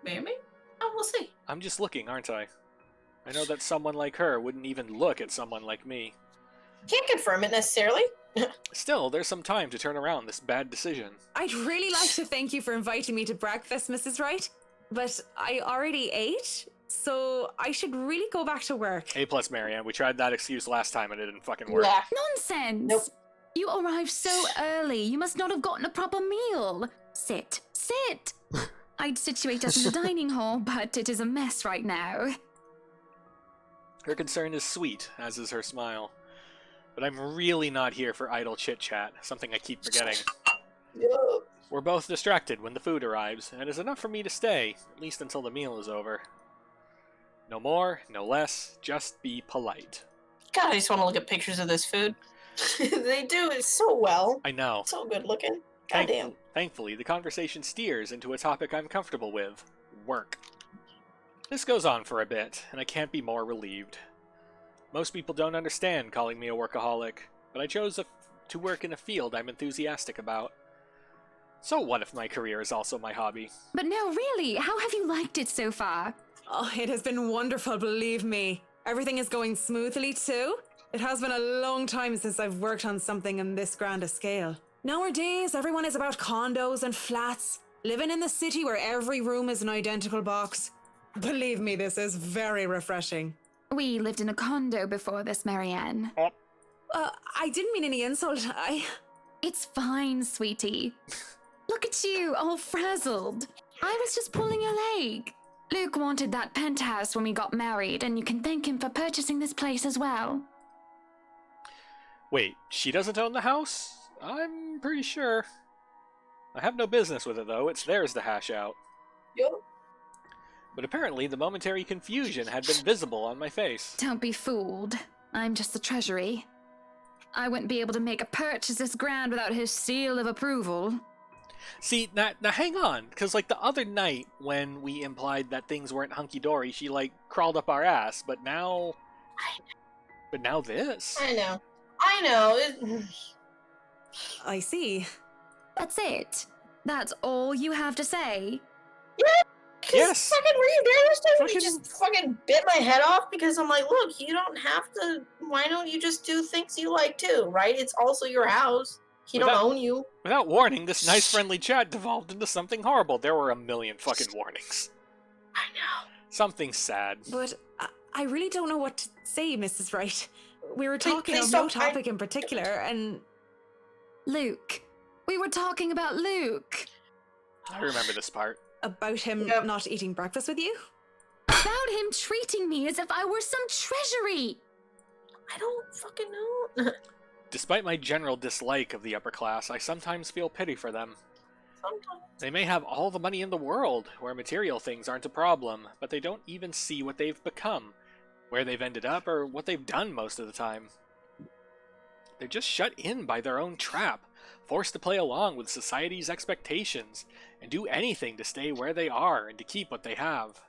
Speaker 1: Maybe. Oh, we'll see.
Speaker 2: I'm just looking, aren't I? I know that someone like her wouldn't even look at someone like me.
Speaker 1: Can't confirm it necessarily.
Speaker 2: Still, there's some time to turn around this bad decision.
Speaker 5: I'd really like to thank you for inviting me to breakfast, Mrs. Wright, but I already ate, so I should really go back to work.
Speaker 2: A plus, Marianne. We tried that excuse last time and it didn't fucking work.
Speaker 1: Yeah.
Speaker 4: Nonsense!
Speaker 1: Nope.
Speaker 4: You arrived so early. You must not have gotten a proper meal. Sit. Sit! I'd situate us in the dining hall, but it is a mess right now.
Speaker 2: Her concern is sweet, as is her smile. But I'm really not here for idle chit-chat, something I keep forgetting. We're both distracted when the food arrives, and it is enough for me to stay, at least until the meal is over. No more, no less, just be polite.
Speaker 1: God, I just want to look at pictures of this food. They do it so well.
Speaker 2: I know.
Speaker 1: So good looking.
Speaker 2: Thank-
Speaker 1: Goddamn.
Speaker 2: Thankfully, the conversation steers into a topic I'm comfortable with: work. This goes on for a bit, and I can't be more relieved. Most people don't understand calling me a workaholic, but I chose to work in a field I'm enthusiastic about. So what if my career is also my hobby?
Speaker 4: But no, really, how have you liked it so far?
Speaker 5: Oh, it has been wonderful, believe me. Everything is going smoothly too. It has been a long time since I've worked on something on this grand a scale. Nowadays, everyone is about condos and flats, living in the city where every room is an identical box. Believe me, this is very refreshing.
Speaker 4: We lived in a condo before this, Marianne.
Speaker 5: I didn't mean any insult.
Speaker 4: It's fine, sweetie. Look at you, all frazzled. I was just pulling your leg. Luke wanted that penthouse when we got married, and you can thank him for purchasing this place as well.
Speaker 2: Wait, she doesn't own the house? I'm pretty sure. I have no business with it, though. It's theirs to hash out.
Speaker 1: Yep.
Speaker 2: But apparently the momentary confusion had been visible on my face.
Speaker 4: Don't be fooled. I'm just the treasury. I wouldn't be able to make a purchase this grand without his seal of approval.
Speaker 2: See, now hang on, because, like, the other night when we implied that things weren't hunky-dory, she, like, crawled up our ass, but now... But now this?
Speaker 1: I know.
Speaker 5: I see.
Speaker 4: That's it? That's all you have to say?
Speaker 1: Yeah,
Speaker 2: yes.
Speaker 1: Fucking were you there this time? You just fucking bit my head off because I'm like, look, you don't have to. Why don't you just do things you like too, right? It's also your house. He don't own you.
Speaker 2: Without warning, this nice friendly chat devolved into something horrible. There were a million fucking warnings.
Speaker 1: I know.
Speaker 2: Something sad.
Speaker 5: But I really don't know what to say, Mrs. Wright. We were talking
Speaker 1: please
Speaker 5: of no
Speaker 1: don't-
Speaker 5: topic in particular, and...
Speaker 4: Luke. We were talking about Luke.
Speaker 2: I remember this part.
Speaker 5: About him not eating breakfast with you?
Speaker 4: About him treating me as if I were some treasury.
Speaker 1: I don't fucking know.
Speaker 2: Despite my general dislike of the upper class, I sometimes feel pity for them.
Speaker 1: Sometimes.
Speaker 2: They may have all the money in the world, where material things aren't a problem, but they don't even see what they've become, where they've ended up, or what they've done most of the time. They're just shut in by their own trap, forced to play along with society's expectations, and do anything to stay where they are and to keep what they have.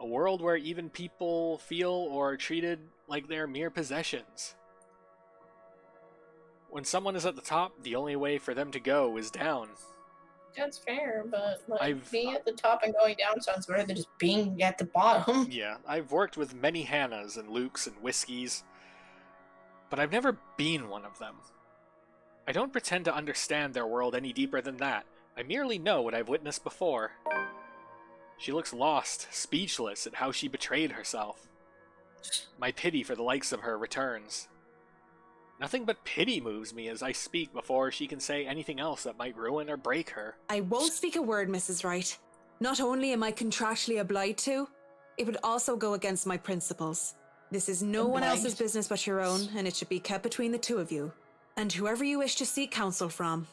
Speaker 2: A world where even people feel or are treated like they're mere possessions. When someone is at the top, the only way for them to go is down.
Speaker 1: That's fair, but like being at the top and going down sounds better than just being at the bottom.
Speaker 2: Yeah, I've worked with many Hannahs and Lukes and Whiskeys, but I've never been one of them. I don't pretend to understand their world any deeper than that. I merely know what I've witnessed before. She looks lost, speechless at how she betrayed herself. My pity for the likes of her returns. Nothing but pity moves me as I speak before she can say anything else that might ruin or break her.
Speaker 5: I won't speak a word, Mrs. Wright. Not only am I contractually obliged to, it would also go against my principles. This is no one else's business but your own, and it should be kept between the two of you. And whoever you wish to seek counsel from.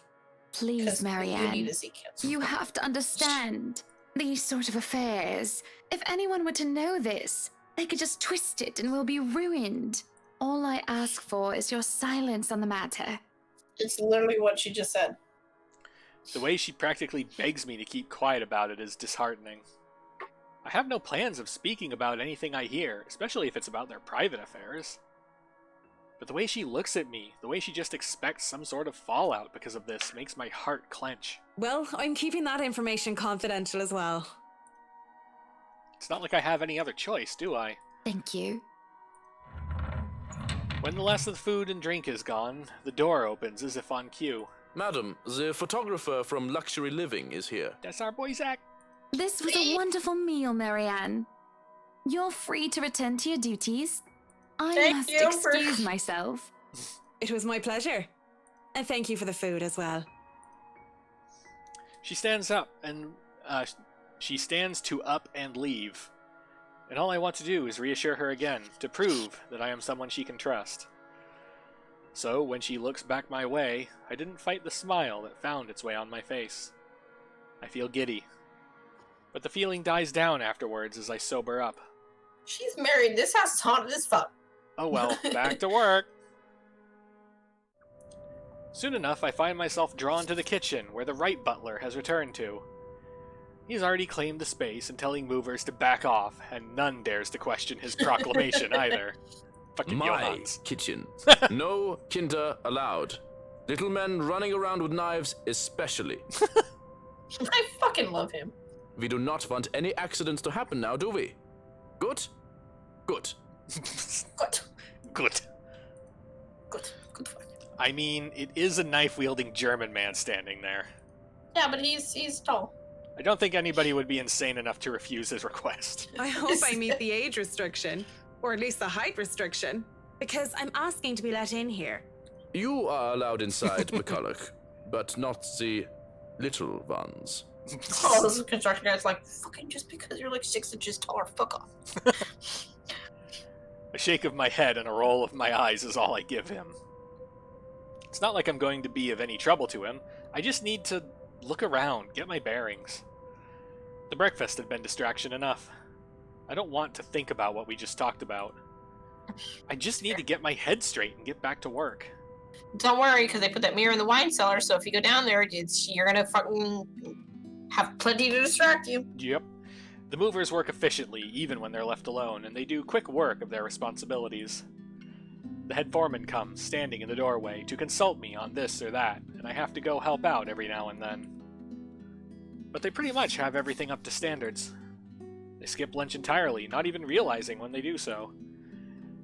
Speaker 4: Please, Marianne.
Speaker 1: You need to seek counsel.
Speaker 4: You have to understand. These sort of affairs. If anyone were to know this, they could just twist it and we'll be ruined. All I ask for is your silence on the matter.
Speaker 1: It's literally what she just said.
Speaker 2: The way she practically begs me to keep quiet about it is disheartening. I have no plans of speaking about anything I hear, especially if it's about their private affairs. But the way she looks at me, the way she just expects some sort of fallout because of this, makes my heart clench.
Speaker 5: Well, I'm keeping that information confidential as well.
Speaker 2: It's not like I have any other choice, do I?
Speaker 4: Thank you.
Speaker 2: When the last of the food and drink is gone, the door opens as if on cue.
Speaker 8: Madam, the photographer from Luxury Living is here.
Speaker 2: That's our boy Zach.
Speaker 4: This was a wonderful meal, Marianne. You're free to return to your duties. I must excuse myself.
Speaker 5: It was my pleasure. And thank you for the food as well.
Speaker 2: She stands up and she stands to up and leave. And all I want to do is reassure her again, to prove that I am someone she can trust. So, when she looks back my way, I didn't fight the smile that found its way on my face. I feel giddy. But the feeling dies down afterwards as I sober up.
Speaker 1: She's married. This house is haunted as fuck.
Speaker 2: Oh well, back to work. Soon enough, I find myself drawn to the kitchen, where the Wright butler has returned to. He's already claimed the space and telling movers to back off, and none dares to question his proclamation either. Fucking
Speaker 8: My
Speaker 2: Johans.
Speaker 8: kitchen. No kinder allowed. Little men running around with knives especially.
Speaker 1: I fucking love him.
Speaker 8: We do not want any accidents to happen now, do we? Good? Good.
Speaker 1: Good.
Speaker 2: Good.
Speaker 1: Good. Good fuck.
Speaker 2: I mean, it is a knife-wielding German man standing there.
Speaker 1: Yeah, but he's tall.
Speaker 2: I don't think anybody would be insane enough to refuse his request.
Speaker 5: I hope I meet the age restriction, or at least the height restriction, because I'm asking to be let in here.
Speaker 8: You are allowed inside, McCulloch, but not the little ones.
Speaker 1: Oh, this construction guy's like, fucking just because you're like 6 inches taller, fuck off.
Speaker 2: A shake of my head and a roll of my eyes is all I give him. It's not like I'm going to be of any trouble to him. I just need to look around, get my bearings. The breakfast had been distraction enough. I don't want to think about what we just talked about. I just need to get my head straight and get back to work.
Speaker 1: Don't worry, because they put that mirror in the wine cellar, so if you go down there, you're gonna fucking have plenty to distract you.
Speaker 2: Yep. The movers work efficiently, even when they're left alone, and they do quick work of their responsibilities. The head foreman comes, standing in the doorway, to consult me on this or that, and I have to go help out every now and then. But they pretty much have everything up to standards. They skip lunch entirely, not even realizing when they do so.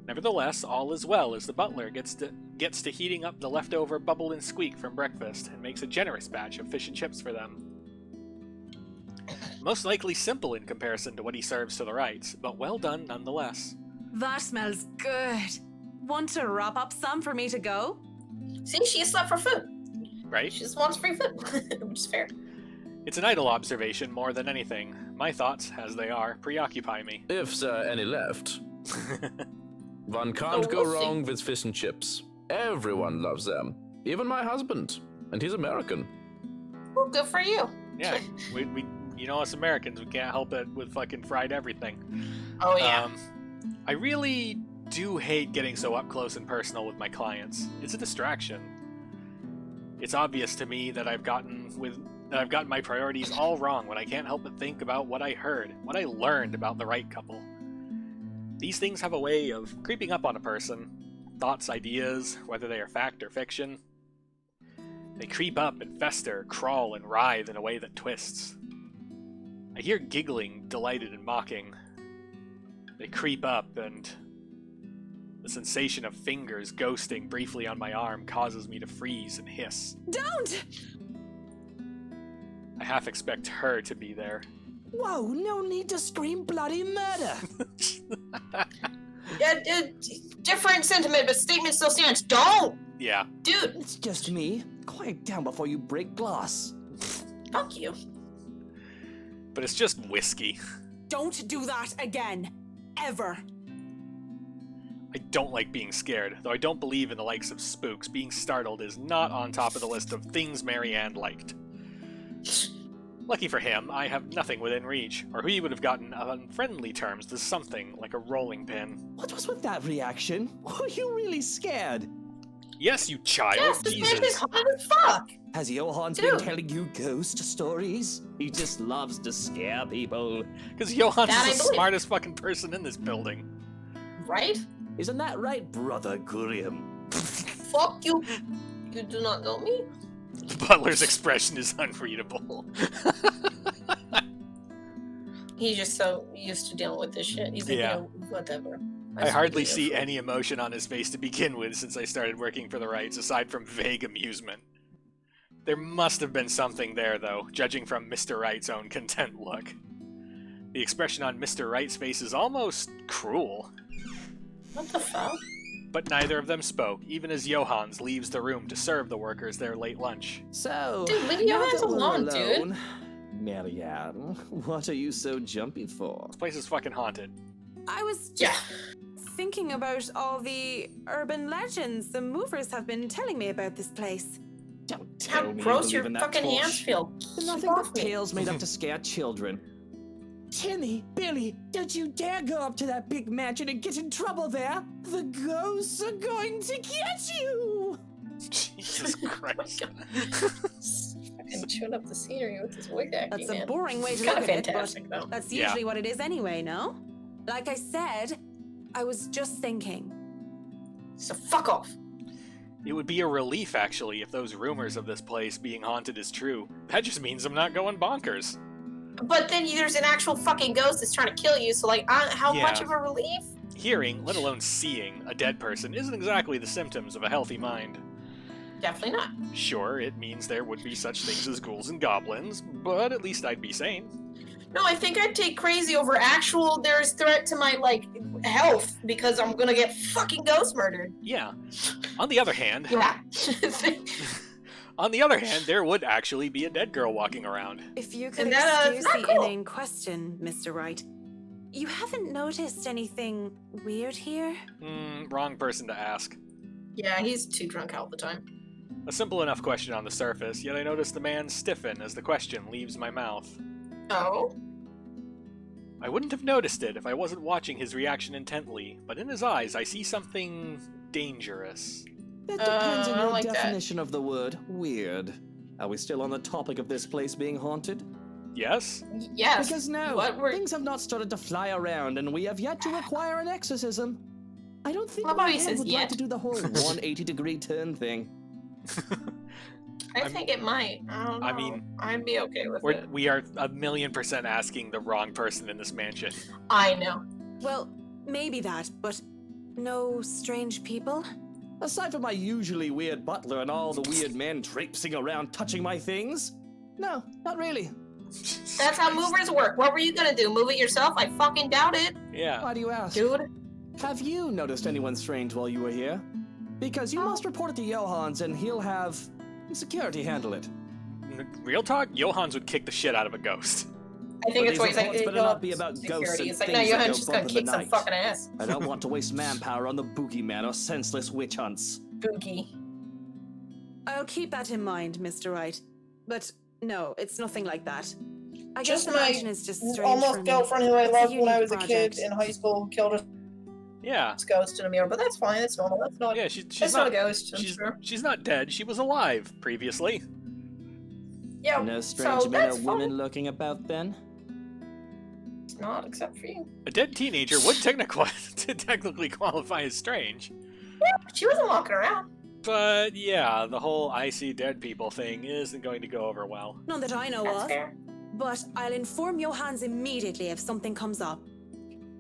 Speaker 2: Nevertheless, all is well as the butler gets to heating up the leftover bubble and squeak from breakfast and makes a generous batch of fish and chips for them. Most likely simple in comparison to what he serves to the Wrights, but well done nonetheless.
Speaker 5: That smells good. Want to wrap up some for me to go?
Speaker 1: See, she slept for food.
Speaker 2: Right?
Speaker 1: She just wants free food, which is fair.
Speaker 2: It's an idle observation more than anything. My thoughts, as they are, preoccupy me.
Speaker 8: If there are any left. One can't go wrong with fish and chips. Everyone loves them. Even my husband. And he's American.
Speaker 1: Well, good for you.
Speaker 2: Yeah, we you know us Americans, we can't help it with fucking fried everything.
Speaker 1: Oh, yeah.
Speaker 2: I really do hate getting so up close and personal with my clients. It's a distraction. It's obvious to me that I've gotten my priorities all wrong when I can't help but think about what I heard, what I learned about the Wright couple. These things have a way of creeping up on a person. Thoughts, ideas, whether they are fact or fiction. They creep up and fester, crawl and writhe in a way that twists. I hear giggling, delighted and mocking. They creep up, and the sensation of fingers ghosting briefly on my arm causes me to freeze and hiss.
Speaker 5: Don't!
Speaker 2: I half expect her to be there.
Speaker 6: Whoa, no need to scream bloody murder!
Speaker 1: Different sentiment, but statement still stands. Don't!
Speaker 2: Yeah.
Speaker 1: Dude!
Speaker 6: It's just me. Quiet down before you break glass.
Speaker 1: Fuck you.
Speaker 2: But it's just whiskey.
Speaker 5: Don't do that again. Ever.
Speaker 2: I don't like being scared, though I don't believe in the likes of spooks. Being startled is not on top of the list of things Mary Ann liked. Lucky for him, I have nothing within reach, or he would have gotten on friendly terms to something like a rolling pin.
Speaker 6: What was with that reaction? Were you really scared?
Speaker 2: Yes, you child.
Speaker 1: Yes, this
Speaker 2: Jesus.
Speaker 1: man is hot as fuck.
Speaker 6: Has Johans been telling you ghost stories? He just loves to scare people.
Speaker 2: Because Johans is the smartest fucking person in this building.
Speaker 1: Right?
Speaker 6: Isn't that right, Brother Gurium?
Speaker 1: Fuck you. You do not know me?
Speaker 2: The butler's expression is unreadable.
Speaker 1: He's just so used to dealing with this shit. He's like,
Speaker 2: Yeah.
Speaker 1: you know, whatever.
Speaker 2: I hardly see any emotion on his face to begin with since I started working for the Wrights, aside from vague amusement. There must have been something there, though, judging from Mr. Wright's own content look. The expression on Mr. Wright's face is almost cruel.
Speaker 1: What the fuck?
Speaker 2: But neither of them spoke, even as Johans leaves the room to serve the workers their late lunch.
Speaker 6: So,
Speaker 1: dude, leave Johans alone, dude.
Speaker 6: Marianne, what are you so jumpy for?
Speaker 2: This place is fucking haunted.
Speaker 5: I was just thinking about all the urban legends the movers have been telling me about this place.
Speaker 6: Don't tell
Speaker 1: How
Speaker 6: me
Speaker 1: gross
Speaker 6: you
Speaker 1: your
Speaker 6: believe in that
Speaker 1: fucking
Speaker 6: bullshit.
Speaker 1: hands feel.
Speaker 6: They're nothing but tales made up to scare children. Timmy, Billy, don't you dare go up to that big mansion and get in trouble there. The ghosts are going to get you.
Speaker 2: Jesus Christ.
Speaker 1: Fucking chewing up the scenery with his voice acting.
Speaker 5: That's a
Speaker 1: man.
Speaker 5: boring way
Speaker 1: It's
Speaker 5: to
Speaker 1: kinda
Speaker 5: look at it,
Speaker 1: fantastic,
Speaker 5: but
Speaker 1: though.
Speaker 5: that's
Speaker 2: Yeah.
Speaker 5: usually what it is anyway, no? Like I said, I was just thinking.
Speaker 1: So fuck off.
Speaker 2: It would be a relief, actually, if those rumors of this place being haunted is true. That just means I'm not going bonkers.
Speaker 1: But then there's an actual fucking ghost that's trying to kill you, so like, how
Speaker 2: Yeah.
Speaker 1: much of a relief?
Speaker 2: Hearing, let alone seeing, a dead person isn't exactly the symptoms of a healthy mind.
Speaker 1: Definitely not.
Speaker 2: Sure, it means there would be such things as ghouls and goblins, but at least I'd be sane.
Speaker 1: No, I think I'd take crazy over actual there's threat to my, like, health because I'm gonna get fucking ghost murdered.
Speaker 2: Yeah. On the other hand,
Speaker 1: Yeah.
Speaker 2: there would actually be a dead girl walking around.
Speaker 5: If you could
Speaker 1: And that,
Speaker 5: excuse
Speaker 1: it's
Speaker 5: the
Speaker 1: not cool.
Speaker 5: inane question, Mr. Wright. You haven't noticed anything weird here?
Speaker 2: Wrong person to ask.
Speaker 1: Yeah, he's too drunk all the time.
Speaker 2: A simple enough question on the surface, yet I notice the man stiffen as the question leaves my mouth.
Speaker 1: Oh?
Speaker 2: I wouldn't have noticed it if I wasn't watching his reaction intently, but in his eyes I see something dangerous.
Speaker 6: That depends
Speaker 1: I
Speaker 6: on
Speaker 1: don't
Speaker 6: your
Speaker 1: like that.
Speaker 6: definition of the word weird. Are we still on the topic of this place being haunted?
Speaker 2: Yes?
Speaker 1: Yes.
Speaker 6: Because no,
Speaker 1: What were...
Speaker 6: things have not started to fly around, and we have yet to require an exorcism. I don't think
Speaker 1: Well,
Speaker 6: my
Speaker 1: Bobby
Speaker 6: head
Speaker 1: says
Speaker 6: would
Speaker 1: yet.
Speaker 6: like to do the whole 180-degree turn thing.
Speaker 1: I think it might. I don't know.
Speaker 2: I mean,
Speaker 1: I'd be okay with it.
Speaker 2: we are 1,000,000% asking the wrong person in this mansion.
Speaker 1: I know.
Speaker 5: Well, maybe that, but no strange people?
Speaker 6: Aside from my usually weird butler and all the weird men traipsing around touching my things? No, not really.
Speaker 1: That's how movers work. What were you gonna do? Move it yourself? I fucking doubt it.
Speaker 2: Yeah.
Speaker 6: Why do you ask?
Speaker 1: Dude.
Speaker 6: Have you noticed anyone strange while you were here? Because you must report it to Johans and he'll have security handle it.
Speaker 2: Real talk, Johans would kick the shit out of a ghost.
Speaker 1: I think
Speaker 6: But
Speaker 1: it's what
Speaker 6: these
Speaker 1: he's like.
Speaker 6: reports better not be about ghosts
Speaker 1: security.
Speaker 6: and
Speaker 1: It's like, no,
Speaker 6: things that
Speaker 1: Johan's
Speaker 6: go
Speaker 1: just gonna
Speaker 6: bump in the
Speaker 1: kick some
Speaker 6: night.
Speaker 1: fucking ass.
Speaker 6: I don't want to waste manpower on the boogeyman or senseless witch hunts.
Speaker 1: Spooky.
Speaker 5: I'll keep that in mind, Mr. Wright. But no, it's nothing like that. I
Speaker 1: Just
Speaker 5: guess the
Speaker 1: my
Speaker 5: mansion is just strange for
Speaker 1: almost
Speaker 5: me.
Speaker 1: girlfriend who I
Speaker 5: It's a
Speaker 1: loved when I
Speaker 5: unique
Speaker 1: was a kid
Speaker 5: project.
Speaker 1: in high school killed her
Speaker 2: Yeah.
Speaker 1: ghost in a mirror, but that's fine. That's normal. That's not.
Speaker 2: Yeah, she's
Speaker 1: That's not a ghost. I'm
Speaker 2: She's,
Speaker 1: sure.
Speaker 2: she's not dead. She was alive previously.
Speaker 1: Yeah.
Speaker 6: No strange
Speaker 1: so
Speaker 6: men or
Speaker 1: that's
Speaker 6: women
Speaker 1: fine.
Speaker 6: lurking about then?
Speaker 1: It's not, except for you.
Speaker 2: A dead teenager would technically qualify as strange.
Speaker 1: Yeah, but she wasn't walking around.
Speaker 2: But yeah, the whole I see dead people thing isn't going to go over well.
Speaker 5: None that I know
Speaker 1: That's
Speaker 5: of.
Speaker 1: fair.
Speaker 5: But I'll inform Johans immediately if something comes up.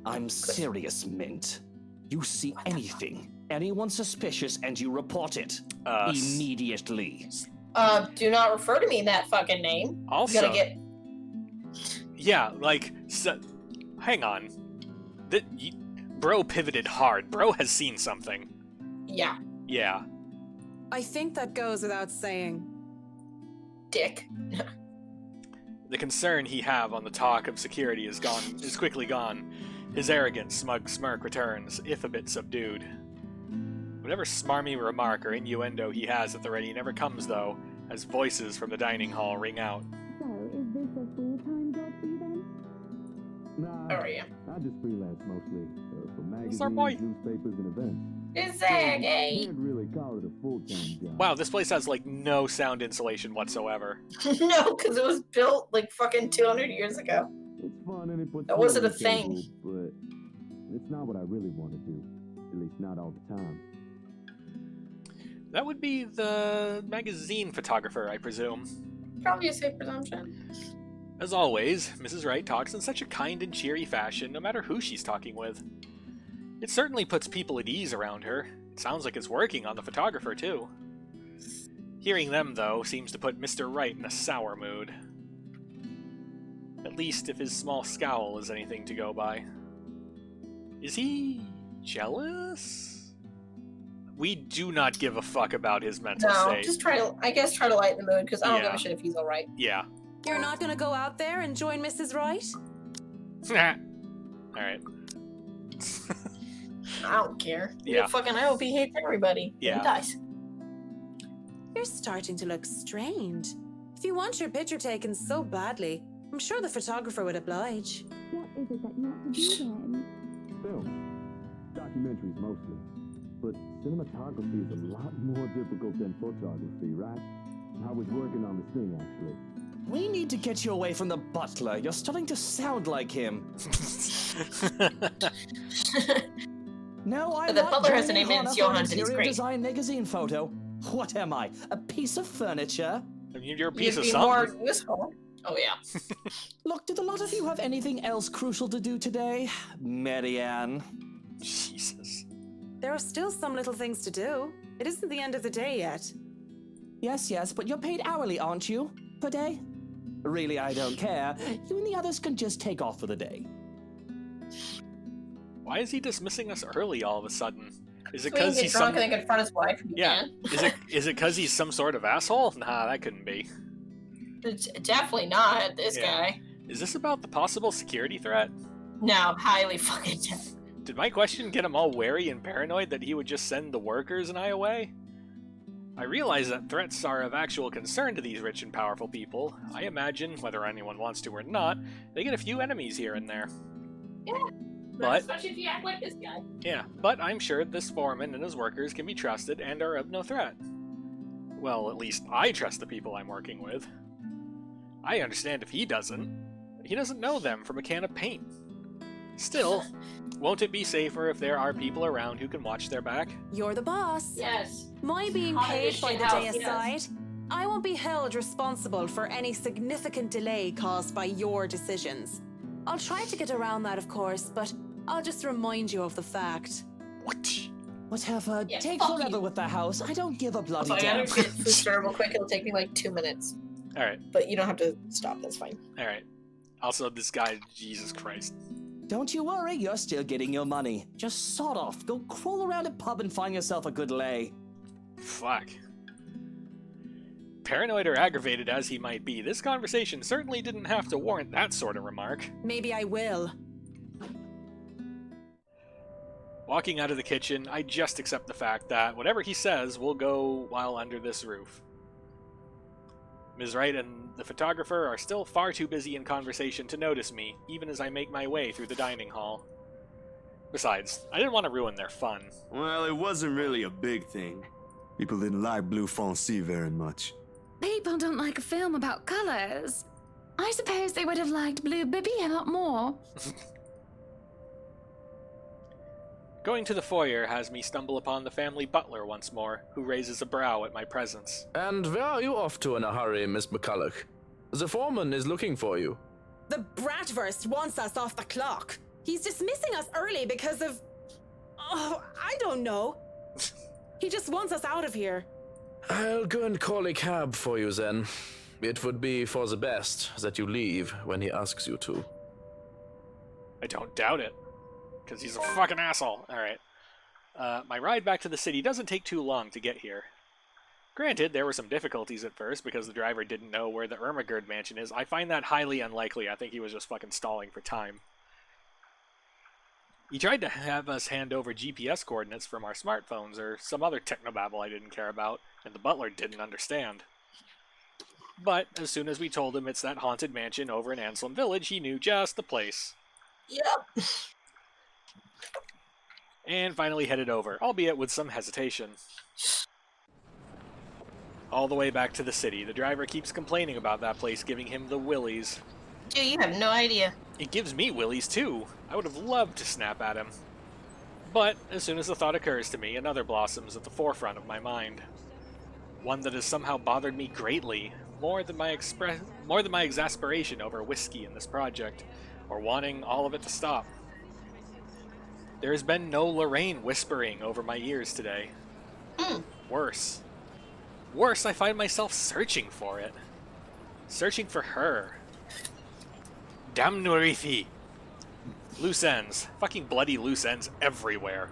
Speaker 6: I'm serious, Mint. You see anything, anyone suspicious, and you report it. Immediately.
Speaker 1: Do not refer to me in that fucking name.
Speaker 2: Also,
Speaker 1: Gonna get.
Speaker 2: yeah, like, hang on. Bro pivoted hard. Bro has seen something.
Speaker 1: Yeah.
Speaker 2: Yeah.
Speaker 5: I think that goes without saying.
Speaker 1: Dick.
Speaker 2: The concern he have on the talk of security is quickly gone. His arrogant, smug smirk returns, if a bit subdued. Whatever smarmy remark or innuendo he has at the ready never comes, though, as voices from the dining hall ring out.
Speaker 12: So, is this a full-time job for you then?
Speaker 13: Nah,
Speaker 1: Oh, yeah.
Speaker 13: I just freelance mostly for magazines,
Speaker 2: our boy.
Speaker 13: newspapers, and events.
Speaker 1: Is that gay?
Speaker 13: Can't really call it a full-time job.
Speaker 2: Wow, this place has, like, no sound insulation whatsoever.
Speaker 1: No, because it was built like fucking 200 years ago.
Speaker 13: It's fun and it puts
Speaker 1: That
Speaker 13: food
Speaker 1: wasn't
Speaker 13: on
Speaker 1: a
Speaker 13: the
Speaker 1: thing.
Speaker 13: table, but it's not what I really want to do. At least not all the time.
Speaker 2: That would be the magazine photographer, I presume.
Speaker 1: Probably a safe presumption.
Speaker 2: As always, Mrs. Wright talks in such a kind and cheery fashion, no matter who she's talking with. It certainly puts people at ease around her. It sounds like it's working on the photographer, too. Hearing them, though, seems to put Mr. Wright in a sour mood. At least if his small scowl is anything to go by. Is he jealous? We do not give a fuck about his mental
Speaker 1: No,
Speaker 2: state.
Speaker 1: just try to lighten the mood because I don't give
Speaker 2: Yeah.
Speaker 1: a shit if he's alright.
Speaker 2: Yeah.
Speaker 5: You're not gonna go out there and join Mrs. Wright?
Speaker 2: Alright.
Speaker 1: I don't care.
Speaker 2: Yeah.
Speaker 1: I hope he hates everybody.
Speaker 2: Yeah.
Speaker 1: He dies.
Speaker 5: You're starting to look strained. If you want your picture taken so badly, I'm sure the photographer would oblige.
Speaker 12: What is it that you want to do then?
Speaker 13: Film. Documentaries mostly. but cinematography is a lot more difficult than photography, right? I was working on this thing, actually.
Speaker 6: We need to get you away from the butler. You're starting to sound like him. No, I'm
Speaker 1: The
Speaker 6: not
Speaker 1: butler has a
Speaker 6: joining
Speaker 1: name, and
Speaker 6: Hana
Speaker 1: it's
Speaker 6: for an
Speaker 1: Johann, and he's
Speaker 6: interior
Speaker 1: great.
Speaker 6: design magazine photo. What am I? A piece of furniture?
Speaker 2: I mean, you're a piece
Speaker 1: You'd
Speaker 2: of
Speaker 1: be
Speaker 2: something.
Speaker 1: more useful. Oh yeah.
Speaker 6: Look, did a lot of you have anything else crucial to do today? Marianne.
Speaker 2: Jesus.
Speaker 5: There are still some little things to do. It isn't the end of the day yet.
Speaker 6: Yes, but you're paid hourly, aren't you? Per day? Really, I don't care. You and the others can just take off for the day.
Speaker 2: Why is he dismissing us early all of a sudden? Is it
Speaker 1: So he can
Speaker 2: because
Speaker 1: get
Speaker 2: he's
Speaker 1: drunk
Speaker 2: some...
Speaker 1: and then confront his wife.
Speaker 2: Yeah. Is it because he's some sort of asshole? Nah, that couldn't be.
Speaker 1: It's definitely not this
Speaker 2: Yeah.
Speaker 1: guy.
Speaker 2: Is this about the possible security threat?
Speaker 1: No, highly fucking.
Speaker 2: Did my question get him all wary and paranoid that he would just send the workers and I away? I realize that threats are of actual concern to these rich and powerful people. I imagine, whether anyone wants to or not, they get a few enemies here and there.
Speaker 1: Yeah.
Speaker 2: But,
Speaker 1: Especially if you act like this guy.
Speaker 2: yeah, but I'm sure this foreman and his workers can be trusted and are of no threat. Well, at least I trust the people I'm working with. I understand if he doesn't. He doesn't know them from a can of paint. Still, won't it be safer if there are people around who can watch their back?
Speaker 5: You're the boss.
Speaker 1: Yes.
Speaker 5: My being
Speaker 1: Hot
Speaker 5: paid
Speaker 1: as
Speaker 5: by
Speaker 1: shit
Speaker 5: the
Speaker 1: house,
Speaker 5: day
Speaker 1: yes.
Speaker 5: aside, I won't be held responsible for any significant delay caused by your decisions. I'll try to get around that, of course, but I'll just remind you of the fact.
Speaker 2: What?
Speaker 6: Whatever.
Speaker 1: Yeah,
Speaker 6: Take
Speaker 1: fuck
Speaker 6: forever
Speaker 1: you.
Speaker 6: with the house. I don't give a bloody
Speaker 1: So I
Speaker 6: damn.
Speaker 1: gotta get food started real quick. It'll take me like 2 minutes.
Speaker 2: Alright,
Speaker 1: But you don't have to stop. That's fine.
Speaker 2: alright. Also, this guy, Jesus Christ.
Speaker 6: Don't you worry, you're still getting your money. Just sod off. Go crawl around a pub and find yourself a good lay.
Speaker 2: Fuck. Paranoid or aggravated as he might be, this conversation certainly didn't have to warrant that sort of remark.
Speaker 5: Maybe I will.
Speaker 2: Walking out of the kitchen, I just accept the fact that whatever he says will go while under this roof. Ms. Wright and the photographer are still far too busy in conversation to notice me, even as I make my way through the dining hall. Besides, I didn't want to ruin their fun.
Speaker 13: Well, it wasn't really a big thing. People didn't like Blue Fonzie very much.
Speaker 4: People don't like a film about colors. I suppose they would have liked Blue Bibby a lot more.
Speaker 2: Going to the foyer has me stumble upon the family butler once more, who raises a brow at my presence.
Speaker 8: And where are you off to in a hurry, Miss McCulloch? The foreman is looking for you.
Speaker 5: The Bratwurst wants us off the clock. He's dismissing us early because of... Oh, I don't know. He just wants us out of here.
Speaker 8: I'll go and call a cab for you then. It would be for the best that you leave when he asks you to.
Speaker 2: I don't doubt it. Because he's a fucking asshole. Alright. My ride back to the city doesn't take too long to get here. Granted, there were some difficulties at first because the driver didn't know where the Ermagerd mansion is. I find that highly unlikely. I think he was just fucking stalling for time. He tried to have us hand over GPS coordinates from our smartphones or some other technobabble I didn't care about, and the butler didn't understand. But as soon as we told him it's that haunted mansion over in Anselm Village, he knew just the place.
Speaker 1: Yep.
Speaker 2: And finally headed over, albeit with some hesitation. All the way back to the city, the driver keeps complaining about that place giving him the willies.
Speaker 1: Dude, you have no idea.
Speaker 2: It gives me willies too. I would have loved to snap at him. But as soon as the thought occurs to me, another blossoms at the forefront of my mind. One that has somehow bothered me greatly, more than my exasperation over whiskey in this project, or wanting all of it to stop. There has been no Lorraine whispering over my ears today. Worse. Worse, I find myself searching for it. Searching for her. Damn Norithi. Loose ends. Fucking bloody loose ends everywhere.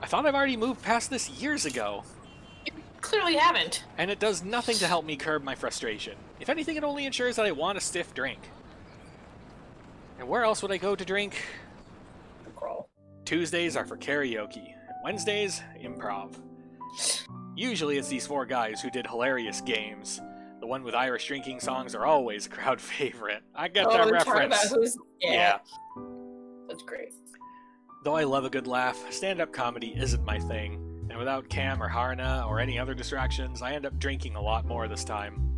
Speaker 2: I thought I've already moved past this years ago.
Speaker 1: You clearly haven't.
Speaker 2: And it does nothing to help me curb my frustration. If anything, it only ensures that I want a stiff drink. And where else would I go to drink? Tuesdays are for karaoke. Wednesdays, improv. Usually it's these four guys who did hilarious games. The one with Irish drinking songs are always a crowd favorite. I get that
Speaker 1: they're
Speaker 2: reference.
Speaker 1: talking about who's...
Speaker 2: Yeah.
Speaker 1: That's great.
Speaker 2: Though I love a good laugh, stand-up comedy isn't my thing, and without Cam or Harna or any other distractions, I end up drinking a lot more this time.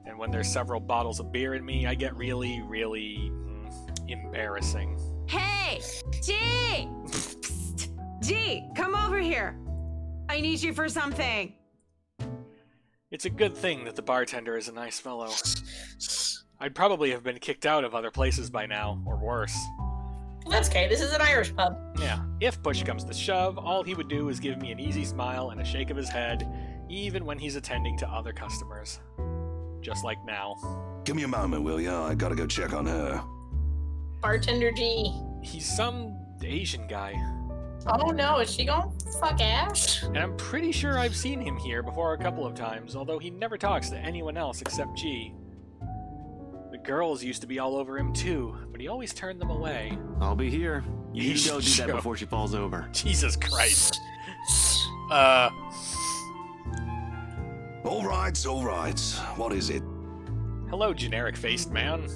Speaker 2: And when there's several bottles of beer in me, I get really, really embarrassing.
Speaker 5: Hey! G! Psst. G, come over here. I need you for something.
Speaker 2: It's a good thing that the bartender is a nice fellow. I'd probably have been kicked out of other places by now, or worse.
Speaker 1: That's okay, this is an Irish pub.
Speaker 2: Yeah, if push comes to shove, all he would do is give me an easy smile and a shake of his head, even when he's attending to other customers. Just like now.
Speaker 13: Give me a moment, will ya? I gotta go check on her.
Speaker 1: Bartender G.
Speaker 2: He's some Asian guy.
Speaker 1: Oh no, is she gonna fuck ass?
Speaker 2: And I'm pretty sure I've seen him here before a couple of times, although he never talks to anyone else except G. The girls used to be all over him too, but he always turned them away.
Speaker 14: I'll be here. You need to go do that
Speaker 2: Joe.
Speaker 14: before she falls over.
Speaker 2: Jesus Christ.
Speaker 13: All right. What is it?
Speaker 2: Hello, generic-faced man.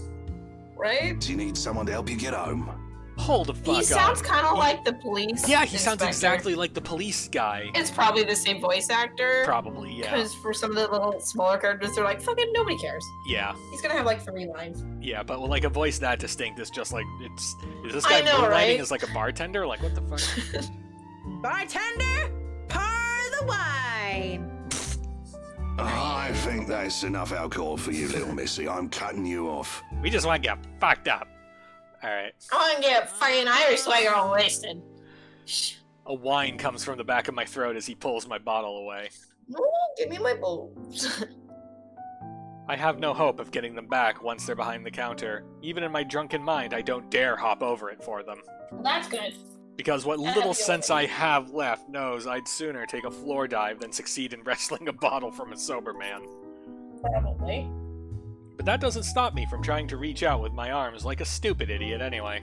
Speaker 1: Right?
Speaker 13: Do you need someone to help you get home?
Speaker 2: Hold the fuck up.
Speaker 1: He sounds kind of like the police.
Speaker 2: Yeah, he sounds
Speaker 1: inspector.
Speaker 2: exactly like the police guy.
Speaker 1: It's probably the same voice actor.
Speaker 2: Probably, yeah.
Speaker 1: Because for some of the little smaller characters, they're like, fucking nobody cares.
Speaker 2: Yeah.
Speaker 1: He's gonna have like 3 lines.
Speaker 2: Yeah, but like a voice that distinct is just like, is this guy
Speaker 1: know,
Speaker 2: moonlighting
Speaker 1: right?
Speaker 2: as like a bartender? Like, what the fuck?
Speaker 5: Bartender, pour the wine.
Speaker 13: I think that's enough alcohol for you, little missy. I'm cutting you off.
Speaker 2: We just want to get fucked up. Alright.
Speaker 1: I wanna get fucking Irish swagger all wasted.
Speaker 2: A whine comes from the back of my throat as he pulls my bottle away.
Speaker 1: No, give me my boobs.
Speaker 2: I have no hope of getting them back once they're behind the counter. Even in my drunken mind, I don't dare hop over it for them.
Speaker 1: That's good.
Speaker 2: Because what little sense I have left knows I'd sooner take a floor dive than succeed in wresting a bottle from a sober man.
Speaker 1: Probably.
Speaker 2: But that doesn't stop me from trying to reach out with my arms like a stupid idiot anyway.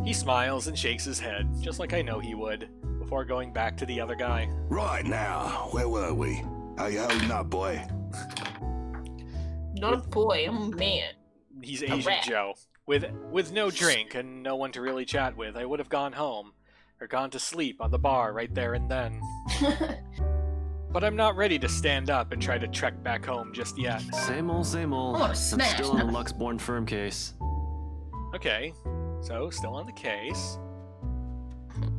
Speaker 2: He smiles and shakes his head, just like I know he would, before going back to the other guy.
Speaker 13: Right now, where were we? How you holding up, boy?
Speaker 1: Not a boy, I'm a man.
Speaker 2: He's
Speaker 1: A
Speaker 2: Asian
Speaker 1: rat.
Speaker 2: Joe. With no drink and no one to really chat with, I would have gone home, or gone to sleep on the bar right there and then. But I'm not ready to stand up and try to trek back home just yet.
Speaker 14: Same old, same old.
Speaker 1: I wanna
Speaker 14: I'm
Speaker 1: smash
Speaker 14: still on the
Speaker 1: them.
Speaker 14: Luxborn firm case.
Speaker 2: Okay, so still on the case.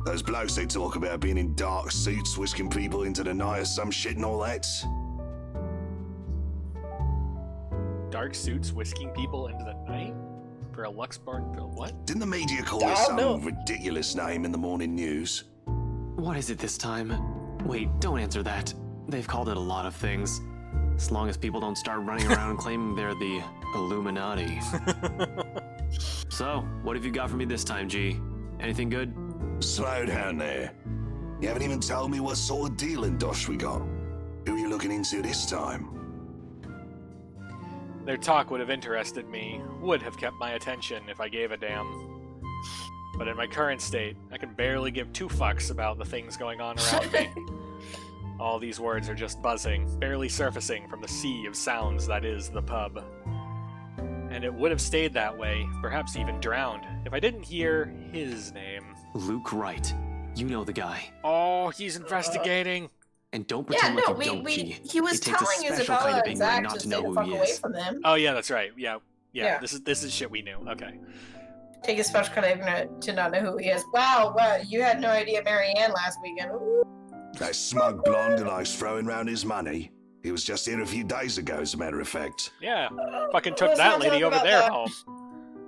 Speaker 13: Those blokes they talk about being in dark suits, whisking people into the night or some shit and all that.
Speaker 2: Dark suits whisking people into the night? For a Luxborn film? What?
Speaker 13: Didn't the media call it some ridiculous name in the morning news?
Speaker 14: What is it this time? Wait, don't answer that. They've called it a lot of things. As long as people don't start running around claiming they're the Illuminati. So, what have you got for me this time, G? Anything good?
Speaker 13: Slow down there. You haven't even told me what sort of dealing dosh we got. Who are you looking into this time?
Speaker 2: Their talk would have interested me, would have kept my attention if I gave a damn. But in my current state, I can barely give 2 fucks about the things going on around me. All these words are just buzzing, barely surfacing from the sea of sounds that is the pub. And it would have stayed that way, perhaps even drowned, if I didn't hear his name.
Speaker 14: Luke Wright. You know the guy.
Speaker 2: Oh, he's investigating!
Speaker 14: And don't pretend like you don't, G.
Speaker 1: he was
Speaker 14: It takes a
Speaker 1: telling
Speaker 14: special kind
Speaker 1: Isabella
Speaker 14: of
Speaker 1: and
Speaker 14: ignorant
Speaker 1: Zach
Speaker 14: not
Speaker 1: to
Speaker 14: to
Speaker 1: stay
Speaker 14: know
Speaker 1: the
Speaker 14: who
Speaker 1: fuck
Speaker 14: he
Speaker 1: away
Speaker 14: is.
Speaker 1: from them.
Speaker 2: Oh yeah, that's right. Yeah.
Speaker 1: Yeah.
Speaker 2: This is shit we knew. Okay.
Speaker 1: Take a special kind of ignorant to not know who he is. Wow, you had no idea Marianne last weekend. Ooh.
Speaker 13: That smug blonde who likes throwing round his money. He was just here a few days ago, as a matter of fact.
Speaker 2: Yeah. Fucking took
Speaker 1: Let's
Speaker 2: that
Speaker 1: not
Speaker 2: lady
Speaker 1: talk
Speaker 2: over
Speaker 1: about
Speaker 2: there
Speaker 1: that.
Speaker 2: home.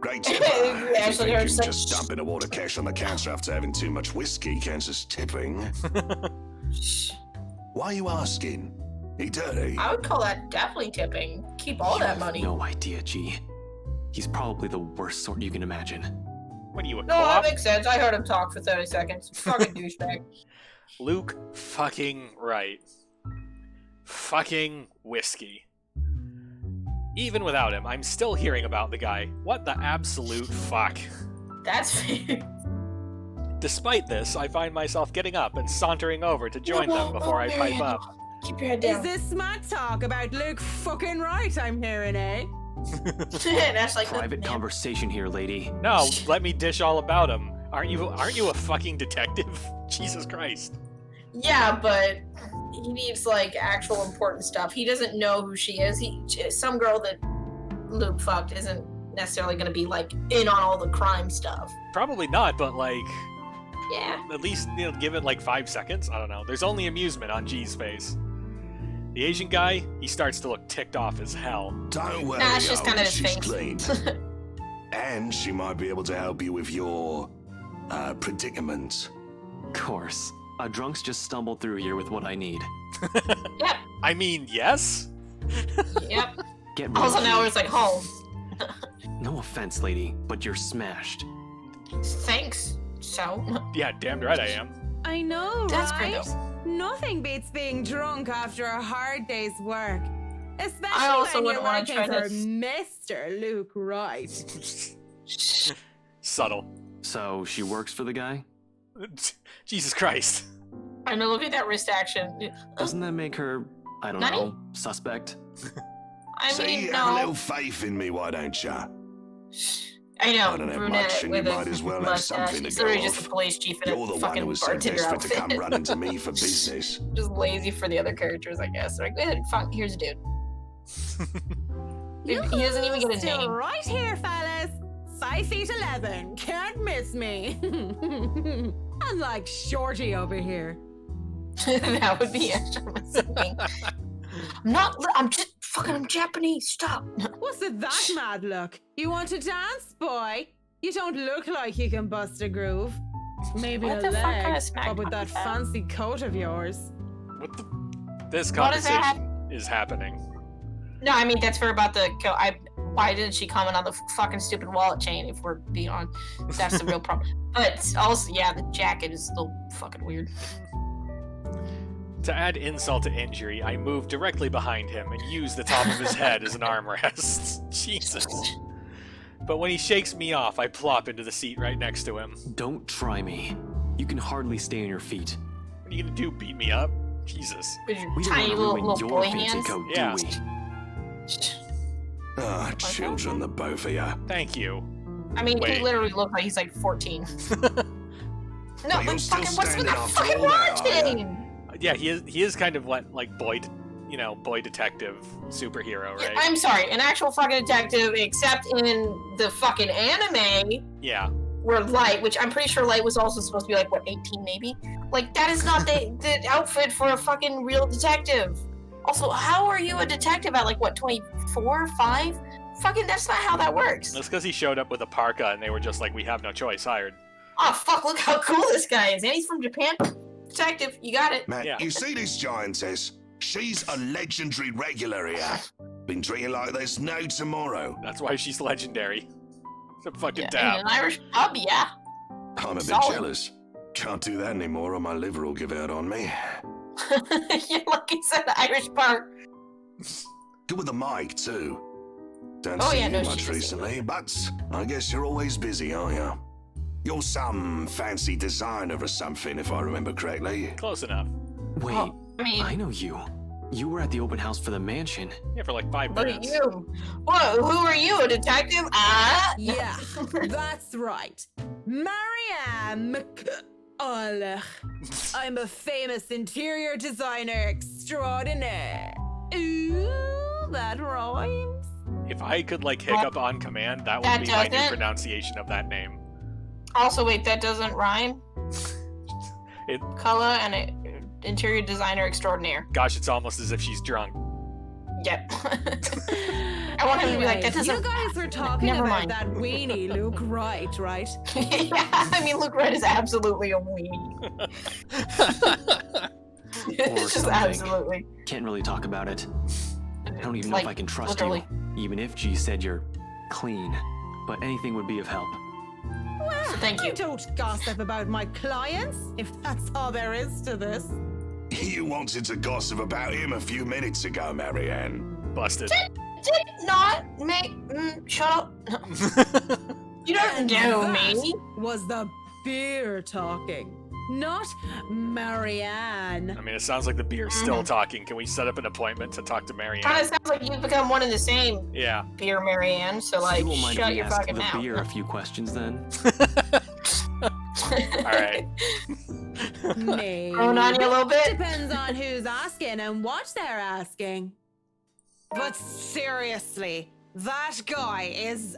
Speaker 13: Great tipper.
Speaker 1: Yeah,
Speaker 13: If you
Speaker 1: actually,
Speaker 13: think
Speaker 1: there's
Speaker 13: you
Speaker 1: such-
Speaker 13: just dumping a water cash on the counter after having too much whiskey counts as tipping. Why are you asking? He dirty?
Speaker 1: I would call that definitely tipping. Keep all
Speaker 14: You
Speaker 1: that
Speaker 14: have
Speaker 1: money.
Speaker 14: no idea, G. He's probably the worst sort you can imagine.
Speaker 2: What are you, a
Speaker 1: No, that
Speaker 2: cop?
Speaker 1: makes sense. I heard him talk for 30 seconds. Fucking douchebag.
Speaker 2: Luke fucking Wright. Fucking whiskey. Even without him, I'm still hearing about the guy. What the absolute fuck?
Speaker 1: That's fair.
Speaker 2: Despite this, I find myself getting up and sauntering over to join them before I pipe up.
Speaker 1: Keep your head
Speaker 5: Is
Speaker 1: down.
Speaker 5: this smart talk about Luke fucking Wright I'm hearing, eh?
Speaker 1: That's like
Speaker 14: Private conversation here, lady.
Speaker 2: No, let me dish all about him. Aren't you a fucking detective? Jesus Christ.
Speaker 1: Yeah, but he needs like actual important stuff. He doesn't know who she is. Some girl that Luke fucked isn't necessarily going to be like in on all the crime stuff.
Speaker 2: Probably not, but like,
Speaker 1: yeah.
Speaker 2: At least give it like 5 seconds. I don't know. There's only amusement on G's face. The Asian guy, he starts to look ticked off as hell.
Speaker 15: Don't worry,
Speaker 1: Nah, it's just kind of his
Speaker 15: she's
Speaker 1: face.
Speaker 15: clean. And she might be able to help you with your predicament.
Speaker 14: Of course. A drunk's just stumbled through here with what I need.
Speaker 1: Yep.
Speaker 2: I mean, yes?
Speaker 1: Yep.
Speaker 14: Get rid
Speaker 1: Also
Speaker 14: of
Speaker 1: now
Speaker 14: me.
Speaker 1: it's like home.
Speaker 14: No offense, lady, but you're smashed.
Speaker 1: Thanks. So.
Speaker 2: Yeah, damn right I am.
Speaker 5: I know,
Speaker 1: That's
Speaker 5: right?
Speaker 1: good, though.
Speaker 5: Nothing beats being drunk after a hard day's work. Especially
Speaker 1: I also
Speaker 5: when you're
Speaker 1: wouldn't wanna
Speaker 5: working
Speaker 1: try
Speaker 5: for
Speaker 1: to
Speaker 5: Mr. Luke Wright.
Speaker 2: Subtle.
Speaker 14: So she works for the guy?
Speaker 2: Jesus Christ.
Speaker 1: I know, look at that wrist action.
Speaker 14: Doesn't that make her, I don't
Speaker 1: Nani?
Speaker 14: know, suspect?
Speaker 1: I
Speaker 15: See,
Speaker 1: mean,
Speaker 15: have a
Speaker 1: no.
Speaker 15: little faith in me, why don't ya?
Speaker 1: I know,
Speaker 15: I don't have
Speaker 1: brunette
Speaker 15: much, and you
Speaker 1: with a
Speaker 15: might as well have
Speaker 1: mustache.
Speaker 15: something to
Speaker 1: He's
Speaker 15: go
Speaker 1: literally just
Speaker 15: off.
Speaker 1: a police chief in
Speaker 15: You're the
Speaker 1: a
Speaker 15: one
Speaker 1: fucking
Speaker 15: who was so
Speaker 1: bartender
Speaker 15: desperate to come
Speaker 1: outfit.
Speaker 15: running to me for business.
Speaker 1: Just lazy for the other characters, I guess. They're like, go ahead, fine, here's a dude. He doesn't even get a
Speaker 5: Still
Speaker 1: name.
Speaker 5: right here, fellas. 5'11", can't miss me. Unlike Shorty over here.
Speaker 1: That would be extra missing. I'm Japanese, stop.
Speaker 5: What's with that mad look? You want to dance, boy? You don't look like you can bust a groove. Maybe
Speaker 1: What
Speaker 5: a
Speaker 1: the fuck kind
Speaker 5: leg,
Speaker 1: of smack
Speaker 5: but with
Speaker 1: talk
Speaker 5: that
Speaker 1: is that?
Speaker 5: fancy coat of yours.
Speaker 2: What the? This
Speaker 1: What is that?
Speaker 2: conversation is happening.
Speaker 1: No, I mean, that's for about the kill. Why didn't she comment on the fucking stupid wallet chain if we're being on? That's the real problem. But also, yeah, the jacket is a little fucking weird.
Speaker 2: To add insult to injury, I move directly behind him and use the top of his head as an armrest. Jesus. But when he shakes me off, I plop into the seat right next to him.
Speaker 14: Don't try me. You can hardly stay on your feet.
Speaker 2: What are you gonna do, beat me up? Jesus.
Speaker 1: With your
Speaker 14: We don't
Speaker 1: tiny
Speaker 14: want to
Speaker 1: little
Speaker 14: ruin your
Speaker 1: boy
Speaker 14: fancy
Speaker 1: hands.
Speaker 14: coat,
Speaker 2: Yeah.
Speaker 14: do we?
Speaker 15: Ah, children, the both of ya.
Speaker 2: Thank you.
Speaker 1: I mean,
Speaker 2: Wait.
Speaker 1: he literally looked like he's like 14. No,
Speaker 15: Well, you're
Speaker 1: like
Speaker 15: still
Speaker 1: fucking what's with
Speaker 15: standing
Speaker 1: the
Speaker 15: after
Speaker 1: fucking
Speaker 15: all that,
Speaker 1: wallet
Speaker 15: are ya?
Speaker 1: chain?
Speaker 2: Yeah, he is kind of like boy detective superhero, right?
Speaker 1: I'm sorry, an actual fucking detective, except in the fucking anime,
Speaker 2: Yeah.
Speaker 1: where Light, which I'm pretty sure Light was also supposed to be like, what, 18 maybe? Like, that is not the outfit for a fucking real detective. Also, how are you a detective at like, what, 24, 5? Fucking, that's not how that works.
Speaker 2: That's because he showed up with a parka and they were just like, we have no choice, hired.
Speaker 1: Oh, fuck, look how cool this guy is. And he's from Japan. Detective, you got it.
Speaker 15: Man,
Speaker 2: Yeah.
Speaker 15: you see this giantess? She's a legendary regular here. Been treated like there's no tomorrow.
Speaker 2: That's why she's legendary. It's a fucking
Speaker 1: In
Speaker 2: dab.
Speaker 1: an Irish pub, yeah.
Speaker 15: I'm a bit
Speaker 1: Solid.
Speaker 15: jealous. Can't do that anymore or my liver will give out on me.
Speaker 1: Yeah, like he said, the Irish bar.
Speaker 15: Good with the mic, too. Don't
Speaker 1: Oh,
Speaker 15: see
Speaker 1: yeah,
Speaker 15: you
Speaker 1: no,
Speaker 15: much
Speaker 1: she's-
Speaker 15: recently, but I guess you're always busy, aren't you? You're some fancy designer or something, if I remember correctly.
Speaker 2: Close enough.
Speaker 14: Wait,
Speaker 1: Oh, I mean,
Speaker 14: I know you. You were at the open house for the mansion.
Speaker 2: Yeah, for like 5
Speaker 1: look at
Speaker 2: minutes.
Speaker 1: you. What? Who are you, a detective? Ah?
Speaker 5: Yeah, that's right. Marianne McCulloch. I'm a famous interior designer extraordinaire. Ooh, that rhymes.
Speaker 2: If I could like hiccup on command, that would
Speaker 1: That
Speaker 2: be my new
Speaker 1: doesn't?
Speaker 2: pronunciation of that name.
Speaker 1: Also, wait, that doesn't rhyme?
Speaker 2: It,
Speaker 1: Color and interior designer extraordinaire.
Speaker 2: gosh, it's almost as if she's drunk.
Speaker 1: Yep. I want him to be like, that
Speaker 5: Anyways,
Speaker 1: doesn't.
Speaker 5: you guys were talking
Speaker 1: Never
Speaker 5: about
Speaker 1: mind.
Speaker 5: that weenie Luke Wright, right?
Speaker 1: Yeah, I mean, Luke Wright is absolutely a weenie.
Speaker 14: Or
Speaker 1: It's just
Speaker 14: something.
Speaker 1: absolutely.
Speaker 14: Can't really talk about it. I don't even know
Speaker 1: Like,
Speaker 14: if I can trust
Speaker 1: literally.
Speaker 14: you, even if G said you're clean. But anything would be of help.
Speaker 5: Well,
Speaker 1: Thank you.
Speaker 5: I don't gossip about my clients, if that's all there is to this.
Speaker 15: You wanted to gossip about him a few minutes ago, Marianne.
Speaker 2: Busted.
Speaker 1: Did not make. Shut up. You don't
Speaker 5: And
Speaker 1: know
Speaker 5: that
Speaker 1: me.
Speaker 5: was the beer talking, not Marianne.
Speaker 2: I mean, it sounds like the beer's still talking. Can we set up an appointment to talk to Marianne?
Speaker 1: Kind of sounds like you've become one and the same,
Speaker 2: Yeah.
Speaker 1: Beer Marianne. So, like,
Speaker 14: you won't mind if
Speaker 1: shut
Speaker 14: we
Speaker 1: your
Speaker 14: ask
Speaker 1: fucking
Speaker 14: the
Speaker 1: mouth.
Speaker 14: beer a few questions then?
Speaker 2: Alright.
Speaker 5: Maybe.
Speaker 1: Growing on you a little bit?
Speaker 5: Depends on who's asking and what they're asking. But seriously, that guy is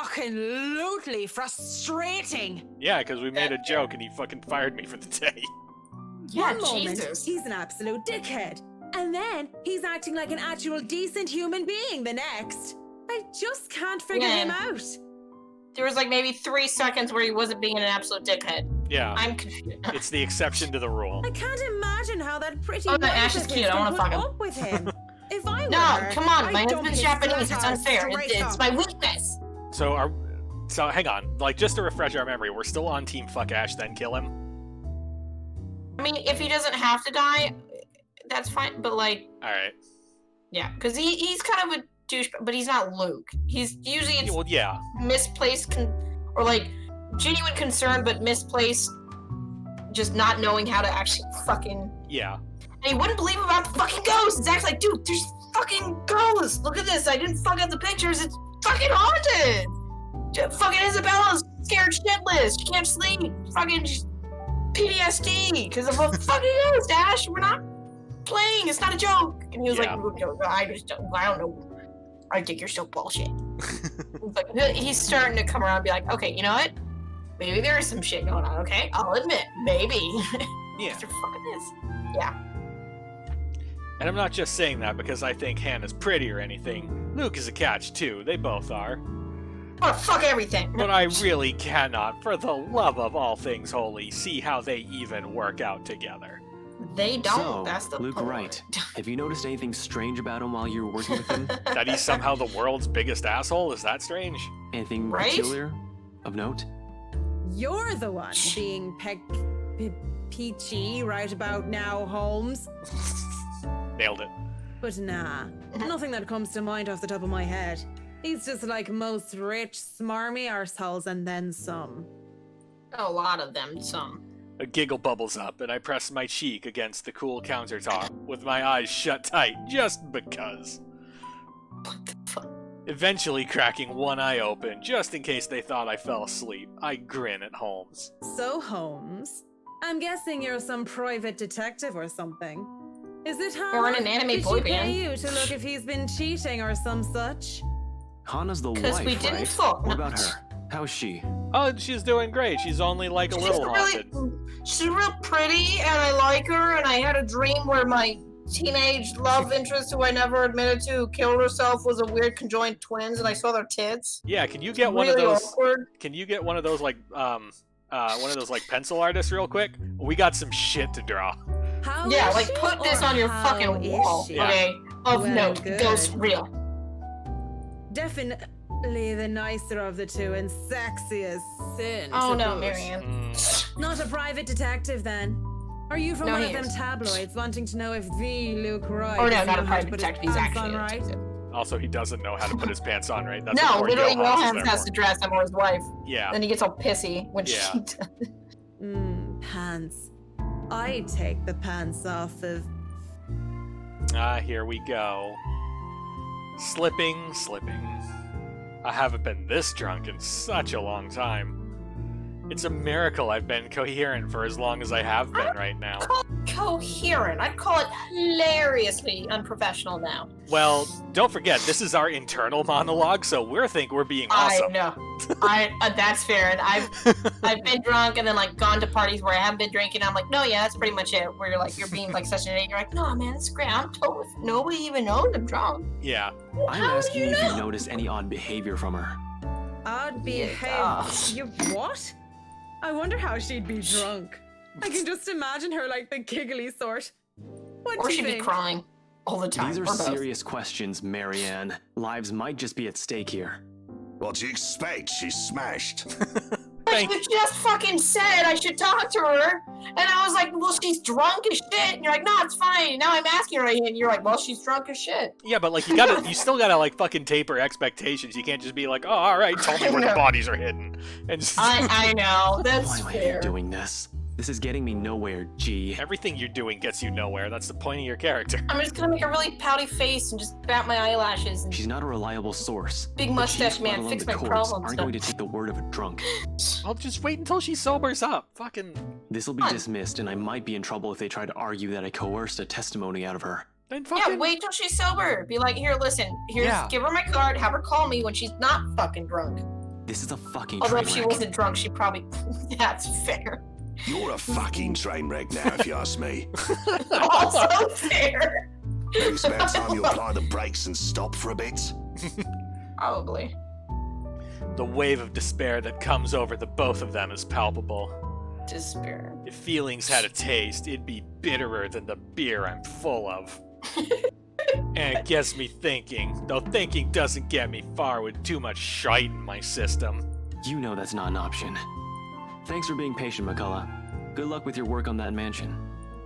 Speaker 5: abso-fucking-lutely frustrating.
Speaker 2: Yeah, because we made a joke and he fucking fired me for the day.
Speaker 1: Yeah,
Speaker 5: One moment,
Speaker 1: Jesus.
Speaker 5: he's an absolute dickhead. And then he's acting like an actual decent human being the next. I just can't figure
Speaker 1: Yeah.
Speaker 5: him out.
Speaker 1: There was like maybe 3 seconds where he wasn't being an absolute dickhead.
Speaker 2: Yeah.
Speaker 1: I'm confused.
Speaker 2: It's the exception to the rule.
Speaker 5: I can't imagine how that pretty
Speaker 1: Oh, no,
Speaker 5: wife
Speaker 1: Ash is
Speaker 5: of
Speaker 1: cute.
Speaker 5: his
Speaker 1: I
Speaker 5: can
Speaker 1: wanna
Speaker 5: put
Speaker 1: fuck him.
Speaker 5: up with him. If I were
Speaker 1: No,
Speaker 5: her,
Speaker 1: come on.
Speaker 5: I'd
Speaker 1: My
Speaker 5: dump
Speaker 1: husband's
Speaker 5: his
Speaker 1: Japanese.
Speaker 5: flat
Speaker 1: It's
Speaker 5: ass
Speaker 1: unfair.
Speaker 5: straight
Speaker 1: It's
Speaker 5: up.
Speaker 1: my weakness.
Speaker 2: So hang on. Like, just to refresh our memory, we're still on Team Fuck Ash, then kill him?
Speaker 1: I mean, if he doesn't have to die, that's fine. But like,
Speaker 2: Alright.
Speaker 1: yeah, because he's kind of a douche, but he's not Luke. He's usually it's
Speaker 2: Well, yeah.
Speaker 1: misplaced or like genuine concern, but misplaced, just not knowing how to actually fucking.
Speaker 2: Yeah.
Speaker 1: And he wouldn't believe about the fucking ghosts. Zach's like, dude, there's fucking ghosts. Look at this. I didn't fuck up the pictures. It's fucking haunted. Fucking Isabella's scared shitless. She can't sleep. Fucking PTSD because of a fucking ghost, Ash. We're not playing. It's not a joke. And he was
Speaker 2: Yeah.
Speaker 1: like, I don't know. I think you're so bullshit. But he's starting to come around and be like, okay, you know what? Maybe there is some shit going on, okay? I'll admit, maybe.
Speaker 2: Yeah.
Speaker 1: Mr. fucking this. Yeah.
Speaker 2: And I'm not just saying that because I think Hannah's pretty or anything. Luke is a catch, too. They both are.
Speaker 1: Oh, fuck everything.
Speaker 2: But I really cannot, for the love of all things holy, see how they even work out together.
Speaker 1: They don't.
Speaker 14: So,
Speaker 1: That's the
Speaker 14: Luke
Speaker 1: point.
Speaker 14: Wright, have you noticed anything strange about him while you were working with him?
Speaker 2: That he's somehow the world's biggest asshole? Is that strange?
Speaker 14: Anything
Speaker 1: Right?
Speaker 14: peculiar of note?
Speaker 5: You're the one being peachy right about now, Holmes.
Speaker 2: Nailed it.
Speaker 5: But nah, nothing that comes to mind off the top of my head. He's just like most rich, smarmy arseholes and then some.
Speaker 1: A lot of them, some.
Speaker 2: A giggle bubbles up, and I press my cheek against the cool countertop, with my eyes shut tight, just because.
Speaker 1: What the fuck?
Speaker 2: Eventually cracking one eye open, just in case they thought I fell asleep, I grin at Holmes.
Speaker 5: So, Holmes, I'm guessing you're some private detective or something. Is it Hannah?
Speaker 1: Or in an anime
Speaker 5: Did
Speaker 1: boy
Speaker 5: she pay
Speaker 1: band.
Speaker 5: you to look if he's been cheating or some such?
Speaker 14: Hannah's the
Speaker 1: 'Cause
Speaker 14: wife,
Speaker 1: we didn't
Speaker 14: right?
Speaker 1: fuck.
Speaker 14: What about her? How's she?
Speaker 2: Oh, she's doing great. She's only like a little haunted.
Speaker 1: She's real pretty, and I like her, and I had a dream where my teenage love interest, who I never admitted to, who killed herself, was a weird conjoined twins, and I saw their tits.
Speaker 2: Yeah, can you get
Speaker 1: It's
Speaker 2: one of
Speaker 1: really
Speaker 2: those?
Speaker 1: awkward.
Speaker 2: Can you get one of those like one of those like pencil artists real quick? We got some shit to draw.
Speaker 5: How
Speaker 1: Yeah,
Speaker 5: is
Speaker 1: like
Speaker 5: she,
Speaker 1: put this
Speaker 5: or
Speaker 1: on your
Speaker 5: how
Speaker 1: fucking
Speaker 5: is
Speaker 1: wall,
Speaker 5: she?
Speaker 1: okay? Of
Speaker 5: Well,
Speaker 1: note,
Speaker 5: good.
Speaker 1: ghost real.
Speaker 5: Definitely the nicer of the two and sexiest sin.
Speaker 1: Oh
Speaker 5: to
Speaker 1: no,
Speaker 5: boot.
Speaker 1: Marianne.
Speaker 5: Not a private detective then. Are you from
Speaker 1: No,
Speaker 5: one
Speaker 1: he
Speaker 5: of them
Speaker 1: is.
Speaker 5: tabloids wanting to know if the Luke Wright
Speaker 1: Or no,
Speaker 5: is
Speaker 1: not a
Speaker 5: know how to
Speaker 1: private
Speaker 5: put his
Speaker 1: detective, he's
Speaker 5: pants
Speaker 1: actually
Speaker 5: on
Speaker 1: a
Speaker 5: right?
Speaker 1: detective.
Speaker 2: Also, he doesn't know how to put his pants on right. That's
Speaker 1: No,
Speaker 2: what poor
Speaker 1: literally,
Speaker 2: Johannes is
Speaker 1: Wilhelm
Speaker 2: there
Speaker 1: has
Speaker 2: for.
Speaker 1: to dress him or his wife.
Speaker 2: Yeah.
Speaker 1: Then he gets all pissy when
Speaker 2: Yeah.
Speaker 1: she does.
Speaker 5: Pants. I'd take the pants off of.
Speaker 2: Ah, here we go. Slipping. I haven't been this drunk in such a long time. It's a miracle I've been coherent for as long as I have been right now.
Speaker 1: Coherent. I'd call it hilariously unprofessional now.
Speaker 2: Well, don't forget, this is our internal monologue, so we're being awesome.
Speaker 1: I know. That's fair. And I've been drunk and then like gone to parties where I haven't been drinking. I'm like, no, yeah, that's pretty much it. Where you're like, you're being like such an idiot. You're like, no, man, it's great. I'm totally. Nobody even knows I'm drunk.
Speaker 2: Yeah.
Speaker 14: I'm
Speaker 1: How
Speaker 14: asking
Speaker 1: do you
Speaker 14: if
Speaker 1: know?
Speaker 14: you noticed any odd behavior from her.
Speaker 5: Odd
Speaker 1: Yeah.
Speaker 5: behave. You what? I wonder how she'd be drunk. I can just imagine her like the giggly sort. What
Speaker 1: Or
Speaker 5: do you
Speaker 1: she'd be
Speaker 5: think?
Speaker 1: crying all the time.
Speaker 14: These are
Speaker 1: or both.
Speaker 14: serious questions, Marianne. Lives might just be at stake here.
Speaker 15: What do you expect? She's smashed.
Speaker 1: But you just fucking said I should talk to her, and I was like, well, she's drunk as shit. And you're like, no, it's fine. Now I'm asking her, and you're like, well, she's drunk as shit.
Speaker 2: Yeah, but like you still gotta like fucking taper expectations. You can't just be like, oh, all right, tell me where the bodies are hidden. And just...
Speaker 1: I know. That's
Speaker 14: Why am I
Speaker 1: fair.
Speaker 14: doing this? This is getting me nowhere, G.
Speaker 2: Everything you're doing gets you nowhere. That's the point of your character.
Speaker 1: I'm just gonna make a really pouty face and just bat my eyelashes. And
Speaker 14: She's not a reliable source.
Speaker 1: Big
Speaker 14: The
Speaker 1: mustache
Speaker 14: chief,
Speaker 1: man,
Speaker 14: let alone
Speaker 1: fix
Speaker 14: the
Speaker 1: my
Speaker 14: courts,
Speaker 1: problems.
Speaker 14: aren't going to take the word of a drunk.
Speaker 2: Well, just wait until she sobers up. Fucking.
Speaker 14: This will be dismissed, and I might be in trouble if they try to argue that I coerced a testimony out of her.
Speaker 2: Then fucking.
Speaker 1: Yeah, wait till she's sober. Be like, here, listen. Here's,
Speaker 2: Yeah.
Speaker 1: give her my card. Have her call me when she's not fucking drunk.
Speaker 14: This is a fucking
Speaker 1: Although
Speaker 14: train
Speaker 1: if she
Speaker 14: wreck.
Speaker 1: wasn't drunk, she probably. That's fair.
Speaker 15: You're a fucking train wreck now, if you ask me.
Speaker 1: Also fair.
Speaker 15: Maybe it's about time you apply the brakes and stop for a bit.
Speaker 1: Probably.
Speaker 2: The wave of despair that comes over the both of them is palpable.
Speaker 1: Despair.
Speaker 2: If feelings had a taste, it'd be bitterer than the beer I'm full of. And it gets me thinking, though thinking doesn't get me far with too much shite in my system.
Speaker 14: You know that's not an option. Thanks for being patient, McCullough. Good luck with your work on that mansion.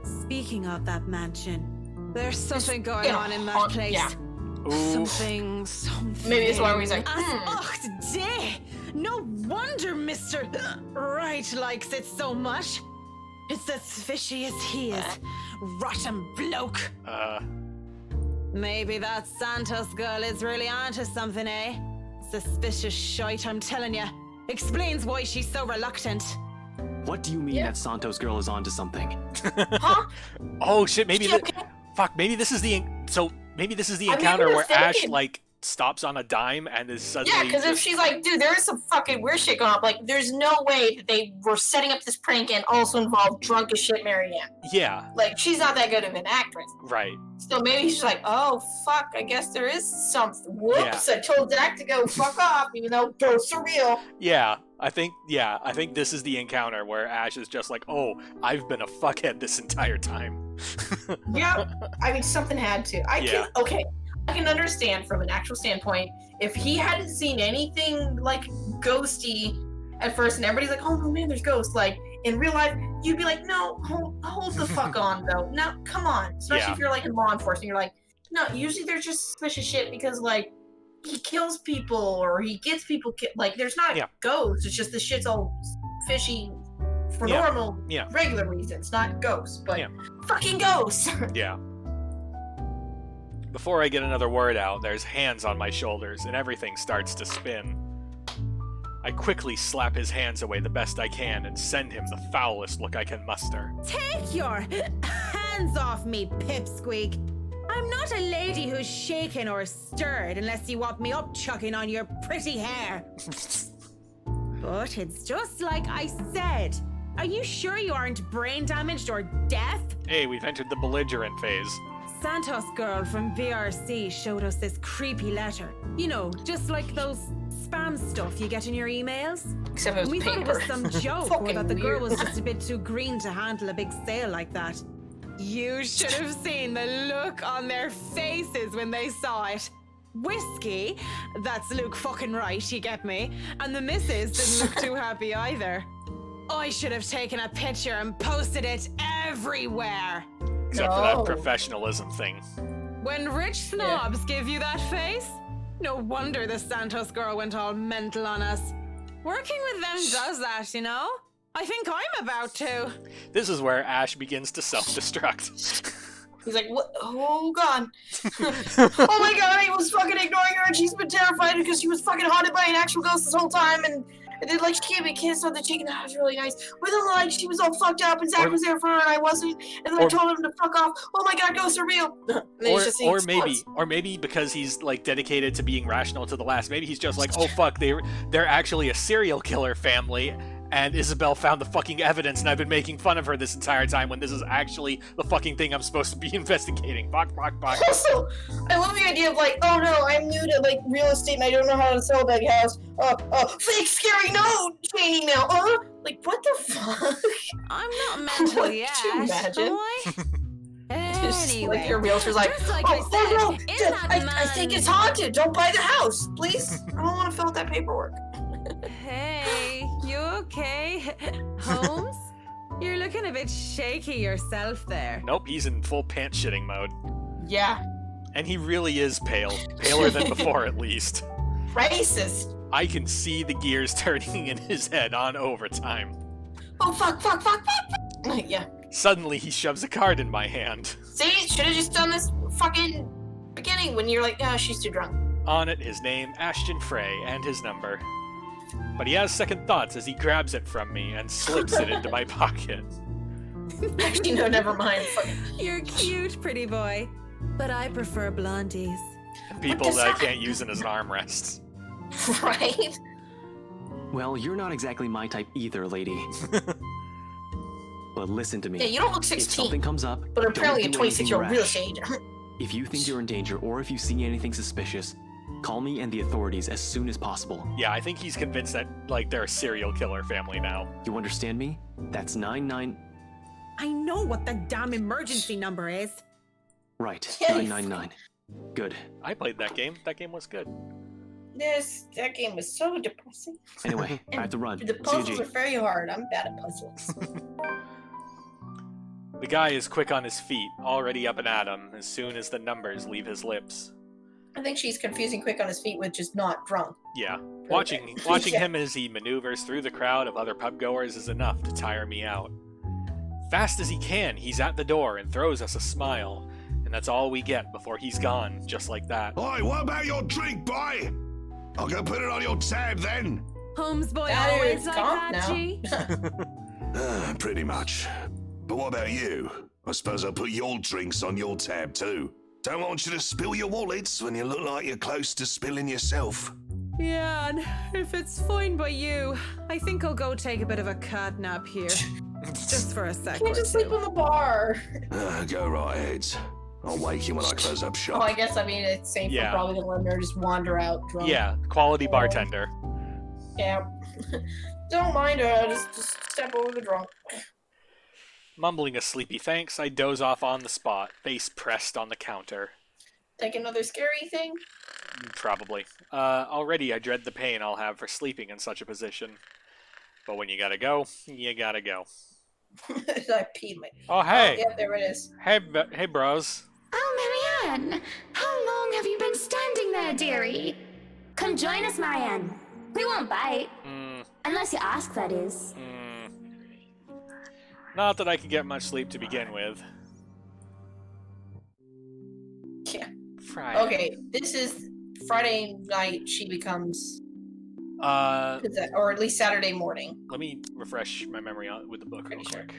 Speaker 5: Speaking of that mansion, there's something going on in that
Speaker 1: haunt-
Speaker 5: place.
Speaker 1: yeah.
Speaker 2: Ooh.
Speaker 5: Something.
Speaker 1: Maybe it's why he's like,
Speaker 5: Ugh, day. No wonder Mr. Right likes it so much. It's as fishy as he is. Rotten bloke. Maybe that Santos girl is really onto something, eh? Suspicious shite, I'm telling ya. Explains why she's so reluctant.
Speaker 14: What do you mean that Santos girl is onto something?
Speaker 2: Oh shit, maybe maybe this is the encounter where Ash like stops on a dime and is suddenly
Speaker 1: yeah, because if she's like, dude, there is some fucking weird shit going on. Like, there's no way that they were setting up this prank and also involved drunk as shit Marianne.
Speaker 2: Yeah.
Speaker 1: Like, she's not that good of an actress.
Speaker 2: Right.
Speaker 1: So maybe she's like, oh, fuck, I guess there is something. Whoops, I told Zach to go fuck off, even though ghosts are real.
Speaker 2: Yeah, I think this is the encounter where Ash is just like, oh, I've been a fuckhead this entire time.
Speaker 1: Yeah, I mean, something had to. I can understand from an actual standpoint if he hadn't seen anything like ghosty at first and everybody's like, oh no man, there's ghosts. Like in real life, you'd be like, no, hold the fuck on though. No, come on. Especially if you're like in law enforcement, you're like, no, usually there's just suspicious shit because like he kills people or he gets people killed. Like there's not ghosts. It's just the shit's all fishy for normal, regular reasons, not ghosts, but fucking ghosts.
Speaker 2: Yeah. Before I get another word out, there's hands on my shoulders and everything starts to spin. I quickly slap his hands away the best I can and send him the foulest look I can muster.
Speaker 5: Take your hands off me, pipsqueak. I'm not a lady who's shaken or stirred unless you want me up chucking on your pretty hair. But it's just like I said. Are you sure you aren't brain damaged or deaf?
Speaker 2: Hey, we've entered the belligerent phase.
Speaker 5: Santos girl from BRC showed us this creepy letter. You know, just like those spam stuff you get in your emails.
Speaker 1: Except it was
Speaker 5: we
Speaker 1: paper.
Speaker 5: thought it was some joke or
Speaker 1: Fucking
Speaker 5: that the girl
Speaker 1: weird.
Speaker 5: was just a bit too green to handle a big sale like that. You should have seen the look on their faces when they saw it. Whiskey, that's Luke fucking right, you get me? And the missus didn't look too happy either. I should have taken a picture and posted it everywhere.
Speaker 2: Except for that professionalism thing.
Speaker 5: When rich snobs give you that face, no wonder the Santos girl went all mental on us. Working with them does that, you know? I think I'm about to.
Speaker 2: This is where Ash begins to self-destruct.
Speaker 1: He's like, what? Oh god. Oh my god, he was fucking ignoring her and she's been terrified because she was fucking haunted by an actual ghost this whole time and then like she gave me a kiss on the cheek and that was really nice. But then like she was all fucked up and Zach was there for her and I wasn't. And then I told him to fuck off. Oh my god, ghosts are real.
Speaker 2: Or maybe because he's like dedicated to being rational to the last. Maybe he's just like, oh fuck, they're actually a serial killer family. And Isabel found the fucking evidence, and I've been making fun of her this entire time when this is actually the fucking thing I'm supposed to be investigating. Fuck.
Speaker 1: Also, I love the idea of like, oh no, I'm new to like real estate and I don't know how to sell a big house. Fake scary note chain email. Like what the fuck?
Speaker 5: I'm not mental yet.
Speaker 1: Could you imagine?
Speaker 5: Anyway,
Speaker 1: like your realtor's like,
Speaker 5: I
Speaker 1: think it's haunted. Don't buy the house, please. I don't want to fill out that paperwork.
Speaker 5: Hey, you okay? Holmes? You're looking a bit shaky yourself there.
Speaker 2: Nope, he's in full pants shitting mode.
Speaker 1: Yeah.
Speaker 2: And he really is pale. Paler than before, at least.
Speaker 1: Racist.
Speaker 2: I can see the gears turning in his head on overtime.
Speaker 1: Oh, fuck. Yeah.
Speaker 2: Suddenly, he shoves a card in my hand.
Speaker 1: See, should have just done this fucking beginning when you're like, she's too drunk.
Speaker 2: On it, his name, Ashton Frey, and his number. But he has second thoughts as he grabs it from me and slips it into my pocket.
Speaker 1: Actually, no, never mind.
Speaker 5: You're cute, pretty boy. But I prefer blondies.
Speaker 2: People that I can't use it as an armrest.
Speaker 1: Right?
Speaker 14: Well, you're not exactly my type either, lady. But listen to me.
Speaker 1: Yeah, you don't look
Speaker 14: If
Speaker 1: 16.
Speaker 14: something comes up,
Speaker 1: But apparently a
Speaker 14: don't do anything
Speaker 1: 26-year-old real
Speaker 14: rash.
Speaker 1: estate.
Speaker 14: If you think you're in danger or if you see anything suspicious, call me and the authorities as soon as possible.
Speaker 2: Yeah, I think he's convinced that, like, they're a serial killer family now.
Speaker 14: You understand me? That's 99...
Speaker 5: I know what the damn emergency number is.
Speaker 14: Right,
Speaker 1: Yeah,
Speaker 14: 999. Good.
Speaker 2: I played that game. That game was good.
Speaker 1: Yes, that game was so depressing.
Speaker 14: Anyway, I have to run.
Speaker 1: The
Speaker 14: See you,
Speaker 1: puzzles
Speaker 14: G.
Speaker 1: are very hard. I'm bad at puzzles.
Speaker 2: The guy is quick on his feet, already up and at him, as soon as the numbers leave his lips.
Speaker 1: I think she's confusing quick on his feet with just not drunk.
Speaker 2: Yeah. Watching
Speaker 1: Yeah.
Speaker 2: him as he maneuvers through the crowd of other pub-goers is enough to tire me out. Fast as he can, he's at the door and throws us a smile. And that's all we get before he's gone, just like that.
Speaker 15: Oi, what about your drink, boy? I'll go put it on your tab then.
Speaker 5: Holmes boy
Speaker 1: That
Speaker 5: always
Speaker 1: is
Speaker 5: like
Speaker 1: gone
Speaker 5: that,
Speaker 1: now.
Speaker 5: G.
Speaker 15: Pretty much. But what about you? I suppose I'll put your drinks on your tab too. Don't want you to spill your wallets when you look like you're close to spilling yourself.
Speaker 5: Yeah, and if it's fine by you, I think I'll go take a bit of a cat nap here. Just for a sec.
Speaker 1: Can't
Speaker 5: or
Speaker 1: just
Speaker 5: two.
Speaker 1: sleep in the bar.
Speaker 15: Go right ahead. I'll wake you when I close up
Speaker 1: Oh,
Speaker 15: shop.
Speaker 1: I guess, I mean, it's safe
Speaker 2: Yeah.
Speaker 1: for probably to let her just wander out drunk.
Speaker 2: Yeah, quality bartender.
Speaker 1: Yeah. Don't mind her, just step over the drunk.
Speaker 2: Mumbling a sleepy thanks, I doze off on the spot, face pressed on the counter.
Speaker 1: Take another scary thing?
Speaker 2: Probably. Already I dread the pain I'll have for sleeping in such a position. But when you gotta go, you gotta go.
Speaker 1: I peed my...
Speaker 2: Oh, hey!
Speaker 1: Oh, yeah, there it is.
Speaker 2: Hey, bros.
Speaker 12: Oh, Marianne! How long have you been standing there, dearie? Come join us, Marianne. We won't bite. Unless you ask, that is.
Speaker 2: Not that I can get much sleep to begin with.
Speaker 1: Yeah.
Speaker 2: Friday.
Speaker 1: Okay, this is Friday night. She becomes, or at least Saturday morning.
Speaker 2: Let me refresh my memory with the book real quick.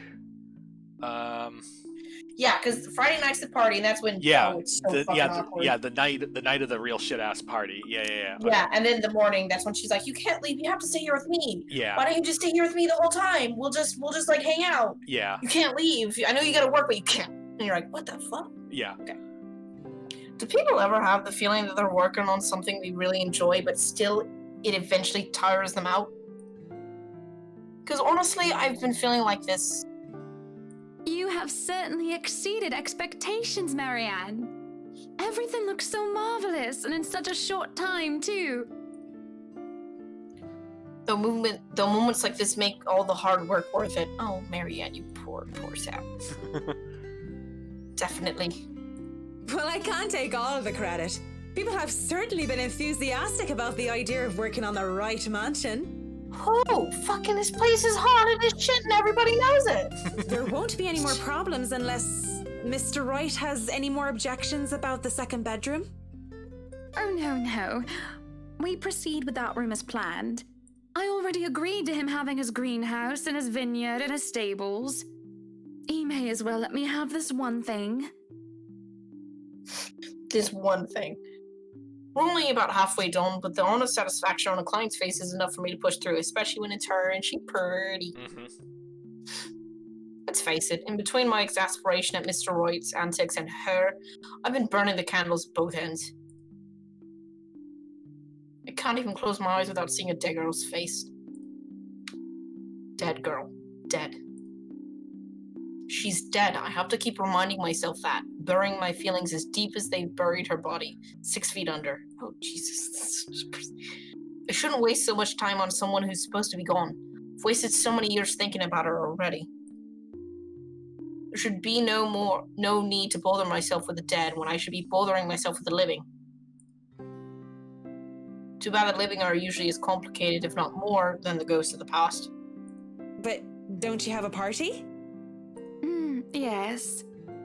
Speaker 1: Yeah, because Friday night's the party, and that's when it's so fucking awkward.
Speaker 2: the night of the real shit ass party. Yeah.
Speaker 1: Yeah, and then the morning, that's when she's like, "You can't leave. You have to stay here with me.
Speaker 2: Yeah.
Speaker 1: Why don't you just stay here with me the whole time? We'll just like hang out.
Speaker 2: Yeah.
Speaker 1: You can't leave. I know you gotta work, but you can't." And you're like, "What the fuck?"
Speaker 2: Yeah.
Speaker 1: Okay. Do people ever have the feeling that they're working on something they really enjoy, but still it eventually tires them out? Because honestly, I've been feeling like this.
Speaker 4: You have certainly exceeded expectations, Marianne. Everything looks so marvelous, and in such a short time, too.
Speaker 1: The moments like this make all the hard work worth it. Oh, Marianne, you poor sap. Definitely.
Speaker 5: Well, I can't take all of the credit. People have certainly been enthusiastic about the idea of working on the right mansion.
Speaker 1: Oh, fucking this place is haunted as shit and everybody knows it.
Speaker 5: There won't be any more problems unless Mr. Wright has any more objections about the second bedroom.
Speaker 4: Oh, no. We proceed with that room as planned. I already agreed to him having his greenhouse and his vineyard and his stables. He may as well let me have this one thing.
Speaker 1: This one thing. We're only about halfway done, but the honest satisfaction on a client's face is enough for me to push through, especially when it's her and she's pretty. Let's face it, in between my exasperation at Mr. Wright's antics and her, I've been burning the candles at both ends. I can't even close my eyes without seeing a dead girl's face. Dead girl. Dead. She's dead. I have to keep reminding myself that, burying my feelings as deep as they've buried her body, 6 feet under. Oh, Jesus. I shouldn't waste so much time on someone who's supposed to be gone. I've wasted so many years thinking about her already. There should be no need to bother myself with the dead when I should be bothering myself with the living. Too bad the living are usually as complicated, if not more, than the ghosts of the past.
Speaker 5: But Don't you have a party?
Speaker 4: Yes.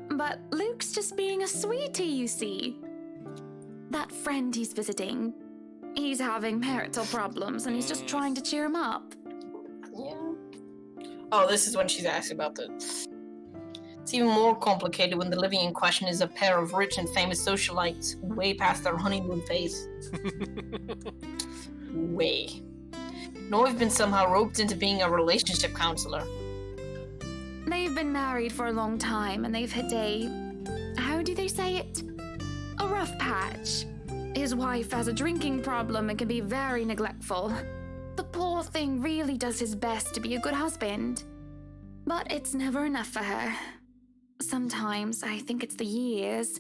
Speaker 4: But Luke's just being a sweetie, you see. That friend he's visiting, he's having marital problems and he's just trying to cheer him up.
Speaker 1: Yeah. Oh, this is when she's asking about the... It's even more complicated when the living in question is a pair of rich and famous socialites way past their honeymoon phase. Way. No, I've been somehow roped into being a relationship counselor.
Speaker 4: They've been married for a long time and they've hit a... how do they say it? A rough patch. His wife has a drinking problem and can be very neglectful. The poor thing really does his best to be a good husband. But it's never enough for her. Sometimes I think it's the years.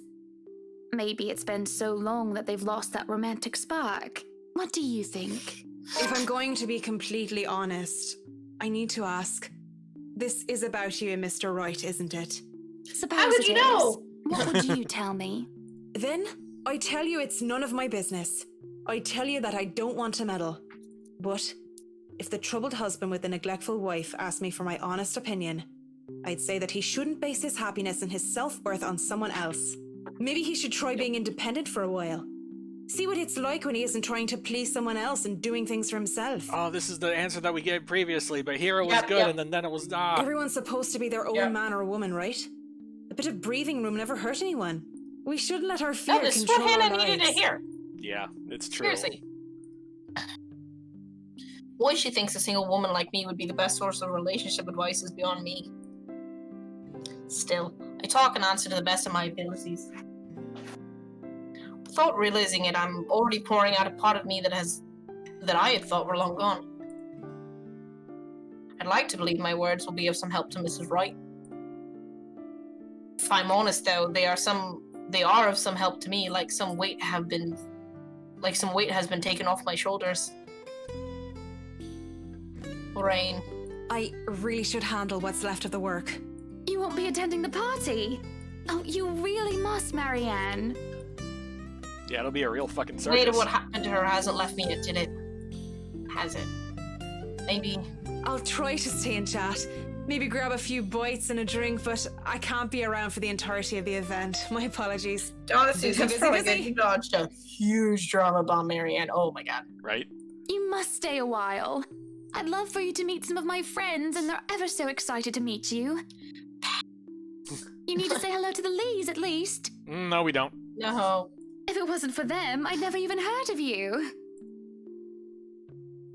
Speaker 4: Maybe it's been so long that they've lost that romantic spark. What do you think?
Speaker 5: If I'm going to be completely honest, I need to ask. This is about you and Mr. Wright, isn't it?
Speaker 4: Suppose
Speaker 1: How would you know?
Speaker 4: What would you tell me?
Speaker 5: Then, I tell you it's none of my business. I tell you that I don't want to meddle. But, if the troubled husband with the neglectful wife asked me for my honest opinion, I'd say that he shouldn't base his happiness and his self-worth on someone else. Maybe he should try being independent for a while. See what it's like when he isn't trying to please someone else and doing things for himself.
Speaker 2: Oh, this is the answer that we gave previously, but here it was good and then it was not.
Speaker 5: Everyone's supposed to be their own man or woman, right? A bit of breathing room never hurt anyone. We shouldn't let our fear
Speaker 1: this is
Speaker 5: control
Speaker 1: what
Speaker 5: our
Speaker 1: Hannah needed to
Speaker 5: lives.
Speaker 1: hear.
Speaker 2: Yeah, it's true.
Speaker 1: Seriously. Why she thinks a single woman like me would be the best source of relationship advice is beyond me. Still, I talk and answer to the best of my abilities. Without realizing it, I'm already pouring out a part of me that I had thought were long gone. I'd like to believe my words will be of some help to Mrs. Wright. If I'm honest, though, they are of some help to me, like some weight has been taken off my shoulders. Lorraine.
Speaker 5: I really should handle what's left of the work.
Speaker 4: You won't be attending the party. Oh, you really must, Marianne.
Speaker 2: Yeah, it'll be a real fucking circus.
Speaker 1: Later, what happened to her hasn't left me yet, did it? Has it? Maybe.
Speaker 5: I'll try to stay in chat. Maybe grab a few bites and a drink, but I can't be around for the entirety of the event. My apologies.
Speaker 1: Honestly,
Speaker 5: Busy,
Speaker 1: that's
Speaker 5: busy,
Speaker 1: probably
Speaker 5: busy.
Speaker 1: good. You dodged a huge drama bomb, Marianne. Oh my god.
Speaker 2: Right?
Speaker 4: You must stay a while. I'd love for you to meet some of my friends, and they're ever so excited to meet you. You need to say hello to the Lees, at least.
Speaker 2: No, we don't.
Speaker 1: No.
Speaker 4: If it wasn't for them, I'd never even heard of you.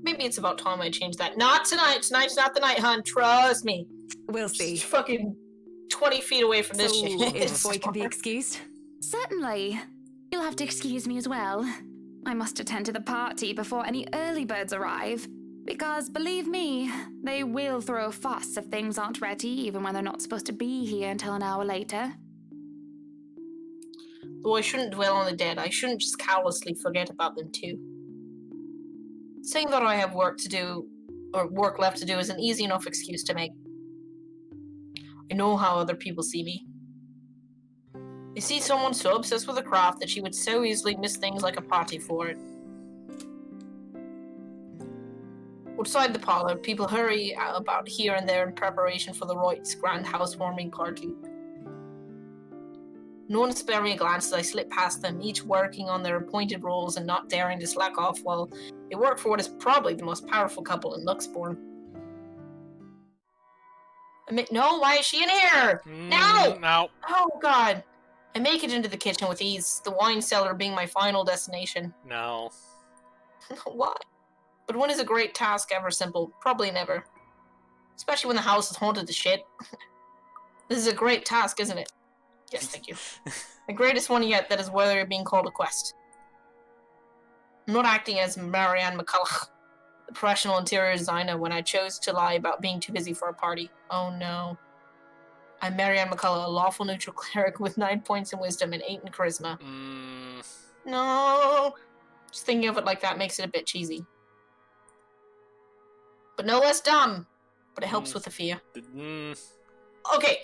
Speaker 1: Maybe it's about time I changed that. Not tonight. Tonight's not the night, hon. Trust me.
Speaker 5: We'll see.
Speaker 1: Just fucking 20 feet away from this shit.
Speaker 5: If boy can be excused.
Speaker 4: Certainly. You'll have to excuse me as well. I must attend to the party before any early birds arrive. Because, believe me, they will throw a fuss if things aren't ready, even when they're not supposed to be here until an hour later.
Speaker 1: Though I shouldn't dwell on the dead, I shouldn't just callously forget about them too. Saying that I have work to do, or work left to do, is an easy enough excuse to make. I know how other people see me. They see someone so obsessed with a craft that she would so easily miss things like a party for it. Outside the parlor, people hurry about here and there in preparation for the Wrights' grand housewarming party. No one spare me a glance as I slip past them, each working on their appointed roles and not daring to slack off while they work for what is probably the most powerful couple in Luxbourne. No, why is she in here? No!
Speaker 2: No.
Speaker 1: Oh, God. I make it into the kitchen with ease, the wine cellar being my final destination.
Speaker 2: No.
Speaker 1: Why? But when is a great task ever simple? Probably never. Especially when the house is haunted to shit. This is a great task, isn't it? Yes, thank you. The greatest one yet that is worthy of being called a quest. I'm not acting as Marianne McCulloch, the professional interior designer, when I chose to lie about being too busy for a party. Oh no. I'm Marianne McCulloch, a lawful neutral cleric with 9 points in wisdom and 8 in charisma. No. Just thinking of it like that makes it a bit cheesy. But no less dumb. But it helps with the fear. Okay.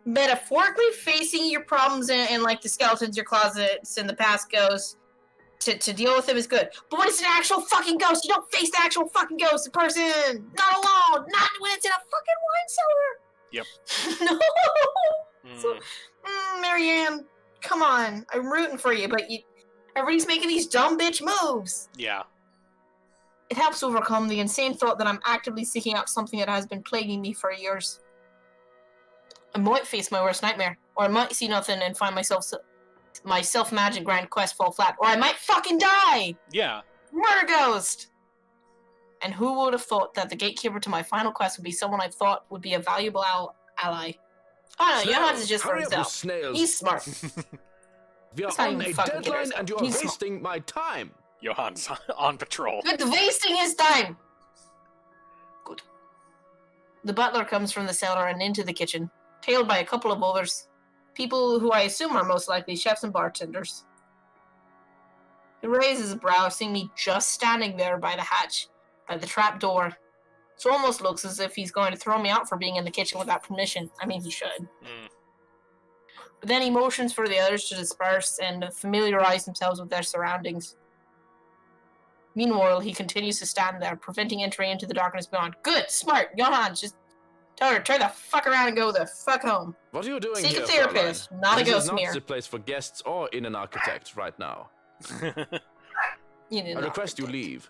Speaker 1: Metaphorically facing your problems and like the skeletons, your closets, and the past ghosts to deal with them is good. But when it's an actual fucking ghost, you don't face the actual fucking ghost in person. Not alone. Not when it's in a fucking wine cellar?
Speaker 2: Yep.
Speaker 1: No. So, Marianne, come on. I'm rooting for you, but everybody's making these dumb bitch moves.
Speaker 2: Yeah.
Speaker 1: It helps overcome the insane thought that I'm actively seeking out something that has been plaguing me for years. I might face my worst nightmare, or I might see nothing and find my self-imagined grand quest fall flat, or I might fucking die!
Speaker 2: Yeah.
Speaker 1: Murder ghost! And who would have thought that the gatekeeper to my final quest would be someone I thought would be a valuable ally? Oh no, Johannes is just for himself. He's smart.
Speaker 8: We are
Speaker 1: That's how
Speaker 8: on
Speaker 1: you
Speaker 8: a
Speaker 1: fucking
Speaker 8: deadline
Speaker 1: yourself.
Speaker 8: and you are
Speaker 1: He's
Speaker 8: wasting my time.
Speaker 2: Johan's on patrol.
Speaker 1: Good, wasting his time! Good. The butler comes from the cellar and into the kitchen, tailed by a couple of others. People who I assume are most likely chefs and bartenders. He raises his brow, seeing me just standing there by the hatch, by the trap door. It almost looks as if he's going to throw me out for being in the kitchen without permission. I mean, he should. But then he motions for the others to disperse and familiarize themselves with their surroundings. Meanwhile, he continues to stand there, preventing entry into the darkness beyond. Good, smart, Johan, just tell her, turn the fuck around and go the fuck home.
Speaker 8: What are you doing
Speaker 1: Seek
Speaker 8: here,
Speaker 1: a therapist,
Speaker 8: Fräulein?
Speaker 1: not a
Speaker 8: This
Speaker 1: ghost
Speaker 8: is not
Speaker 1: mirror.
Speaker 8: the place for guests or in an architect right now.
Speaker 5: I
Speaker 8: I request you leave.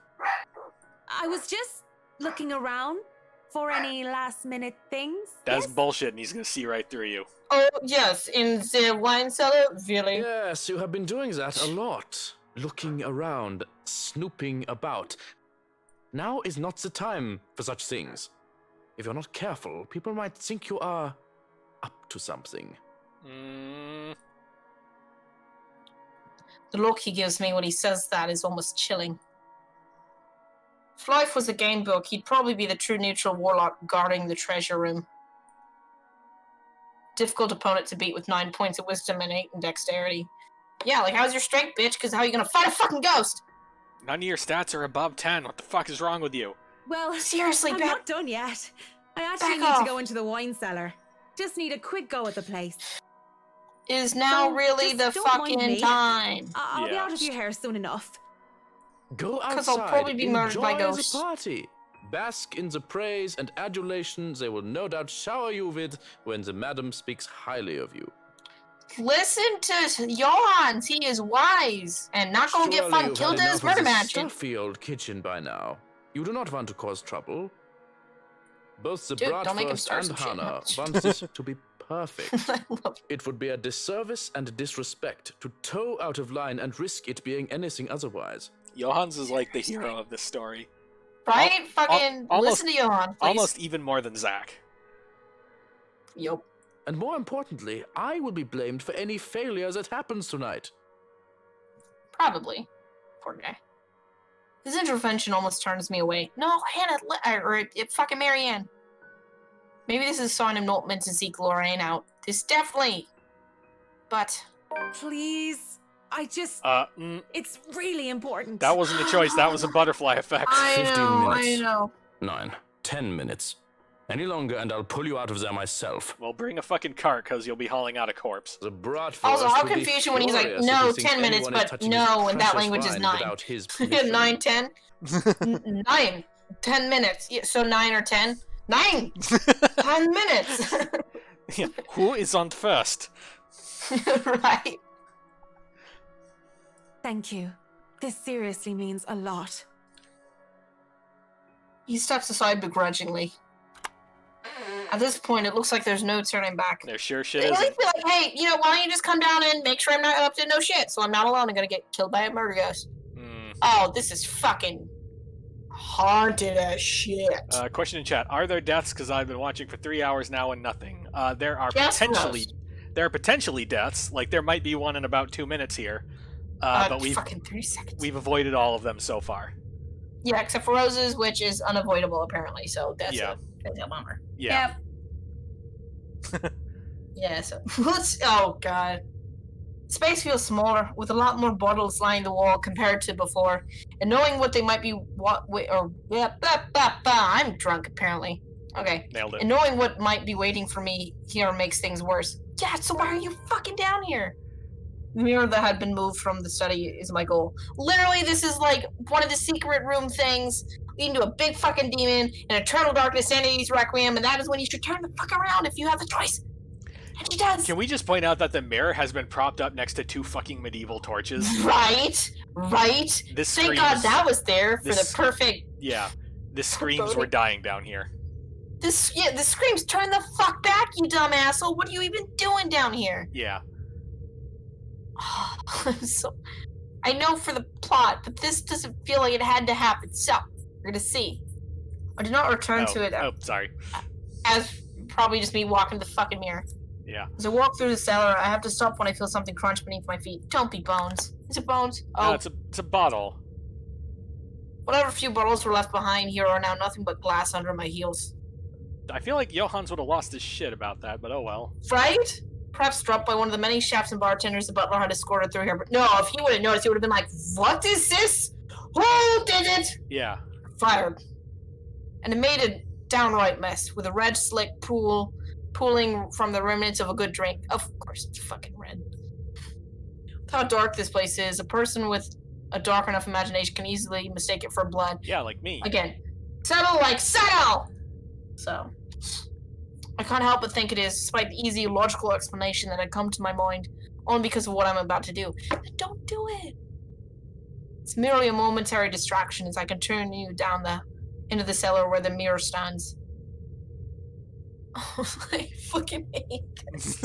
Speaker 5: I was just looking around for any last-minute things.
Speaker 2: That's bullshit, and he's gonna see right through you.
Speaker 1: Oh, yes, in the wine cellar, really?
Speaker 8: Yes, you have been doing that a lot. Looking around, snooping about. Now is not the time for such things. If you're not careful, people might think you are up to something.
Speaker 1: The look he gives me when he says that is almost chilling. If life was a game book, he'd probably be the true neutral warlock guarding the treasure room. Difficult opponent to beat with 9 points of wisdom and 8 in dexterity. Yeah, like, how's your strength, bitch? Because how are you gonna fight a fucking ghost?
Speaker 2: None of your stats are above 10. What the fuck is wrong with you?
Speaker 5: Well,
Speaker 1: seriously,
Speaker 5: I'm not done yet. I actually need to go into the wine cellar. Just need a quick go at the place.
Speaker 1: Is now
Speaker 5: So,
Speaker 1: really
Speaker 5: just
Speaker 1: the
Speaker 5: don't mind
Speaker 1: fucking
Speaker 5: me.
Speaker 1: time?
Speaker 5: I'll be out of your hair soon enough.
Speaker 8: Go
Speaker 1: 'Cause
Speaker 8: outside,
Speaker 1: I'll probably be murdered by
Speaker 8: enjoy
Speaker 1: ghosts.
Speaker 8: the party. Bask in the praise and adulation they will no doubt shower you with when the madam speaks highly of you.
Speaker 1: Listen to Johannes, he is wise and not gonna get
Speaker 8: Surely
Speaker 1: fucking
Speaker 8: you've
Speaker 1: killed in
Speaker 8: had
Speaker 1: his
Speaker 8: enough
Speaker 1: murder
Speaker 8: of this
Speaker 1: mansion.
Speaker 8: stuffy old kitchen by now. You do not want to cause trouble. Both the
Speaker 1: Dude, don't make him
Speaker 8: Bratwurst
Speaker 1: start
Speaker 8: and
Speaker 1: some shit.
Speaker 8: Hannah want this to be perfect. It would be a disservice and disrespect to toe out of line and risk it being anything otherwise.
Speaker 2: Johan's is like the hero of this story.
Speaker 1: Right? Fucking listen to Johan, please.
Speaker 2: Almost even more than Zach.
Speaker 1: Yup.
Speaker 8: And more importantly, I will be blamed for any failure that happens tonight.
Speaker 1: Probably. Poor guy. His intervention almost turns me away. No, Hannah, or fucking Marianne. Maybe this is a sign I'm not meant to seek Lorraine out. This definitely. But.
Speaker 5: Please. I just. It's really important.
Speaker 2: That wasn't a choice. That was a butterfly effect.
Speaker 8: 15 minutes.
Speaker 1: I know.
Speaker 8: 9, 10 minutes. Any longer and I'll pull you out of there myself.
Speaker 2: Well, bring a fucking cart, because you'll be hauling out a corpse.
Speaker 8: The Bratwurst
Speaker 1: Also, how
Speaker 8: will be
Speaker 1: confused when he's like,
Speaker 8: furious
Speaker 1: no,
Speaker 8: if he thinks
Speaker 1: 10 minutes,
Speaker 8: anyone is
Speaker 1: but
Speaker 8: touching
Speaker 1: no,
Speaker 8: his
Speaker 1: and that
Speaker 8: precious
Speaker 1: language is
Speaker 8: wine
Speaker 1: 9.
Speaker 8: without his permission.
Speaker 1: 9, 10? 9. 10 minutes. Yeah, so 9 or 10? 9! 10 minutes!
Speaker 2: Yeah, who is on first?
Speaker 1: Right.
Speaker 5: Thank you. This seriously means a lot.
Speaker 1: He steps aside begrudgingly. At this point, it looks like there's no turning back.
Speaker 2: There sure shit
Speaker 1: At
Speaker 2: isn't.
Speaker 1: least be like, hey, why don't you just come down and make sure I'm not up to no shit, so I'm not alone and gonna get killed by a murder ghost. Oh, this is fucking haunted as shit.
Speaker 2: Question in chat: are there deaths? Because I've been watching for 3 hours now and nothing. There are
Speaker 1: Yes,
Speaker 2: potentially deaths. Like there might be one in about 2 minutes here. But
Speaker 1: fucking 3 seconds.
Speaker 2: We've avoided all of them so far.
Speaker 1: Yeah, except for Rose's, which is unavoidable apparently. So that's
Speaker 2: Yeah.
Speaker 1: that's a bummer.
Speaker 2: Yeah.
Speaker 1: Yeah. So let's. Oh god. Space feels smaller, with a lot more bottles lining the wall compared to before, and knowing what they might be, I'm drunk apparently. Okay.
Speaker 2: Nailed it.
Speaker 1: And knowing what might be waiting for me here makes things worse. Yeah. So why are you fucking down here? The mirror that had been moved from the study is my goal. Literally, this is like one of the secret room things leading to a big fucking demon, and eternal darkness, sanity's requiem, and that is when you should turn the fuck around if you have the choice. And she does.
Speaker 2: Can we just point out that the mirror has been propped up next to 2 fucking medieval torches?
Speaker 1: Right.
Speaker 2: This
Speaker 1: Thank
Speaker 2: screams,
Speaker 1: God that was there for the perfect.
Speaker 2: Yeah, the screams were dying down here.
Speaker 1: The screams, turn the fuck back, you dumb asshole. What are you even doing down here?
Speaker 2: Yeah.
Speaker 1: I know for the plot, but this doesn't feel like it had to happen. So, we're gonna see. I did not return to it.
Speaker 2: Oh, sorry.
Speaker 1: As probably just me walking to the fucking mirror.
Speaker 2: Yeah.
Speaker 1: As I walk through the cellar, I have to stop when I feel something crunch beneath my feet. Don't be bones. Is it bones?
Speaker 2: No,
Speaker 1: Oh,
Speaker 2: it's a bottle.
Speaker 1: whatever few bottles were left behind here are now nothing but glass under my heels.
Speaker 2: I feel like Johans would have lost his shit about that, but oh well.
Speaker 1: Right? Perhaps struck by one of the many chefs and bartenders the butler had escorted through here. But no, if he would have noticed, he would have been like, "What is this? Who did it?"
Speaker 2: Yeah.
Speaker 1: Fired. And it made a downright mess, with a red slick pooling from the remnants of a good drink. Of course, it's fucking red. With how dark this place is, a person with a dark enough imagination can easily mistake it for blood.
Speaker 2: Yeah, like me.
Speaker 1: Again, settle! So, I can't help but think it is, despite the easy, logical explanation that had come to my mind, only because of what I'm about to do. But don't do it! It's merely a momentary distraction as I continue down into the cellar where the mirror stands. Oh, I fucking hate this.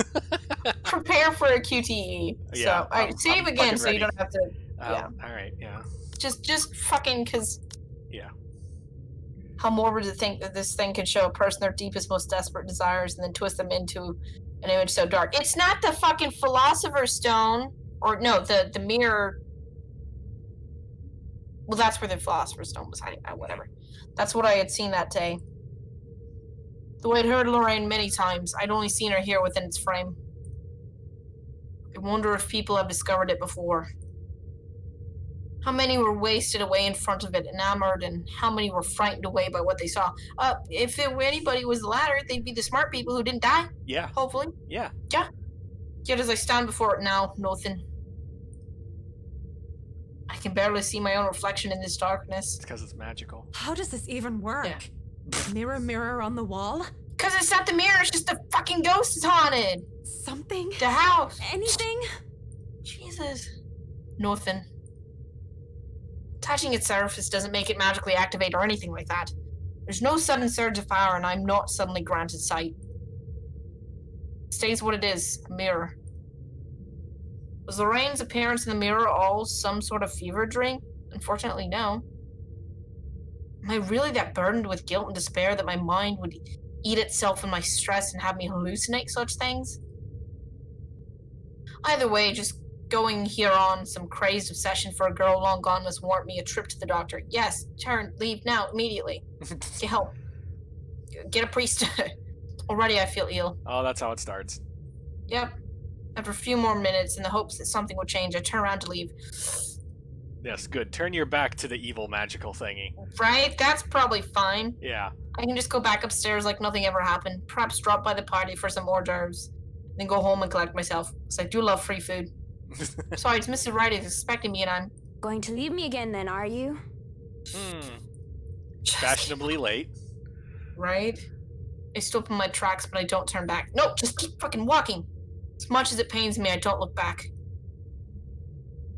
Speaker 1: Prepare for a QTE.
Speaker 2: Yeah,
Speaker 1: So, save
Speaker 2: I'm
Speaker 1: again so
Speaker 2: ready.
Speaker 1: you don't have to. Yeah.
Speaker 2: Alright, yeah.
Speaker 1: Just fucking, because.
Speaker 2: Yeah.
Speaker 1: How morbid to think that this thing can show a person their deepest, most desperate desires and then twist them into an image so dark. It's not the fucking Philosopher's Stone. Or, no, the mirror. Well, that's where the Philosopher's Stone was hiding. Whatever. That's what I had seen that day. Though I'd heard Lorraine many times, I'd only seen her here within its frame. I wonder if people have discovered it before. How many were wasted away in front of it, enamored, and how many were frightened away by what they saw? If anybody was the latter, they'd be the smart people who didn't die.
Speaker 2: Yeah.
Speaker 1: Hopefully.
Speaker 2: Yeah.
Speaker 1: Yeah. Yet as I stand before it now, nothing. I can barely see my own reflection in this darkness.
Speaker 2: It's because it's magical.
Speaker 5: How does this even work?
Speaker 1: Yeah.
Speaker 5: Mirror on the wall?
Speaker 1: Because it's not the mirror, it's just the fucking ghost is haunted.
Speaker 5: Something?
Speaker 1: The house.
Speaker 5: Anything?
Speaker 1: Jesus. Nothing. Touching its surface doesn't make it magically activate or anything like that. There's no sudden surge of power, and I'm not suddenly granted sight. It stays what it is, a mirror. Was Lorraine's appearance in the mirror all some sort of fever dream? Unfortunately, no. Am I really that burdened with guilt and despair that my mind would eat itself in my stress and have me hallucinate such things? Either way, just going here on some crazed obsession for a girl long gone must warrant me a trip to the doctor. Yes, leave now, immediately. Get help. Get a priest. Already I feel ill.
Speaker 2: Oh, that's how it starts.
Speaker 1: Yep. After a few more minutes, in the hopes that something will change, I turn around to leave.
Speaker 2: Yes, good. Turn your back to the evil magical thingy.
Speaker 1: Right? That's probably fine.
Speaker 2: Yeah.
Speaker 1: I can just go back upstairs like nothing ever happened. Perhaps drop by the party for some hors d'oeuvres. Then go home and collect myself. Because I do love free food. Sorry, it's Mrs. Wright is expecting me and I'm...
Speaker 9: Going to leave me again then, are you?
Speaker 2: Fashionably late.
Speaker 1: Right? I stop in my tracks, but I don't turn back. No, just keep fucking walking. As much as it pains me, I don't look back.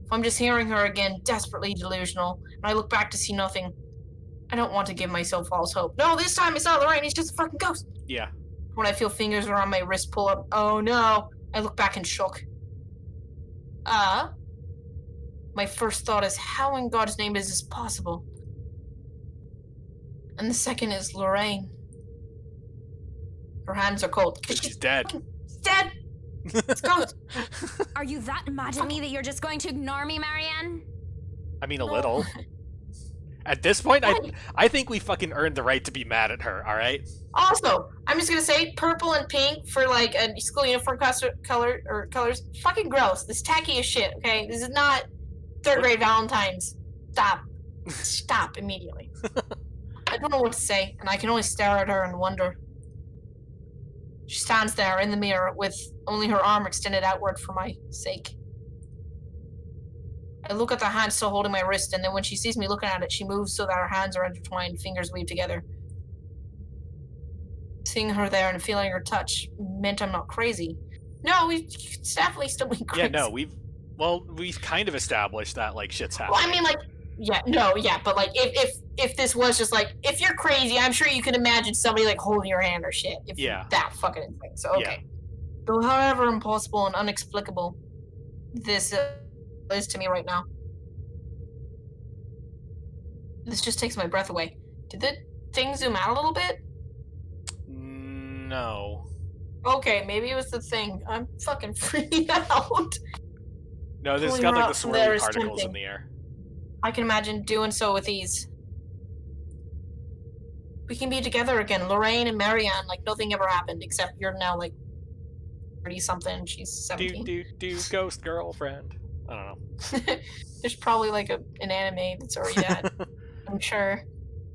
Speaker 1: If I'm just hearing her again, desperately delusional, and I look back to see nothing, I don't want to give myself false hope. No, this time it's not Lorraine, it's just a fucking ghost.
Speaker 2: Yeah.
Speaker 1: When I feel fingers around my wrist pull up, oh no, I look back and shook. My first thought is, how in God's name is this possible? And the second is Lorraine. Her hands are cold.
Speaker 2: She's dead.
Speaker 1: She's dead! It's ghost.
Speaker 9: Are you that mad at me that you're just going to ignore me, Marianne?
Speaker 2: I mean, a little. At this point, I think we fucking earned the right to be mad at her, alright?
Speaker 1: Also, I'm just gonna say, purple and pink for like a school uniform colors, fucking gross. This tacky as shit, okay? This is not third grade Valentine's. Stop. Stop immediately. I don't know what to say, and I can only stare at her and wonder. She stands there in the mirror with only her arm extended outward for my sake. I look at the hand still holding my wrist, and then when she sees me looking at it, she moves so that our hands are intertwined, fingers weave together. Seeing her there and feeling her touch meant I'm not crazy. No, it's definitely still be crazy.
Speaker 2: Yeah, no, we've kind of established that like shit's happening.
Speaker 1: Well, I mean, like, but like, if this was just like, if you're crazy, I'm sure you can imagine somebody like holding your hand or shit. If you're that fucking insane. So okay. Though, however impossible and inexplicable this is to me right now, this just takes my breath away. Did the thing zoom out a little bit?
Speaker 2: No.
Speaker 1: Okay, maybe it was the thing. I'm fucking freaking out.
Speaker 2: No, there's got like the swirly particles in the air.
Speaker 1: I can imagine doing so with ease. We can be together again, Lorraine and Marianne, like nothing ever happened, except you're now like 30-something and she's 17.
Speaker 2: Ghost girlfriend. I don't know.
Speaker 1: There's probably like an anime that's already dead. I'm sure.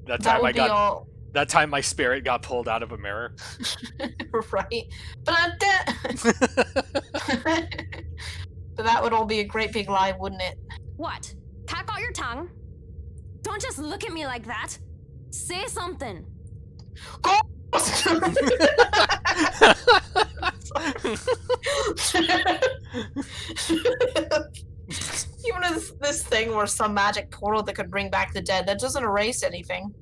Speaker 2: That time my spirit got pulled out of a mirror.
Speaker 1: Right. But I'm dead. But that would all be a great big lie, wouldn't it?
Speaker 9: What? Cat got your tongue? Don't just look at me like that. Say something.
Speaker 1: Even this thing were some magic portal that could bring back the dead, that doesn't erase anything.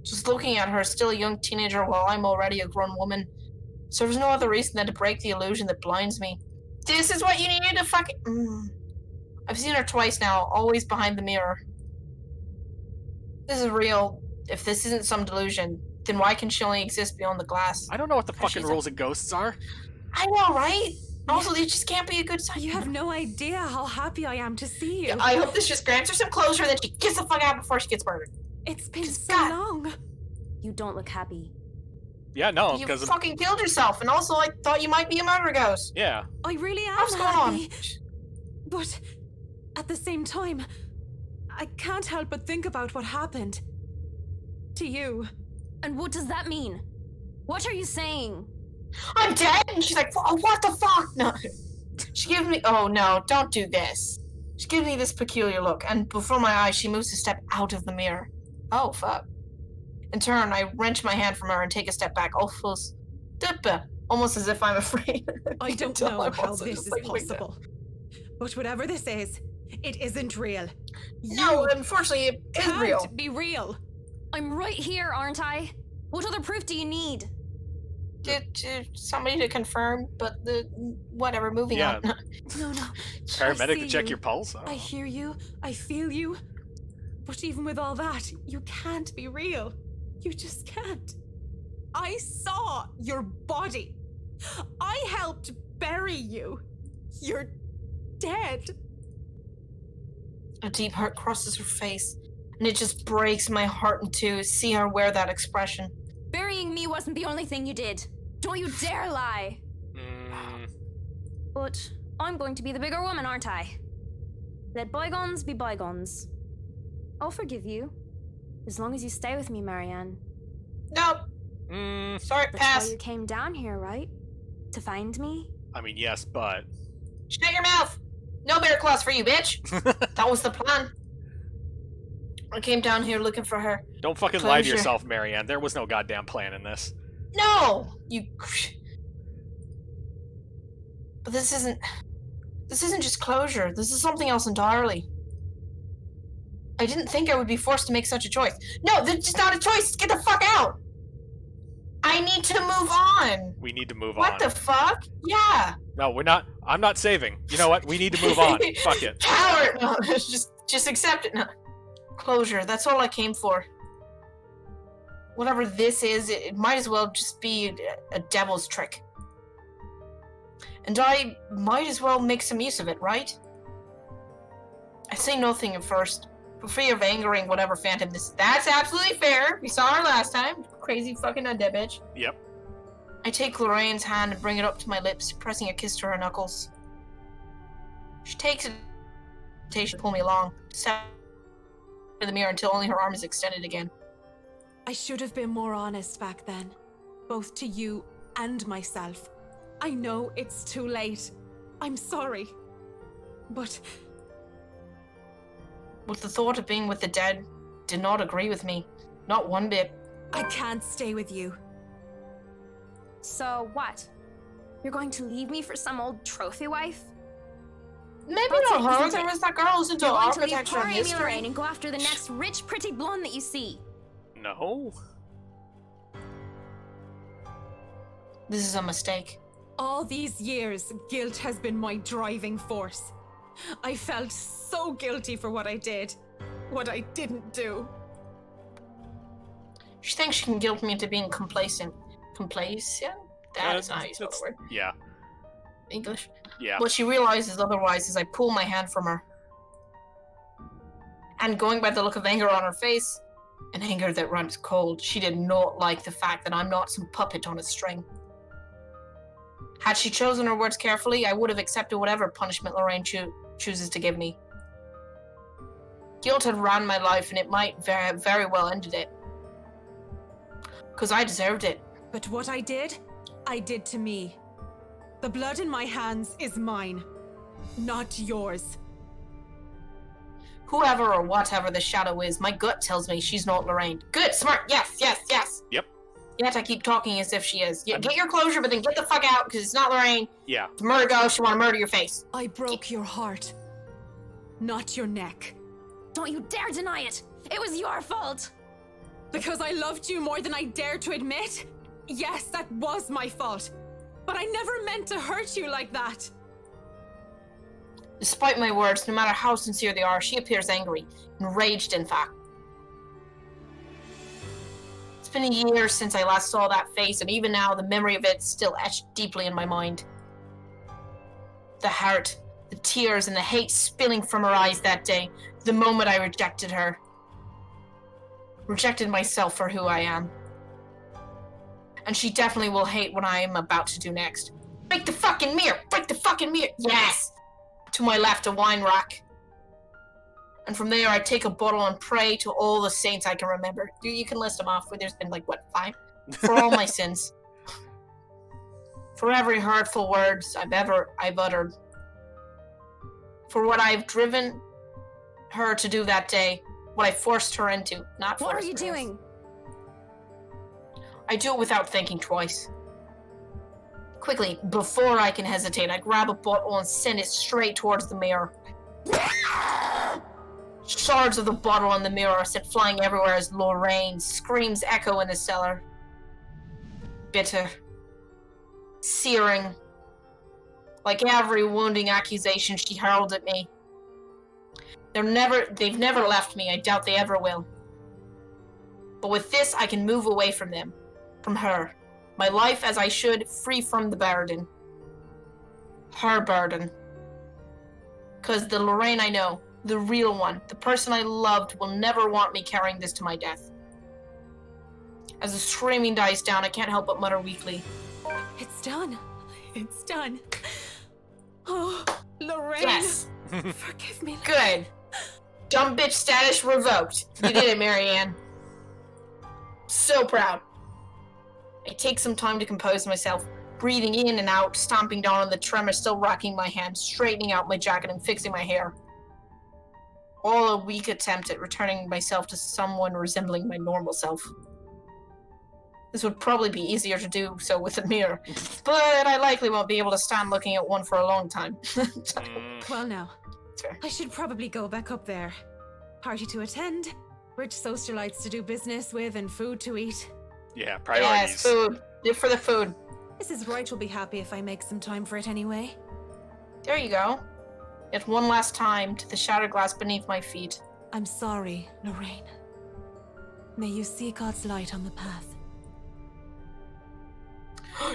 Speaker 1: Just looking at her, still a young teenager while I'm already a grown woman, serves no other reason than to break the illusion that blinds me. This is what you needed to fucking... I've seen her twice now, always behind the mirror. This is real. If this isn't some delusion, then why can she only exist beyond the glass?
Speaker 2: I don't know what the fucking rules of ghosts are.
Speaker 1: I know, right? Also, it just can't be a good sign.
Speaker 5: You have no idea how happy I am to see you.
Speaker 1: I hope this just grants her some closure and then she gets the fuck out before she gets murdered.
Speaker 5: It's been so long.
Speaker 9: You don't look happy.
Speaker 2: Yeah, no,
Speaker 1: you
Speaker 2: because
Speaker 1: fucking killed yourself, and also I thought you might be a murder ghost.
Speaker 2: Yeah.
Speaker 5: I really am
Speaker 1: What's going
Speaker 5: happy.
Speaker 1: on?
Speaker 5: But at the same time, I can't help but think about what happened to you.
Speaker 9: And what does that mean? What are you saying?
Speaker 1: I'm dead? And she's like, what the fuck? No. She gives me, oh no, don't do this. She gives me this peculiar look, and before my eyes, she moves a step out of the mirror. Oh, fuck. In turn, I wrench my hand from her and take a step back, almost as if I'm afraid.
Speaker 5: I don't know how this is possible. But whatever this is, it isn't real.
Speaker 1: No, unfortunately, it is real.
Speaker 5: Can't be real.
Speaker 9: I'm right here, aren't I? What other proof do you need?
Speaker 1: Somebody to confirm, but whatever, moving on.
Speaker 5: No.
Speaker 2: Paramedic to check your pulse?
Speaker 5: I hear you, I feel you. But even with all that, you can't be real. You just can't. I saw your body. I helped bury you. You're dead.
Speaker 1: A deep hurt crosses her face, and it just breaks my heart in two to see her wear that expression.
Speaker 9: Burying me wasn't the only thing you did. Don't you dare lie. But I'm going to be the bigger woman, aren't I? Let bygones be bygones. I'll forgive you, as long as you stay with me, Marianne.
Speaker 1: Nope. Sorry,
Speaker 9: That's
Speaker 1: pass.
Speaker 9: why you came down here, right? To find me?
Speaker 2: I mean, yes, but...
Speaker 1: Shut your mouth! No bear claws for you, bitch! That was the plan. I came down here looking for her.
Speaker 2: Don't fucking lie to yourself, Marianne. There was no goddamn plan in this.
Speaker 1: No! But this isn't just closure. This is something else entirely. I didn't think I would be forced to make such a choice. No, this is not a choice. Get the fuck out. I need to move on.
Speaker 2: We need to move on.
Speaker 1: What the fuck? Yeah.
Speaker 2: No, we're not. I'm not saving. You know what? We need to move on. Fuck it.
Speaker 1: Coward. No, just accept it. No. Closure. That's all I came for. Whatever this is, it might as well just be a devil's trick. And I might as well make some use of it, right? I say nothing at first, for fear of angering whatever phantom this is. That's absolutely fair. We saw her last time. Crazy fucking undead bitch.
Speaker 2: Yep.
Speaker 1: I take Lorraine's hand and bring it up to my lips, pressing a kiss to her knuckles. She takes it to pull me along, step to the mirror until only her arm is extended again.
Speaker 5: I should have been more honest back then, both to you and myself. I know it's too late. I'm sorry. But
Speaker 1: with the thought of being with the dead did not agree with me. Not one bit.
Speaker 5: I can't stay with you.
Speaker 9: So what? You're going to leave me for some old trophy wife?
Speaker 1: Maybe
Speaker 9: That's
Speaker 1: not
Speaker 9: it,
Speaker 1: her.
Speaker 9: isn't
Speaker 1: There
Speaker 9: it?
Speaker 1: was that girl who's into
Speaker 9: You're going to leave
Speaker 1: architecture and
Speaker 9: poor Amy
Speaker 1: history.
Speaker 9: Lorraine and go after the next rich, pretty blonde that you see.
Speaker 2: No.
Speaker 1: This is a mistake.
Speaker 5: All these years, guilt has been my driving force. I felt so guilty for what I did, what I didn't do.
Speaker 1: She thinks she can guilt me into being complacent. Complacent? That is not how you spell the
Speaker 2: That's-
Speaker 1: word.
Speaker 2: Yeah.
Speaker 1: English?
Speaker 2: Yeah.
Speaker 1: What she realizes otherwise as I pull my hand from her. And going by the look of anger on her face, an anger that runs cold, she did not like the fact that I'm not some puppet on a string. Had she chosen her words carefully, I would have accepted whatever punishment Lorraine chooses to give me. Guilt had ran my life, and it might very well ended it. Because I deserved it.
Speaker 5: But what I did to me. The blood in my hands is mine, not yours.
Speaker 1: Whoever or whatever the shadow is, my gut tells me she's not Lorraine. Good, smart, yes.
Speaker 2: Yep.
Speaker 1: Yet I keep talking as if she is. Get your closure, but then get the fuck out, because it's not Lorraine.
Speaker 2: Yeah.
Speaker 1: It's murder go, she want to murder your face.
Speaker 5: I broke your heart, not your neck.
Speaker 9: Don't you dare deny it! It was your fault!
Speaker 5: Because I loved you more than I dared to admit? Yes, that was my fault. But I never meant to hurt you like that.
Speaker 1: Despite my words, no matter how sincere they are, she appears angry. Enraged, in fact. It's been a year since I last saw that face, and even now, the memory of it's still etched deeply in my mind. The hurt, the tears, and the hate spilling from her eyes that day, the moment I rejected her. Rejected myself for who I am. And she definitely will hate what I am about to do next. Break the fucking mirror! Break the fucking mirror! Yes! To my left, a wine rack. And from there, I take a bottle and pray to all the saints I can remember. You can list them off. There's been, 5? For all my sins. For every hurtful words I've uttered. For what I've driven her to do that day. What I forced her into. Not
Speaker 9: What are
Speaker 1: forced
Speaker 9: you
Speaker 1: her.
Speaker 9: doing?
Speaker 1: I do it without thinking twice. Quickly, before I can hesitate, I grab a bottle and send it straight towards the mirror. Shards of the bottle on the mirror are sent flying everywhere as Lorraine's screams echo in the cellar. Bitter. Searing. Like every wounding accusation she hurled at me. They've never left me. I doubt they ever will. But with this, I can move away from them. From her. My life as I should, free from the burden. Her burden. Because the Lorraine I know, the real one, the person I loved, will never want me carrying this to my death. As the screaming dies down, I can't help but mutter weakly.
Speaker 5: It's done. It's done. Oh, Lorraine.
Speaker 1: Yes.
Speaker 5: Forgive me.
Speaker 1: Good. Dumb bitch status revoked. You did it, Marianne. So proud. I take some time to compose myself, breathing in and out, stomping down on the tremor still rocking my hand, straightening out my jacket and fixing my hair. All a weak attempt at returning myself to someone resembling my normal self. This would probably be easier to do so with a mirror, but I likely won't be able to stand looking at one for a long time.
Speaker 5: Well now,
Speaker 1: Fair.
Speaker 5: I should probably go back up there. Party to attend, rich socialites to do business with, and food to eat.
Speaker 2: Yeah, priorities.
Speaker 1: Yes, food. Live for the food.
Speaker 5: Mrs. Wright will be happy if I make some time for it anyway.
Speaker 1: There you go. Yet one last time to the shattered glass beneath my feet.
Speaker 5: I'm sorry, Lorraine. May you see God's light on the path.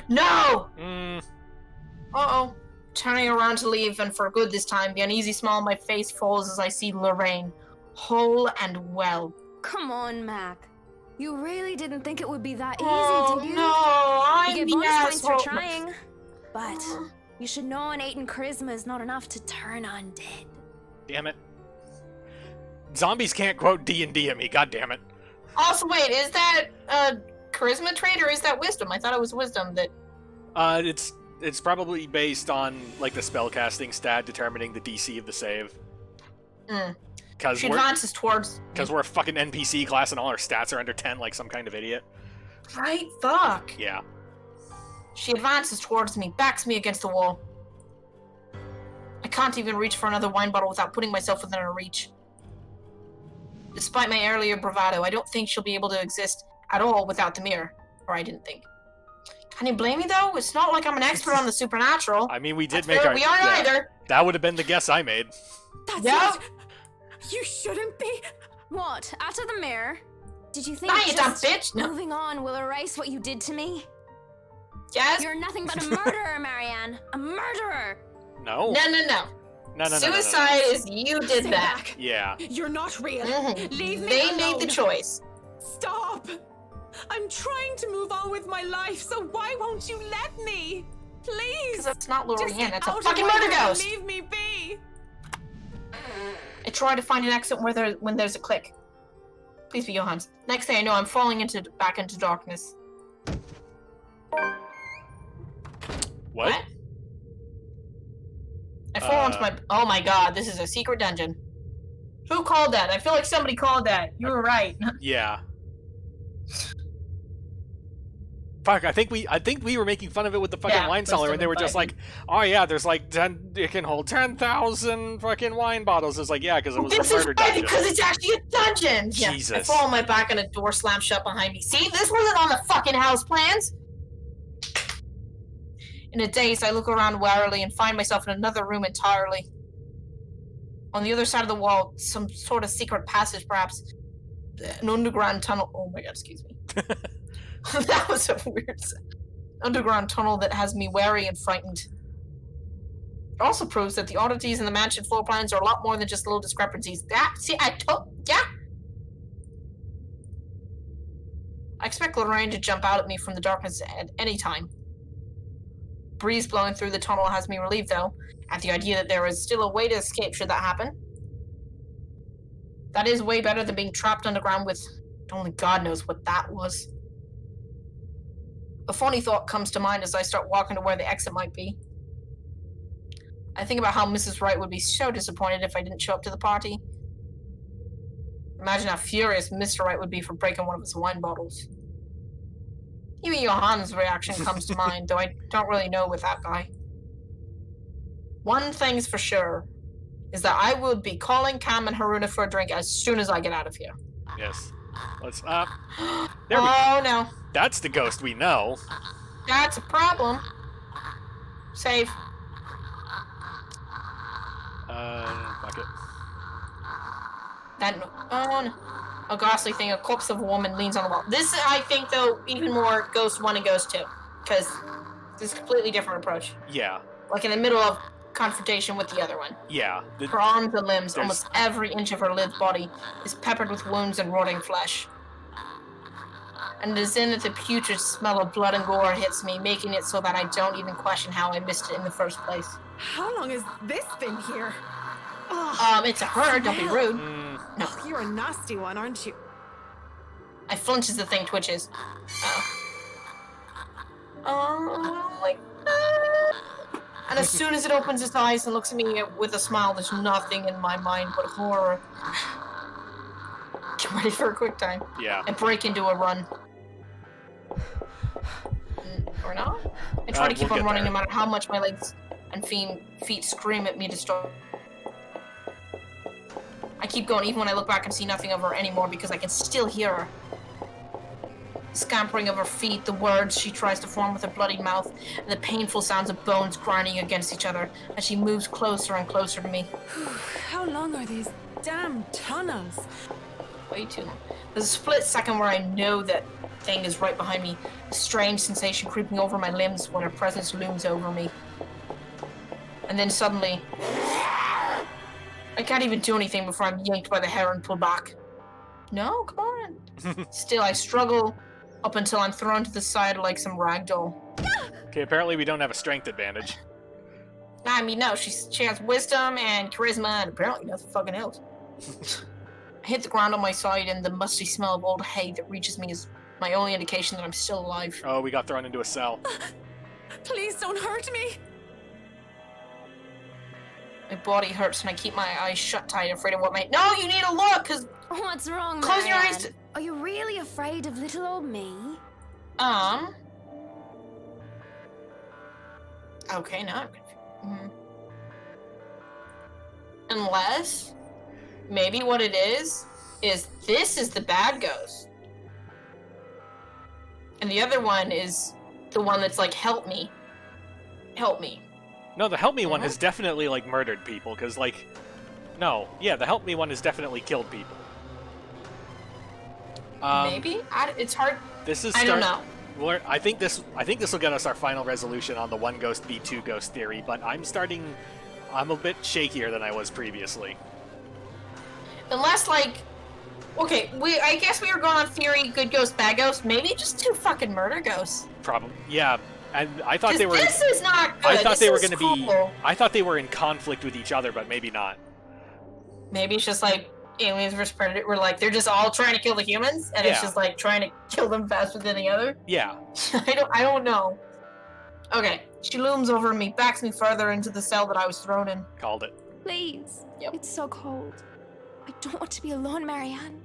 Speaker 1: No!
Speaker 2: Mm.
Speaker 1: Uh-oh. Turning around to leave, and for good this time, the uneasy smile on my face falls as I see Lorraine, whole and well.
Speaker 9: Come on, Mac. You really didn't think it would be that easy,
Speaker 1: Oh,
Speaker 9: did you?
Speaker 1: no, I'm
Speaker 9: You get
Speaker 1: the
Speaker 9: bonus points for
Speaker 1: asshole.
Speaker 9: trying. But you should know an 8 in charisma is not enough to turn undead.
Speaker 2: Damn it. Zombies can't quote D&D at me, god damn it.
Speaker 1: Also, wait, is that a charisma trait or is that wisdom? I thought it was wisdom that...
Speaker 2: It's probably based on, like, the spellcasting stat determining the DC of the save.
Speaker 1: Mm. She advances towards.
Speaker 2: Because we're a fucking NPC class and all our stats are under 10 like some kind of idiot.
Speaker 1: Right? Fuck.
Speaker 2: Yeah.
Speaker 1: She advances towards me, backs me against the wall. I can't even reach for another wine bottle without putting myself within her reach. Despite my earlier bravado, I don't think she'll be able to exist at all without the mirror. Or I didn't think. Can you blame me, though? It's not like I'm an expert on the supernatural.
Speaker 2: I mean, we did
Speaker 1: That's
Speaker 2: make
Speaker 1: fair.
Speaker 2: our...
Speaker 1: We aren't either.
Speaker 2: That would have been the guess I made.
Speaker 5: That's it. You shouldn't be.
Speaker 9: What? After the mirror? Did you think
Speaker 1: Nah, you dumb
Speaker 9: just
Speaker 1: bitch. No.
Speaker 9: moving on will erase what you did to me?
Speaker 1: Yes?
Speaker 9: You're nothing but a murderer, Marianne. A murderer.
Speaker 2: No.
Speaker 1: No.
Speaker 2: No.
Speaker 1: Suicide is you did
Speaker 5: Stay
Speaker 1: that.
Speaker 5: back.
Speaker 2: Yeah.
Speaker 5: You're not real. Leave me
Speaker 1: They
Speaker 5: alone.
Speaker 1: made the choice.
Speaker 5: Stop. I'm trying to move on with my life, so why won't you let me? Please.
Speaker 1: Because that's not Lorianne,
Speaker 5: Just
Speaker 1: that's a
Speaker 5: out of
Speaker 1: fucking
Speaker 5: my
Speaker 1: murder
Speaker 5: way,
Speaker 1: ghost.
Speaker 5: Leave me be.
Speaker 1: I try to find an exit when there's a click. Please be Johans. Next thing I know, I'm falling back into darkness.
Speaker 2: What?
Speaker 1: I fall into my... Oh my god, this is a secret dungeon. Who called that? I feel like somebody called that. You were right.
Speaker 2: Yeah. Fuck, I think we were making fun of it with the fucking wine cellar, and they were just like, oh yeah, there's like 10, it can hold 10,000 fucking wine bottles. It's like, yeah, because it was
Speaker 1: This
Speaker 2: a
Speaker 1: is
Speaker 2: murder
Speaker 1: right,
Speaker 2: dungeon.
Speaker 1: because it's actually a dungeon!
Speaker 2: Jesus.
Speaker 1: Yeah, I fall on my back and a door slams shut behind me. See, this wasn't on the fucking house plans! In a daze, I look around warily and find myself in another room entirely. On the other side of the wall, some sort of secret passage, perhaps. An underground tunnel. Oh my god, excuse me. That was a weird underground tunnel that has me wary and frightened. It also proves that the oddities in the mansion floor plans are a lot more than just little discrepancies. See, I expect Lorraine to jump out at me from the darkness at any time. Breeze blowing through the tunnel has me relieved, though, at the idea that there is still a way to escape should that happen. That is way better than being trapped underground with... Only God knows what that was. A funny thought comes to mind as I start walking to where the exit might be. I think about how Mrs. Wright would be so disappointed if I didn't show up to the party. Imagine how furious Mr. Wright would be for breaking one of his wine bottles. Even Johan's reaction comes to mind, though I don't really know with that guy. One thing's for sure, is that I will be calling Cam and Haruna for a drink as soon as I get out of here.
Speaker 2: Yes. Let's
Speaker 1: no.
Speaker 2: That's the ghost we know.
Speaker 1: That's a problem. Save.
Speaker 2: Bucket.
Speaker 1: That no. A ghastly thing, a corpse of a woman leans on the wall. This, I think, though, even more Ghost 1 and Ghost 2. Because this is a completely different approach.
Speaker 2: Yeah.
Speaker 1: Like in the middle of confrontation with the other one.
Speaker 2: Yeah.
Speaker 1: Her arms and limbs, almost every inch of her lived body, is peppered with wounds and rotting flesh. And it is in that the putrid smell of blood and gore hits me, making it so that I don't even question how I missed it in the first place.
Speaker 5: How long has this been here?
Speaker 1: It's a her, don't be rude. No.
Speaker 5: You're a nasty one, aren't you?
Speaker 1: I flinch as the thing twitches. Like... And as soon as it opens its eyes and looks at me with a smile, there's nothing in my mind but horror. Get ready for a quick time.
Speaker 2: Yeah.
Speaker 1: I break into a run. Or not? I try to keep on running no matter how much my legs and feet scream at me to stop. I keep going even when I look back and see nothing of her anymore because I can still hear her. The scampering of her feet, the words she tries to form with her bloodied mouth, and the painful sounds of bones grinding against each other as she moves closer and closer to me.
Speaker 5: How long are these damn tunnels?
Speaker 1: Way too long. There's a split second where I know that thing is right behind me, a strange sensation creeping over my limbs when her presence looms over me. And then suddenly, I can't even do anything before I'm yanked by the hair and pulled back. No, come on. Still, I struggle up until I'm thrown to the side like some ragdoll.
Speaker 2: Okay, apparently we don't have a strength advantage.
Speaker 1: I mean, no, she has wisdom and charisma and apparently nothing fucking else. I hit the ground on my side and the musty smell of old hay that reaches me is my only indication that I'm still alive.
Speaker 2: Oh, we got thrown into a cell.
Speaker 5: Please don't hurt me.
Speaker 1: I My body hurts and I keep my eyes shut tight, afraid of what might. No, you need to look, cause.
Speaker 9: What's wrong,
Speaker 1: Close your
Speaker 9: Marianne?
Speaker 1: eyes.
Speaker 9: Are you really afraid of little old me?
Speaker 1: Okay, now I'm confused. Unless, maybe what it is this is the bad ghost. And the other one is the one that's like, help me. Help me.
Speaker 2: No, the help me one has definitely, like, murdered people, because, like... No, yeah, the help me one has definitely killed people.
Speaker 1: Maybe? It's hard.
Speaker 2: This is
Speaker 1: I don't know.
Speaker 2: I think this will get us our final resolution on the one ghost v two ghost theory, but I'm a bit shakier than I was previously.
Speaker 1: Unless, like, okay, I guess we were going on theory, good ghost, bad ghost. Maybe just 2 fucking murder ghosts.
Speaker 2: Probably, yeah. And I thought they were.
Speaker 1: This is not good.
Speaker 2: I thought they were
Speaker 1: going
Speaker 2: to be. I thought they were in conflict with each other, but maybe not.
Speaker 1: Maybe it's just like Aliens vs Predator. We're like, they're just all trying to kill the humans, and it's just like trying to kill them faster than the other.
Speaker 2: Yeah.
Speaker 1: I don't know. Okay, she looms over me, backs me further into the cell that I was thrown in.
Speaker 2: Called it.
Speaker 9: Please.
Speaker 1: Yep.
Speaker 9: It's so cold. I don't want to be alone, Marianne.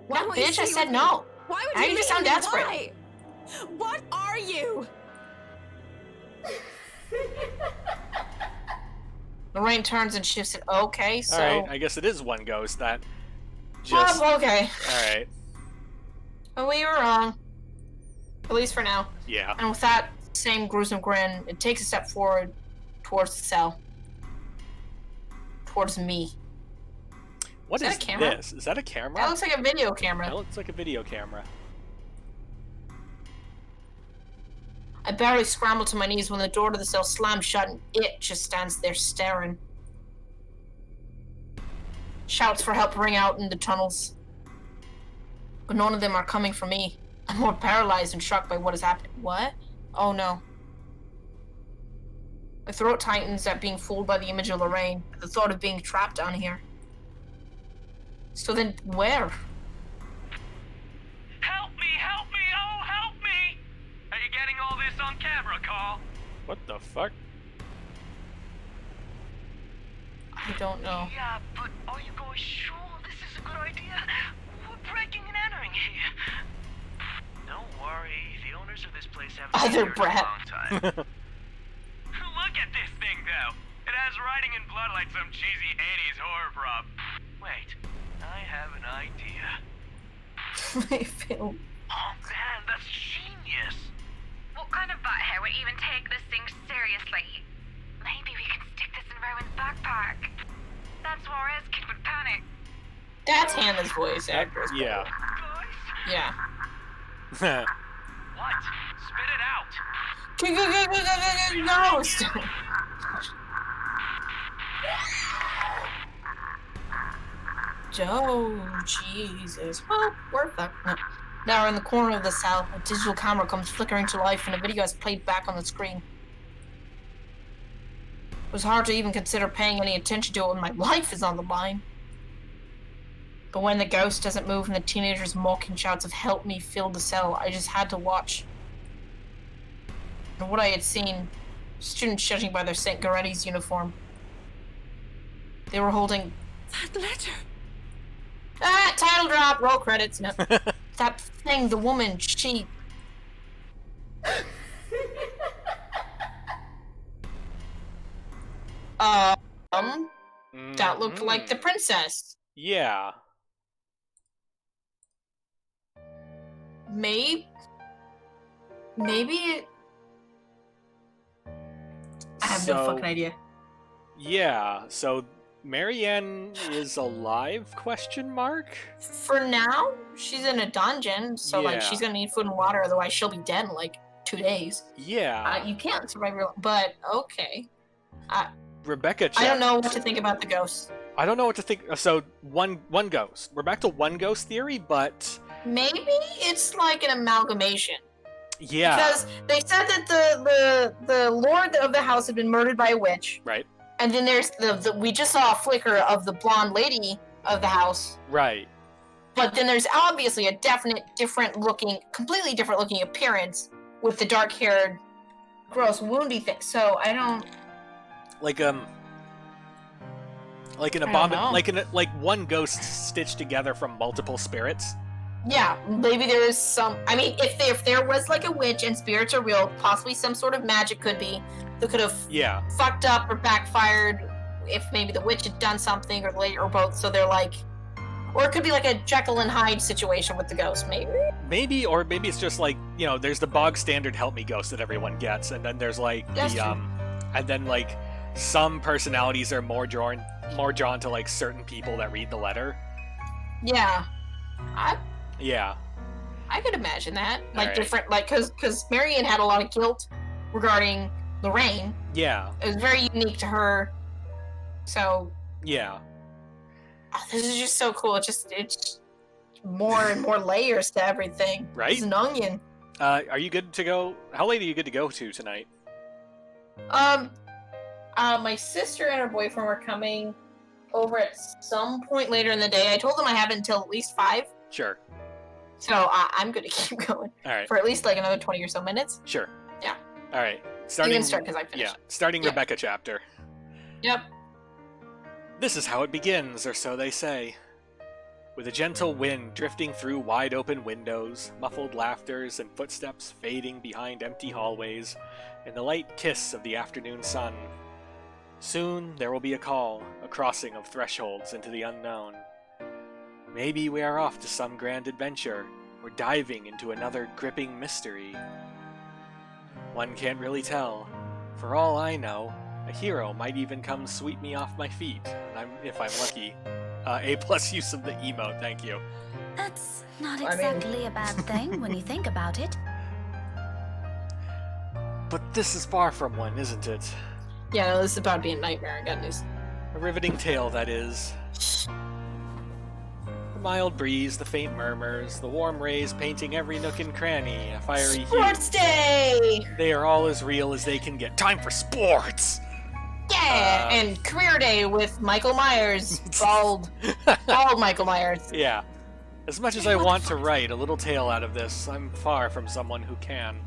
Speaker 1: What, bitch? I said no.
Speaker 9: Why would
Speaker 1: I
Speaker 9: you
Speaker 1: just
Speaker 9: leave
Speaker 1: sound
Speaker 9: me?
Speaker 1: desperate.
Speaker 9: Why? What are you?
Speaker 1: Lorraine turns and shifts it. Okay, so.
Speaker 2: Alright, I guess it is one ghost that just.
Speaker 1: Oh, okay.
Speaker 2: Alright.
Speaker 1: Well, we were wrong. At least for now.
Speaker 2: Yeah.
Speaker 1: And with that same gruesome grin, it takes a step forward towards the cell. Towards me.
Speaker 2: What is
Speaker 1: that a camera?
Speaker 2: this? Is that a camera?
Speaker 1: That looks like a video camera.
Speaker 2: That looks like a video camera.
Speaker 1: I barely scramble to my knees when the door to the cell slams shut and it just stands there staring. Shouts for help ring out in the tunnels. But none of them are coming for me. I'm more paralyzed and shocked by what has happened. What? Oh no. My throat tightens at being fooled by the image of Lorraine, at the thought of being trapped down here. So then, where?
Speaker 16: Help me! Help me! Oh, help me! Are you getting all this on camera, Carl?
Speaker 2: What the fuck?
Speaker 1: I don't know.
Speaker 16: Yeah, but are you guys sure this is a good idea? We're breaking and entering here. Don't worry, the owners of this place have been here for a long time. Look at this thing, though. It has writing in blood like some cheesy 80s horror prop. Wait, I have an idea.
Speaker 1: I feel.
Speaker 16: Oh man, that's genius.
Speaker 7: What kind of butthead would even take this thing seriously? Maybe we can stick this in Rowan's backpack. That's Juarez kid would panic.
Speaker 1: That's Hannah's voice actress.
Speaker 2: Yeah.
Speaker 1: Yeah.
Speaker 16: What? Spit it out.
Speaker 1: Ghost! Oh, Jesus. Well, we're fucked. No. Now we're in the corner of the cell. A digital camera comes flickering to life and a video is played back on the screen. It was hard to even consider paying any attention to it when my life is on the line. But when the ghost doesn't move and the teenagers' mocking shouts of help me filled the cell, I just had to watch. And what I had seen, students judging by their St. Goretti's uniform. They were holding...
Speaker 9: That letter!
Speaker 1: Ah, title drop, roll credits. No. That thing, the woman, she... That looked like the princess.
Speaker 2: Yeah.
Speaker 1: Maybe it... I have no fucking idea.
Speaker 2: Yeah, so Marianne is alive, question mark?
Speaker 1: For now, she's in a dungeon, so like
Speaker 2: Yeah.
Speaker 1: she's gonna need food and water, otherwise she'll be dead in like 2 days.
Speaker 2: Yeah.
Speaker 1: You can't survive your life, but okay.
Speaker 2: Rebecca checked.
Speaker 1: I don't know what to think about the ghosts.
Speaker 2: I don't know what to think. So one ghost. We're back to one ghost theory, but
Speaker 1: Maybe it's like an amalgamation.
Speaker 2: yeah.
Speaker 1: Because they said that the lord of the house had been murdered by a witch.
Speaker 2: Right.
Speaker 1: And then there's the we just saw a flicker of the blonde lady of the house.
Speaker 2: Right.
Speaker 1: But then there's obviously a definite completely different looking appearance with the dark-haired, gross, woundy thing. So I don't...
Speaker 2: Like, Like an like one ghost stitched together from multiple spirits.
Speaker 1: Yeah, maybe there is some. I mean, if there was like a witch and spirits are real, possibly some sort of magic could be that could have fucked up or backfired. If maybe the witch had done something or both, so they're like, or it could be like a Jekyll and Hyde situation with the ghost, maybe.
Speaker 2: Maybe it's just like, you know, there's the bog standard help me ghost that everyone gets, and then there's like and then like some personalities are more drawn to like certain people that read the letter.
Speaker 1: Yeah.
Speaker 2: Yeah.
Speaker 1: I could imagine that. Like
Speaker 2: right.
Speaker 1: different, like, because Marion had a lot of guilt regarding Lorraine.
Speaker 2: Yeah.
Speaker 1: It was very unique to her. So.
Speaker 2: Yeah.
Speaker 1: Oh, this is just so cool. It's more and more layers to everything.
Speaker 2: Right?
Speaker 1: It's an onion.
Speaker 2: Are you good to go? How late are you good to go to tonight?
Speaker 1: My sister and her boyfriend were coming over at some point later in the day. I told them I have it until at least 5.
Speaker 2: Sure.
Speaker 1: So I'm going to keep going.
Speaker 2: All right.
Speaker 1: For at least like another 20 or so minutes.
Speaker 2: Sure.
Speaker 1: Yeah.
Speaker 2: All right.
Speaker 1: You can start because I finished.
Speaker 2: Yeah. Starting Rebecca chapter.
Speaker 1: Yep.
Speaker 2: This is how it begins, or so they say. With a gentle wind drifting through wide-open windows, muffled laughters and footsteps fading behind empty hallways, and the light kiss of the afternoon sun. Soon there will be a call, a crossing of thresholds into the unknown. Maybe we are off to some grand adventure, or diving into another gripping mystery. One can't really tell. For all I know, a hero might even come sweep me off my feet, if I'm lucky. A+ use of the emote, thank you.
Speaker 12: That's not exactly a bad thing when you think about it.
Speaker 2: But this is far from one, isn't it?
Speaker 1: Yeah, no, this is about to be a nightmare. I got news.
Speaker 2: A riveting tale, that is. The mild breeze, the faint murmurs, the warm rays painting every nook and cranny, a fiery hue.
Speaker 1: Sports day!
Speaker 2: They are all as real as they can get. Time for sports!
Speaker 1: Yeah, and career day with Michael Myers. Bald Michael Myers.
Speaker 2: Yeah. As much as I want to write a little tale out of this, I'm far from someone who can.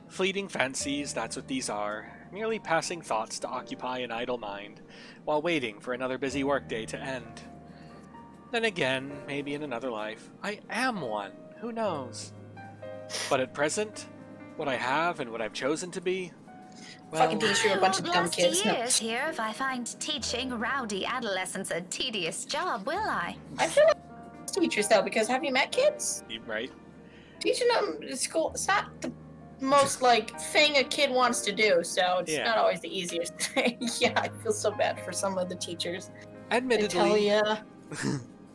Speaker 2: Fleeting fancies, that's what these are. Merely passing thoughts to occupy an idle mind, while waiting for another busy workday to end. Then again, maybe in another life, I am one. Who knows? But at present, what I have and what I've chosen to be, well,
Speaker 1: fucking teach you a bunch of dumb kids.
Speaker 12: Years here if I find teaching rowdy adolescents a tedious job, will I?
Speaker 1: I feel like teachers though, because have you met kids?
Speaker 2: Right.
Speaker 1: Teaching them in school, it's not the most like thing a kid wants to do, so it's not always the easiest thing. Yeah, I feel so bad for some of the teachers.
Speaker 2: Admittedly,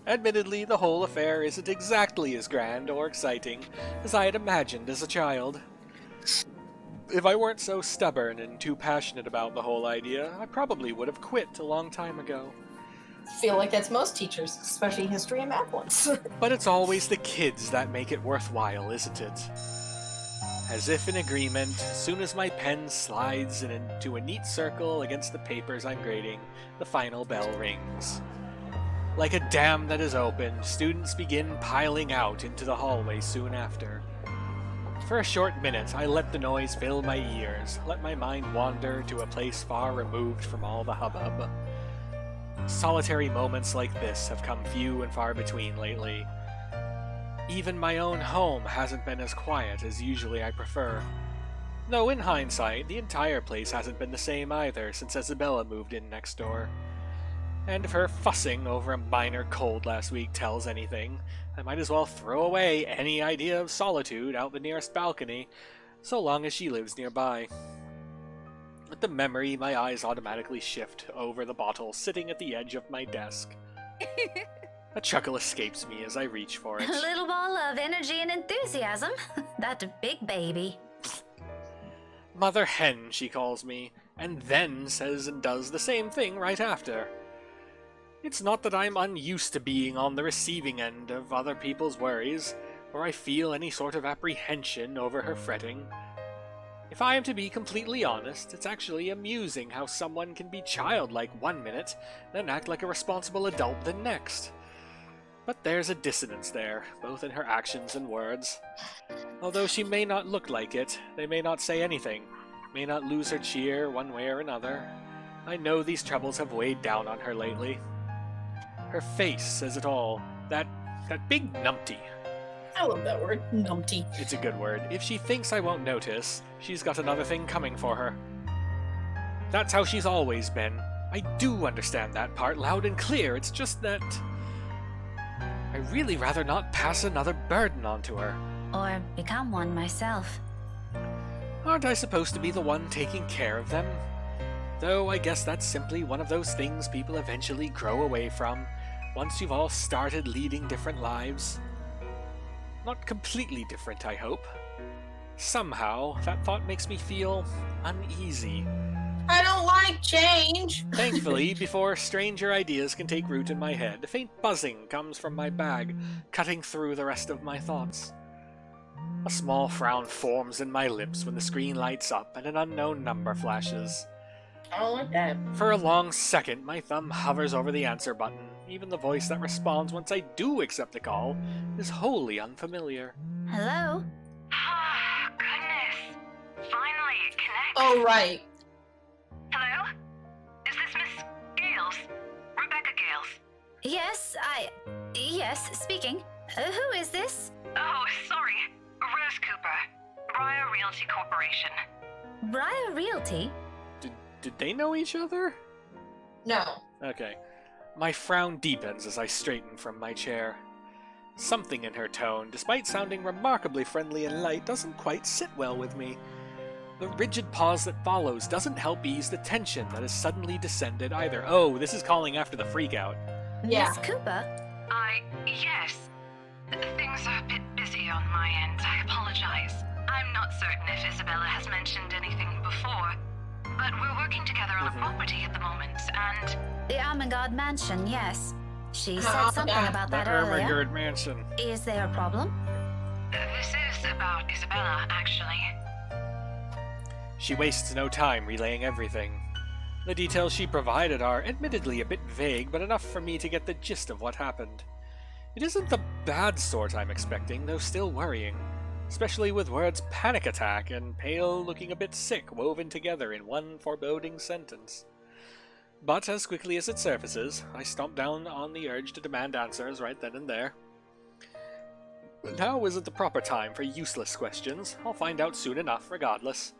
Speaker 2: admittedly, the whole affair isn't exactly as grand or exciting as I had imagined as a child. If I weren't so stubborn and too passionate about the whole idea, I probably would have quit a long time ago.
Speaker 1: I feel like that's most teachers, especially history and math ones.
Speaker 2: But it's always the kids that make it worthwhile, isn't it? As if in agreement, as soon as my pen slides into a neat circle against the papers I'm grading, the final bell rings. Like a dam that is opened, students begin piling out into the hallway soon after. For a short minute, I let the noise fill my ears, let my mind wander to a place far removed from all the hubbub. Solitary moments like this have come few and far between lately. Even my own home hasn't been as quiet as usually I prefer. Though in hindsight, the entire place hasn't been the same either since Isabella moved in next door. And if her fussing over a minor cold last week tells anything, I might as well throw away any idea of solitude out the nearest balcony, so long as she lives nearby. At the memory, my eyes automatically shift over the bottle sitting at the edge of my desk. A chuckle escapes me as I reach for it.
Speaker 12: A little ball of energy and enthusiasm. That big baby.
Speaker 2: Mother Hen, she calls me, and then says and does the same thing right after. It's not that I'm unused to being on the receiving end of other people's worries, or I feel any sort of apprehension over her fretting. If I am to be completely honest, it's actually amusing how someone can be childlike one minute, then act like a responsible adult the next. But there's a dissonance there, both in her actions and words. Although she may not look like it, they may not say anything, may not lose her cheer one way or another. I know these troubles have weighed down on her lately. Her face says it all. That big numpty.
Speaker 1: I love that word, numpty.
Speaker 2: It's a good word. If she thinks I won't notice, she's got another thing coming for her. That's how she's always been. I do understand that part loud and clear. It's just that I'd really rather not pass another burden onto her.
Speaker 12: Or become one myself.
Speaker 2: Aren't I supposed to be the one taking care of them? Though I guess that's simply one of those things people eventually grow away from, once you've all started leading different lives. Not completely different, I hope. Somehow, that thought makes me feel uneasy.
Speaker 1: I don't like change!
Speaker 2: Thankfully, before stranger ideas can take root in my head, a faint buzzing comes from my bag, cutting through the rest of my thoughts. A small frown forms in my lips when the screen lights up and an unknown number flashes.
Speaker 1: I don't like that.
Speaker 2: For a long second, my thumb hovers over the answer button. Even the voice that responds once I do accept the call is wholly unfamiliar.
Speaker 12: Hello?
Speaker 7: Oh, goodness. Finally, it connects.
Speaker 1: Oh, right.
Speaker 7: Hello? Is this Miss Gales? Rebecca Gales?
Speaker 12: Yes, speaking. Who is this?
Speaker 7: Oh, sorry. Rose Cooper. Briar Realty Corporation.
Speaker 12: Briar Realty?
Speaker 2: Did they know each other?
Speaker 1: No.
Speaker 2: Okay. My frown deepens as I straighten from my chair. Something in her tone, despite sounding remarkably friendly and light, doesn't quite sit well with me. The rigid pause that follows doesn't help ease the tension that has suddenly descended either. Oh, this is calling after the freakout.
Speaker 1: Yeah.
Speaker 12: Miss Cooper?
Speaker 7: Yes. Things are a bit busy on my end. I apologize. I'm not certain if Isabella has mentioned anything before, but we're working together on a property at the moment, and...
Speaker 12: The Armagard Mansion, yes. She said something about that earlier.
Speaker 2: Armagard Mansion.
Speaker 12: Is there a problem?
Speaker 7: This is about Isabella, actually.
Speaker 2: She wastes no time relaying everything. The details she provided are admittedly a bit vague, but enough for me to get the gist of what happened. It isn't the bad sort I'm expecting, though still worrying. Especially with words panic attack and pale looking a bit sick woven together in one foreboding sentence. But as quickly as it surfaces, I stomp down on the urge to demand answers right then and there. Now isn't the proper time for useless questions. I'll find out soon enough, regardless.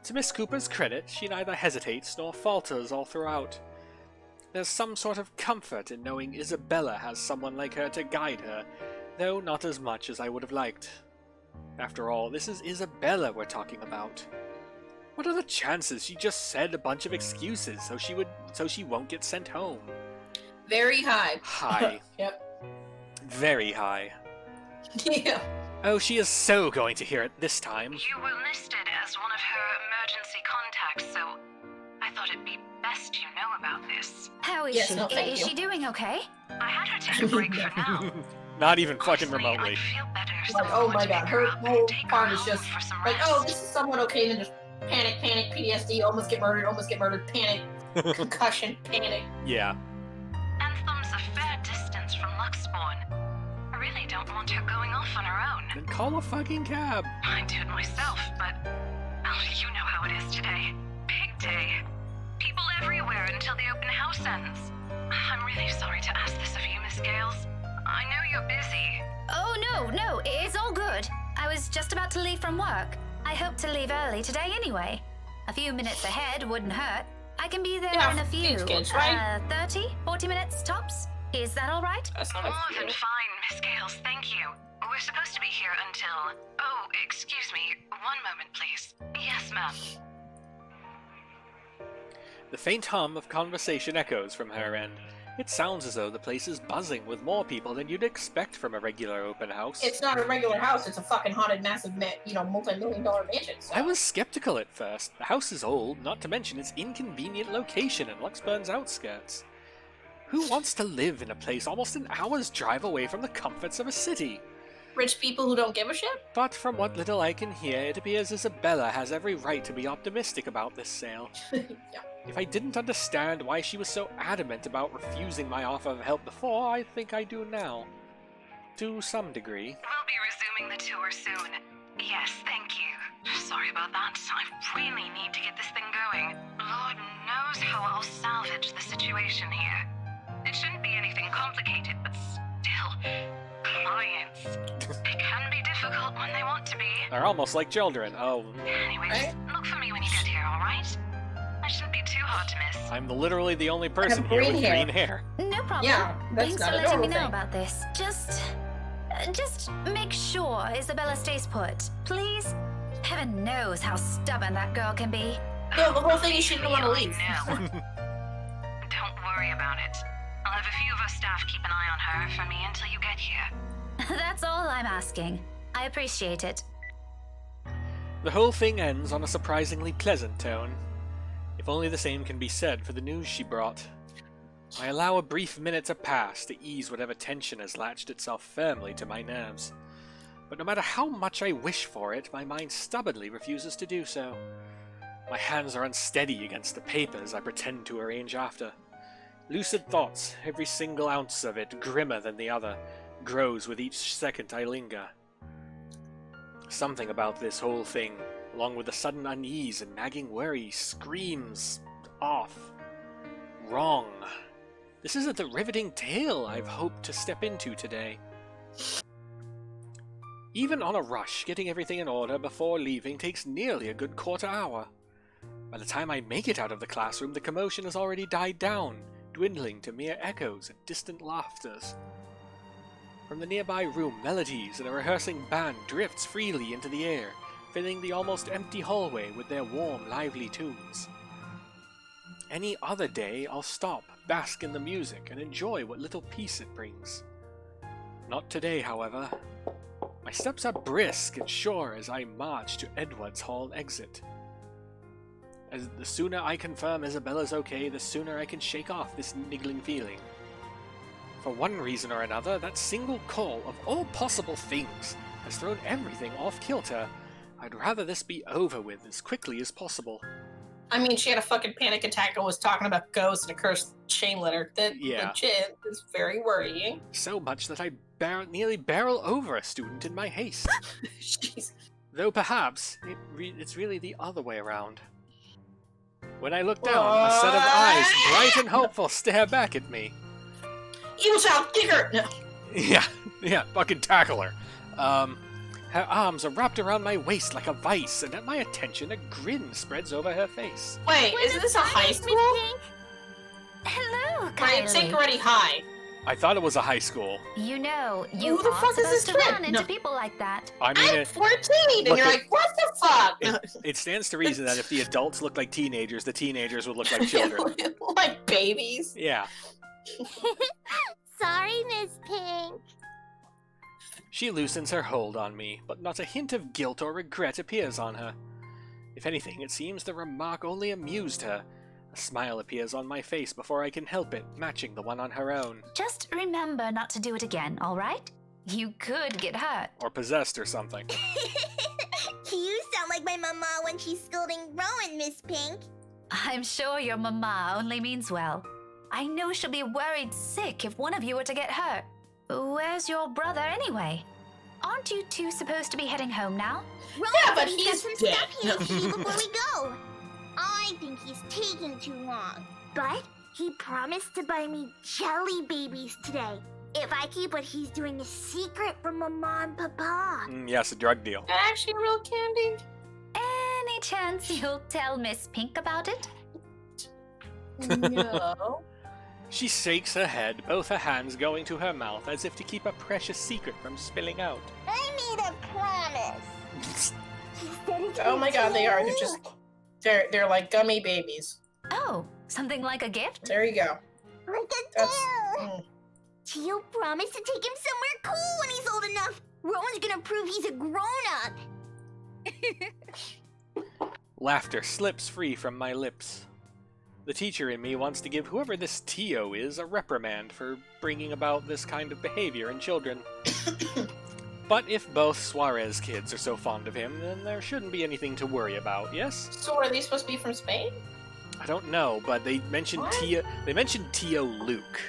Speaker 2: To Miss Cooper's credit, she neither hesitates nor falters all throughout. There's some sort of comfort in knowing Isabella has someone like her to guide her, though not as much as I would have liked. After all, this is Isabella we're talking about. What are the chances she just said a bunch of excuses so she won't get sent home?
Speaker 1: Very high.
Speaker 2: High.
Speaker 1: Yep.
Speaker 2: Very high.
Speaker 1: Yeah.
Speaker 2: Oh, she is so going to hear it this time.
Speaker 7: You were listed as one of her emergency contacts, so I thought it'd be best you know about this.
Speaker 12: How is
Speaker 1: Yes,
Speaker 12: she?
Speaker 1: no, thank
Speaker 12: Is
Speaker 1: you.
Speaker 12: she doing okay?
Speaker 7: I had her take a break for now.
Speaker 2: Not even fucking
Speaker 7: Honestly,
Speaker 2: remotely.
Speaker 7: I'd feel better
Speaker 1: Like,
Speaker 7: if
Speaker 1: oh
Speaker 7: someone
Speaker 1: my
Speaker 7: would
Speaker 1: god,
Speaker 7: pick
Speaker 1: her
Speaker 7: up and
Speaker 1: whole
Speaker 7: take her
Speaker 1: part is
Speaker 7: home
Speaker 1: just
Speaker 7: for some
Speaker 1: like,
Speaker 7: rest.
Speaker 1: oh, this is someone okay, and then just panic, PTSD, almost get murdered, panic, concussion, panic.
Speaker 2: Yeah.
Speaker 7: Anthem's a fair distance from Luxspawn. I really don't want her going off on her own.
Speaker 2: Then call a fucking cab.
Speaker 7: I'd do it myself, but oh, you know how it is today. Big day. People everywhere until the open house ends. I'm really sorry to ask this of you, Miss Gales. I know you're busy.
Speaker 12: Oh, no, it's all good. I was just about to leave from work. I hope to leave early today anyway. A few minutes ahead wouldn't hurt. I can be there in a few,
Speaker 1: kids, right?
Speaker 12: 30, 40 minutes tops. Is that all right?
Speaker 1: That's not
Speaker 7: More
Speaker 1: a
Speaker 7: than fine, Miss Gales, thank you. We're supposed to be here until... Oh, excuse me. One moment, please. Yes, ma'am.
Speaker 2: The faint hum of conversation echoes from her end. It sounds as though the place is buzzing with more people than you'd expect from a regular open house.
Speaker 1: It's not a regular house, it's a fucking haunted, massive, multi-million-dollar mansion. So.
Speaker 2: I was skeptical at first. The house is old, not to mention its inconvenient location in Luxburn's outskirts. Who wants to live in a place almost an hour's drive away from the comforts of a city?
Speaker 1: Rich people who don't give a shit?
Speaker 2: But from what little I can hear, it appears Isabella has every right to be optimistic about this sale.
Speaker 1: Yeah.
Speaker 2: If I didn't understand why she was so adamant about refusing my offer of help before, I think I do now. To some degree.
Speaker 7: We'll be resuming the tour soon. Yes, thank you. Sorry about that. I really need to get this thing going. Lord knows knows how I'll salvage the situation here. It shouldn't be anything complicated, but still, clients. They can be difficult when they want to be.
Speaker 2: They're almost like children. Oh.
Speaker 7: Anyway, just look for me when you get here, alright? I shouldn't be too hard to miss.
Speaker 2: I'm literally the only person here with green hair.
Speaker 9: No problem.
Speaker 1: Yeah, that's
Speaker 9: Thanks
Speaker 1: not
Speaker 9: for
Speaker 1: a
Speaker 9: letting me
Speaker 1: normal
Speaker 9: know
Speaker 1: thing.
Speaker 9: about this. Just make sure Isabella stays put, please. Heaven knows how stubborn that girl can be.
Speaker 1: No, the whole thing is she didn't want to leave.
Speaker 7: No. Don't worry about it. I'll have a few of our staff keep an eye on her for me until you get here.
Speaker 9: That's all I'm asking. I appreciate it.
Speaker 2: The whole thing ends on a surprisingly pleasant tone. If only the same can be said for the news she brought. I allow a brief minute to pass to ease whatever tension has latched itself firmly to my nerves. But no matter how much I wish for it, my mind stubbornly refuses to do so. My hands are unsteady against the papers I pretend to arrange after. Lucid thoughts, every single ounce of it grimmer than the other, grows with each second I linger. Something about this whole thing, along with the sudden unease and nagging worry, screams off. Wrong. This isn't the riveting tale I've hoped to step into today. Even on a rush, getting everything in order before leaving takes nearly a good quarter hour. By the time I make it out of the classroom, the commotion has already died down, dwindling to mere echoes and distant laughters. From the nearby room, melodies and a rehearsing band drifts freely into the air, filling the almost empty hallway with their warm, lively tunes. Any other day, I'll stop, bask in the music, and enjoy what little peace it brings. Not today, however. My steps are brisk and sure as I march to Edward's hall exit. As the sooner I confirm Isabella's okay, the sooner I can shake off this niggling feeling. For one reason or another, that single call of all possible things has thrown everything off kilter. I'd rather this be over with as quickly as possible.
Speaker 1: I mean, she had a fucking panic attack and was talking about ghosts and a cursed chain letter. That legit is very worrying.
Speaker 2: So much that I nearly barrel over a student in my haste.
Speaker 1: Jeez.
Speaker 2: Though perhaps it's really the other way around. When I look down, a set of eyes, bright and hopeful, stare back at me.
Speaker 1: Evil child, kick her! No.
Speaker 2: Yeah, fucking tackle her. Her arms are wrapped around my waist like a vice, and at my attention, a grin spreads over her face.
Speaker 1: Wait, isn't this a high school?
Speaker 9: Hello,
Speaker 1: Right, it's like already high.
Speaker 2: I thought it was a high school.
Speaker 9: You know, you
Speaker 1: Who the
Speaker 9: aren't
Speaker 1: fuck is
Speaker 9: supposed
Speaker 1: this
Speaker 9: to
Speaker 1: kid?
Speaker 9: run into
Speaker 1: No.
Speaker 9: people like that.
Speaker 2: I mean,
Speaker 1: I'm 14, and you're like, what the fuck?
Speaker 2: It stands to reason that if the adults look like teenagers, the teenagers would look like children.
Speaker 1: Like babies.
Speaker 2: Yeah.
Speaker 12: Sorry, Miss Pink.
Speaker 2: She loosens her hold on me, but not a hint of guilt or regret appears on her. If anything, it seems the remark only amused her. A smile appears on my face before I can help it, matching the one on her own.
Speaker 9: Just remember not to do it again, alright? You could get hurt.
Speaker 2: Or possessed or something.
Speaker 12: You sound like my mama when she's scolding Rowan, Miss Pink.
Speaker 9: I'm sure your mama only means well. I know she'll be worried sick if one of you were to get hurt. Where's your brother anyway? Aren't you two supposed to be heading home now?
Speaker 12: Rowan
Speaker 1: Yeah, but
Speaker 12: said he's
Speaker 1: he's
Speaker 12: got some
Speaker 1: dead.
Speaker 12: stuff here to see before we go. I think he's taking too long. But he promised to buy me jelly babies today. If I keep what he's doing a secret from Mama and Papa.
Speaker 2: Yes, a drug deal.
Speaker 1: Actually, real candy?
Speaker 9: Any chance you'll tell Miss Pink about it?
Speaker 1: No.
Speaker 2: She shakes her head, both her hands going to her mouth as if to keep a precious secret from spilling out.
Speaker 12: I made a promise.
Speaker 1: Oh my god, they are. They're like gummy babies.
Speaker 9: Oh, something like a gift?
Speaker 1: There you go.
Speaker 12: Like a deal. Tio promised to take him somewhere cool when he's old enough. Rowan's gonna prove he's a grown-up.
Speaker 2: Laughter slips free from my lips. The teacher in me wants to give whoever this Tio is a reprimand for bringing about this kind of behavior in children. But if both Suarez kids are so fond of him, then there shouldn't be anything to worry about, yes?
Speaker 1: So are they supposed to be from Spain?
Speaker 2: I don't know, but they mentioned Tio. They mentioned Tio Luke.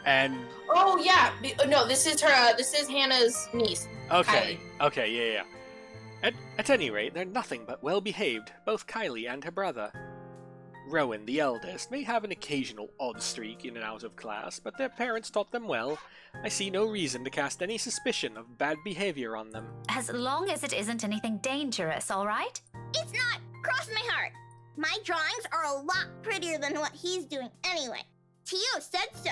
Speaker 2: And
Speaker 1: Oh yeah. No, this is her. This is Hannah's niece.
Speaker 2: okay,
Speaker 1: Kylie.
Speaker 2: okay, yeah. At any rate, they're nothing but well behaved, both Kylie and her brother. Rowan, the eldest, may have an occasional odd streak in and out of class, but their parents taught them well. I see no reason to cast any suspicion of bad behavior on them.
Speaker 9: As long as it isn't anything dangerous, all right?
Speaker 12: It's not. Cross my heart. My drawings are a lot prettier than what he's doing anyway. Tio said so.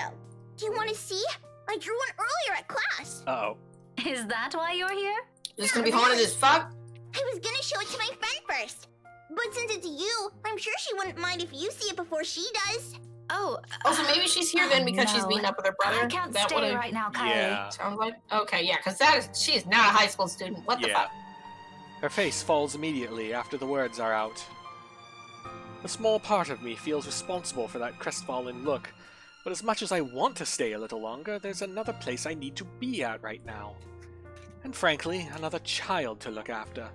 Speaker 12: Do you want to see? I drew one earlier at class.
Speaker 2: Uh-oh.
Speaker 9: Is that why you're here?
Speaker 1: This is gonna be haunted as fuck.
Speaker 12: I was gonna show it to my friend first. But since it's you, I'm sure she wouldn't mind if you see it before she does.
Speaker 9: Oh.
Speaker 1: Also, maybe she's here then because she's meeting up with her brother.
Speaker 9: I can't
Speaker 1: That
Speaker 9: stay
Speaker 1: would've-
Speaker 9: right now, Kylie.
Speaker 2: Yeah.
Speaker 1: Sounds like okay, yeah, because she is not a high school student. What the
Speaker 2: Yeah.
Speaker 1: fuck?
Speaker 2: Her face falls immediately after the words are out. A small part of me feels responsible for that crestfallen look, but as much as I want to stay a little longer, there's another place I need to be at right now. And frankly, another child to look after.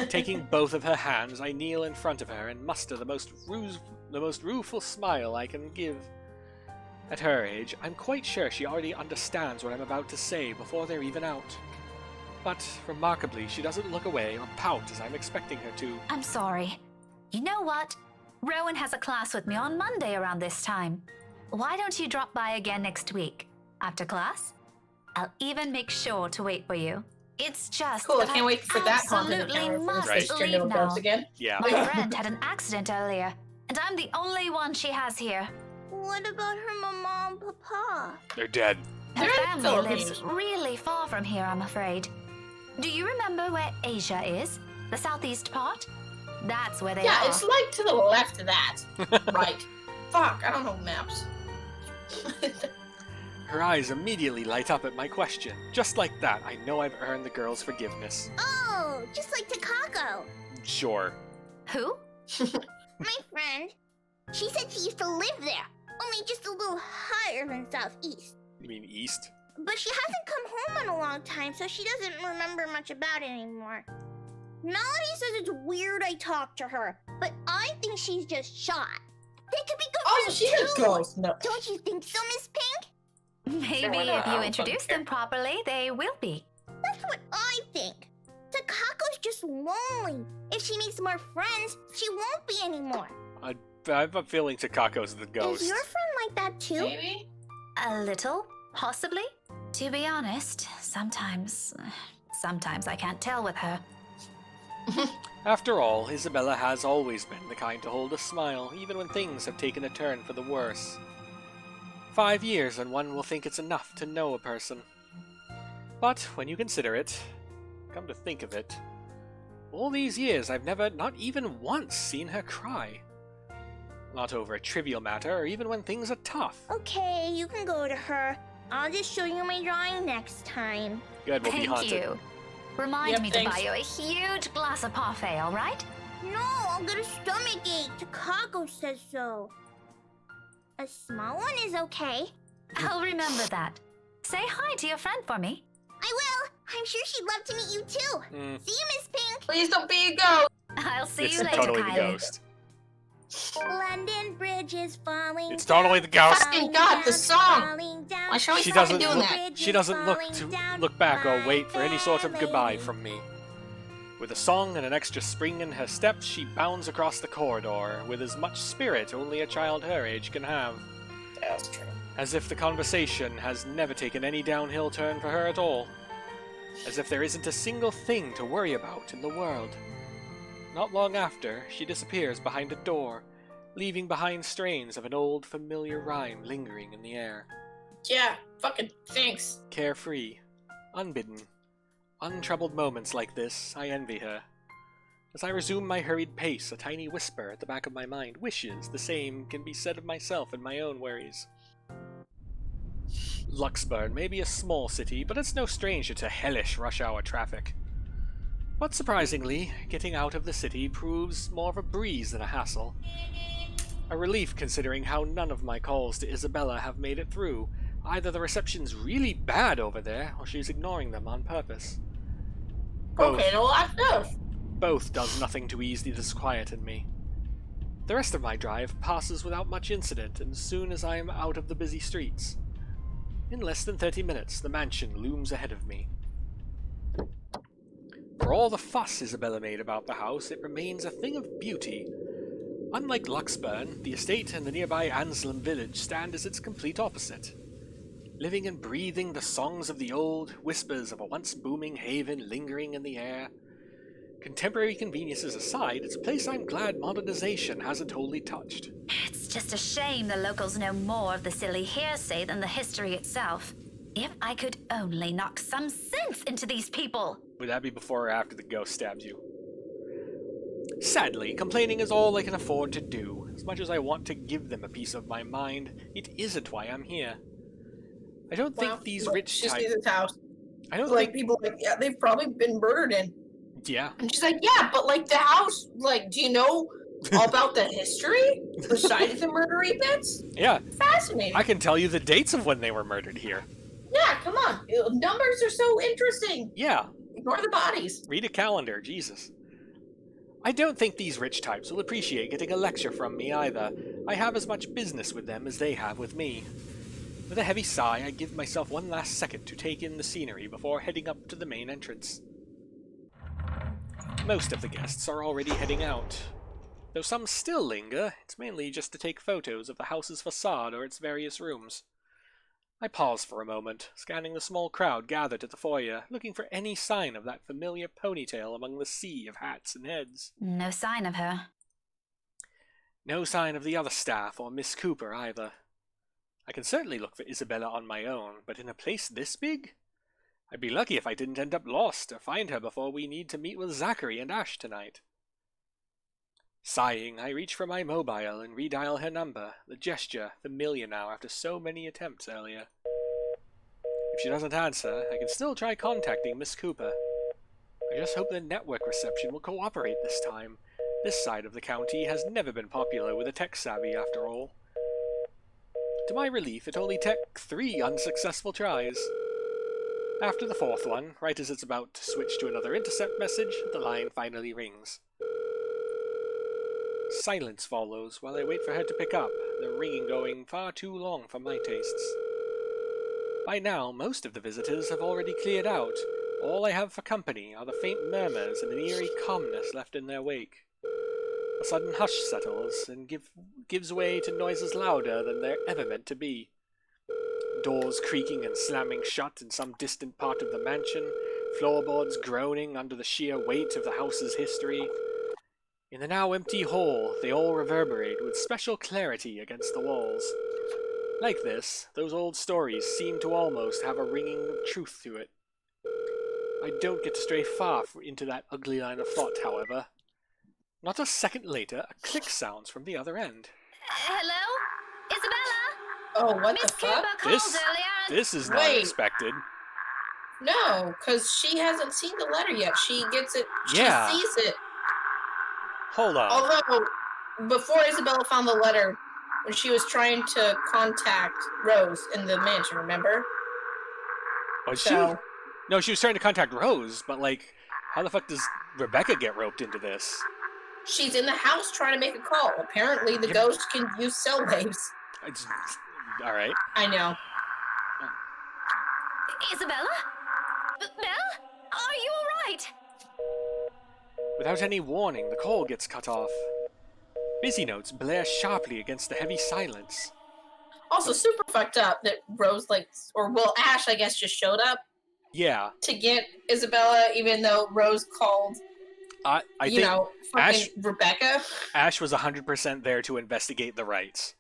Speaker 2: Taking both of her hands, I kneel in front of her and muster the most rueful smile I can give. At her age, I'm quite sure she already understands what I'm about to say before they're even out. But, remarkably, she doesn't look away or pout as I'm expecting her to.
Speaker 9: I'm sorry. You know what? Rowan has a class with me on Monday around this time. Why don't you drop by again next week? After class? I'll even make sure to wait for you. It's just
Speaker 1: Cool, I
Speaker 9: that
Speaker 1: can't wait for that haunted
Speaker 9: absolutely
Speaker 1: encounter
Speaker 9: must
Speaker 2: Right.
Speaker 1: Your
Speaker 9: leave
Speaker 1: little
Speaker 9: now.
Speaker 1: ghost again.
Speaker 2: Yeah.
Speaker 9: My friend had an accident earlier, and I'm the only one she has here.
Speaker 12: What about her mama and papa?
Speaker 2: They're dead.
Speaker 9: Her
Speaker 1: They're in the
Speaker 9: family lives
Speaker 1: Philippines.
Speaker 9: really far from here, I'm afraid. Do you remember where Asia is? The southeast part? That's where they
Speaker 1: Yeah,
Speaker 9: are.
Speaker 1: it's like to the left of that. Right. Fuck, I don't know maps.
Speaker 2: Her eyes immediately light up at my question. Just like that, I know I've earned the girl's forgiveness.
Speaker 12: Oh, just like Takako.
Speaker 2: Sure.
Speaker 9: Who?
Speaker 12: My friend. She said she used to live there, only just a little higher than southeast.
Speaker 2: You mean east?
Speaker 12: But she hasn't come home in a long time, so she doesn't remember much about it anymore. Melody says it's weird I talked to her, but I think she's just shy. They could be good
Speaker 1: Oh,
Speaker 12: friends
Speaker 1: she's a
Speaker 12: too.
Speaker 1: ghost. No.
Speaker 12: Don't you think so, Miss Pink?
Speaker 9: Maybe
Speaker 1: why not?
Speaker 9: if
Speaker 1: I
Speaker 9: you
Speaker 1: don't
Speaker 9: introduce
Speaker 1: fucking
Speaker 9: them properly, they will be.
Speaker 12: That's what I think. Takako's just lonely. If she makes more friends, she won't be anymore.
Speaker 2: I have a feeling Takako's the ghost.
Speaker 12: Is your friend like that too?
Speaker 1: Maybe?
Speaker 9: A little, possibly. To be honest, sometimes I can't tell with her.
Speaker 2: After all, Isabella has always been the kind to hold a smile, even when things have taken a turn for the worse. 5 years and one will think it's enough to know a person. But when you consider it, come to think of it, all these years I've never, not even once, seen her cry. Not over a trivial matter, or even when things are tough.
Speaker 12: Okay, you can go to her. I'll just show you my drawing next time.
Speaker 2: Good, we'll be
Speaker 9: Thank
Speaker 2: haunted.
Speaker 9: you. Remind
Speaker 1: Yep,
Speaker 9: me
Speaker 1: thanks.
Speaker 9: to buy you a huge glass of parfait, all right?
Speaker 12: No, I'll get a stomachache. Takako says so. A small one is okay.
Speaker 9: I'll remember that. Say hi to your friend for me.
Speaker 12: I will. I'm sure she'd love to meet you too.
Speaker 2: Mm.
Speaker 12: See you, Miss Pink.
Speaker 1: Please don't be a ghost.
Speaker 9: I'll see
Speaker 2: It's
Speaker 9: you later,
Speaker 2: totally
Speaker 9: Kylie.
Speaker 2: the ghost.
Speaker 12: London Bridge is falling.
Speaker 2: It's totally the ghost.
Speaker 1: Fucking God, the song.
Speaker 12: Falling down.
Speaker 1: Why should we
Speaker 2: She
Speaker 1: stop
Speaker 2: doesn't
Speaker 1: doing
Speaker 2: look.
Speaker 1: that?
Speaker 2: She doesn't look back or wait for any sort of goodbye from me. With a song and an extra spring in her steps, she bounds across the corridor with as much spirit only a child her age can have.
Speaker 1: That's true.
Speaker 2: As if the conversation has never taken any downhill turn for her at all. As if there isn't a single thing to worry about in the world. Not long after, she disappears behind a door, leaving behind strains of an old familiar rhyme lingering in the air.
Speaker 1: Yeah, fucking thanks.
Speaker 2: Carefree, unbidden, untroubled moments like this, I envy her. As I resume my hurried pace, a tiny whisper at the back of my mind wishes the same can be said of myself and my own worries. Luxburn may be a small city, but it's no stranger to hellish rush-hour traffic. But surprisingly, getting out of the city proves more of a breeze than a hassle. A relief considering how none of my calls to Isabella have made it through. Either the reception's really bad over there, or she's ignoring them on purpose.
Speaker 1: Okay, no, no.
Speaker 2: Both does nothing to ease the disquiet in me. The rest of my drive passes without much incident, and soon as I am out of the busy streets. In less than 30 minutes, the mansion looms ahead of me. For all the fuss Isabella made about the house, it remains a thing of beauty. Unlike Luxburn, the estate and the nearby Anselm village stand as its complete opposite. Living and breathing the songs of the old, whispers of a once booming haven lingering in the air. Contemporary conveniences aside, it's a place I'm glad modernization hasn't wholly touched.
Speaker 9: It's just a shame the locals know more of the silly hearsay than the history itself. If I could only knock some sense into these people!
Speaker 2: Would that be before or after the ghost stabs you? Sadly, complaining is all I can afford to do. As much as I want to give them a piece of my mind, it isn't why I'm here. I don't think these rich
Speaker 1: She
Speaker 2: types...
Speaker 1: sees his house.
Speaker 2: I don't
Speaker 1: like
Speaker 2: think...
Speaker 1: people like, yeah, they've probably been murdered in.
Speaker 2: Yeah.
Speaker 1: And she's like, yeah, but like the house, like, do you know all about the history besides the murdery bits?
Speaker 2: Yeah.
Speaker 1: Fascinating.
Speaker 2: I can tell you the dates of when they were murdered here.
Speaker 1: Yeah, come on. Numbers are so interesting.
Speaker 2: Yeah.
Speaker 1: Ignore the bodies.
Speaker 2: Read a calendar, Jesus. I don't think these rich types will appreciate getting a lecture from me either. I have as much business with them as they have with me. With a heavy sigh, I give myself one last second to take in the scenery before heading up to the main entrance. Most of the guests are already heading out. Though some still linger, it's mainly just to take photos of the house's facade or its various rooms. I pause for a moment, scanning the small crowd gathered at the foyer, looking for any sign of that familiar ponytail among the sea of hats and heads.
Speaker 9: No sign of her.
Speaker 2: No sign of the other staff or Miss Cooper either. I can certainly look for Isabella on my own, but in a place this big? I'd be lucky if I didn't end up lost or find her before we need to meet with Zachary and Ash tonight. Sighing, I reach for my mobile and redial her number, the gesture familiar now after so many attempts earlier. If she doesn't answer, I can still try contacting Miss Cooper. I just hope the network reception will cooperate this time. This side of the county has never been popular with the tech-savvy after all. To my relief, it only took 3 unsuccessful tries. After the 4th one, right as it's about to switch to another intercept message, the line finally rings. Silence follows while I wait for her to pick up, the ringing going far too long for my tastes. By now, most of the visitors have already cleared out. All I have for company are the faint murmurs and an eerie calmness left in their wake. A sudden hush settles and gives way to noises louder than they're ever meant to be. Doors creaking and slamming shut in some distant part of the mansion, floorboards groaning under the sheer weight of the house's history. In the now empty hall, they all reverberate with special clarity against the walls. Like this, those old stories seem to almost have a ringing of truth to it. I don't get to stray far into that ugly line of thought, however. Not a second later, a click sounds from the other end.
Speaker 9: Hello? Isabella?
Speaker 1: Oh, what
Speaker 9: Miss
Speaker 1: the fuck?
Speaker 9: Cooper called earlier.
Speaker 2: This is not
Speaker 1: Wait.
Speaker 2: expected.
Speaker 1: No, because she hasn't seen the letter yet. She gets it.
Speaker 2: Yeah.
Speaker 1: She sees it.
Speaker 2: Hold on.
Speaker 1: Although, before Isabella found the letter, when she was trying to contact Rose in the mansion, remember?
Speaker 2: Was she? No, she was trying to contact Rose, but like, how the fuck does Rebecca get roped into this?
Speaker 1: She's in the house trying to make a call. Apparently, the ghost can use cell waves.
Speaker 2: All right.
Speaker 1: I know.
Speaker 9: Isabella? Belle? Are you alright?
Speaker 2: Without any warning, the call gets cut off. Busy notes blare sharply against the heavy silence.
Speaker 1: Also, super fucked up that Rose, Ash, I guess, just showed up.
Speaker 2: Yeah.
Speaker 1: To get Isabella, even though Rose called,
Speaker 2: I think
Speaker 1: fucking Rebecca.
Speaker 2: Ash was 100% there to investigate the rights.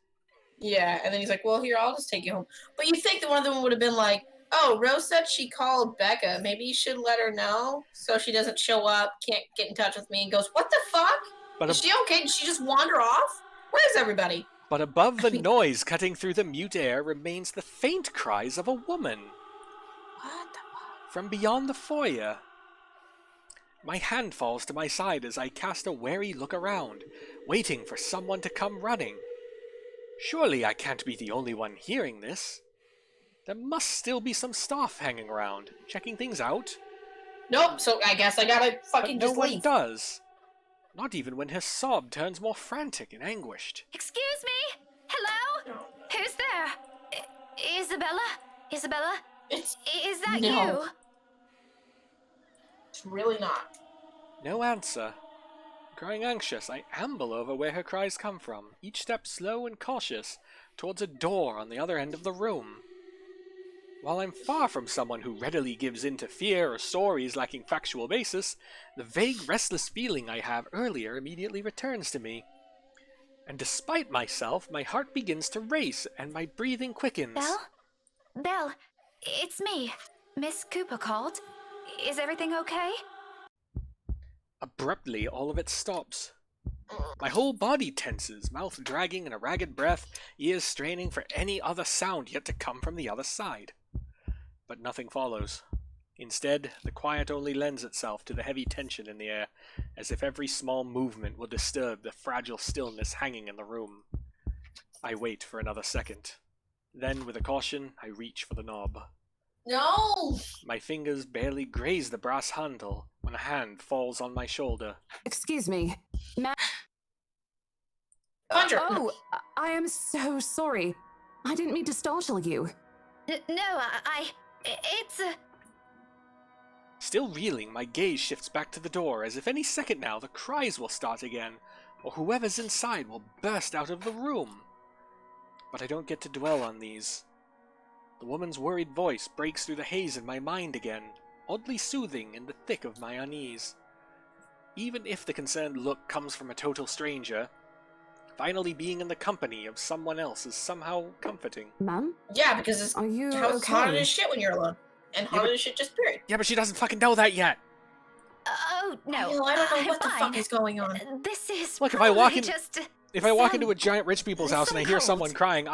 Speaker 1: Yeah, and then he's like, well, here, I'll just take you home. But you think that one of them would have been like, oh, Rose said she called Becca. Maybe you should let her know so she doesn't show up, can't get in touch with me, and goes, what the fuck? Is she okay? Did she just wander off? Where's everybody?
Speaker 2: But above the noise cutting through the mute air remains the faint cries of a woman.
Speaker 1: What the fuck?
Speaker 2: From beyond the foyer. My hand falls to my side as I cast a wary look around, waiting for someone to come running. Surely I can't be the only one hearing this. There must still be some staff hanging around, checking things out.
Speaker 1: Nope, so I guess I gotta fucking
Speaker 2: but
Speaker 1: just
Speaker 2: no
Speaker 1: leave.
Speaker 2: one does. Not even when her sob turns more frantic and anguished.
Speaker 9: Excuse me? Hello? Who's there? Isabella? Isabella? Is that you?
Speaker 1: It's really not.
Speaker 2: No answer. Growing anxious, I amble over where her cries come from, each step slow and cautious, towards a door on the other end of the room. While I'm far from someone who readily gives in to fear or stories lacking factual basis, the vague restless feeling I have earlier immediately returns to me. And despite myself, my heart begins to race and my breathing quickens.
Speaker 9: Belle, it's me. Miss Cooper called. Is everything okay?
Speaker 2: Abruptly, all of it stops. My whole body tenses, mouth dragging in a ragged breath, ears straining for any other sound yet to come from the other side. But nothing follows. Instead, the quiet only lends itself to the heavy tension in the air, as if every small movement will disturb the fragile stillness hanging in the room. I wait for another second. Then, with a caution, I reach for the knob.
Speaker 1: No!
Speaker 2: My fingers barely graze the brass handle when a hand falls on my shoulder.
Speaker 5: Excuse me.
Speaker 1: Oh,
Speaker 5: I am so sorry. I didn't mean to startle you.
Speaker 9: No, it's a...
Speaker 2: Still reeling, my gaze shifts back to the door, as if any second now the cries will start again, or whoever's inside will burst out of the room. But I don't get to dwell on these. The woman's worried voice breaks through the haze in my mind again, oddly soothing in the thick of my unease. Even if the concerned look comes from a total stranger, finally being in the company of someone else is somehow comforting.
Speaker 5: Ma'am?
Speaker 1: Yeah, because it's haunted as shit when you're alone. And haunted as shit just period.
Speaker 2: Yeah, but she doesn't fucking know that yet.
Speaker 9: Oh, no.
Speaker 1: I don't know what the
Speaker 9: fine.
Speaker 1: fuck is going on.
Speaker 9: This is
Speaker 2: Look, if I walk
Speaker 9: just
Speaker 2: into a giant rich people's house and I hear someone crying,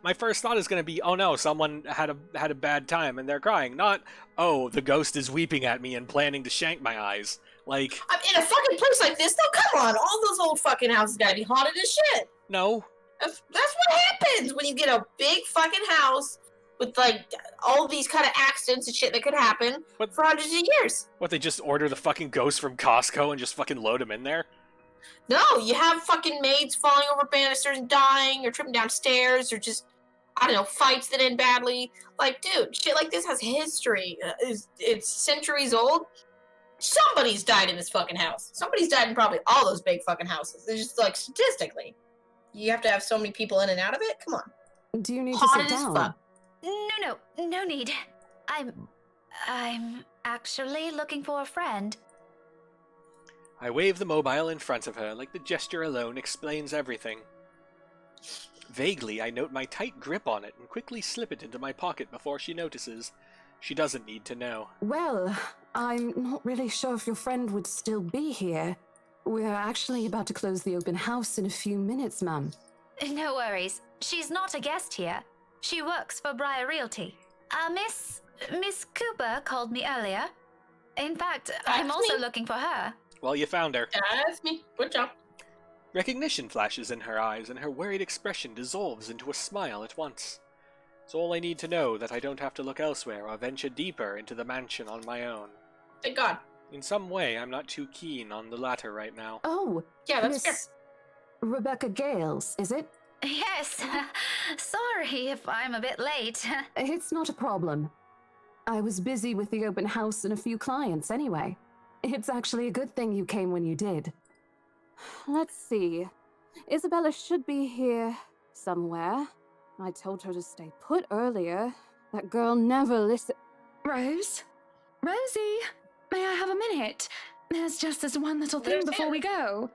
Speaker 2: my first thought is gonna be, oh no, someone had a bad time and they're crying. Not, oh, the ghost is weeping at me and planning to shank my eyes. Like,
Speaker 1: I'm in a fucking place like this, though, come on, all those old fucking houses gotta be haunted as shit.
Speaker 2: No.
Speaker 1: That's what happens when you get a big fucking house with, like, all these kind of accidents and shit that could happen for hundreds of years.
Speaker 2: What, they just order the fucking ghost from Costco and just fucking load him in there?
Speaker 1: No, you have fucking maids falling over banisters and dying, or tripping down stairs, or just, I don't know, fights that end badly. Like, dude, shit like this has history. It's centuries old. Somebody's died in this fucking house. Somebody's died in probably all those big fucking houses. It's just, like, statistically. You have to have so many people in and out of it? Come on.
Speaker 5: Do you need
Speaker 1: Haunted
Speaker 5: to sit
Speaker 1: as
Speaker 5: down?
Speaker 1: fuck.
Speaker 9: No need. I'm actually looking for a friend.
Speaker 2: I wave the mobile in front of her, like the gesture alone explains everything. Vaguely, I note my tight grip on it and quickly slip it into my pocket before she notices. She doesn't need to know.
Speaker 5: Well, I'm not really sure if your friend would still be here. We're actually about to close the open house in a few minutes, ma'am.
Speaker 9: No worries. She's not a guest here. She works for Briar Realty. Miss Cooper called me earlier. In fact, I'm also looking for her.
Speaker 2: Well, you found her.
Speaker 1: That's me. Good job.
Speaker 2: Recognition flashes in her eyes, and her worried expression dissolves into a smile at once. It's all I need to know that I don't have to look elsewhere or venture deeper into the mansion on my own.
Speaker 1: Thank God.
Speaker 2: In some way, I'm not too keen on the latter right now.
Speaker 5: Oh,
Speaker 1: yeah, that's
Speaker 5: Miss Rebecca Gales, is it?
Speaker 9: Yes. Sorry if I'm a bit late.
Speaker 5: It's not a problem. I was busy with the open house and a few clients anyway. It's actually a good thing you came when you did. Let's see. Isabella should be here somewhere. I told her to stay put earlier. That girl never listened.
Speaker 4: Rose? Rosie? May I have a minute? There's just this one little thing before we go.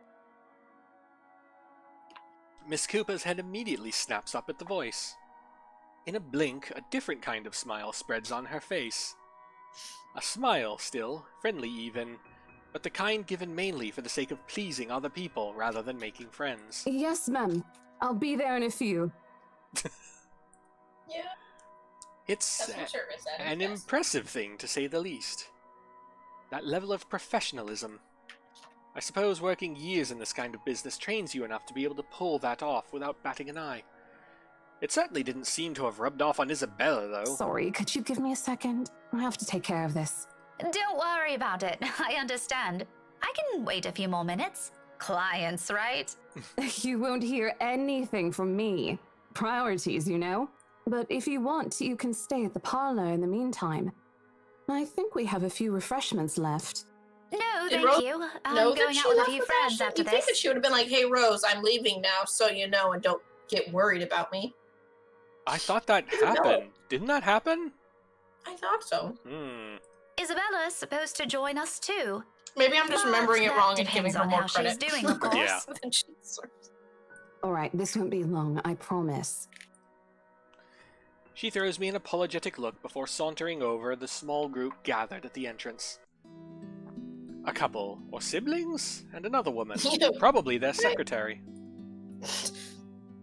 Speaker 2: Miss Cooper's head immediately snaps up at the voice. In a blink, a different kind of smile spreads on her face. A smile, still, friendly even, but the kind given mainly for the sake of pleasing other people rather than making friends.
Speaker 5: Yes, ma'am. I'll be there in a few.
Speaker 1: Yeah.
Speaker 2: It's an impressive thing, to say the least. That level of professionalism. I suppose working years in this kind of business trains you enough to be able to pull that off without batting an eye. It certainly didn't seem to have rubbed off on Isabella, though.
Speaker 5: Sorry, could you give me a second? I have to take care of this.
Speaker 9: Don't worry about it. I understand. I can wait a few more minutes. Clients, right?
Speaker 5: You won't hear anything from me. Priorities, you know? But if you want, you can stay at the parlor in the meantime. I think we have a few refreshments left.
Speaker 9: No,
Speaker 1: Did
Speaker 9: thank
Speaker 1: Rose
Speaker 9: you.
Speaker 1: know
Speaker 9: I'm
Speaker 1: that
Speaker 9: going
Speaker 1: she
Speaker 9: out with a
Speaker 1: left
Speaker 9: few
Speaker 1: with
Speaker 9: friends
Speaker 1: Ashton?
Speaker 9: after
Speaker 1: You think that
Speaker 9: this.
Speaker 1: she would have been like, "Hey, Rose, I'm leaving now, so you know, and don't get worried about me."
Speaker 2: I thought that happened. Didn't that happen?
Speaker 1: I thought so.
Speaker 9: Isabella's supposed to join us too.
Speaker 1: Maybe I'm just
Speaker 9: But
Speaker 1: remembering it
Speaker 9: that
Speaker 1: wrong and giving
Speaker 9: depends
Speaker 1: her
Speaker 9: on
Speaker 1: more
Speaker 9: how
Speaker 1: credit.
Speaker 9: she's doing, of course.
Speaker 2: Yeah.
Speaker 1: Than she deserves.
Speaker 17: All right, this won't be long, I promise.
Speaker 2: She throws me an apologetic look before sauntering over the small group gathered at the entrance. A couple, or siblings, and another woman, probably their secretary.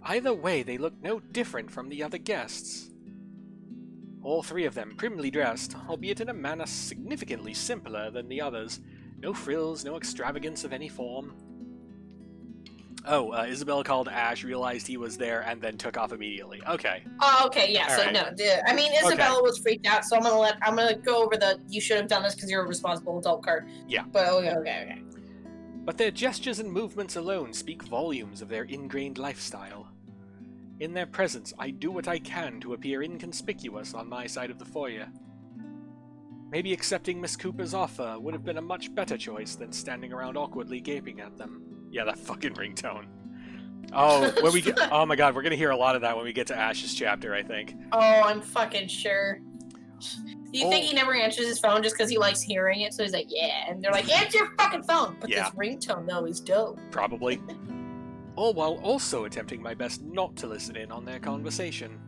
Speaker 2: Either way, they look no different from the other guests. All three of them primly dressed, albeit in a manner significantly simpler than the others. No frills, no extravagance of any form. Oh, Isabella called Ash, realized he was there, and then took off immediately. Okay.
Speaker 1: Oh, okay, yeah.
Speaker 2: All
Speaker 1: So
Speaker 2: right.
Speaker 1: no, I mean Isabella was freaked out, so I'm gonna go over the "you should have done this because you're a responsible adult" card.
Speaker 2: Yeah.
Speaker 1: But okay.
Speaker 2: But their gestures and movements alone speak volumes of their ingrained lifestyle. In their presence, I do what I can to appear inconspicuous on my side of the foyer. Maybe accepting Miss Cooper's offer would have been a much better choice than standing around awkwardly gaping at them. Yeah, that fucking ringtone. Oh, when we get, oh my god, we're gonna hear a lot of that when we get to Ash's chapter, I think.
Speaker 1: Oh, I'm fucking sure. Do you think he never answers his phone just because he likes hearing it? So he's like, yeah, and they're like, answer your fucking phone. But
Speaker 2: Yeah.
Speaker 1: this ringtone though is dope.
Speaker 2: Probably. All while also attempting my best not to listen in on their conversation.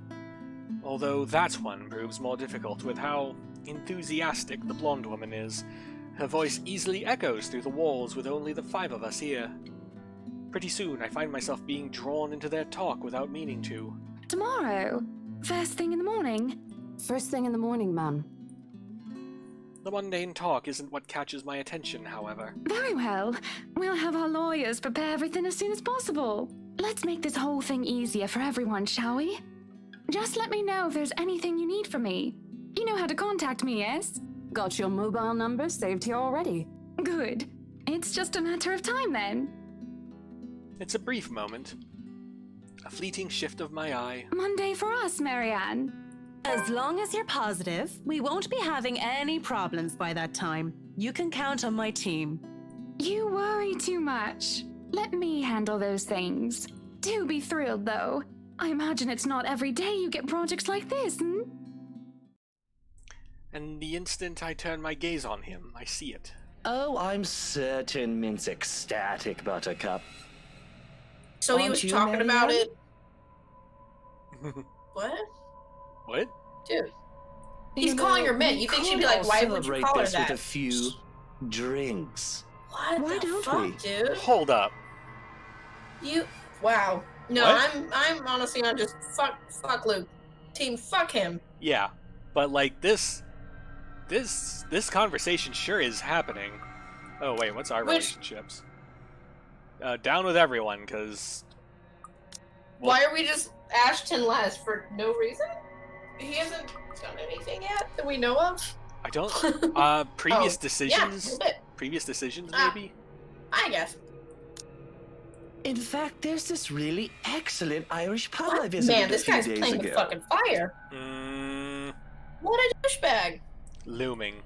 Speaker 2: Although that one proves more difficult with how enthusiastic the blonde woman is. Her voice easily echoes through the walls with only the five of us here. Pretty soon, I find myself being drawn into their talk without meaning to.
Speaker 4: Tomorrow? First thing in the morning?
Speaker 17: First thing in the morning, ma'am.
Speaker 2: The mundane talk isn't what catches my attention, however.
Speaker 4: Very well. We'll have our lawyers prepare everything as soon as possible. Let's make this whole thing easier for everyone, shall we? Just let me know if there's anything you need from me. You know how to contact me, yes?
Speaker 17: Got your mobile number saved here already.
Speaker 4: Good. It's just a matter of time then.
Speaker 2: It's a brief moment. A fleeting shift of my eye.
Speaker 4: Monday for us, Marianne.
Speaker 5: As long as you're positive, we won't be having any problems by that time. You can count on my team.
Speaker 4: You worry too much. Let me handle those things. Do be thrilled, though. I imagine it's not every day you get projects like this, hmm?
Speaker 2: And the instant I turn my gaze on him, I see it.
Speaker 6: Oh, I'm certain Mint's ecstatic, Buttercup.
Speaker 1: So he was talking about it. What?
Speaker 2: What?
Speaker 1: Dude. He's calling her Mint. You think she'd be like, why would you call her
Speaker 6: this
Speaker 1: that?
Speaker 6: with a few drinks?
Speaker 1: What
Speaker 6: Why
Speaker 1: the
Speaker 6: don't
Speaker 1: fuck,
Speaker 6: we?
Speaker 1: dude?
Speaker 2: Hold up.
Speaker 1: Wow. No,
Speaker 2: What?
Speaker 1: I'm honestly on just fuck Luke. Team fuck him.
Speaker 2: Yeah, but like this conversation sure is happening. Oh wait, what's our relationships? Down with everyone, cause.
Speaker 1: Why are we just Ashton last for no reason? He hasn't done anything yet that we know of.
Speaker 2: I don't. Previous decisions.
Speaker 1: Yeah,
Speaker 2: previous decisions, maybe.
Speaker 1: I guess.
Speaker 6: In fact, there's this really excellent Irish pub I visited
Speaker 1: Man, this
Speaker 6: a few
Speaker 1: guy's
Speaker 6: days
Speaker 1: playing
Speaker 6: ago.
Speaker 1: with fucking fire. What a douchebag.
Speaker 2: Looming,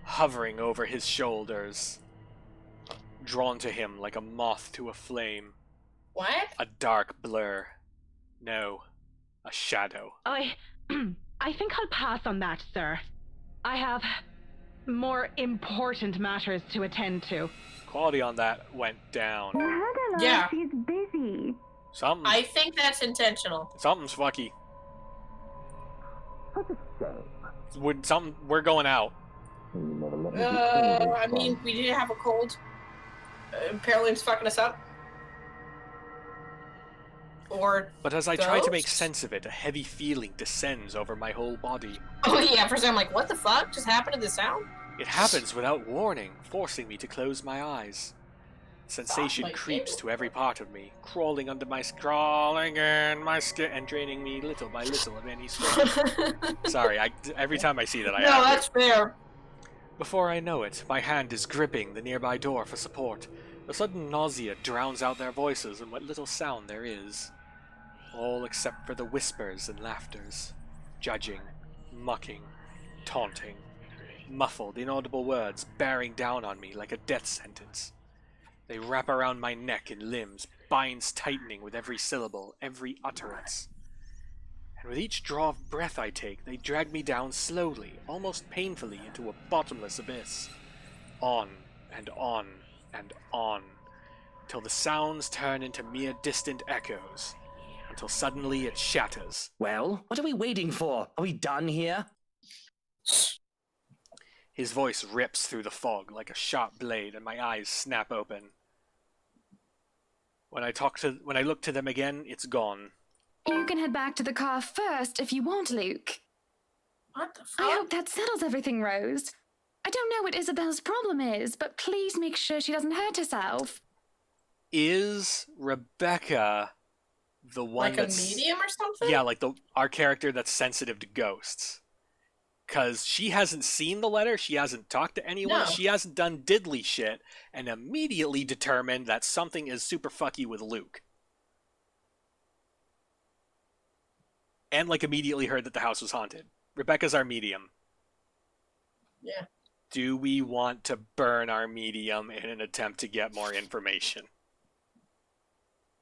Speaker 2: hovering over his shoulders, drawn to him like a moth to a flame.
Speaker 1: What?
Speaker 2: A dark blur. No, a shadow.
Speaker 11: I think I'll pass on that, sir. I have more important matters to attend to.
Speaker 2: Quality on that went down.
Speaker 1: Yeah.
Speaker 11: She's busy.
Speaker 2: Something.
Speaker 1: I think that's intentional.
Speaker 2: Something's fucky. We're going out.
Speaker 1: I mean, we didn't have a cold. Apparently it's fucking us up. Or
Speaker 2: But as I try to make
Speaker 1: ghosts?
Speaker 2: sense of it, a heavy feeling descends over my whole body.
Speaker 1: Oh yeah, for a second I'm like, what the fuck just happened to the sound?
Speaker 2: It happens without warning, forcing me to close my eyes. Sensation
Speaker 1: Oh, my
Speaker 2: creeps to every part of me, crawling in my skin and draining me little by little of any strength. Sorry, every time I see that, I
Speaker 1: No,
Speaker 2: have to.
Speaker 1: that's fair.
Speaker 2: Before I know it, my hand is gripping the nearby door for support. A sudden nausea drowns out their voices and what little sound there is. All except for the whispers and laughters. Judging, mocking, taunting. Muffled, inaudible words bearing down on me like a death sentence. They wrap around my neck and limbs, binds tightening with every syllable, every utterance. And with each draw of breath I take, they drag me down slowly, almost painfully, into a bottomless abyss. On and on and on, till the sounds turn into mere distant echoes, until suddenly it shatters.
Speaker 6: Well, what are we waiting for? Are we done here?
Speaker 2: His voice rips through the fog like a sharp blade, and my eyes snap open. When I look to them again, it's gone.
Speaker 4: You can head back to the car first if you want, Luke.
Speaker 1: What the fuck?
Speaker 4: I hope that settles everything, Rose. I don't know what Isabel's problem is, but please make sure she doesn't hurt herself.
Speaker 2: Is Rebecca the one
Speaker 1: like
Speaker 2: that's...
Speaker 1: a medium or something?
Speaker 2: Yeah, like our character that's sensitive to ghosts. Because she hasn't seen the letter, she hasn't talked to anyone,
Speaker 1: No.
Speaker 2: she hasn't done diddly shit, and immediately determined that something is super fucky with Luke. And, like, immediately heard that the house was haunted. Rebecca's our medium.
Speaker 1: Yeah.
Speaker 2: Do we want to burn our medium in an attempt to get more information?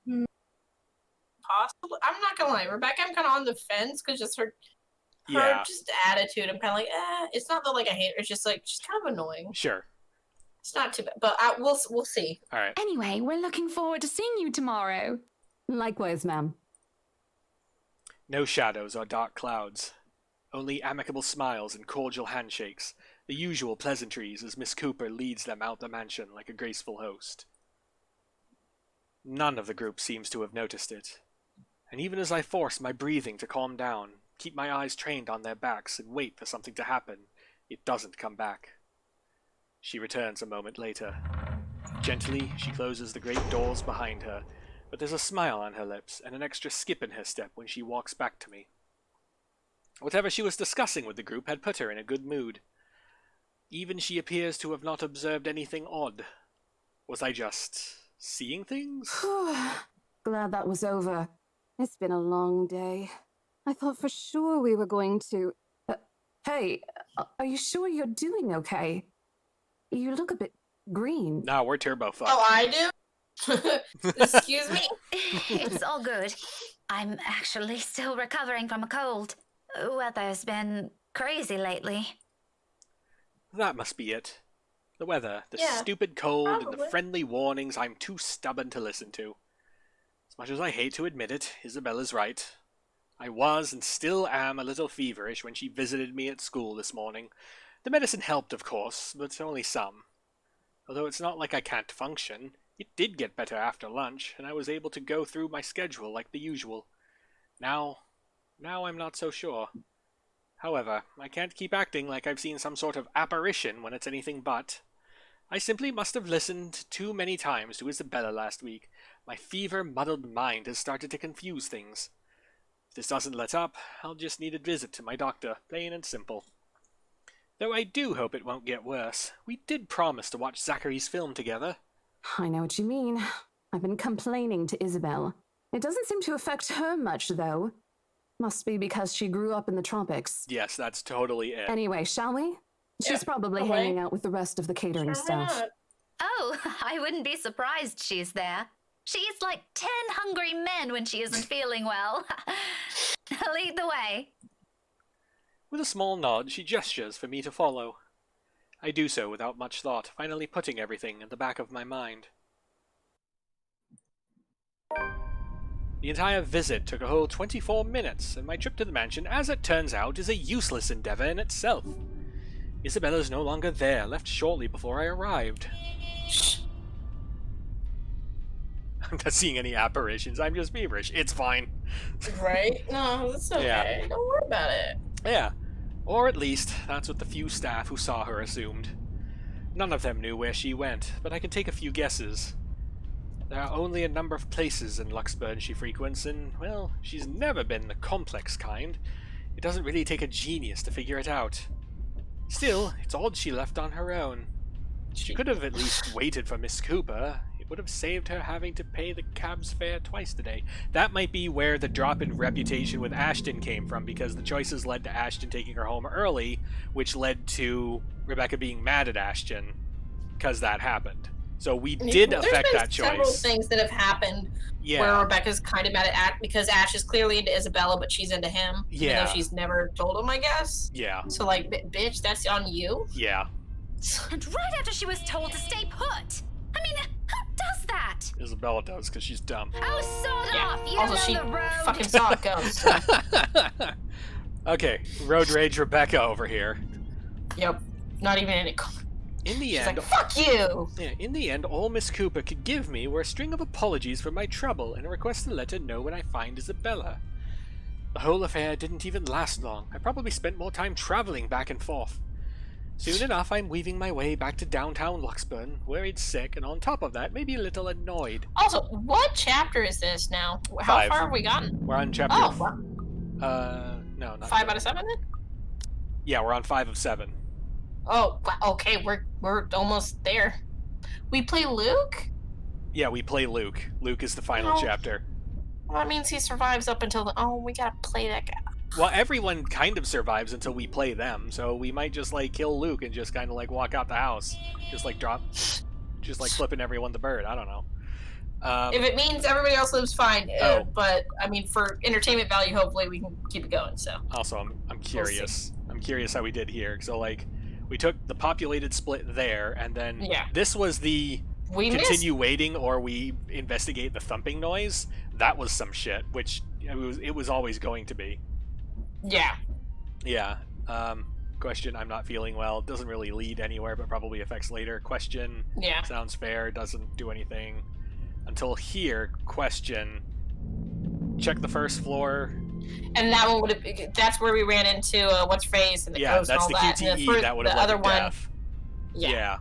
Speaker 1: Possibly. I'm not gonna lie, Rebecca, I'm kind of on the fence because just her just attitude. I'm kind of like, it's not that like I hate her. It's just like she's kind of annoying.
Speaker 2: Sure.
Speaker 1: It's not too bad, but we'll see.
Speaker 2: All right.
Speaker 4: Anyway, we're looking forward to seeing you tomorrow.
Speaker 17: Likewise, ma'am.
Speaker 2: No shadows or dark clouds. Only amicable smiles and cordial handshakes. The usual pleasantries as Miss Cooper leads them out the mansion like a graceful host. None of the group seems to have noticed it. And even as I force my breathing to calm down, keep my eyes trained on their backs and wait for something to happen, it doesn't come back. She returns a moment later. Gently, she closes the great doors behind her, but there's a smile on her lips and an extra skip in her step when she walks back to me. Whatever she was discussing with the group had put her in a good mood. Even she appears to have not observed anything odd. Was I just seeing things?
Speaker 17: Glad that was over. It's been a long day. I thought for sure we were going to... hey, are you sure you're doing okay? You look a bit green.
Speaker 2: Nah, we're turbo fucked.
Speaker 1: Oh, I do? Excuse me?
Speaker 9: It's all good. I'm actually still recovering from a cold. Weather's been crazy lately.
Speaker 2: That must be it. The weather, the
Speaker 1: Yeah,
Speaker 2: stupid cold, and the
Speaker 1: probably.
Speaker 2: friendly warnings I'm too stubborn to listen to. As much as I hate to admit it, Isabella's right. I was and still am a little feverish when she visited me at school this morning. The medicine helped, of course, but only some. Although it's not like I can't function, it did get better after lunch, and I was able to go through my schedule like the usual. Now I'm not so sure. However, I can't keep acting like I've seen some sort of apparition when it's anything but. I simply must have listened too many times to Isabella last week. My fever-muddled mind has started to confuse things. If this doesn't let up, I'll just need a visit to my doctor, plain and simple. Though I do hope it won't get worse. We did promise to watch Zachary's film together.
Speaker 17: I know what you mean. I've been complaining to Isabel. It doesn't seem to affect her much, though. Must be because she grew up in the tropics.
Speaker 2: Yes, that's totally it.
Speaker 17: Anyway, shall we? She's probably
Speaker 1: okay.
Speaker 17: hanging out with the rest of the catering staff.
Speaker 9: Oh, I wouldn't be surprised she's there. She eats like 10 hungry men when she isn't feeling well. Lead the way.
Speaker 2: With a small nod, she gestures for me to follow. I do so without much thought, finally putting everything in the back of my mind. The entire visit took a whole 24 minutes, and my trip to the mansion, as it turns out, is a useless endeavor in itself. Isabella's no longer there, left shortly before I arrived. I'm not seeing any apparitions, I'm just feverish. It's fine.
Speaker 1: Right? No, that's okay.
Speaker 2: Yeah.
Speaker 1: Don't worry about it.
Speaker 2: Yeah. Or at least, that's what the few staff who saw her assumed. None of them knew where she went, but I can take a few guesses. There are only a number of places in Luxburn she frequents, and, well, she's never been the complex kind. It doesn't really take a genius to figure it out. Still, it's odd she left on her own. She could have at least waited for Miss Cooper. It would have saved her having to pay the cab's fare twice today. That might be where the drop in reputation with Ashton came from, because the choices led to Ashton taking her home early, which led to Rebecca being mad at Ashton because that happened. So we did affect that choice.
Speaker 1: There's been several things that have happened where Rebecca's kind of mad at Ash because Ash is clearly into Isabella, but she's into him. Even though she's never told him, I guess.
Speaker 2: Yeah.
Speaker 1: So, like, bitch, that's on you?
Speaker 2: Yeah.
Speaker 9: And right after she was told to stay put. I mean, who does that?
Speaker 2: Isabella does, because she's dumb.
Speaker 9: Oh, sod off! You
Speaker 1: Also,
Speaker 9: don't
Speaker 1: she
Speaker 9: know the road.
Speaker 1: fucking saw it go. So.
Speaker 2: Okay, road rage Rebecca over here.
Speaker 1: Yep. Not even any.
Speaker 2: In the
Speaker 1: She's
Speaker 2: end,
Speaker 1: like, fuck you!
Speaker 2: Yeah, in the end, all Miss Cooper could give me were a string of apologies for my trouble and a request to let her know when I find Isabella. The whole affair didn't even last long. I probably spent more time traveling back and forth. Soon enough, I'm weaving my way back to downtown Luxburn, worried sick, and on top of that, maybe a little annoyed.
Speaker 1: Also, what chapter is this now? How
Speaker 2: 5.
Speaker 1: far have we gotten?
Speaker 2: We're on chapter...
Speaker 1: Oh,
Speaker 2: no, not
Speaker 1: 5 out of 7 then?
Speaker 2: Yeah, we're on 5 of 7.
Speaker 1: Oh, okay, we're almost there. We play Luke?
Speaker 2: Yeah, we play Luke. Luke is the final chapter.
Speaker 1: Well, that means he survives up until the... Oh, we gotta play that guy.
Speaker 2: Well, everyone kind of survives until we play them, so we might just, like, kill Luke and just kind of, like, walk out the house. Just, like, flipping everyone the bird. I don't know.
Speaker 1: If it means everybody else lives fine, but, I mean, for entertainment value, hopefully we can keep it going, so...
Speaker 2: Also, I'm curious. I'm curious how we did here. So, like, we took the populated split there, and then this was the continue waiting or we investigate the thumping noise. That was some shit, which it was always going to be.
Speaker 1: Yeah.
Speaker 2: Yeah. Question, I'm not feeling well. Doesn't really lead anywhere, but probably affects later. Question, sounds fair. Doesn't do anything. Until here, question, check the first floor.
Speaker 1: And that one would have... That's where we ran into what's face and the ghost and all that.
Speaker 2: That's the QTE that would have led to death.
Speaker 1: Yeah.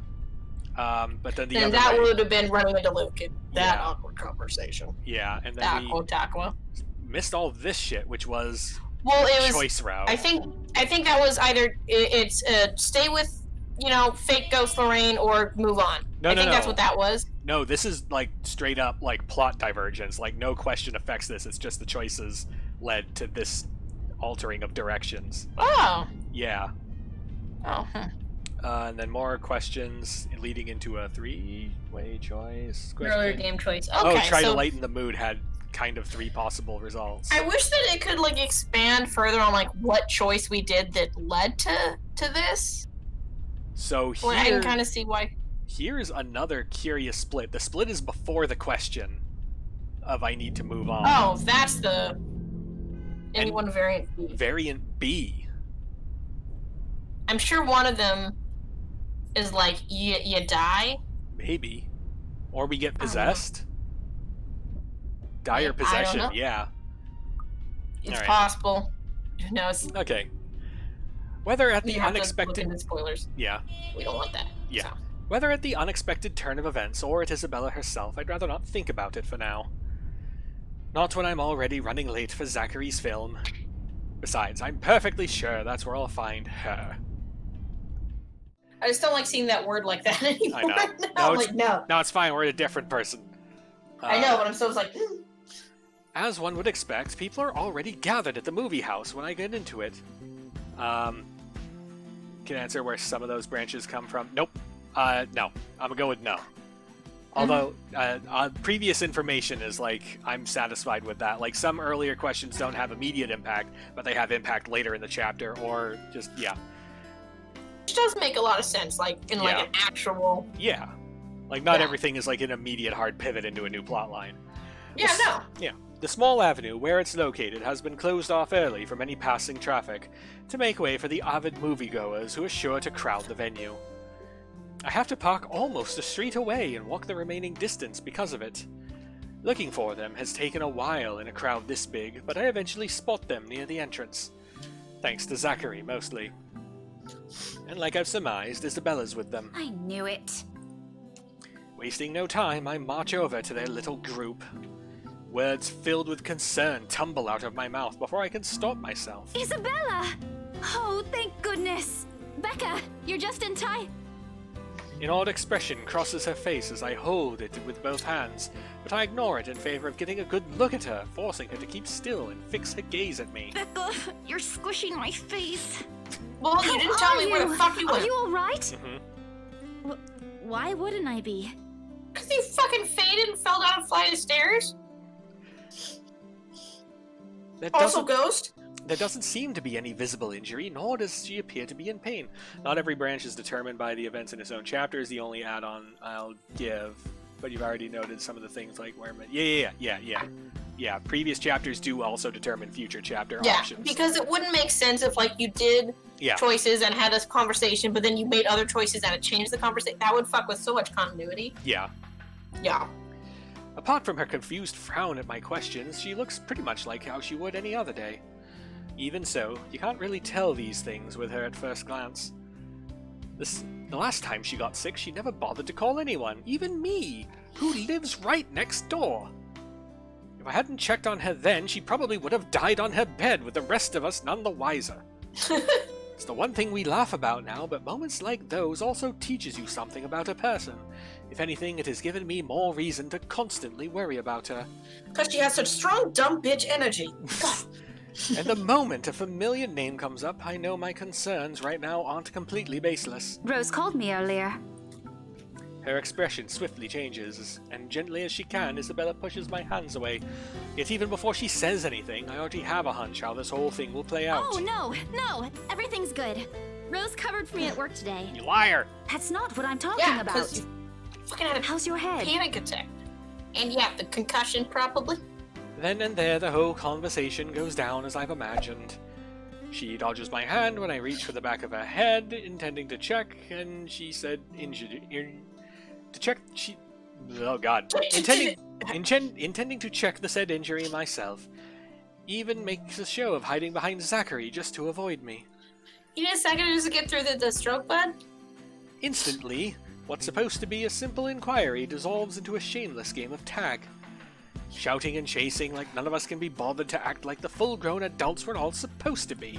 Speaker 2: But then the
Speaker 1: and
Speaker 2: other
Speaker 1: that
Speaker 2: way,
Speaker 1: would have been running into Luke in that awkward conversation.
Speaker 2: Yeah, and then we missed all this shit, which was choice route.
Speaker 1: I think that was either it's stay with fake ghost Lorraine or move on. I think that's what that was.
Speaker 2: No, this is like straight up like plot divergence. Like no question affects this. It's just the choices led to this altering of directions.
Speaker 1: Oh.
Speaker 2: Yeah.
Speaker 1: Oh.
Speaker 2: And then more questions leading into a 3-way choice.
Speaker 1: Earlier game choice. Okay,
Speaker 2: try to lighten the mood had kind of 3 possible results.
Speaker 1: I wish that it could like expand further on like what choice we did that led to this.
Speaker 2: So here,
Speaker 1: I can kind of see why.
Speaker 2: Here's another curious split. The split is before the question of I need to move on.
Speaker 1: Oh, that's the anyone variant B.
Speaker 2: Variant B.
Speaker 1: I'm sure one of them is like you die.
Speaker 2: Maybe, or we get possessed. Dire possession. Yeah.
Speaker 1: It's possible. Who knows?
Speaker 2: Okay. Whether at the
Speaker 1: have
Speaker 2: unexpected
Speaker 1: to look into spoilers.
Speaker 2: Yeah.
Speaker 1: We don't want that.
Speaker 2: Yeah.
Speaker 1: So.
Speaker 2: Whether at the unexpected turn of events or at Isabella herself, I'd rather not think about it for now. Not when I'm already running late for Zachary's film. Besides, I'm perfectly sure that's where I'll find her.
Speaker 1: I just don't like seeing that word like that anymore.
Speaker 2: I know. No, it's fine. We're a different person.
Speaker 1: I know, but I'm still like...
Speaker 2: As one would expect, people are already gathered at the movie house when I get into it. Can answer where some of those branches come from. Nope. No. I'm gonna go with no. Although, previous information is like, I'm satisfied with that. Like, some earlier questions don't have immediate impact, but they have impact later in the chapter, or just,
Speaker 1: Which does make a lot of sense, like, in like an actual...
Speaker 2: Yeah. Like, not everything is like an immediate hard pivot into a new plot line.
Speaker 1: Yeah, no.
Speaker 2: Yeah. The small avenue where it's located has been closed off early from any passing traffic to make way for the avid moviegoers who are sure to crowd the venue. I have to park almost a street away and walk the remaining distance because of it. Looking for them has taken a while in a crowd this big, but I eventually spot them near the entrance. Thanks to Zachary, mostly. And like I've surmised, Isabella's with them.
Speaker 9: I knew it.
Speaker 2: Wasting no time, I march over to their little group. Words filled with concern tumble out of my mouth before I can stop myself.
Speaker 3: Isabella! Oh, thank goodness! Becca, you're just in time.
Speaker 2: An odd expression crosses her face as I hold it with both hands, but I ignore it in favor of getting a good look at her, forcing her to keep still and fix her gaze at me.
Speaker 3: Becca, you're squishing my face.
Speaker 1: Well, you didn't tell me where the fuck you went.
Speaker 18: Are you alright?
Speaker 2: Mm-hmm.
Speaker 18: Why wouldn't I be?
Speaker 1: Because you fucking faded and fell down a flight of stairs? Also ghost?
Speaker 2: There doesn't seem to be any visible injury, nor does she appear to be in pain. Not every branch is determined by the events in its own chapter is the only add-on I'll give. But you've already noted some of the things like where... Yeah, previous chapters do also determine future chapter options.
Speaker 1: Yeah, because it wouldn't make sense if, like, you did choices and had this conversation, but then you made other choices and it changed the conversation. That would fuck with so much continuity.
Speaker 2: Yeah.
Speaker 1: Yeah.
Speaker 2: Apart from her confused frown at my questions, she looks pretty much like how she would any other day. Even so, you can't really tell these things with her at first glance. The last time she got sick, she never bothered to call anyone, even me, who lives right next door. If I hadn't checked on her then, she probably would have died on her bed with the rest of us none the wiser. It's the one thing we laugh about now, but moments like those also teaches you something about a person. If anything, it has given me more reason to constantly worry about her.
Speaker 1: Because she has such strong dumb bitch energy.
Speaker 2: And the moment a familiar name comes up, I know my concerns right now aren't completely baseless.
Speaker 9: Rose called me earlier.
Speaker 2: Her expression swiftly changes, and gently as she can, Isabella pushes my hands away. Yet even before she says anything, I already have a hunch how this whole thing will play out.
Speaker 18: Oh, no, everything's good. Rose covered for me at work today.
Speaker 2: You liar!
Speaker 9: That's not what I'm talking about.
Speaker 1: You fucking had a
Speaker 9: How's your head?
Speaker 1: Panic attack. And yeah, the concussion probably.
Speaker 2: Then and there, the whole conversation goes down as I've imagined. She dodges my hand when I reach for the back of her head, intending to check, and she said intending to check the said injury myself. Even makes a show of hiding behind Zachary just to avoid me.
Speaker 1: You need a second just to get through the stroke, bud?
Speaker 2: Instantly, what's supposed to be a simple inquiry dissolves into a shameless game of tag. Shouting and chasing like none of us can be bothered to act like the full-grown adults we're all supposed to be.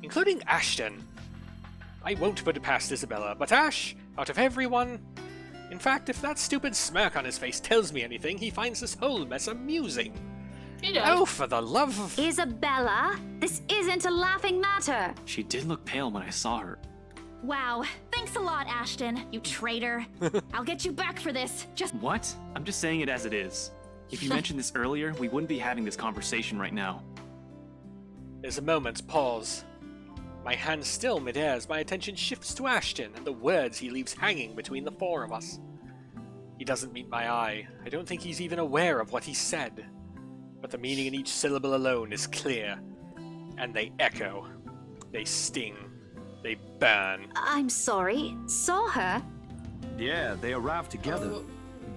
Speaker 2: Including Ashton. I won't put it past Isabella, but Ash, out of everyone... In fact, if that stupid smirk on his face tells me anything, he finds this whole mess amusing.
Speaker 1: He does.
Speaker 2: Oh, for the love of...
Speaker 9: Isabella, this isn't a laughing matter.
Speaker 14: She did look pale when I saw her.
Speaker 18: Wow, thanks a lot, Ashton, you traitor. I'll get you back for this.
Speaker 14: What? I'm just saying it as it is. If you mentioned this earlier, we wouldn't be having this conversation right now.
Speaker 2: There's a moment's pause. My hand still mid-air as my attention shifts to Ashton and the words he leaves hanging between the four of us. He doesn't meet my eye. I don't think he's even aware of what he said. But the meaning in each syllable alone is clear. And they echo. They sting. They burn.
Speaker 9: I'm sorry. Saw her?
Speaker 10: Yeah, they arrived together.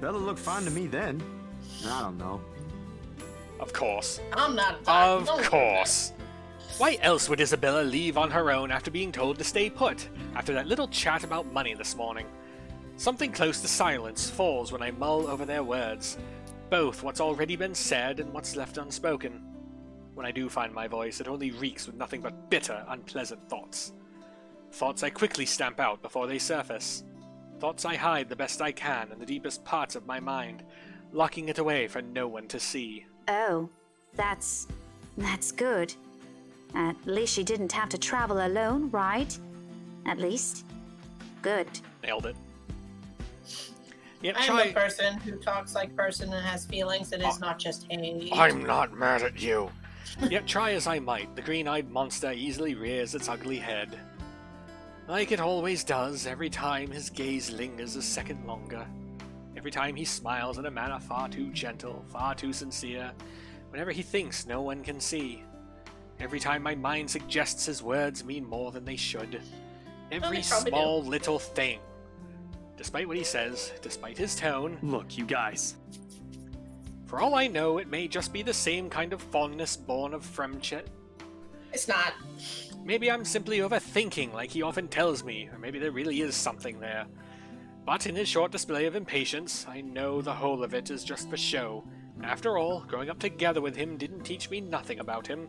Speaker 10: Bella looked fine to me then. I don't know.
Speaker 2: Of course.
Speaker 1: I'm not.
Speaker 2: Of course. Why else would Isabella leave on her own after being told to stay put, after that little chat about money this morning? Something close to silence falls when I mull over their words, both what's already been said and what's left unspoken. When I do find my voice, it only reeks with nothing but bitter, unpleasant thoughts. Thoughts I quickly stamp out before they surface. Thoughts I hide the best I can in the deepest parts of my mind, locking it away for no one to see.
Speaker 9: Oh, that's good. At least she didn't have to travel alone, right? At least. Good.
Speaker 2: Nailed it. Yep,
Speaker 1: I'm the person who talks like person and has feelings. It is not just hate.
Speaker 2: I'm not mad at you. Yet try as I might, the green-eyed monster easily rears its ugly head. Like it always does, every time his gaze lingers a second longer. Every time he smiles in a manner far too gentle, far too sincere, whenever he thinks no one can see. Every time my mind suggests his words mean more than they should. Every small little thing. Despite what he says, despite his tone...
Speaker 14: Look, you guys.
Speaker 2: For all I know, it may just be the same kind of fondness born of friendship.
Speaker 1: It's not.
Speaker 2: Maybe I'm simply overthinking like he often tells me, or maybe there really is something there. But in his short display of impatience, I know the whole of it is just for show. After all, growing up together with him didn't teach me nothing about him.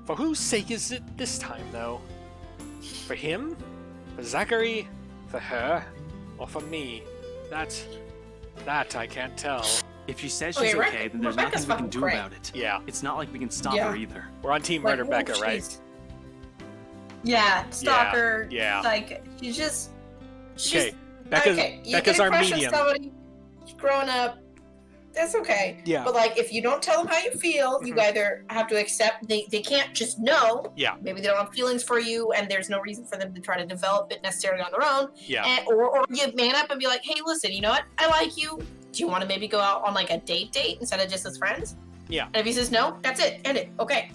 Speaker 2: For whose sake is it this time, though? For him? For Zachary? For her? Or for me? That I can't tell.
Speaker 14: If she says she's okay, then there's nothing we can do about it.
Speaker 2: Yeah.
Speaker 14: It's not like we can stop her either.
Speaker 2: We're on Team Murder Becca, right?
Speaker 1: Yeah, stalker.
Speaker 2: Yeah.
Speaker 1: Like, she's just...
Speaker 2: Okay, Becca's our medium.
Speaker 1: Somebody, she's growing up. That's okay.
Speaker 2: Yeah.
Speaker 1: But, like, if you don't tell them how you feel, you either have to accept... They can't just know.
Speaker 2: Yeah.
Speaker 1: Maybe they don't have feelings for you, and there's no reason for them to try to develop it necessarily on their own.
Speaker 2: Yeah.
Speaker 1: Or you man up and be like, hey, listen, you know what? I like you. Do you want to maybe go out on, like, a date instead of just as friends?
Speaker 2: Yeah.
Speaker 1: And if he says no, that's it. End it. Okay.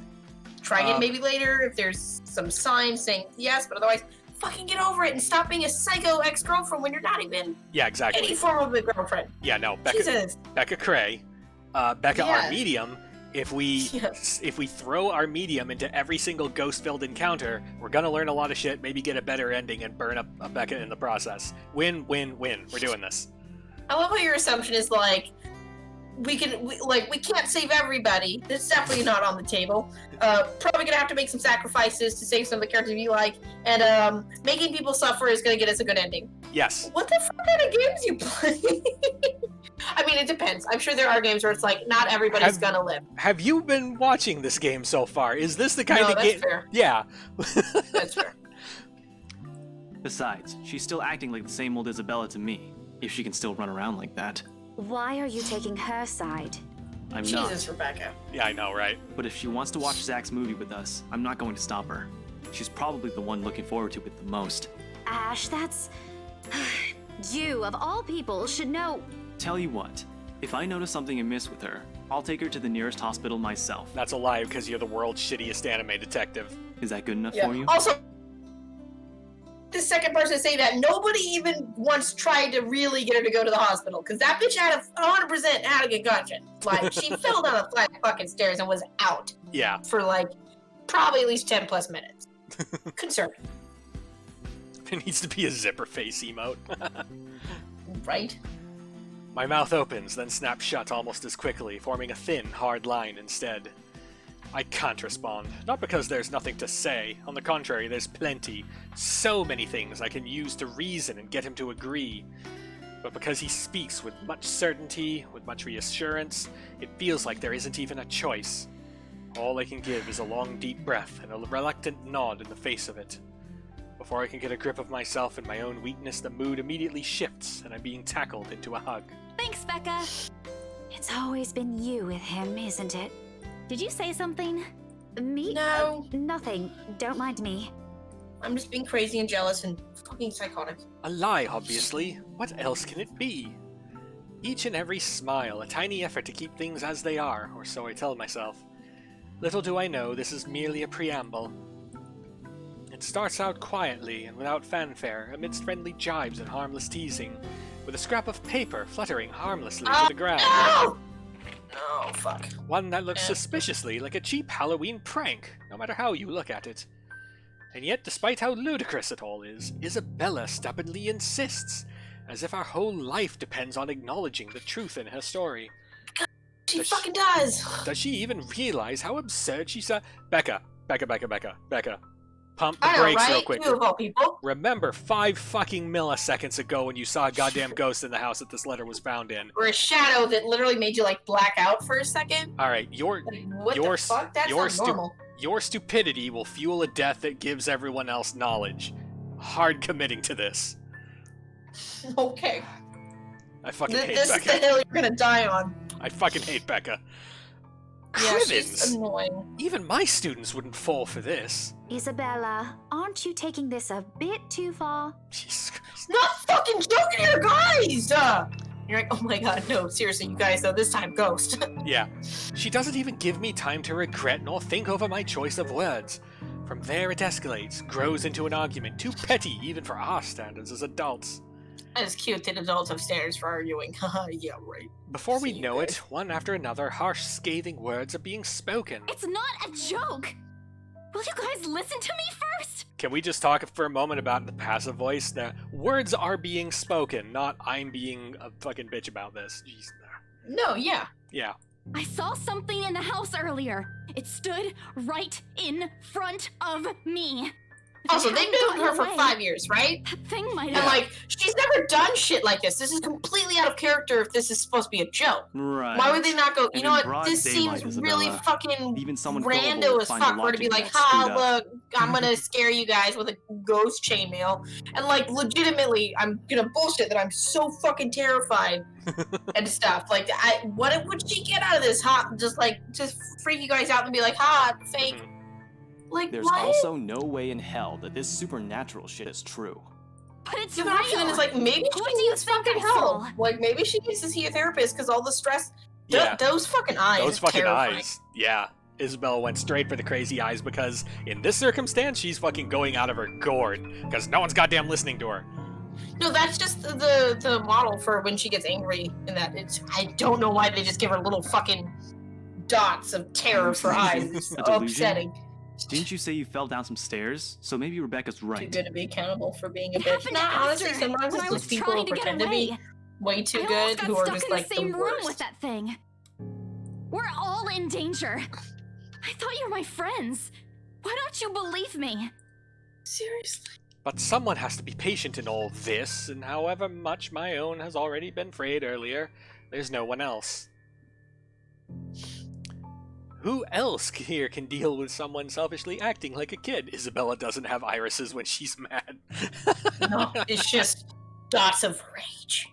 Speaker 1: Try again maybe later if there's some signs saying yes, but otherwise, fucking get over it and stop being a psycho ex-girlfriend when you're not even
Speaker 2: exactly.
Speaker 1: any form of a girlfriend.
Speaker 2: Yeah, no,
Speaker 1: Jesus.
Speaker 2: Becca Cray, Becca our medium. If we throw our medium into every single ghost-filled encounter, we're gonna learn a lot of shit, maybe get a better ending, and burn up Becca in the process. Win, win, win. We're doing this.
Speaker 1: I love how your assumption is like, we can't save everybody. That's definitely not on the table. Probably gonna have to make some sacrifices to save some of the characters we like, and making people suffer is gonna get us a good ending.
Speaker 2: Yes.
Speaker 1: What the fuck kind of games you play? I mean, it depends. I'm sure there are games where it's like not everybody's gonna live.
Speaker 2: Have you been watching this game so far? Is this the kind of game?
Speaker 1: Fair.
Speaker 2: Yeah.
Speaker 1: That's fair.
Speaker 14: Besides, she's still acting like the same old Isabella to me, if she can still run around like that.
Speaker 19: Why are you taking her side?
Speaker 14: I'm
Speaker 1: Jesus,
Speaker 14: not.
Speaker 1: Rebecca.
Speaker 2: Yeah, I know, right?
Speaker 14: But if she wants to watch Zach's movie with us, I'm not going to stop her. She's probably the one looking forward to it the most.
Speaker 19: Ash, that's... You, of all people, should know...
Speaker 14: Tell you what, if I notice something amiss with her, I'll take her to the nearest hospital myself.
Speaker 2: That's a lie, because you're the world's shittiest anime detective.
Speaker 14: Is that good enough for you?
Speaker 1: Also, the second person to say that, nobody even once tried to really get her to go to the hospital, because that bitch had 100% had a concussion. Like, she fell down a flat fucking stairs and was out.
Speaker 2: Yeah.
Speaker 1: For, like, probably at least 10 plus minutes. Conservative.
Speaker 2: There needs to be a zipper face emote.
Speaker 1: Right?
Speaker 2: My mouth opens, then snaps shut almost as quickly, forming a thin, hard line instead. I can't respond, not because there's nothing to say. On the contrary, there's plenty. So many things I can use to reason and get him to agree. But because he speaks with much certainty, with much reassurance, it feels like there isn't even a choice. All I can give is a long, deep breath and a reluctant nod in the face of it. Before I can get a grip of myself and my own weakness, the mood immediately shifts, and I'm being tackled into a hug.
Speaker 19: Thanks, Becca. It's always been you with him, isn't it? Did you say something? Me?
Speaker 1: No.
Speaker 19: Nothing. Don't mind me.
Speaker 1: I'm just being crazy and jealous and fucking psychotic.
Speaker 2: A lie, obviously. What else can it be? Each and every smile, a tiny effort to keep things as they are, or so I tell myself. Little do I know, this is merely a preamble. It starts out quietly and without fanfare, amidst friendly jibes and harmless teasing, with a scrap of paper fluttering harmlessly to the ground.
Speaker 1: No! Oh, fuck.
Speaker 2: One that looks suspiciously like a cheap Halloween prank, no matter how you look at it. And yet, despite how ludicrous it all is, Isabella stubbornly insists, as if our whole life depends on acknowledging the truth in her story.
Speaker 1: She fucking does!
Speaker 2: Does she even realize how absurd she said? Becca. Pump the
Speaker 1: I know,
Speaker 2: brakes
Speaker 1: right?
Speaker 2: real quick.
Speaker 1: You of all people.
Speaker 2: Remember 5 fucking milliseconds ago when you saw a goddamn ghost in the house that this letter was found in.
Speaker 1: Or a shadow that literally made you, like, black out for a second?
Speaker 2: Alright,
Speaker 1: What the fuck? That's not normal.
Speaker 2: Your stupidity will fuel a death that gives everyone else knowledge. Hard committing to this.
Speaker 1: Okay.
Speaker 2: I fucking hate
Speaker 1: This
Speaker 2: Becca.
Speaker 1: is the hill you're gonna die on.
Speaker 2: I fucking hate Becca.
Speaker 1: Yeah, she's
Speaker 2: Cribbins!
Speaker 1: annoying.
Speaker 2: Even my students wouldn't fall for this.
Speaker 19: Isabella, aren't you taking this a bit too far?
Speaker 2: Jesus Christ.
Speaker 1: Not fucking joking here, guys! You're like, oh my god, no, seriously, you guys, though, this time, ghost.
Speaker 2: Yeah. She doesn't even give me time to regret nor think over my choice of words. From there it escalates, grows into an argument too petty even for our standards as adults.
Speaker 1: That is cute that adults have standards for arguing. Haha, yeah, right.
Speaker 2: Before we know it, one after another, harsh, scathing words are being spoken.
Speaker 18: It's not a joke! Will you guys listen to me first?
Speaker 2: Can we just talk for a moment about the passive voice? The words are being spoken, not I'm being a fucking bitch about this. Jeez.
Speaker 1: No, yeah.
Speaker 2: Yeah.
Speaker 18: I saw something in the house earlier. It stood right in front of me.
Speaker 1: Also, they've been with her for 5 years, right?
Speaker 18: That thing might
Speaker 1: And
Speaker 18: have.
Speaker 1: like, she's never done shit like this. This is completely out of character if this is supposed to be a joke.
Speaker 10: Right.
Speaker 1: Why would they not go, you
Speaker 10: And
Speaker 1: know
Speaker 10: in
Speaker 1: what,
Speaker 10: broad
Speaker 1: this
Speaker 10: daylight,
Speaker 1: seems really
Speaker 10: Isabella,
Speaker 1: fucking
Speaker 10: even someone gullible
Speaker 1: rando
Speaker 10: would
Speaker 1: as
Speaker 10: find the
Speaker 1: fuck for her to be
Speaker 10: logic in
Speaker 1: like,
Speaker 10: that
Speaker 1: ha,
Speaker 10: screwed up.
Speaker 1: look, I'm gonna scare you guys with a ghost chainmail. And like, legitimately, I'm gonna bullshit that I'm so fucking terrified and stuff. Like, what would she get out of this? Ha, just freak you guys out and be like, ha, fake. Like,
Speaker 20: There's
Speaker 1: what?
Speaker 20: also no way in hell that this supernatural shit is true.
Speaker 18: But it's
Speaker 1: The
Speaker 18: real.
Speaker 1: option is like, maybe
Speaker 18: Who
Speaker 1: she
Speaker 18: do you
Speaker 1: needs
Speaker 18: think
Speaker 1: fucking
Speaker 18: I
Speaker 1: help.
Speaker 18: saw?
Speaker 1: Like, maybe she needs to see a therapist because all the stress.
Speaker 2: Yeah.
Speaker 1: Those fucking eyes.
Speaker 2: Those
Speaker 1: are
Speaker 2: fucking
Speaker 1: terrifying.
Speaker 2: eyes. Yeah. Isabel went straight for the crazy eyes because in this circumstance, she's fucking going out of her gourd because no one's goddamn listening to her.
Speaker 1: No, that's just the model for when she gets angry. And that I don't know why they just give her little fucking dots of terror for eyes. It's
Speaker 10: A delusion?
Speaker 1: upsetting.
Speaker 10: Didn't you say you fell down some stairs? So maybe Rebecca's
Speaker 1: Too
Speaker 10: right.
Speaker 1: good to be accountable for being a
Speaker 18: It
Speaker 1: bitch.
Speaker 18: happened
Speaker 1: Nah, honestly,
Speaker 18: after,
Speaker 1: sometimes
Speaker 18: when I
Speaker 1: it's
Speaker 18: was
Speaker 1: just people who
Speaker 18: trying to get
Speaker 1: pretend to be
Speaker 18: away.
Speaker 1: way too
Speaker 18: I
Speaker 1: good,
Speaker 18: almost got
Speaker 1: who are
Speaker 18: stuck
Speaker 1: just
Speaker 18: in
Speaker 1: like
Speaker 18: the same
Speaker 1: the
Speaker 18: room
Speaker 1: worst.
Speaker 18: with that thing. We're all in danger. I thought you were my friends. Why don't you believe me?
Speaker 1: Seriously.
Speaker 2: But someone has to be patient in all this, and however much my own has already been frayed earlier, there's no one else. Who else here can deal with someone selfishly acting like a kid? Isabella doesn't have irises when she's mad.
Speaker 1: No, it's just dots of rage.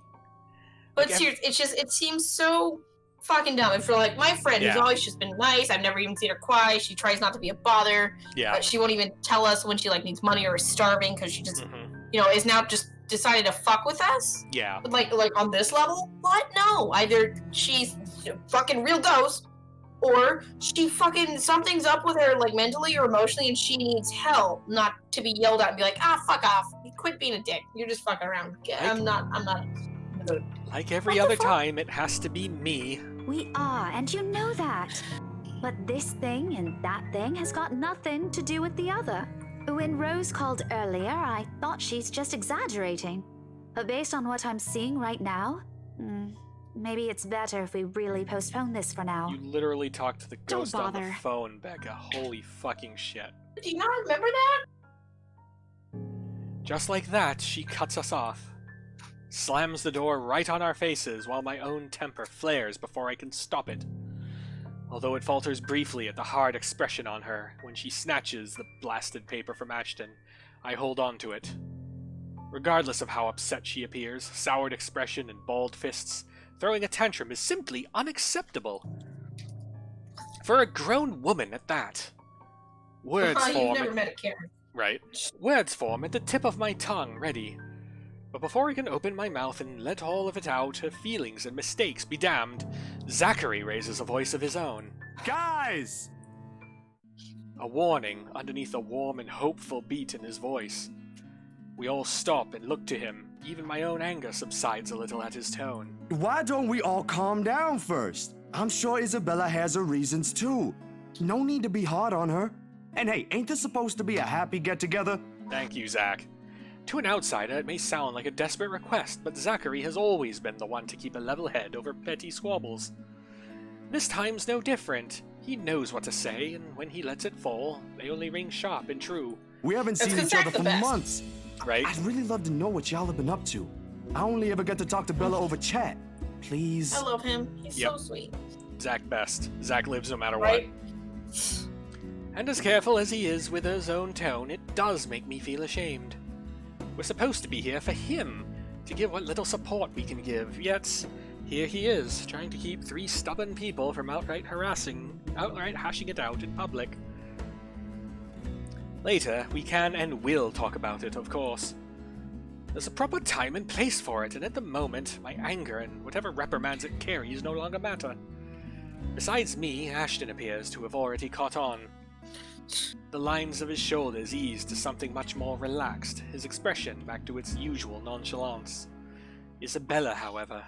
Speaker 1: But
Speaker 2: Like,
Speaker 1: seriously, it seems so fucking dumb. And for like my friend who's
Speaker 2: Yeah.
Speaker 1: always just been nice, I've never even seen her cry. She tries not to be a bother.
Speaker 2: Yeah.
Speaker 1: She won't even tell us when she like needs money or is starving because she just, is now just decided to fuck with us.
Speaker 2: Yeah.
Speaker 1: Like on this level? What? No. Either she's a fucking real ghost, or she fucking something's up with her like mentally or emotionally, and she needs help, not to be yelled at and be like, fuck off. You quit being a dick. You're just fucking around. I'm not.
Speaker 2: Like every other time, it has to be me.
Speaker 9: We are, and you know that. But this thing and that thing has got nothing to do with the other. When Rose called earlier, I thought she's just exaggerating. But based on what I'm seeing right now, maybe it's better if we really postpone this for now.
Speaker 2: You literally talked to the
Speaker 9: Don't
Speaker 2: ghost on the
Speaker 9: bother.
Speaker 2: phone, Becca. Holy fucking shit.
Speaker 1: Do you not remember that?
Speaker 2: Just like that, she cuts us off. Slams the door right on our faces while my own temper flares before I can stop it. Although it falters briefly at the hard expression on her when she snatches the blasted paper from Ashton, I hold on to it. Regardless of how upset she appears, soured expression and balled fists, throwing a tantrum is simply unacceptable. For a grown woman at that. Words
Speaker 1: You've
Speaker 2: form
Speaker 1: never met a Karen.
Speaker 2: Right. Words form at the tip of my tongue, ready. But before I can open my mouth and let all of it out, her feelings and mistakes be damned, Zachary raises a voice of his own.
Speaker 10: Guys!
Speaker 2: A warning underneath a warm and hopeful beat in his voice. We all stop and look to him. Even my own anger subsides a little at his tone.
Speaker 21: Why don't we all calm down first? I'm sure Isabella has her reasons too. No need to be hard on her. And hey, ain't this supposed to be a happy get-together?
Speaker 2: Thank you, Zach. To an outsider, it may sound like a desperate request, but Zachary has always been the one to keep a level head over petty squabbles. This time's no different. He knows what to say, and when he lets it fall, they only ring sharp and true.
Speaker 21: We haven't seen each other for months.
Speaker 2: Right?
Speaker 21: I'd really love to know what y'all have been up to. I only ever get to talk to Bella over chat. Please.
Speaker 1: I love him. He's so sweet.
Speaker 2: Zach best. Zach lives no matter
Speaker 1: Right?
Speaker 2: what. And as careful as he is with his own tone, it does make me feel ashamed. We're supposed to be here for him, to give what little support we can give, yet here he is, trying to keep 3 stubborn people from outright hashing it out in public. Later, we can and will talk about it, of course. There's a proper time and place for it, and at the moment, my anger and whatever reprimands it carries no longer matter. Besides me, Ashton appears to have already caught on. The lines of his shoulders ease to something much more relaxed, his expression back to its usual nonchalance. Isabella, however.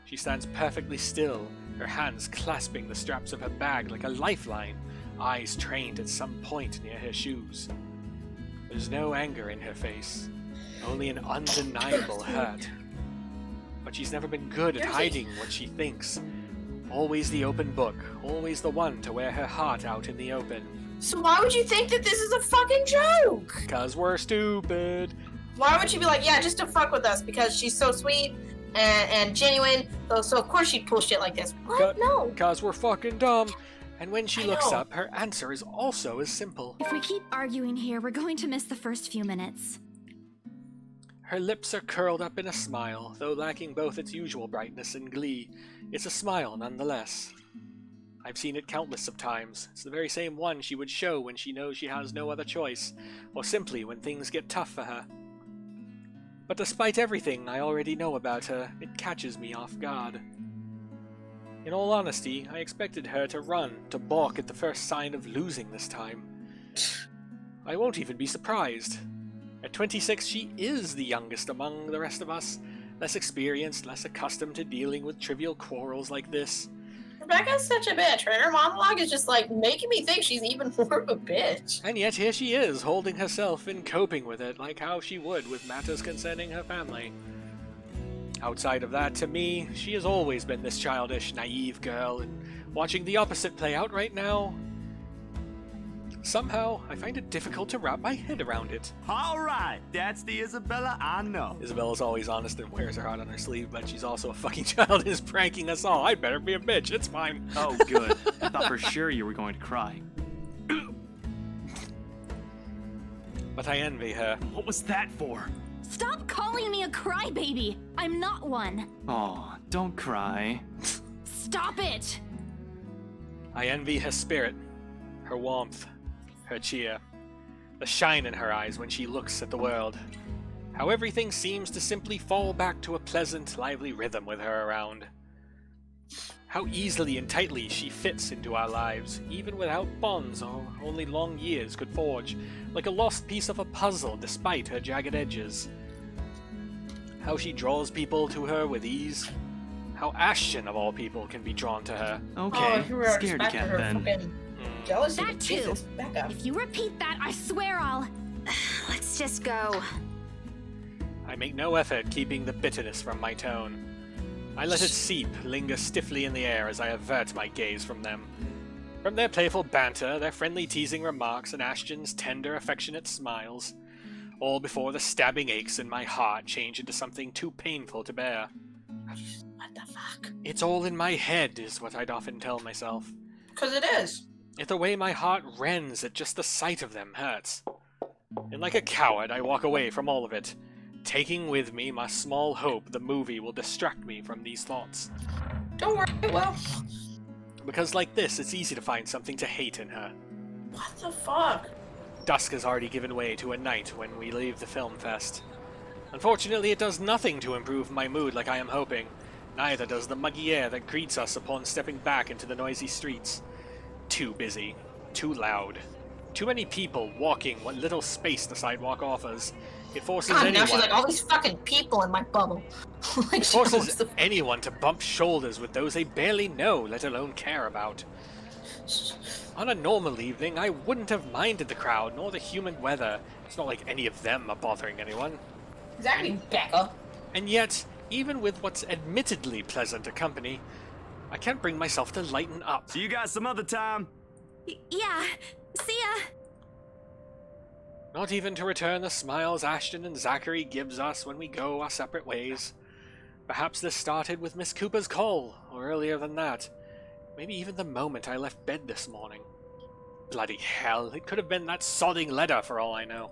Speaker 2: She stands perfectly still, her hands clasping the straps of her bag like a lifeline, eyes trained at some point near her shoes. There's no anger in her face, only an undeniable hurt. But she's never been good at hiding what she thinks. Always the open book, always the one to wear her heart out in the open.
Speaker 1: So why would you think that this is a fucking joke?
Speaker 2: Cause we're stupid.
Speaker 1: Why would she be like, yeah, just to fuck with us because she's so sweet and genuine? So of course she'd pull shit like this. What? No.
Speaker 2: Cause we're fucking dumb. And when she looks up, her answer is also as simple.
Speaker 18: If we keep arguing here, we're going to miss the first few minutes.
Speaker 2: Her lips are curled up in a smile, though lacking both its usual brightness and glee. It's a smile nonetheless. I've seen it countless of times. It's the very same one she would show when she knows she has no other choice, or simply when things get tough for her. But despite everything I already know about her, it catches me off guard. In all honesty, I expected her to run, to balk at the first sign of losing this time. I won't even be surprised. At 26, she is the youngest among the rest of us, less experienced, less accustomed to dealing with trivial quarrels like this.
Speaker 1: Rebecca's such a bitch. Her monologue is just like making me think she's even more of a bitch.
Speaker 2: And yet here she is, holding herself and coping with it like how she would with matters concerning her family. Outside of that, to me, she has always been this childish, naive girl, and watching the opposite play out right now, somehow, I find it difficult to wrap my head around it.
Speaker 21: Alright, that's the Isabella I know.
Speaker 2: Isabella's always honest and wears her heart on her sleeve, but she's also a fucking child and is pranking us all. I'd better be a bitch, it's fine.
Speaker 20: Oh, good. I thought for sure you were going to cry.
Speaker 2: But I envy her.
Speaker 20: What was that for?
Speaker 18: Stop calling me a crybaby! I'm not one!
Speaker 14: Aw, don't cry.
Speaker 18: Stop it!
Speaker 2: I envy her spirit, her warmth, her cheer, the shine in her eyes when she looks at the world. How everything seems to simply fall back to a pleasant, lively rhythm with her around. How easily and tightly she fits into our lives, even without bonds or only long years could forge, like a lost piece of a puzzle despite her jagged edges. How she draws people to her with ease. How Ashton, of all people, can be drawn to her.
Speaker 14: Okay, scared cat then.
Speaker 1: Jealousy.
Speaker 18: That too.
Speaker 1: Jesus, back up.
Speaker 18: If you repeat that, I swear I'll...
Speaker 19: Let's just go.
Speaker 2: I make no effort keeping the bitterness from my tone. I let it seep, linger stiffly in the air as I avert my gaze from them. From their playful banter, their friendly teasing remarks, and Ashton's tender, affectionate smiles, all before the stabbing aches in my heart change into something too painful to bear.
Speaker 1: What the fuck?
Speaker 2: It's all in my head, is what I'd often tell myself.
Speaker 1: 'Cause it is.
Speaker 2: Yet the way my heart rends at just the sight of them hurts. And like a coward, I walk away from all of it, taking with me my small hope the movie will distract me from these thoughts.
Speaker 1: Don't worry, it will.
Speaker 2: Because like this, it's easy to find something to hate in her.
Speaker 1: What the fuck?
Speaker 2: Dusk has already given way to a night when we leave the film fest. Unfortunately, it does nothing to improve my mood like I am hoping. Neither does the muggy air that greets us upon stepping back into the noisy streets. Too busy. Too loud. Too many people walking what little space the sidewalk offers. It forces
Speaker 1: God,
Speaker 2: anyone...
Speaker 1: now she's like, all these fucking people in my bubble. Like,
Speaker 2: it forces anyone to bump shoulders with those they barely know, let alone care about. On a normal evening, I wouldn't have minded the crowd, nor the humid weather. It's not like any of them are bothering anyone.
Speaker 1: Exactly, Becca.
Speaker 2: And yet, even with what's admittedly pleasant a company, I can't bring myself to lighten up.
Speaker 21: See you guys some other time.
Speaker 18: Yeah, see ya.
Speaker 2: Not even to return the smiles Ashton and Zachary gives us when we go our separate ways. Perhaps this started with Miss Cooper's call, or earlier than that. Maybe even the moment I left bed this morning. Bloody hell, it could have been that sodding letter for all I know.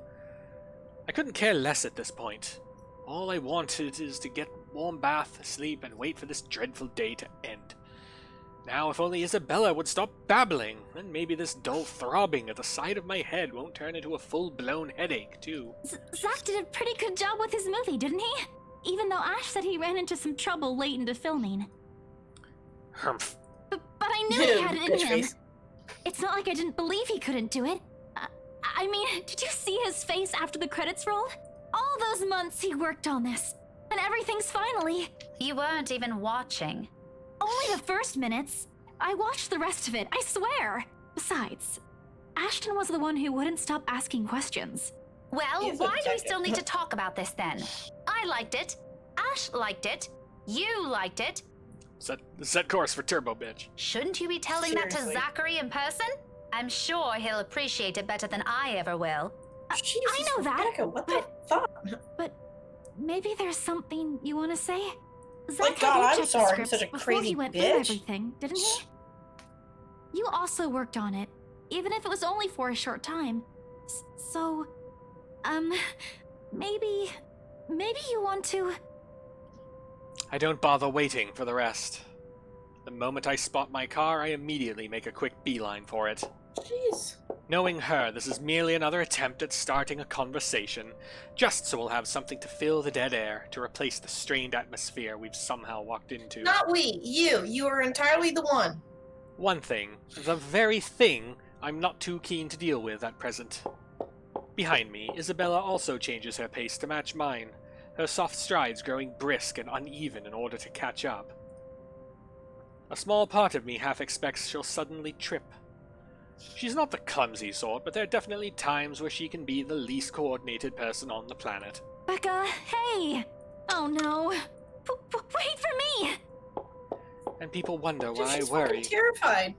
Speaker 2: I couldn't care less at this point. All I wanted is to get a warm bath, sleep, and wait for this dreadful day to end. Now, if only Isabella would stop babbling, then maybe this dull throbbing at the side of my head won't turn into a full-blown headache, too.
Speaker 18: Zach did a pretty good job with his movie, didn't he? Even though Ash said he ran into some trouble late into filming.
Speaker 2: Humph.
Speaker 18: But I knew he had it in him. It's not like I didn't believe he couldn't do it. I mean, did you see his face after the credits rolled? All those months he worked on this, and everything's finally...
Speaker 9: You weren't even watching.
Speaker 18: Only the first minutes. I watched the rest of it, I swear. Besides, Ashton was the one who wouldn't stop asking questions.
Speaker 9: Well, why do we still need to talk about this then? I liked it. Ash liked it. You liked it.
Speaker 2: Set course for Turbo, bitch.
Speaker 9: Shouldn't you be telling that to
Speaker 1: Seriously.
Speaker 9: Zachary in person? I'm sure he'll appreciate it better than I ever will.
Speaker 1: Jesus,
Speaker 18: I know that.
Speaker 1: Rebecca, what the fuck?
Speaker 18: But maybe there's something you want to say? Zach
Speaker 1: My
Speaker 18: had
Speaker 1: God,
Speaker 18: you
Speaker 1: I'm
Speaker 18: check the
Speaker 1: sorry, I'm
Speaker 18: scripts
Speaker 1: such a
Speaker 18: before
Speaker 1: crazy
Speaker 18: he went
Speaker 1: bitch.
Speaker 18: through everything, didn't he? You also worked on it, even if it was only for a short time. So, maybe you want to...
Speaker 2: I don't bother waiting for the rest. The moment I spot my car, I immediately make a quick beeline for it.
Speaker 1: Jeez.
Speaker 2: Knowing her, this is merely another attempt at starting a conversation, just so we'll have something to fill the dead air, to replace the strained atmosphere we've somehow walked into.
Speaker 1: Not we, you. You are entirely the one.
Speaker 2: One thing, the very thing I'm not too keen to deal with at present. Behind me, Isabella also changes her pace to match mine, her soft strides growing brisk and uneven in order to catch up. A small part of me half expects she'll suddenly trip. She's not the clumsy sort, but there are definitely times where she can be the least coordinated person on the planet.
Speaker 18: Becca, hey! Oh no. Wait for me!
Speaker 2: And people wonder
Speaker 1: Dude,
Speaker 2: why I
Speaker 1: she's
Speaker 2: worry.
Speaker 1: fucking terrified.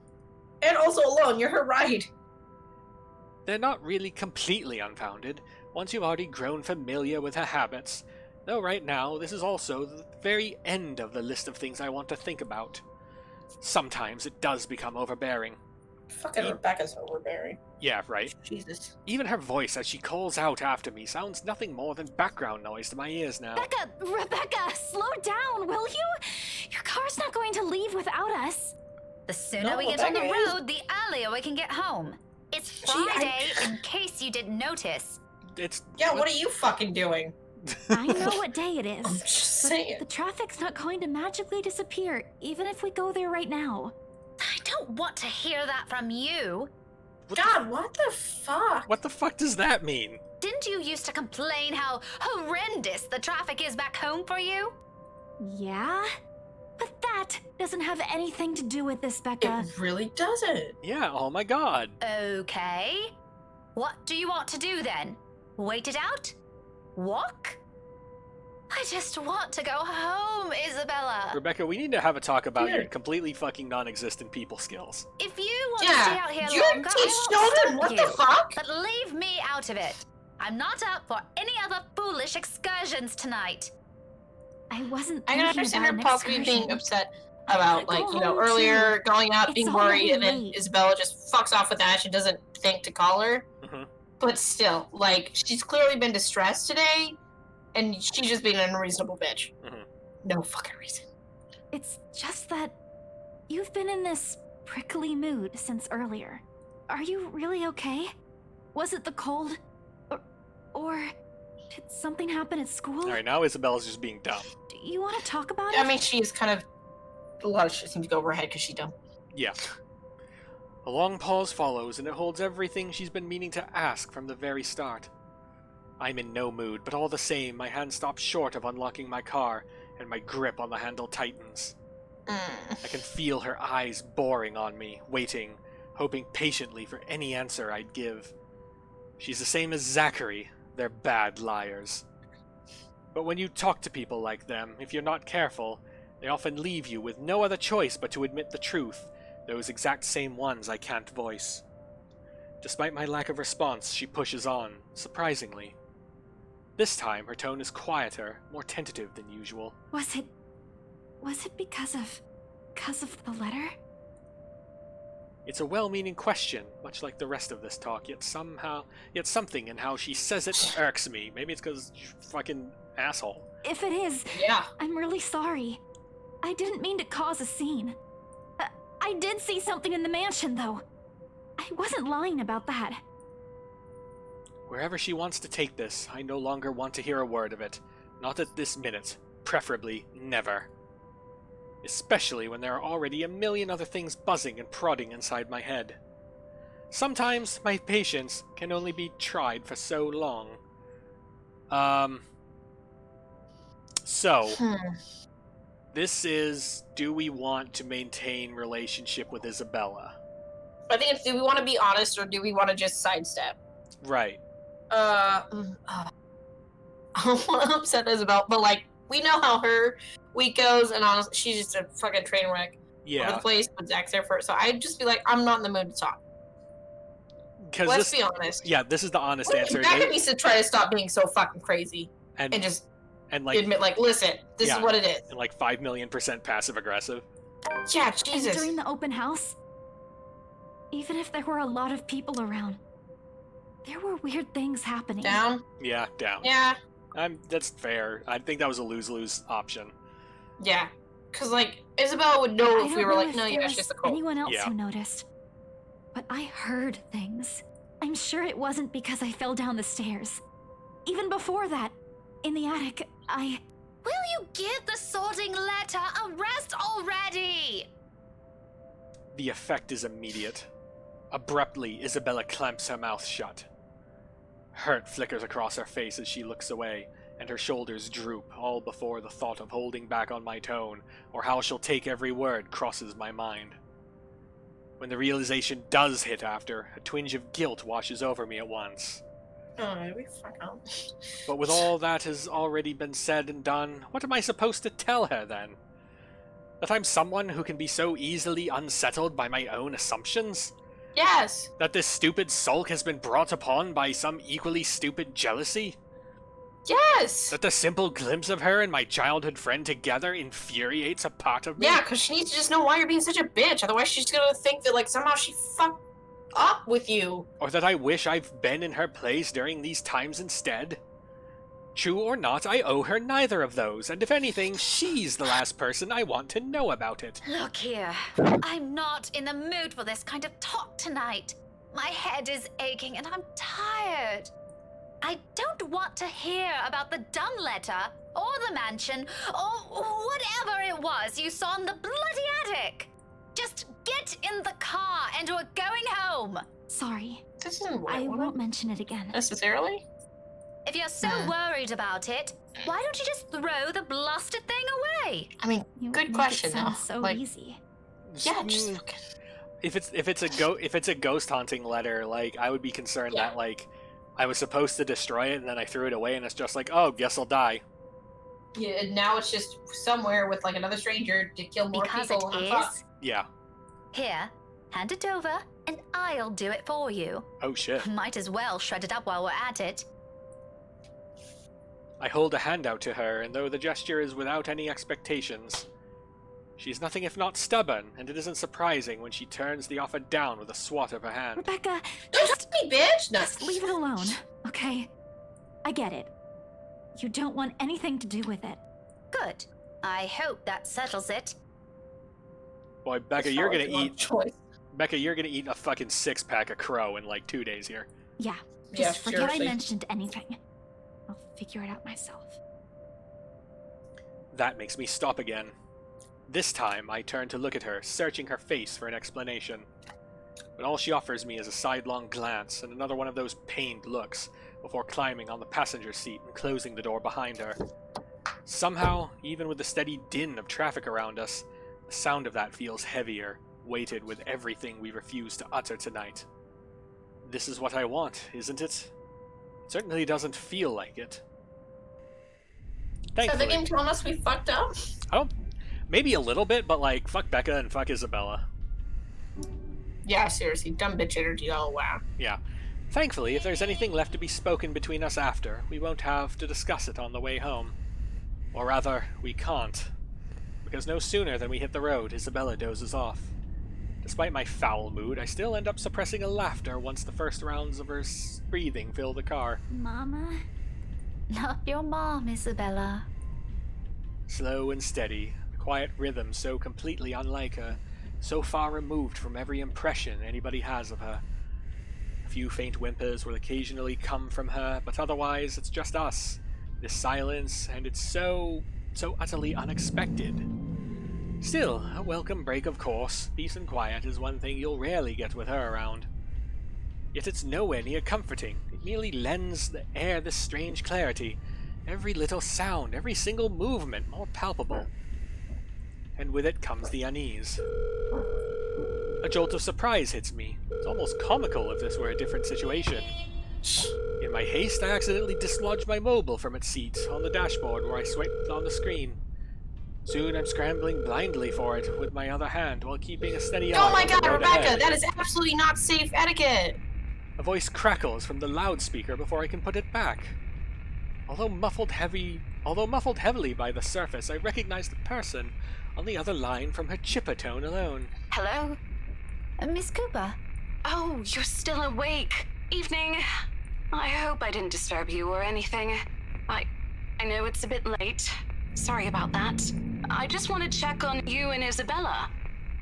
Speaker 1: And also alone, you're her ride.
Speaker 2: They're not really completely unfounded, once you've already grown familiar with her habits. Though right now, this is also the very end of the list of things I want to think about. Sometimes it does become overbearing.
Speaker 1: Fucking Rebecca's overbearing.
Speaker 2: Yeah, right.
Speaker 1: Jesus.
Speaker 2: Even her voice as she calls out after me sounds nothing more than background noise to my ears now.
Speaker 18: Rebecca, slow down, will you? Your car's not going to leave without us.
Speaker 9: The sooner we get on the road, the earlier we can get home. It's Friday, in case you didn't notice.
Speaker 1: Yeah, what are you fucking doing?
Speaker 18: I know what day it is.
Speaker 1: I'm just saying.
Speaker 18: The traffic's not going to magically disappear, even if we go there right now.
Speaker 9: I don't want to hear that from you.
Speaker 1: God, what the fuck?
Speaker 2: What the fuck does that mean?
Speaker 9: Didn't you used to complain how horrendous the traffic is back home for you?
Speaker 18: Yeah? But that doesn't have anything to do with this, Becca.
Speaker 1: It really doesn't.
Speaker 2: Yeah, oh my god.
Speaker 9: Okay. What do you want to do then? Wait it out? Walk? I just want to go home, Isabella.
Speaker 2: Rebecca, we need to have a talk about your completely fucking non-existent people skills.
Speaker 9: If you want to stay out here longer, I
Speaker 1: teach
Speaker 9: won't
Speaker 1: children,
Speaker 9: stop
Speaker 1: what
Speaker 9: you.
Speaker 1: the fuck?
Speaker 9: But leave me out of it. I'm not up for any other foolish excursions tonight.
Speaker 18: I wasn't
Speaker 1: I can
Speaker 18: thinking
Speaker 1: understand her
Speaker 18: about an
Speaker 1: possibly
Speaker 18: excursion.
Speaker 1: being upset about, like,
Speaker 18: Go
Speaker 1: you know,
Speaker 18: home,
Speaker 1: earlier
Speaker 18: too.
Speaker 1: going out,
Speaker 18: It's
Speaker 1: being
Speaker 18: already
Speaker 1: worried, and then
Speaker 18: late.
Speaker 1: Isabella just fucks off with Ash and doesn't think to call her.
Speaker 2: Mm-hmm.
Speaker 1: But still, like, she's clearly been distressed today, and she's just being an unreasonable bitch.
Speaker 2: Mm-hmm.
Speaker 1: No fucking reason.
Speaker 18: It's just that you've been in this prickly mood since earlier. Are you really okay? Was it the cold? Or did something happen at school?
Speaker 2: Alright, now Isabella's just being dumb.
Speaker 18: Do you want to talk about it?
Speaker 1: I mean, she is kind of... A lot of shit seems to go over her head because she's dumb.
Speaker 2: Yeah. A long pause follows, and it holds everything she's been meaning to ask from the very start. I'm in no mood, but all the same, my hand stops short of unlocking my car, and my grip on the handle tightens. I can feel her eyes boring on me, waiting, hoping patiently for any answer I'd give. She's the same as Zachary. They're bad liars. But when you talk to people like them, if you're not careful, they often leave you with no other choice but to admit the truth, those exact same ones I can't voice. Despite my lack of response, she pushes on, surprisingly. This time, her tone is quieter, more tentative than usual.
Speaker 18: Was it because of the letter?
Speaker 2: It's a well-meaning question, much like the rest of this talk, yet something in how she says it irks me. Maybe it's because she's a fucking asshole.
Speaker 18: If it is,
Speaker 1: yeah,
Speaker 18: I'm really sorry. I didn't mean to cause a scene. I did see something in the mansion, though. I wasn't lying about that.
Speaker 2: Wherever she wants to take this, I no longer want to hear a word of it. Not at this minute. Preferably never. Especially when there are already a million other things buzzing and prodding inside my head. Sometimes my patience can only be tried for so long. This is, do we want to maintain relationship with Isabella?
Speaker 1: I think it's, do we want to be honest or do we want to just sidestep?
Speaker 2: Right.
Speaker 1: I don't want to upset Isabel, but, like, we know how her week goes, and honestly, she's just a fucking train wreck.
Speaker 2: Yeah.
Speaker 1: Over the place, but Zach's there for it, so I'd just be like, I'm not in the mood to talk. Let's be honest.
Speaker 2: Yeah, this is the honest answer.
Speaker 1: Becca needs to try to stop being so fucking crazy and just
Speaker 2: like
Speaker 1: admit, like, listen, this is what it is.
Speaker 2: And like 5,000,000% passive aggressive.
Speaker 1: Yeah, Jesus.
Speaker 18: And during the open house, even if there were a lot of people around, there were weird things happening.
Speaker 1: Down?
Speaker 2: Yeah, down.
Speaker 1: Yeah.
Speaker 2: That's fair. I think that was a lose-lose option.
Speaker 1: Yeah. Because, like, Isabella would know if we were like, no, yeah, it's just a cold.
Speaker 18: Anyone else who noticed? But I heard things. I'm sure it wasn't because I fell down the stairs. Even before that, in the attic,
Speaker 9: Will you give the sorting letter a rest already?
Speaker 2: The effect is immediate. Abruptly, Isabella clamps her mouth shut. Hurt flickers across her face as she looks away, and her shoulders droop, all before the thought of holding back on my tone, or how she'll take every word, crosses my mind. When the realization does hit after, a twinge of guilt washes over me at once.
Speaker 1: Oh, we fuck up.
Speaker 2: But with all that has already been said and done, what am I supposed to tell her then? That I'm someone who can be so easily unsettled by my own assumptions?
Speaker 1: Yes!
Speaker 2: That this stupid sulk has been brought upon by some equally stupid jealousy?
Speaker 1: Yes!
Speaker 2: That the simple glimpse of her and my childhood friend together infuriates a part of me?
Speaker 1: Yeah, because she needs to just know why you're being such a bitch. Otherwise, she's gonna think that, like, somehow she fucked up with you.
Speaker 2: Or that I wish I've been in her place during these times instead? True or not, I owe her neither of those, and if anything, she's the last person I want to know about it.
Speaker 9: Look here, I'm not in the mood for this kind of talk tonight. My head is aching and I'm tired. I don't want to hear about the dumb letter, or the mansion, or whatever it was you saw in the bloody attic. Just get in the car and we're going home.
Speaker 18: Sorry.
Speaker 1: This isn't
Speaker 18: I won't mention it again.
Speaker 1: Necessarily?
Speaker 9: If you're so worried about it, why don't you just throw the blasted thing away?
Speaker 1: I mean, good question.
Speaker 18: It sounds so
Speaker 1: like,
Speaker 18: easy.
Speaker 1: Yeah, just
Speaker 2: if it's a ghost haunting letter, like I would be concerned that like I was supposed to destroy it and then I threw it away and it's just like, oh, guess I'll die.
Speaker 1: Yeah, and now it's just somewhere with like another stranger to kill more
Speaker 9: Because
Speaker 1: people.
Speaker 9: it
Speaker 1: and
Speaker 9: is?
Speaker 2: Yeah.
Speaker 9: Here, hand it over and I'll do it for you.
Speaker 2: Oh shit.
Speaker 9: Might as well shred it up while we're at it.
Speaker 2: I hold a hand out to her, and though the gesture is without any expectations, she's nothing if not stubborn, and it isn't surprising when she turns the offer down with a swat of her hand.
Speaker 18: Rebecca,
Speaker 1: just me, bitch. No.
Speaker 18: Just leave it alone, okay? I get it. You don't want anything to do with it.
Speaker 9: Good. I hope that settles it.
Speaker 2: Boy, Becca, you're gonna eat. Becca, you're gonna eat a fucking 6-pack of crow in like 2 days here.
Speaker 18: Yeah,
Speaker 1: Yeah,
Speaker 18: just forget
Speaker 1: seriously.
Speaker 18: I mentioned anything. I'll figure it out myself.
Speaker 2: That makes me stop again. This time, I turn to look at her, searching her face for an explanation. But all she offers me is a sidelong glance and another one of those pained looks, before climbing on the passenger seat and closing the door behind her. Somehow, even with the steady din of traffic around us, the sound of that feels heavier, weighted with everything we refuse to utter tonight. This is what I want, isn't it? It certainly doesn't feel like it.
Speaker 1: So the game telling us we fucked up?
Speaker 2: Oh, maybe a little bit, but like, fuck Becca and fuck Isabella.
Speaker 1: Yeah, seriously, dumb bitch energy all wow.
Speaker 2: Yeah. Thankfully, if there's anything left to be spoken between us after, we won't have to discuss it on the way home. Or rather, we can't. Because no sooner than we hit the road, Isabella dozes off. Despite my foul mood, I still end up suppressing a laughter once the first rounds of her breathing fill the car.
Speaker 9: Mama? Not your mom, Isabella.
Speaker 2: Slow and steady, a quiet rhythm so completely unlike her, so far removed from every impression anybody has of her. A few faint whimpers will occasionally come from her, but otherwise it's just us. This silence, and it's so utterly unexpected. Still, a welcome break of course. Peace and quiet is one thing you'll rarely get with her around. Yet it's nowhere near comforting. It merely lends the air this strange clarity. Every little sound, every single movement more palpable. And with it comes the unease. A jolt of surprise hits me. It's almost comical if this were a different situation. In my haste, I accidentally dislodged my mobile from its seat on the dashboard where I swiped on the screen. Soon I'm scrambling blindly for it with my other hand while keeping a steady eye.
Speaker 1: Oh my
Speaker 2: on the
Speaker 1: god,
Speaker 2: road
Speaker 1: Rebecca,
Speaker 2: ahead.
Speaker 1: that is absolutely not safe etiquette.
Speaker 2: A voice crackles from the loudspeaker before I can put it back. Although muffled heavily by the surface, I recognize the person on the other line from her chipper tone alone.
Speaker 17: Hello?
Speaker 9: Miss Cooper?
Speaker 17: Oh, you're still awake. Evening. I hope I didn't disturb you or anything. I know it's a bit late. Sorry about that. I just want to check on you and Isabella.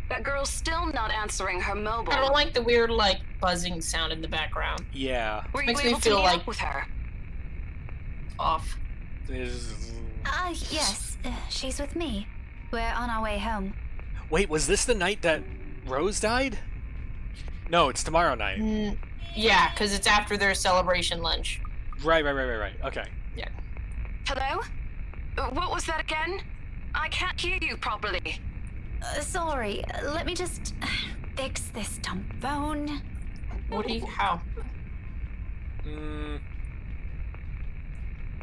Speaker 17: That girl's still not answering her mobile.
Speaker 1: I don't like the weird, like, buzzing sound in the background.
Speaker 2: Yeah.
Speaker 17: Were you
Speaker 1: Makes me
Speaker 17: able
Speaker 1: feel
Speaker 17: to meet
Speaker 1: like
Speaker 17: up with her?
Speaker 1: Off.
Speaker 9: Yes. She's with me. We're on our way home.
Speaker 2: Wait, was this the night that Rose died? No, it's tomorrow night.
Speaker 1: Yeah, because it's after their celebration lunch.
Speaker 2: Right. Okay.
Speaker 1: Yeah.
Speaker 17: Hello? What was that again? I can't hear you properly.
Speaker 9: Sorry. Let me just fix this dumb phone.
Speaker 1: How?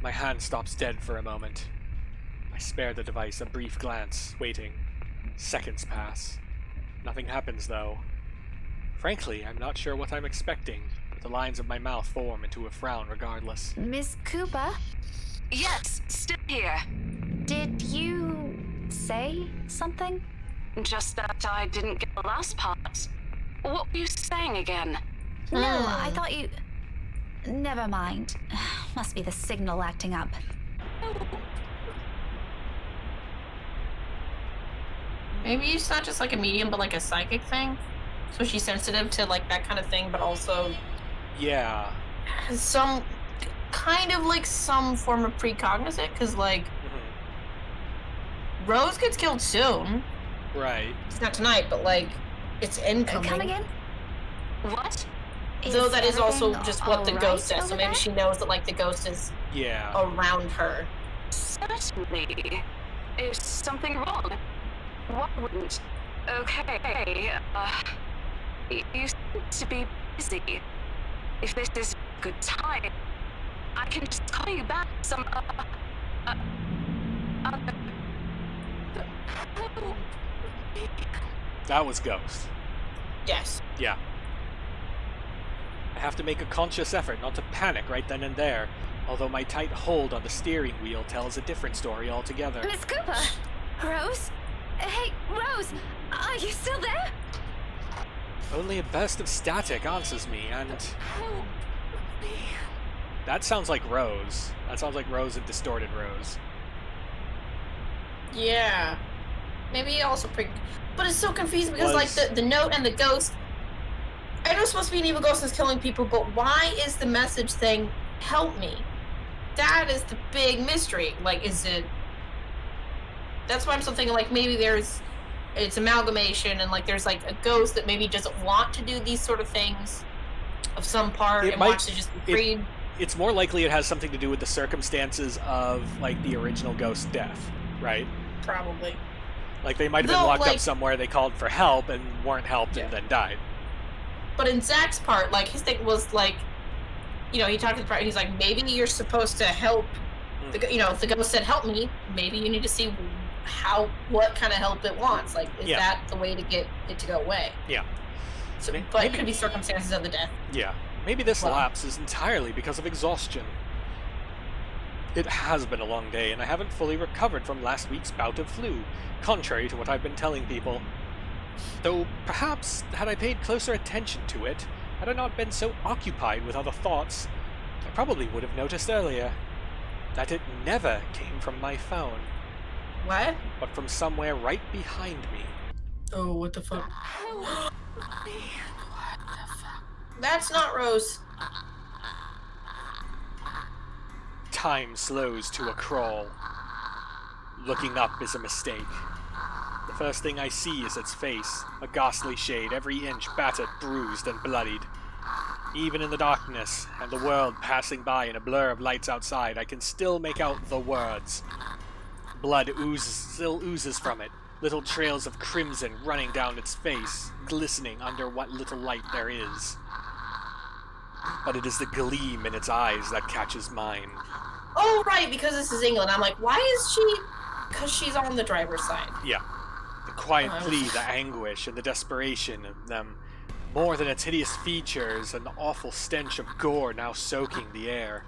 Speaker 2: My hand stops dead for a moment. I spare the device a brief glance, waiting. Seconds pass. Nothing happens, though. Frankly, I'm not sure what I'm expecting, but the lines of my mouth form into a frown regardless.
Speaker 9: Miss Cooper?
Speaker 17: Yes, still here.
Speaker 9: Did you say something?
Speaker 17: Just that I didn't get the last part. What were you saying again?
Speaker 9: No, I thought you... Never mind. Must be the signal acting up.
Speaker 1: Maybe it's not just like a medium, but like a psychic thing. So she's sensitive to like that kind of thing, but also
Speaker 2: Yeah.
Speaker 1: has some kind of like some form of precognizant, because like Rose gets killed soon.
Speaker 2: Right.
Speaker 1: It's not tonight, but like it's incoming.
Speaker 9: Come again?
Speaker 17: What?
Speaker 1: So that is also
Speaker 9: everything
Speaker 1: just what the
Speaker 9: all
Speaker 1: ghost
Speaker 9: right
Speaker 1: says. So
Speaker 9: over
Speaker 1: maybe
Speaker 9: there?
Speaker 1: she knows that like the ghost is around her.
Speaker 17: Certainly. Is something wrong? What wouldn't? Okay, you seem to be busy. If this is a good time, I can just call you back some,
Speaker 2: That was Ghost.
Speaker 1: Yes.
Speaker 2: Yeah. I have to make a conscious effort not to panic right then and there, although my tight hold on the steering wheel tells a different story altogether.
Speaker 9: Miss Cooper? Rose? Hey, Rose! Are you still there?
Speaker 2: Only a burst of static answers me, and... That sounds like Rose. That sounds like Rose and Distorted Rose.
Speaker 1: Yeah. Maybe also but it's so confusing because like the note and the ghost, I know it's supposed to be an evil ghost that's killing people, but why is the message saying, help me? That is the big mystery. Like, is it... That's why I'm still thinking, like, maybe it's amalgamation, and, like, there's, like, a ghost that maybe doesn't want to do these sort of things of some part and wants to just be freed.
Speaker 2: It's more likely it has something to do with the circumstances of, like, the original ghost death, right?
Speaker 1: Probably.
Speaker 2: Like, they might have been locked up somewhere, they called for help and weren't helped and then died.
Speaker 1: But in Zach's part, like, his thing was, like, you know, he talked to the part, he's like, maybe you're supposed to help, you know, if the ghost said help me, maybe you need to see what kind of help it wants. Like, is that the way to get it to go away?
Speaker 2: Yeah.
Speaker 1: So, but it could be circumstances of the death.
Speaker 2: Yeah. Maybe this lapse is entirely because of exhaustion. It has been a long day, and I haven't fully recovered from last week's bout of flu, contrary to what I've been telling people. Though, perhaps, had I paid closer attention to it, had I not been so occupied with other thoughts, I probably would have noticed earlier that it never came from my phone.
Speaker 1: What?
Speaker 2: But from somewhere right behind me.
Speaker 1: Oh, what the fuck? That's not Rose.
Speaker 2: Time slows to a crawl. Looking up is a mistake. The first thing I see is its face, a ghastly shade, every inch battered, bruised, and bloodied. Even in the darkness, and the world passing by in a blur of lights outside, I can still make out the words. Blood still oozes from it, little trails of crimson running down its face, glistening under what little light there is. But it is the gleam in its eyes that catches mine.
Speaker 1: Oh, right, because this is England. I'm like, why is she... Because she's on the driver's side.
Speaker 2: Yeah. The quiet plea, the anguish, and the desperation of them More than its hideous features, an awful stench of gore now soaking the air.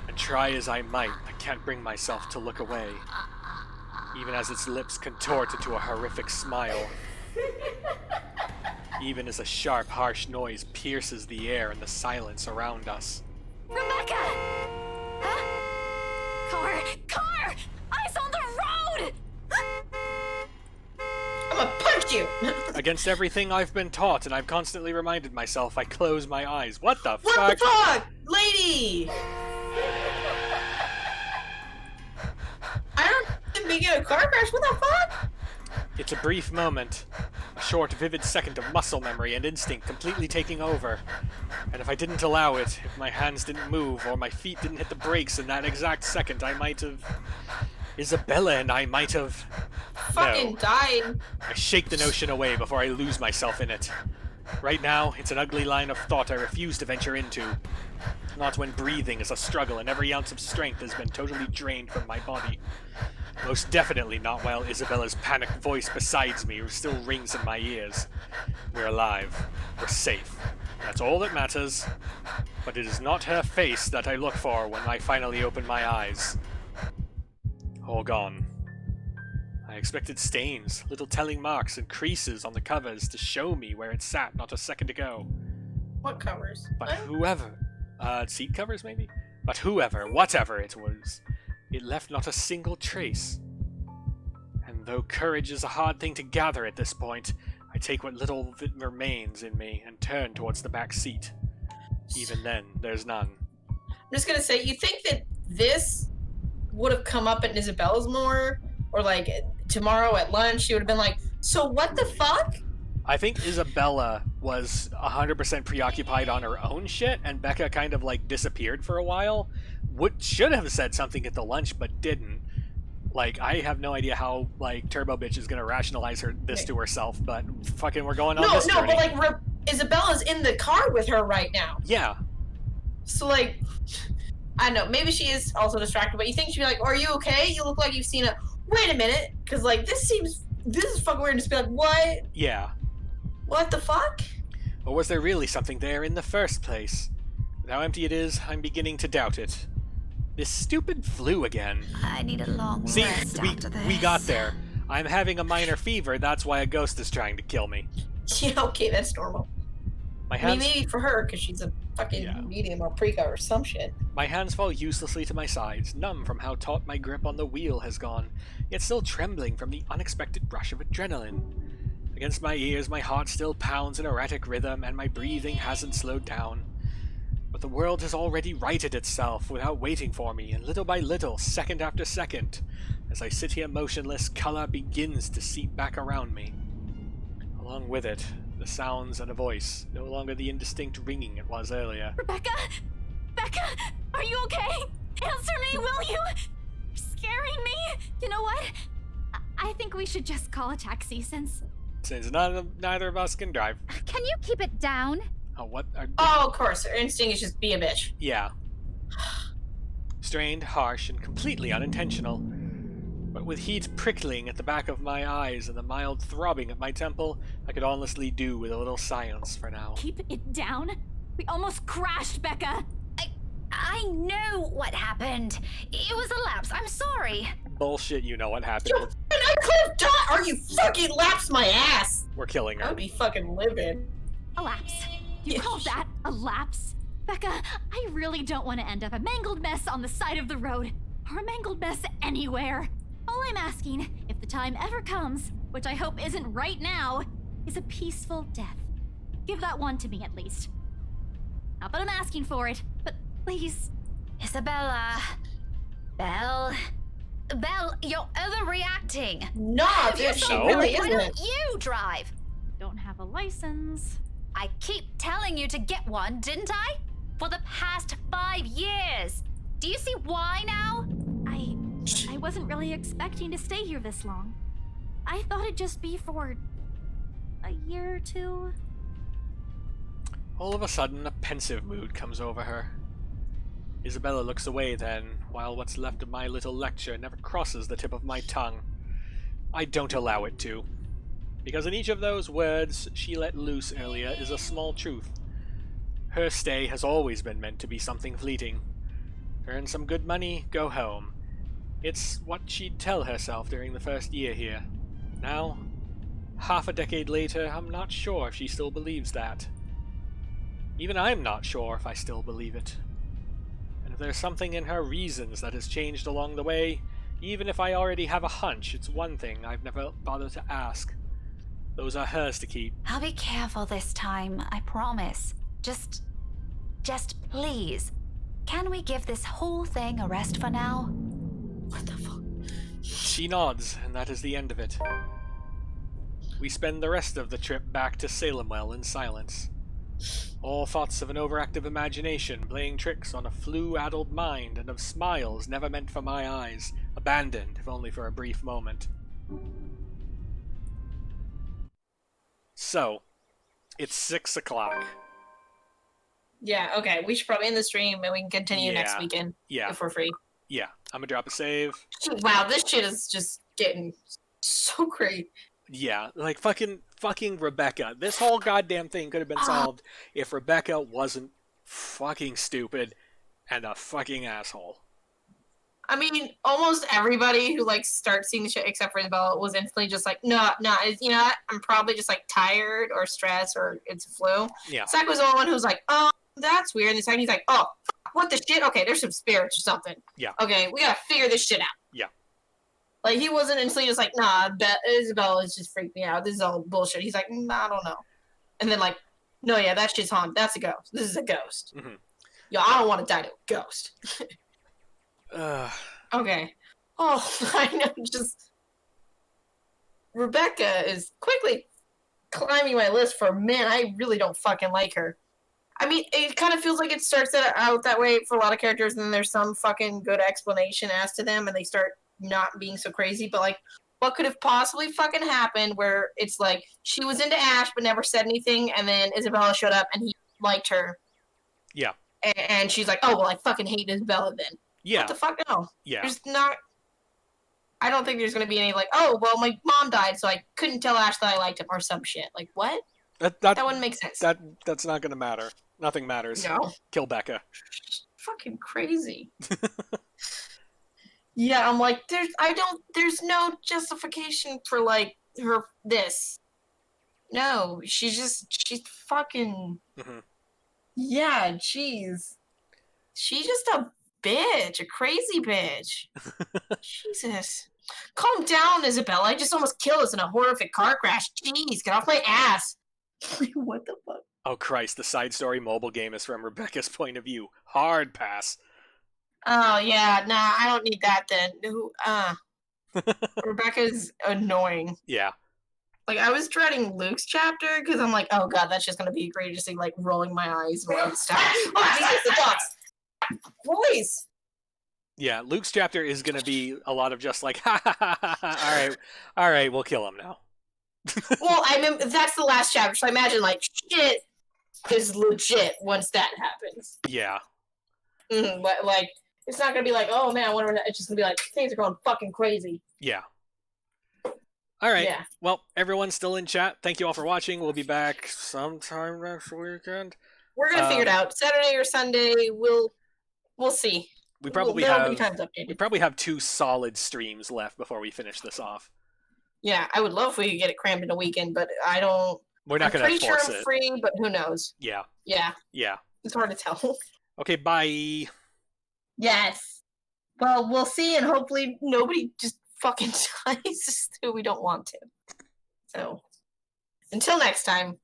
Speaker 2: And try as I might, I can't bring myself to look away, even as its lips contort into a horrific smile. Even as a sharp, harsh noise pierces the air and the silence around us.
Speaker 9: Rebecca! Huh? Car! Eyes on the road!
Speaker 1: I'm gonna punch you!
Speaker 2: Against everything I've been taught, and I've constantly reminded myself, I close my eyes. What the fuck?
Speaker 1: What the fuck? Lady! I don't think we get a car crash. What the fuck?
Speaker 2: It's a brief moment. A short, vivid second of muscle memory and instinct completely taking over. And if I didn't allow it, if my hands didn't move, or my feet didn't hit the brakes in that exact second, I might have... Isabella and I might have...
Speaker 1: Fucking died.
Speaker 2: I shake the notion away before I lose myself in it. Right now, it's an ugly line of thought I refuse to venture into. Not when breathing is a struggle and every ounce of strength has been totally drained from my body. Most definitely not while Isabella's panicked voice besides me still rings in my ears. We're alive. We're safe. That's all that matters. But it is not her face that I look for when I finally open my eyes. All gone. I expected stains, little telling marks and creases on the covers to show me where it sat not a second ago.
Speaker 1: What covers?
Speaker 2: But whoever... seat covers maybe? But whoever, whatever it was, it left not a single trace. And though courage is a hard thing to gather at this point, I take what little of it remains in me and turn towards the back seat. Even then, there's none.
Speaker 1: I'm just gonna say, you think that this would have come up in Isabella's more? Or like, tomorrow at lunch, she would have been like, so what the fuck?
Speaker 2: I think Isabella was 100% preoccupied on her own shit, and Becca kind of like disappeared for a while. Should have said something at the lunch, but didn't. Like, I have no idea how like Turbo Bitch is gonna rationalize this to herself, but fucking we're going on this journey.
Speaker 1: But like Isabella's in the car with her right now.
Speaker 2: Yeah.
Speaker 1: So like, I don't know, maybe she is also distracted, but you think she'd be like, are you okay? You look like you've seen a... Wait a minute, because like, this is fucking weird, and just be like, what?
Speaker 2: Yeah.
Speaker 1: What the fuck?
Speaker 2: Or was there really something there in the first place? With how empty it is, I'm beginning to doubt it. This stupid flu again.
Speaker 9: I need a long rest after this.
Speaker 2: We got there. I'm having a minor fever, that's why a ghost is trying to kill me.
Speaker 1: Yeah, okay, that's normal.
Speaker 2: My hands...
Speaker 1: I mean, maybe for her, because she's a fucking medium or pre or some shit.
Speaker 2: My hands fall uselessly to my sides, numb from how taut my grip on the wheel has gone, yet still trembling from the unexpected rush of adrenaline. Against my ears, my heart still pounds in erratic rhythm, and my breathing hasn't slowed down. But the world has already righted itself without waiting for me, and little by little, second after second, as I sit here motionless, color begins to seep back around me. Along with it, the sounds and a voice, no longer the indistinct ringing it was earlier.
Speaker 18: Rebecca! Becca! Are you okay? Answer me, will you? You're scaring me! You know what? I think we should just call a taxi since
Speaker 2: neither of us can drive.
Speaker 19: Can you keep it down?
Speaker 2: Oh, what?
Speaker 1: Oh, of course. Her instinct is just be a bitch.
Speaker 2: Yeah. Strained, harsh, and completely unintentional. But with heat prickling at the back of my eyes and the mild throbbing at my temple, I could honestly do with a little silence for now.
Speaker 18: Keep it down? We almost crashed, Becca!
Speaker 9: I know what happened. It was a lapse. I'm sorry.
Speaker 2: Bullshit, you know what happened.
Speaker 1: I could have died! Are you fucking lapsed my ass?
Speaker 2: We're killing her.
Speaker 1: I would be fucking livid.
Speaker 18: A lapse? You call that a lapse? Becca, I really don't want to end up a mangled mess on the side of the road. Or a mangled mess anywhere. All I'm asking, if the time ever comes, which I hope isn't right now, is a peaceful death. Give that one to me at least. Not that I'm asking for it, but please.
Speaker 9: Isabella. Belle, you're overreacting.
Speaker 1: No,
Speaker 9: she
Speaker 1: really isn't.
Speaker 9: Why don't you drive?
Speaker 18: Don't have a license.
Speaker 9: I keep telling you to get one, didn't I? For the past 5 years. Do you see why now?
Speaker 18: I wasn't really expecting to stay here this long. I thought it'd just be for a year or two.
Speaker 2: All of a sudden, a pensive mood comes over her. Isabella looks away then, while what's left of my little lecture never crosses the tip of my tongue. I don't allow it to. because in each of those words she let loose earlier is a small truth. Her stay has always been meant to be something fleeting. Earn some good money, go home. It's what she'd tell herself during the first year here. Now, half a decade later, I'm not sure if she still believes that. Even I'm not sure if I still believe it. And if there's something in her reasons that has changed along the way, even if I already have a hunch, it's one thing I've never bothered to ask. Those are hers to keep.
Speaker 9: I'll be careful this time, I promise. Just please. Can we give this whole thing a rest for now?
Speaker 1: What the fuck?
Speaker 2: She nods, and that is the end of it. We spend the rest of the trip back to Salemwell in silence. All thoughts of an overactive imagination playing tricks on a flu-addled mind, and of smiles never meant for my eyes, abandoned, if only for a brief moment. So, it's 6 o'clock.
Speaker 1: Yeah, okay. We should probably end the stream and we can continue next weekend.
Speaker 2: Yeah.
Speaker 1: If we're free.
Speaker 2: Yeah, I'm gonna drop a save.
Speaker 1: Wow, this shit is just getting so great.
Speaker 2: Yeah, like fucking Rebecca. This whole goddamn thing could have been solved if Rebecca wasn't fucking stupid and a fucking asshole.
Speaker 1: I mean, almost everybody who like starts seeing the shit except for Isabella was instantly just like, no, you know what? I'm probably just like tired or stressed or it's a flu.
Speaker 2: Yeah.
Speaker 1: Zach was the only one who was like, oh, that's weird. And the second he's like, oh, what the shit? Okay, there's some spirits or something.
Speaker 2: Yeah.
Speaker 1: Okay, we gotta figure this shit out.
Speaker 2: Yeah.
Speaker 1: Like, he wasn't instantly just like, nah, Isabella's just freaked me out. This is all bullshit. He's like, I don't know. And then like, no, yeah, that shit's haunted. That's a ghost. This is a ghost.
Speaker 2: Mm-hmm.
Speaker 1: Yo, I don't want to die to a ghost. Okay. Oh, I know, just... Rebecca is quickly climbing my list for, man, I really don't fucking like her. I mean, it kind of feels like it starts out that way for a lot of characters, and then there's some fucking good explanation as to them, and they start not being so crazy, but, like, what could have possibly fucking happened where it's like, she was into Ash but never said anything, and then Isabella showed up and he liked her.
Speaker 2: Yeah.
Speaker 1: And she's like, oh, well, I fucking hate Isabella then.
Speaker 2: Yeah.
Speaker 1: What the fuck? No.
Speaker 2: Yeah.
Speaker 1: There's not... I don't think there's going to be any, like, oh, well, my mom died, so I couldn't tell Ash that I liked him, or some shit. Like, what? That wouldn't make sense.
Speaker 2: That's not gonna matter. Nothing matters.
Speaker 1: No.
Speaker 2: Kill Becca.
Speaker 1: Fucking crazy. Yeah, I'm like, there's no justification for, like, this. No, she's fucking...
Speaker 2: Mm-hmm.
Speaker 1: Yeah, jeez. She's just a bitch, a crazy bitch. Jesus. Calm down, Isabella. I just almost killed us in a horrific car crash. Jeez, get off my ass. What the fuck?
Speaker 2: Oh Christ, the side story mobile game is from Rebecca's point of view. Hard pass.
Speaker 1: Oh, yeah, nah, I don't need that then. Rebecca's annoying.
Speaker 2: Yeah.
Speaker 1: Like, I was dreading Luke's chapter, because I'm like, oh god, that's just gonna be egregiously, like, rolling my eyes and like, stuff. Oh, Jesus, the dogs! Boys!
Speaker 2: Yeah, Luke's chapter is gonna be a lot of just like, ha ha ha ha ha, alright, we'll kill him now.
Speaker 1: Well, I mean, that's the last chapter, so I imagine, like, shit is legit once that happens.
Speaker 2: Yeah.
Speaker 1: Mm-hmm, but, like, it's not gonna be like, oh man, I wonder, it's just gonna be like, things are going fucking crazy.
Speaker 2: Yeah. Alright,
Speaker 1: Yeah.
Speaker 2: Well, everyone's still in chat. Thank you all for watching. We'll be back sometime next weekend.
Speaker 1: We're gonna figure it out. Saturday or Sunday, we'll see.
Speaker 2: We probably have 2 solid streams left before we finish this off.
Speaker 1: Yeah, I would love if we could get it crammed in a weekend, but I don't...
Speaker 2: We're not going to force it.
Speaker 1: I'm pretty sure I'm free, but who knows?
Speaker 2: Yeah.
Speaker 1: Yeah.
Speaker 2: Yeah.
Speaker 1: It's hard to tell.
Speaker 2: Okay, bye.
Speaker 1: Yes. Well, we'll see, and hopefully nobody just fucking dies who we don't want to. So, until next time.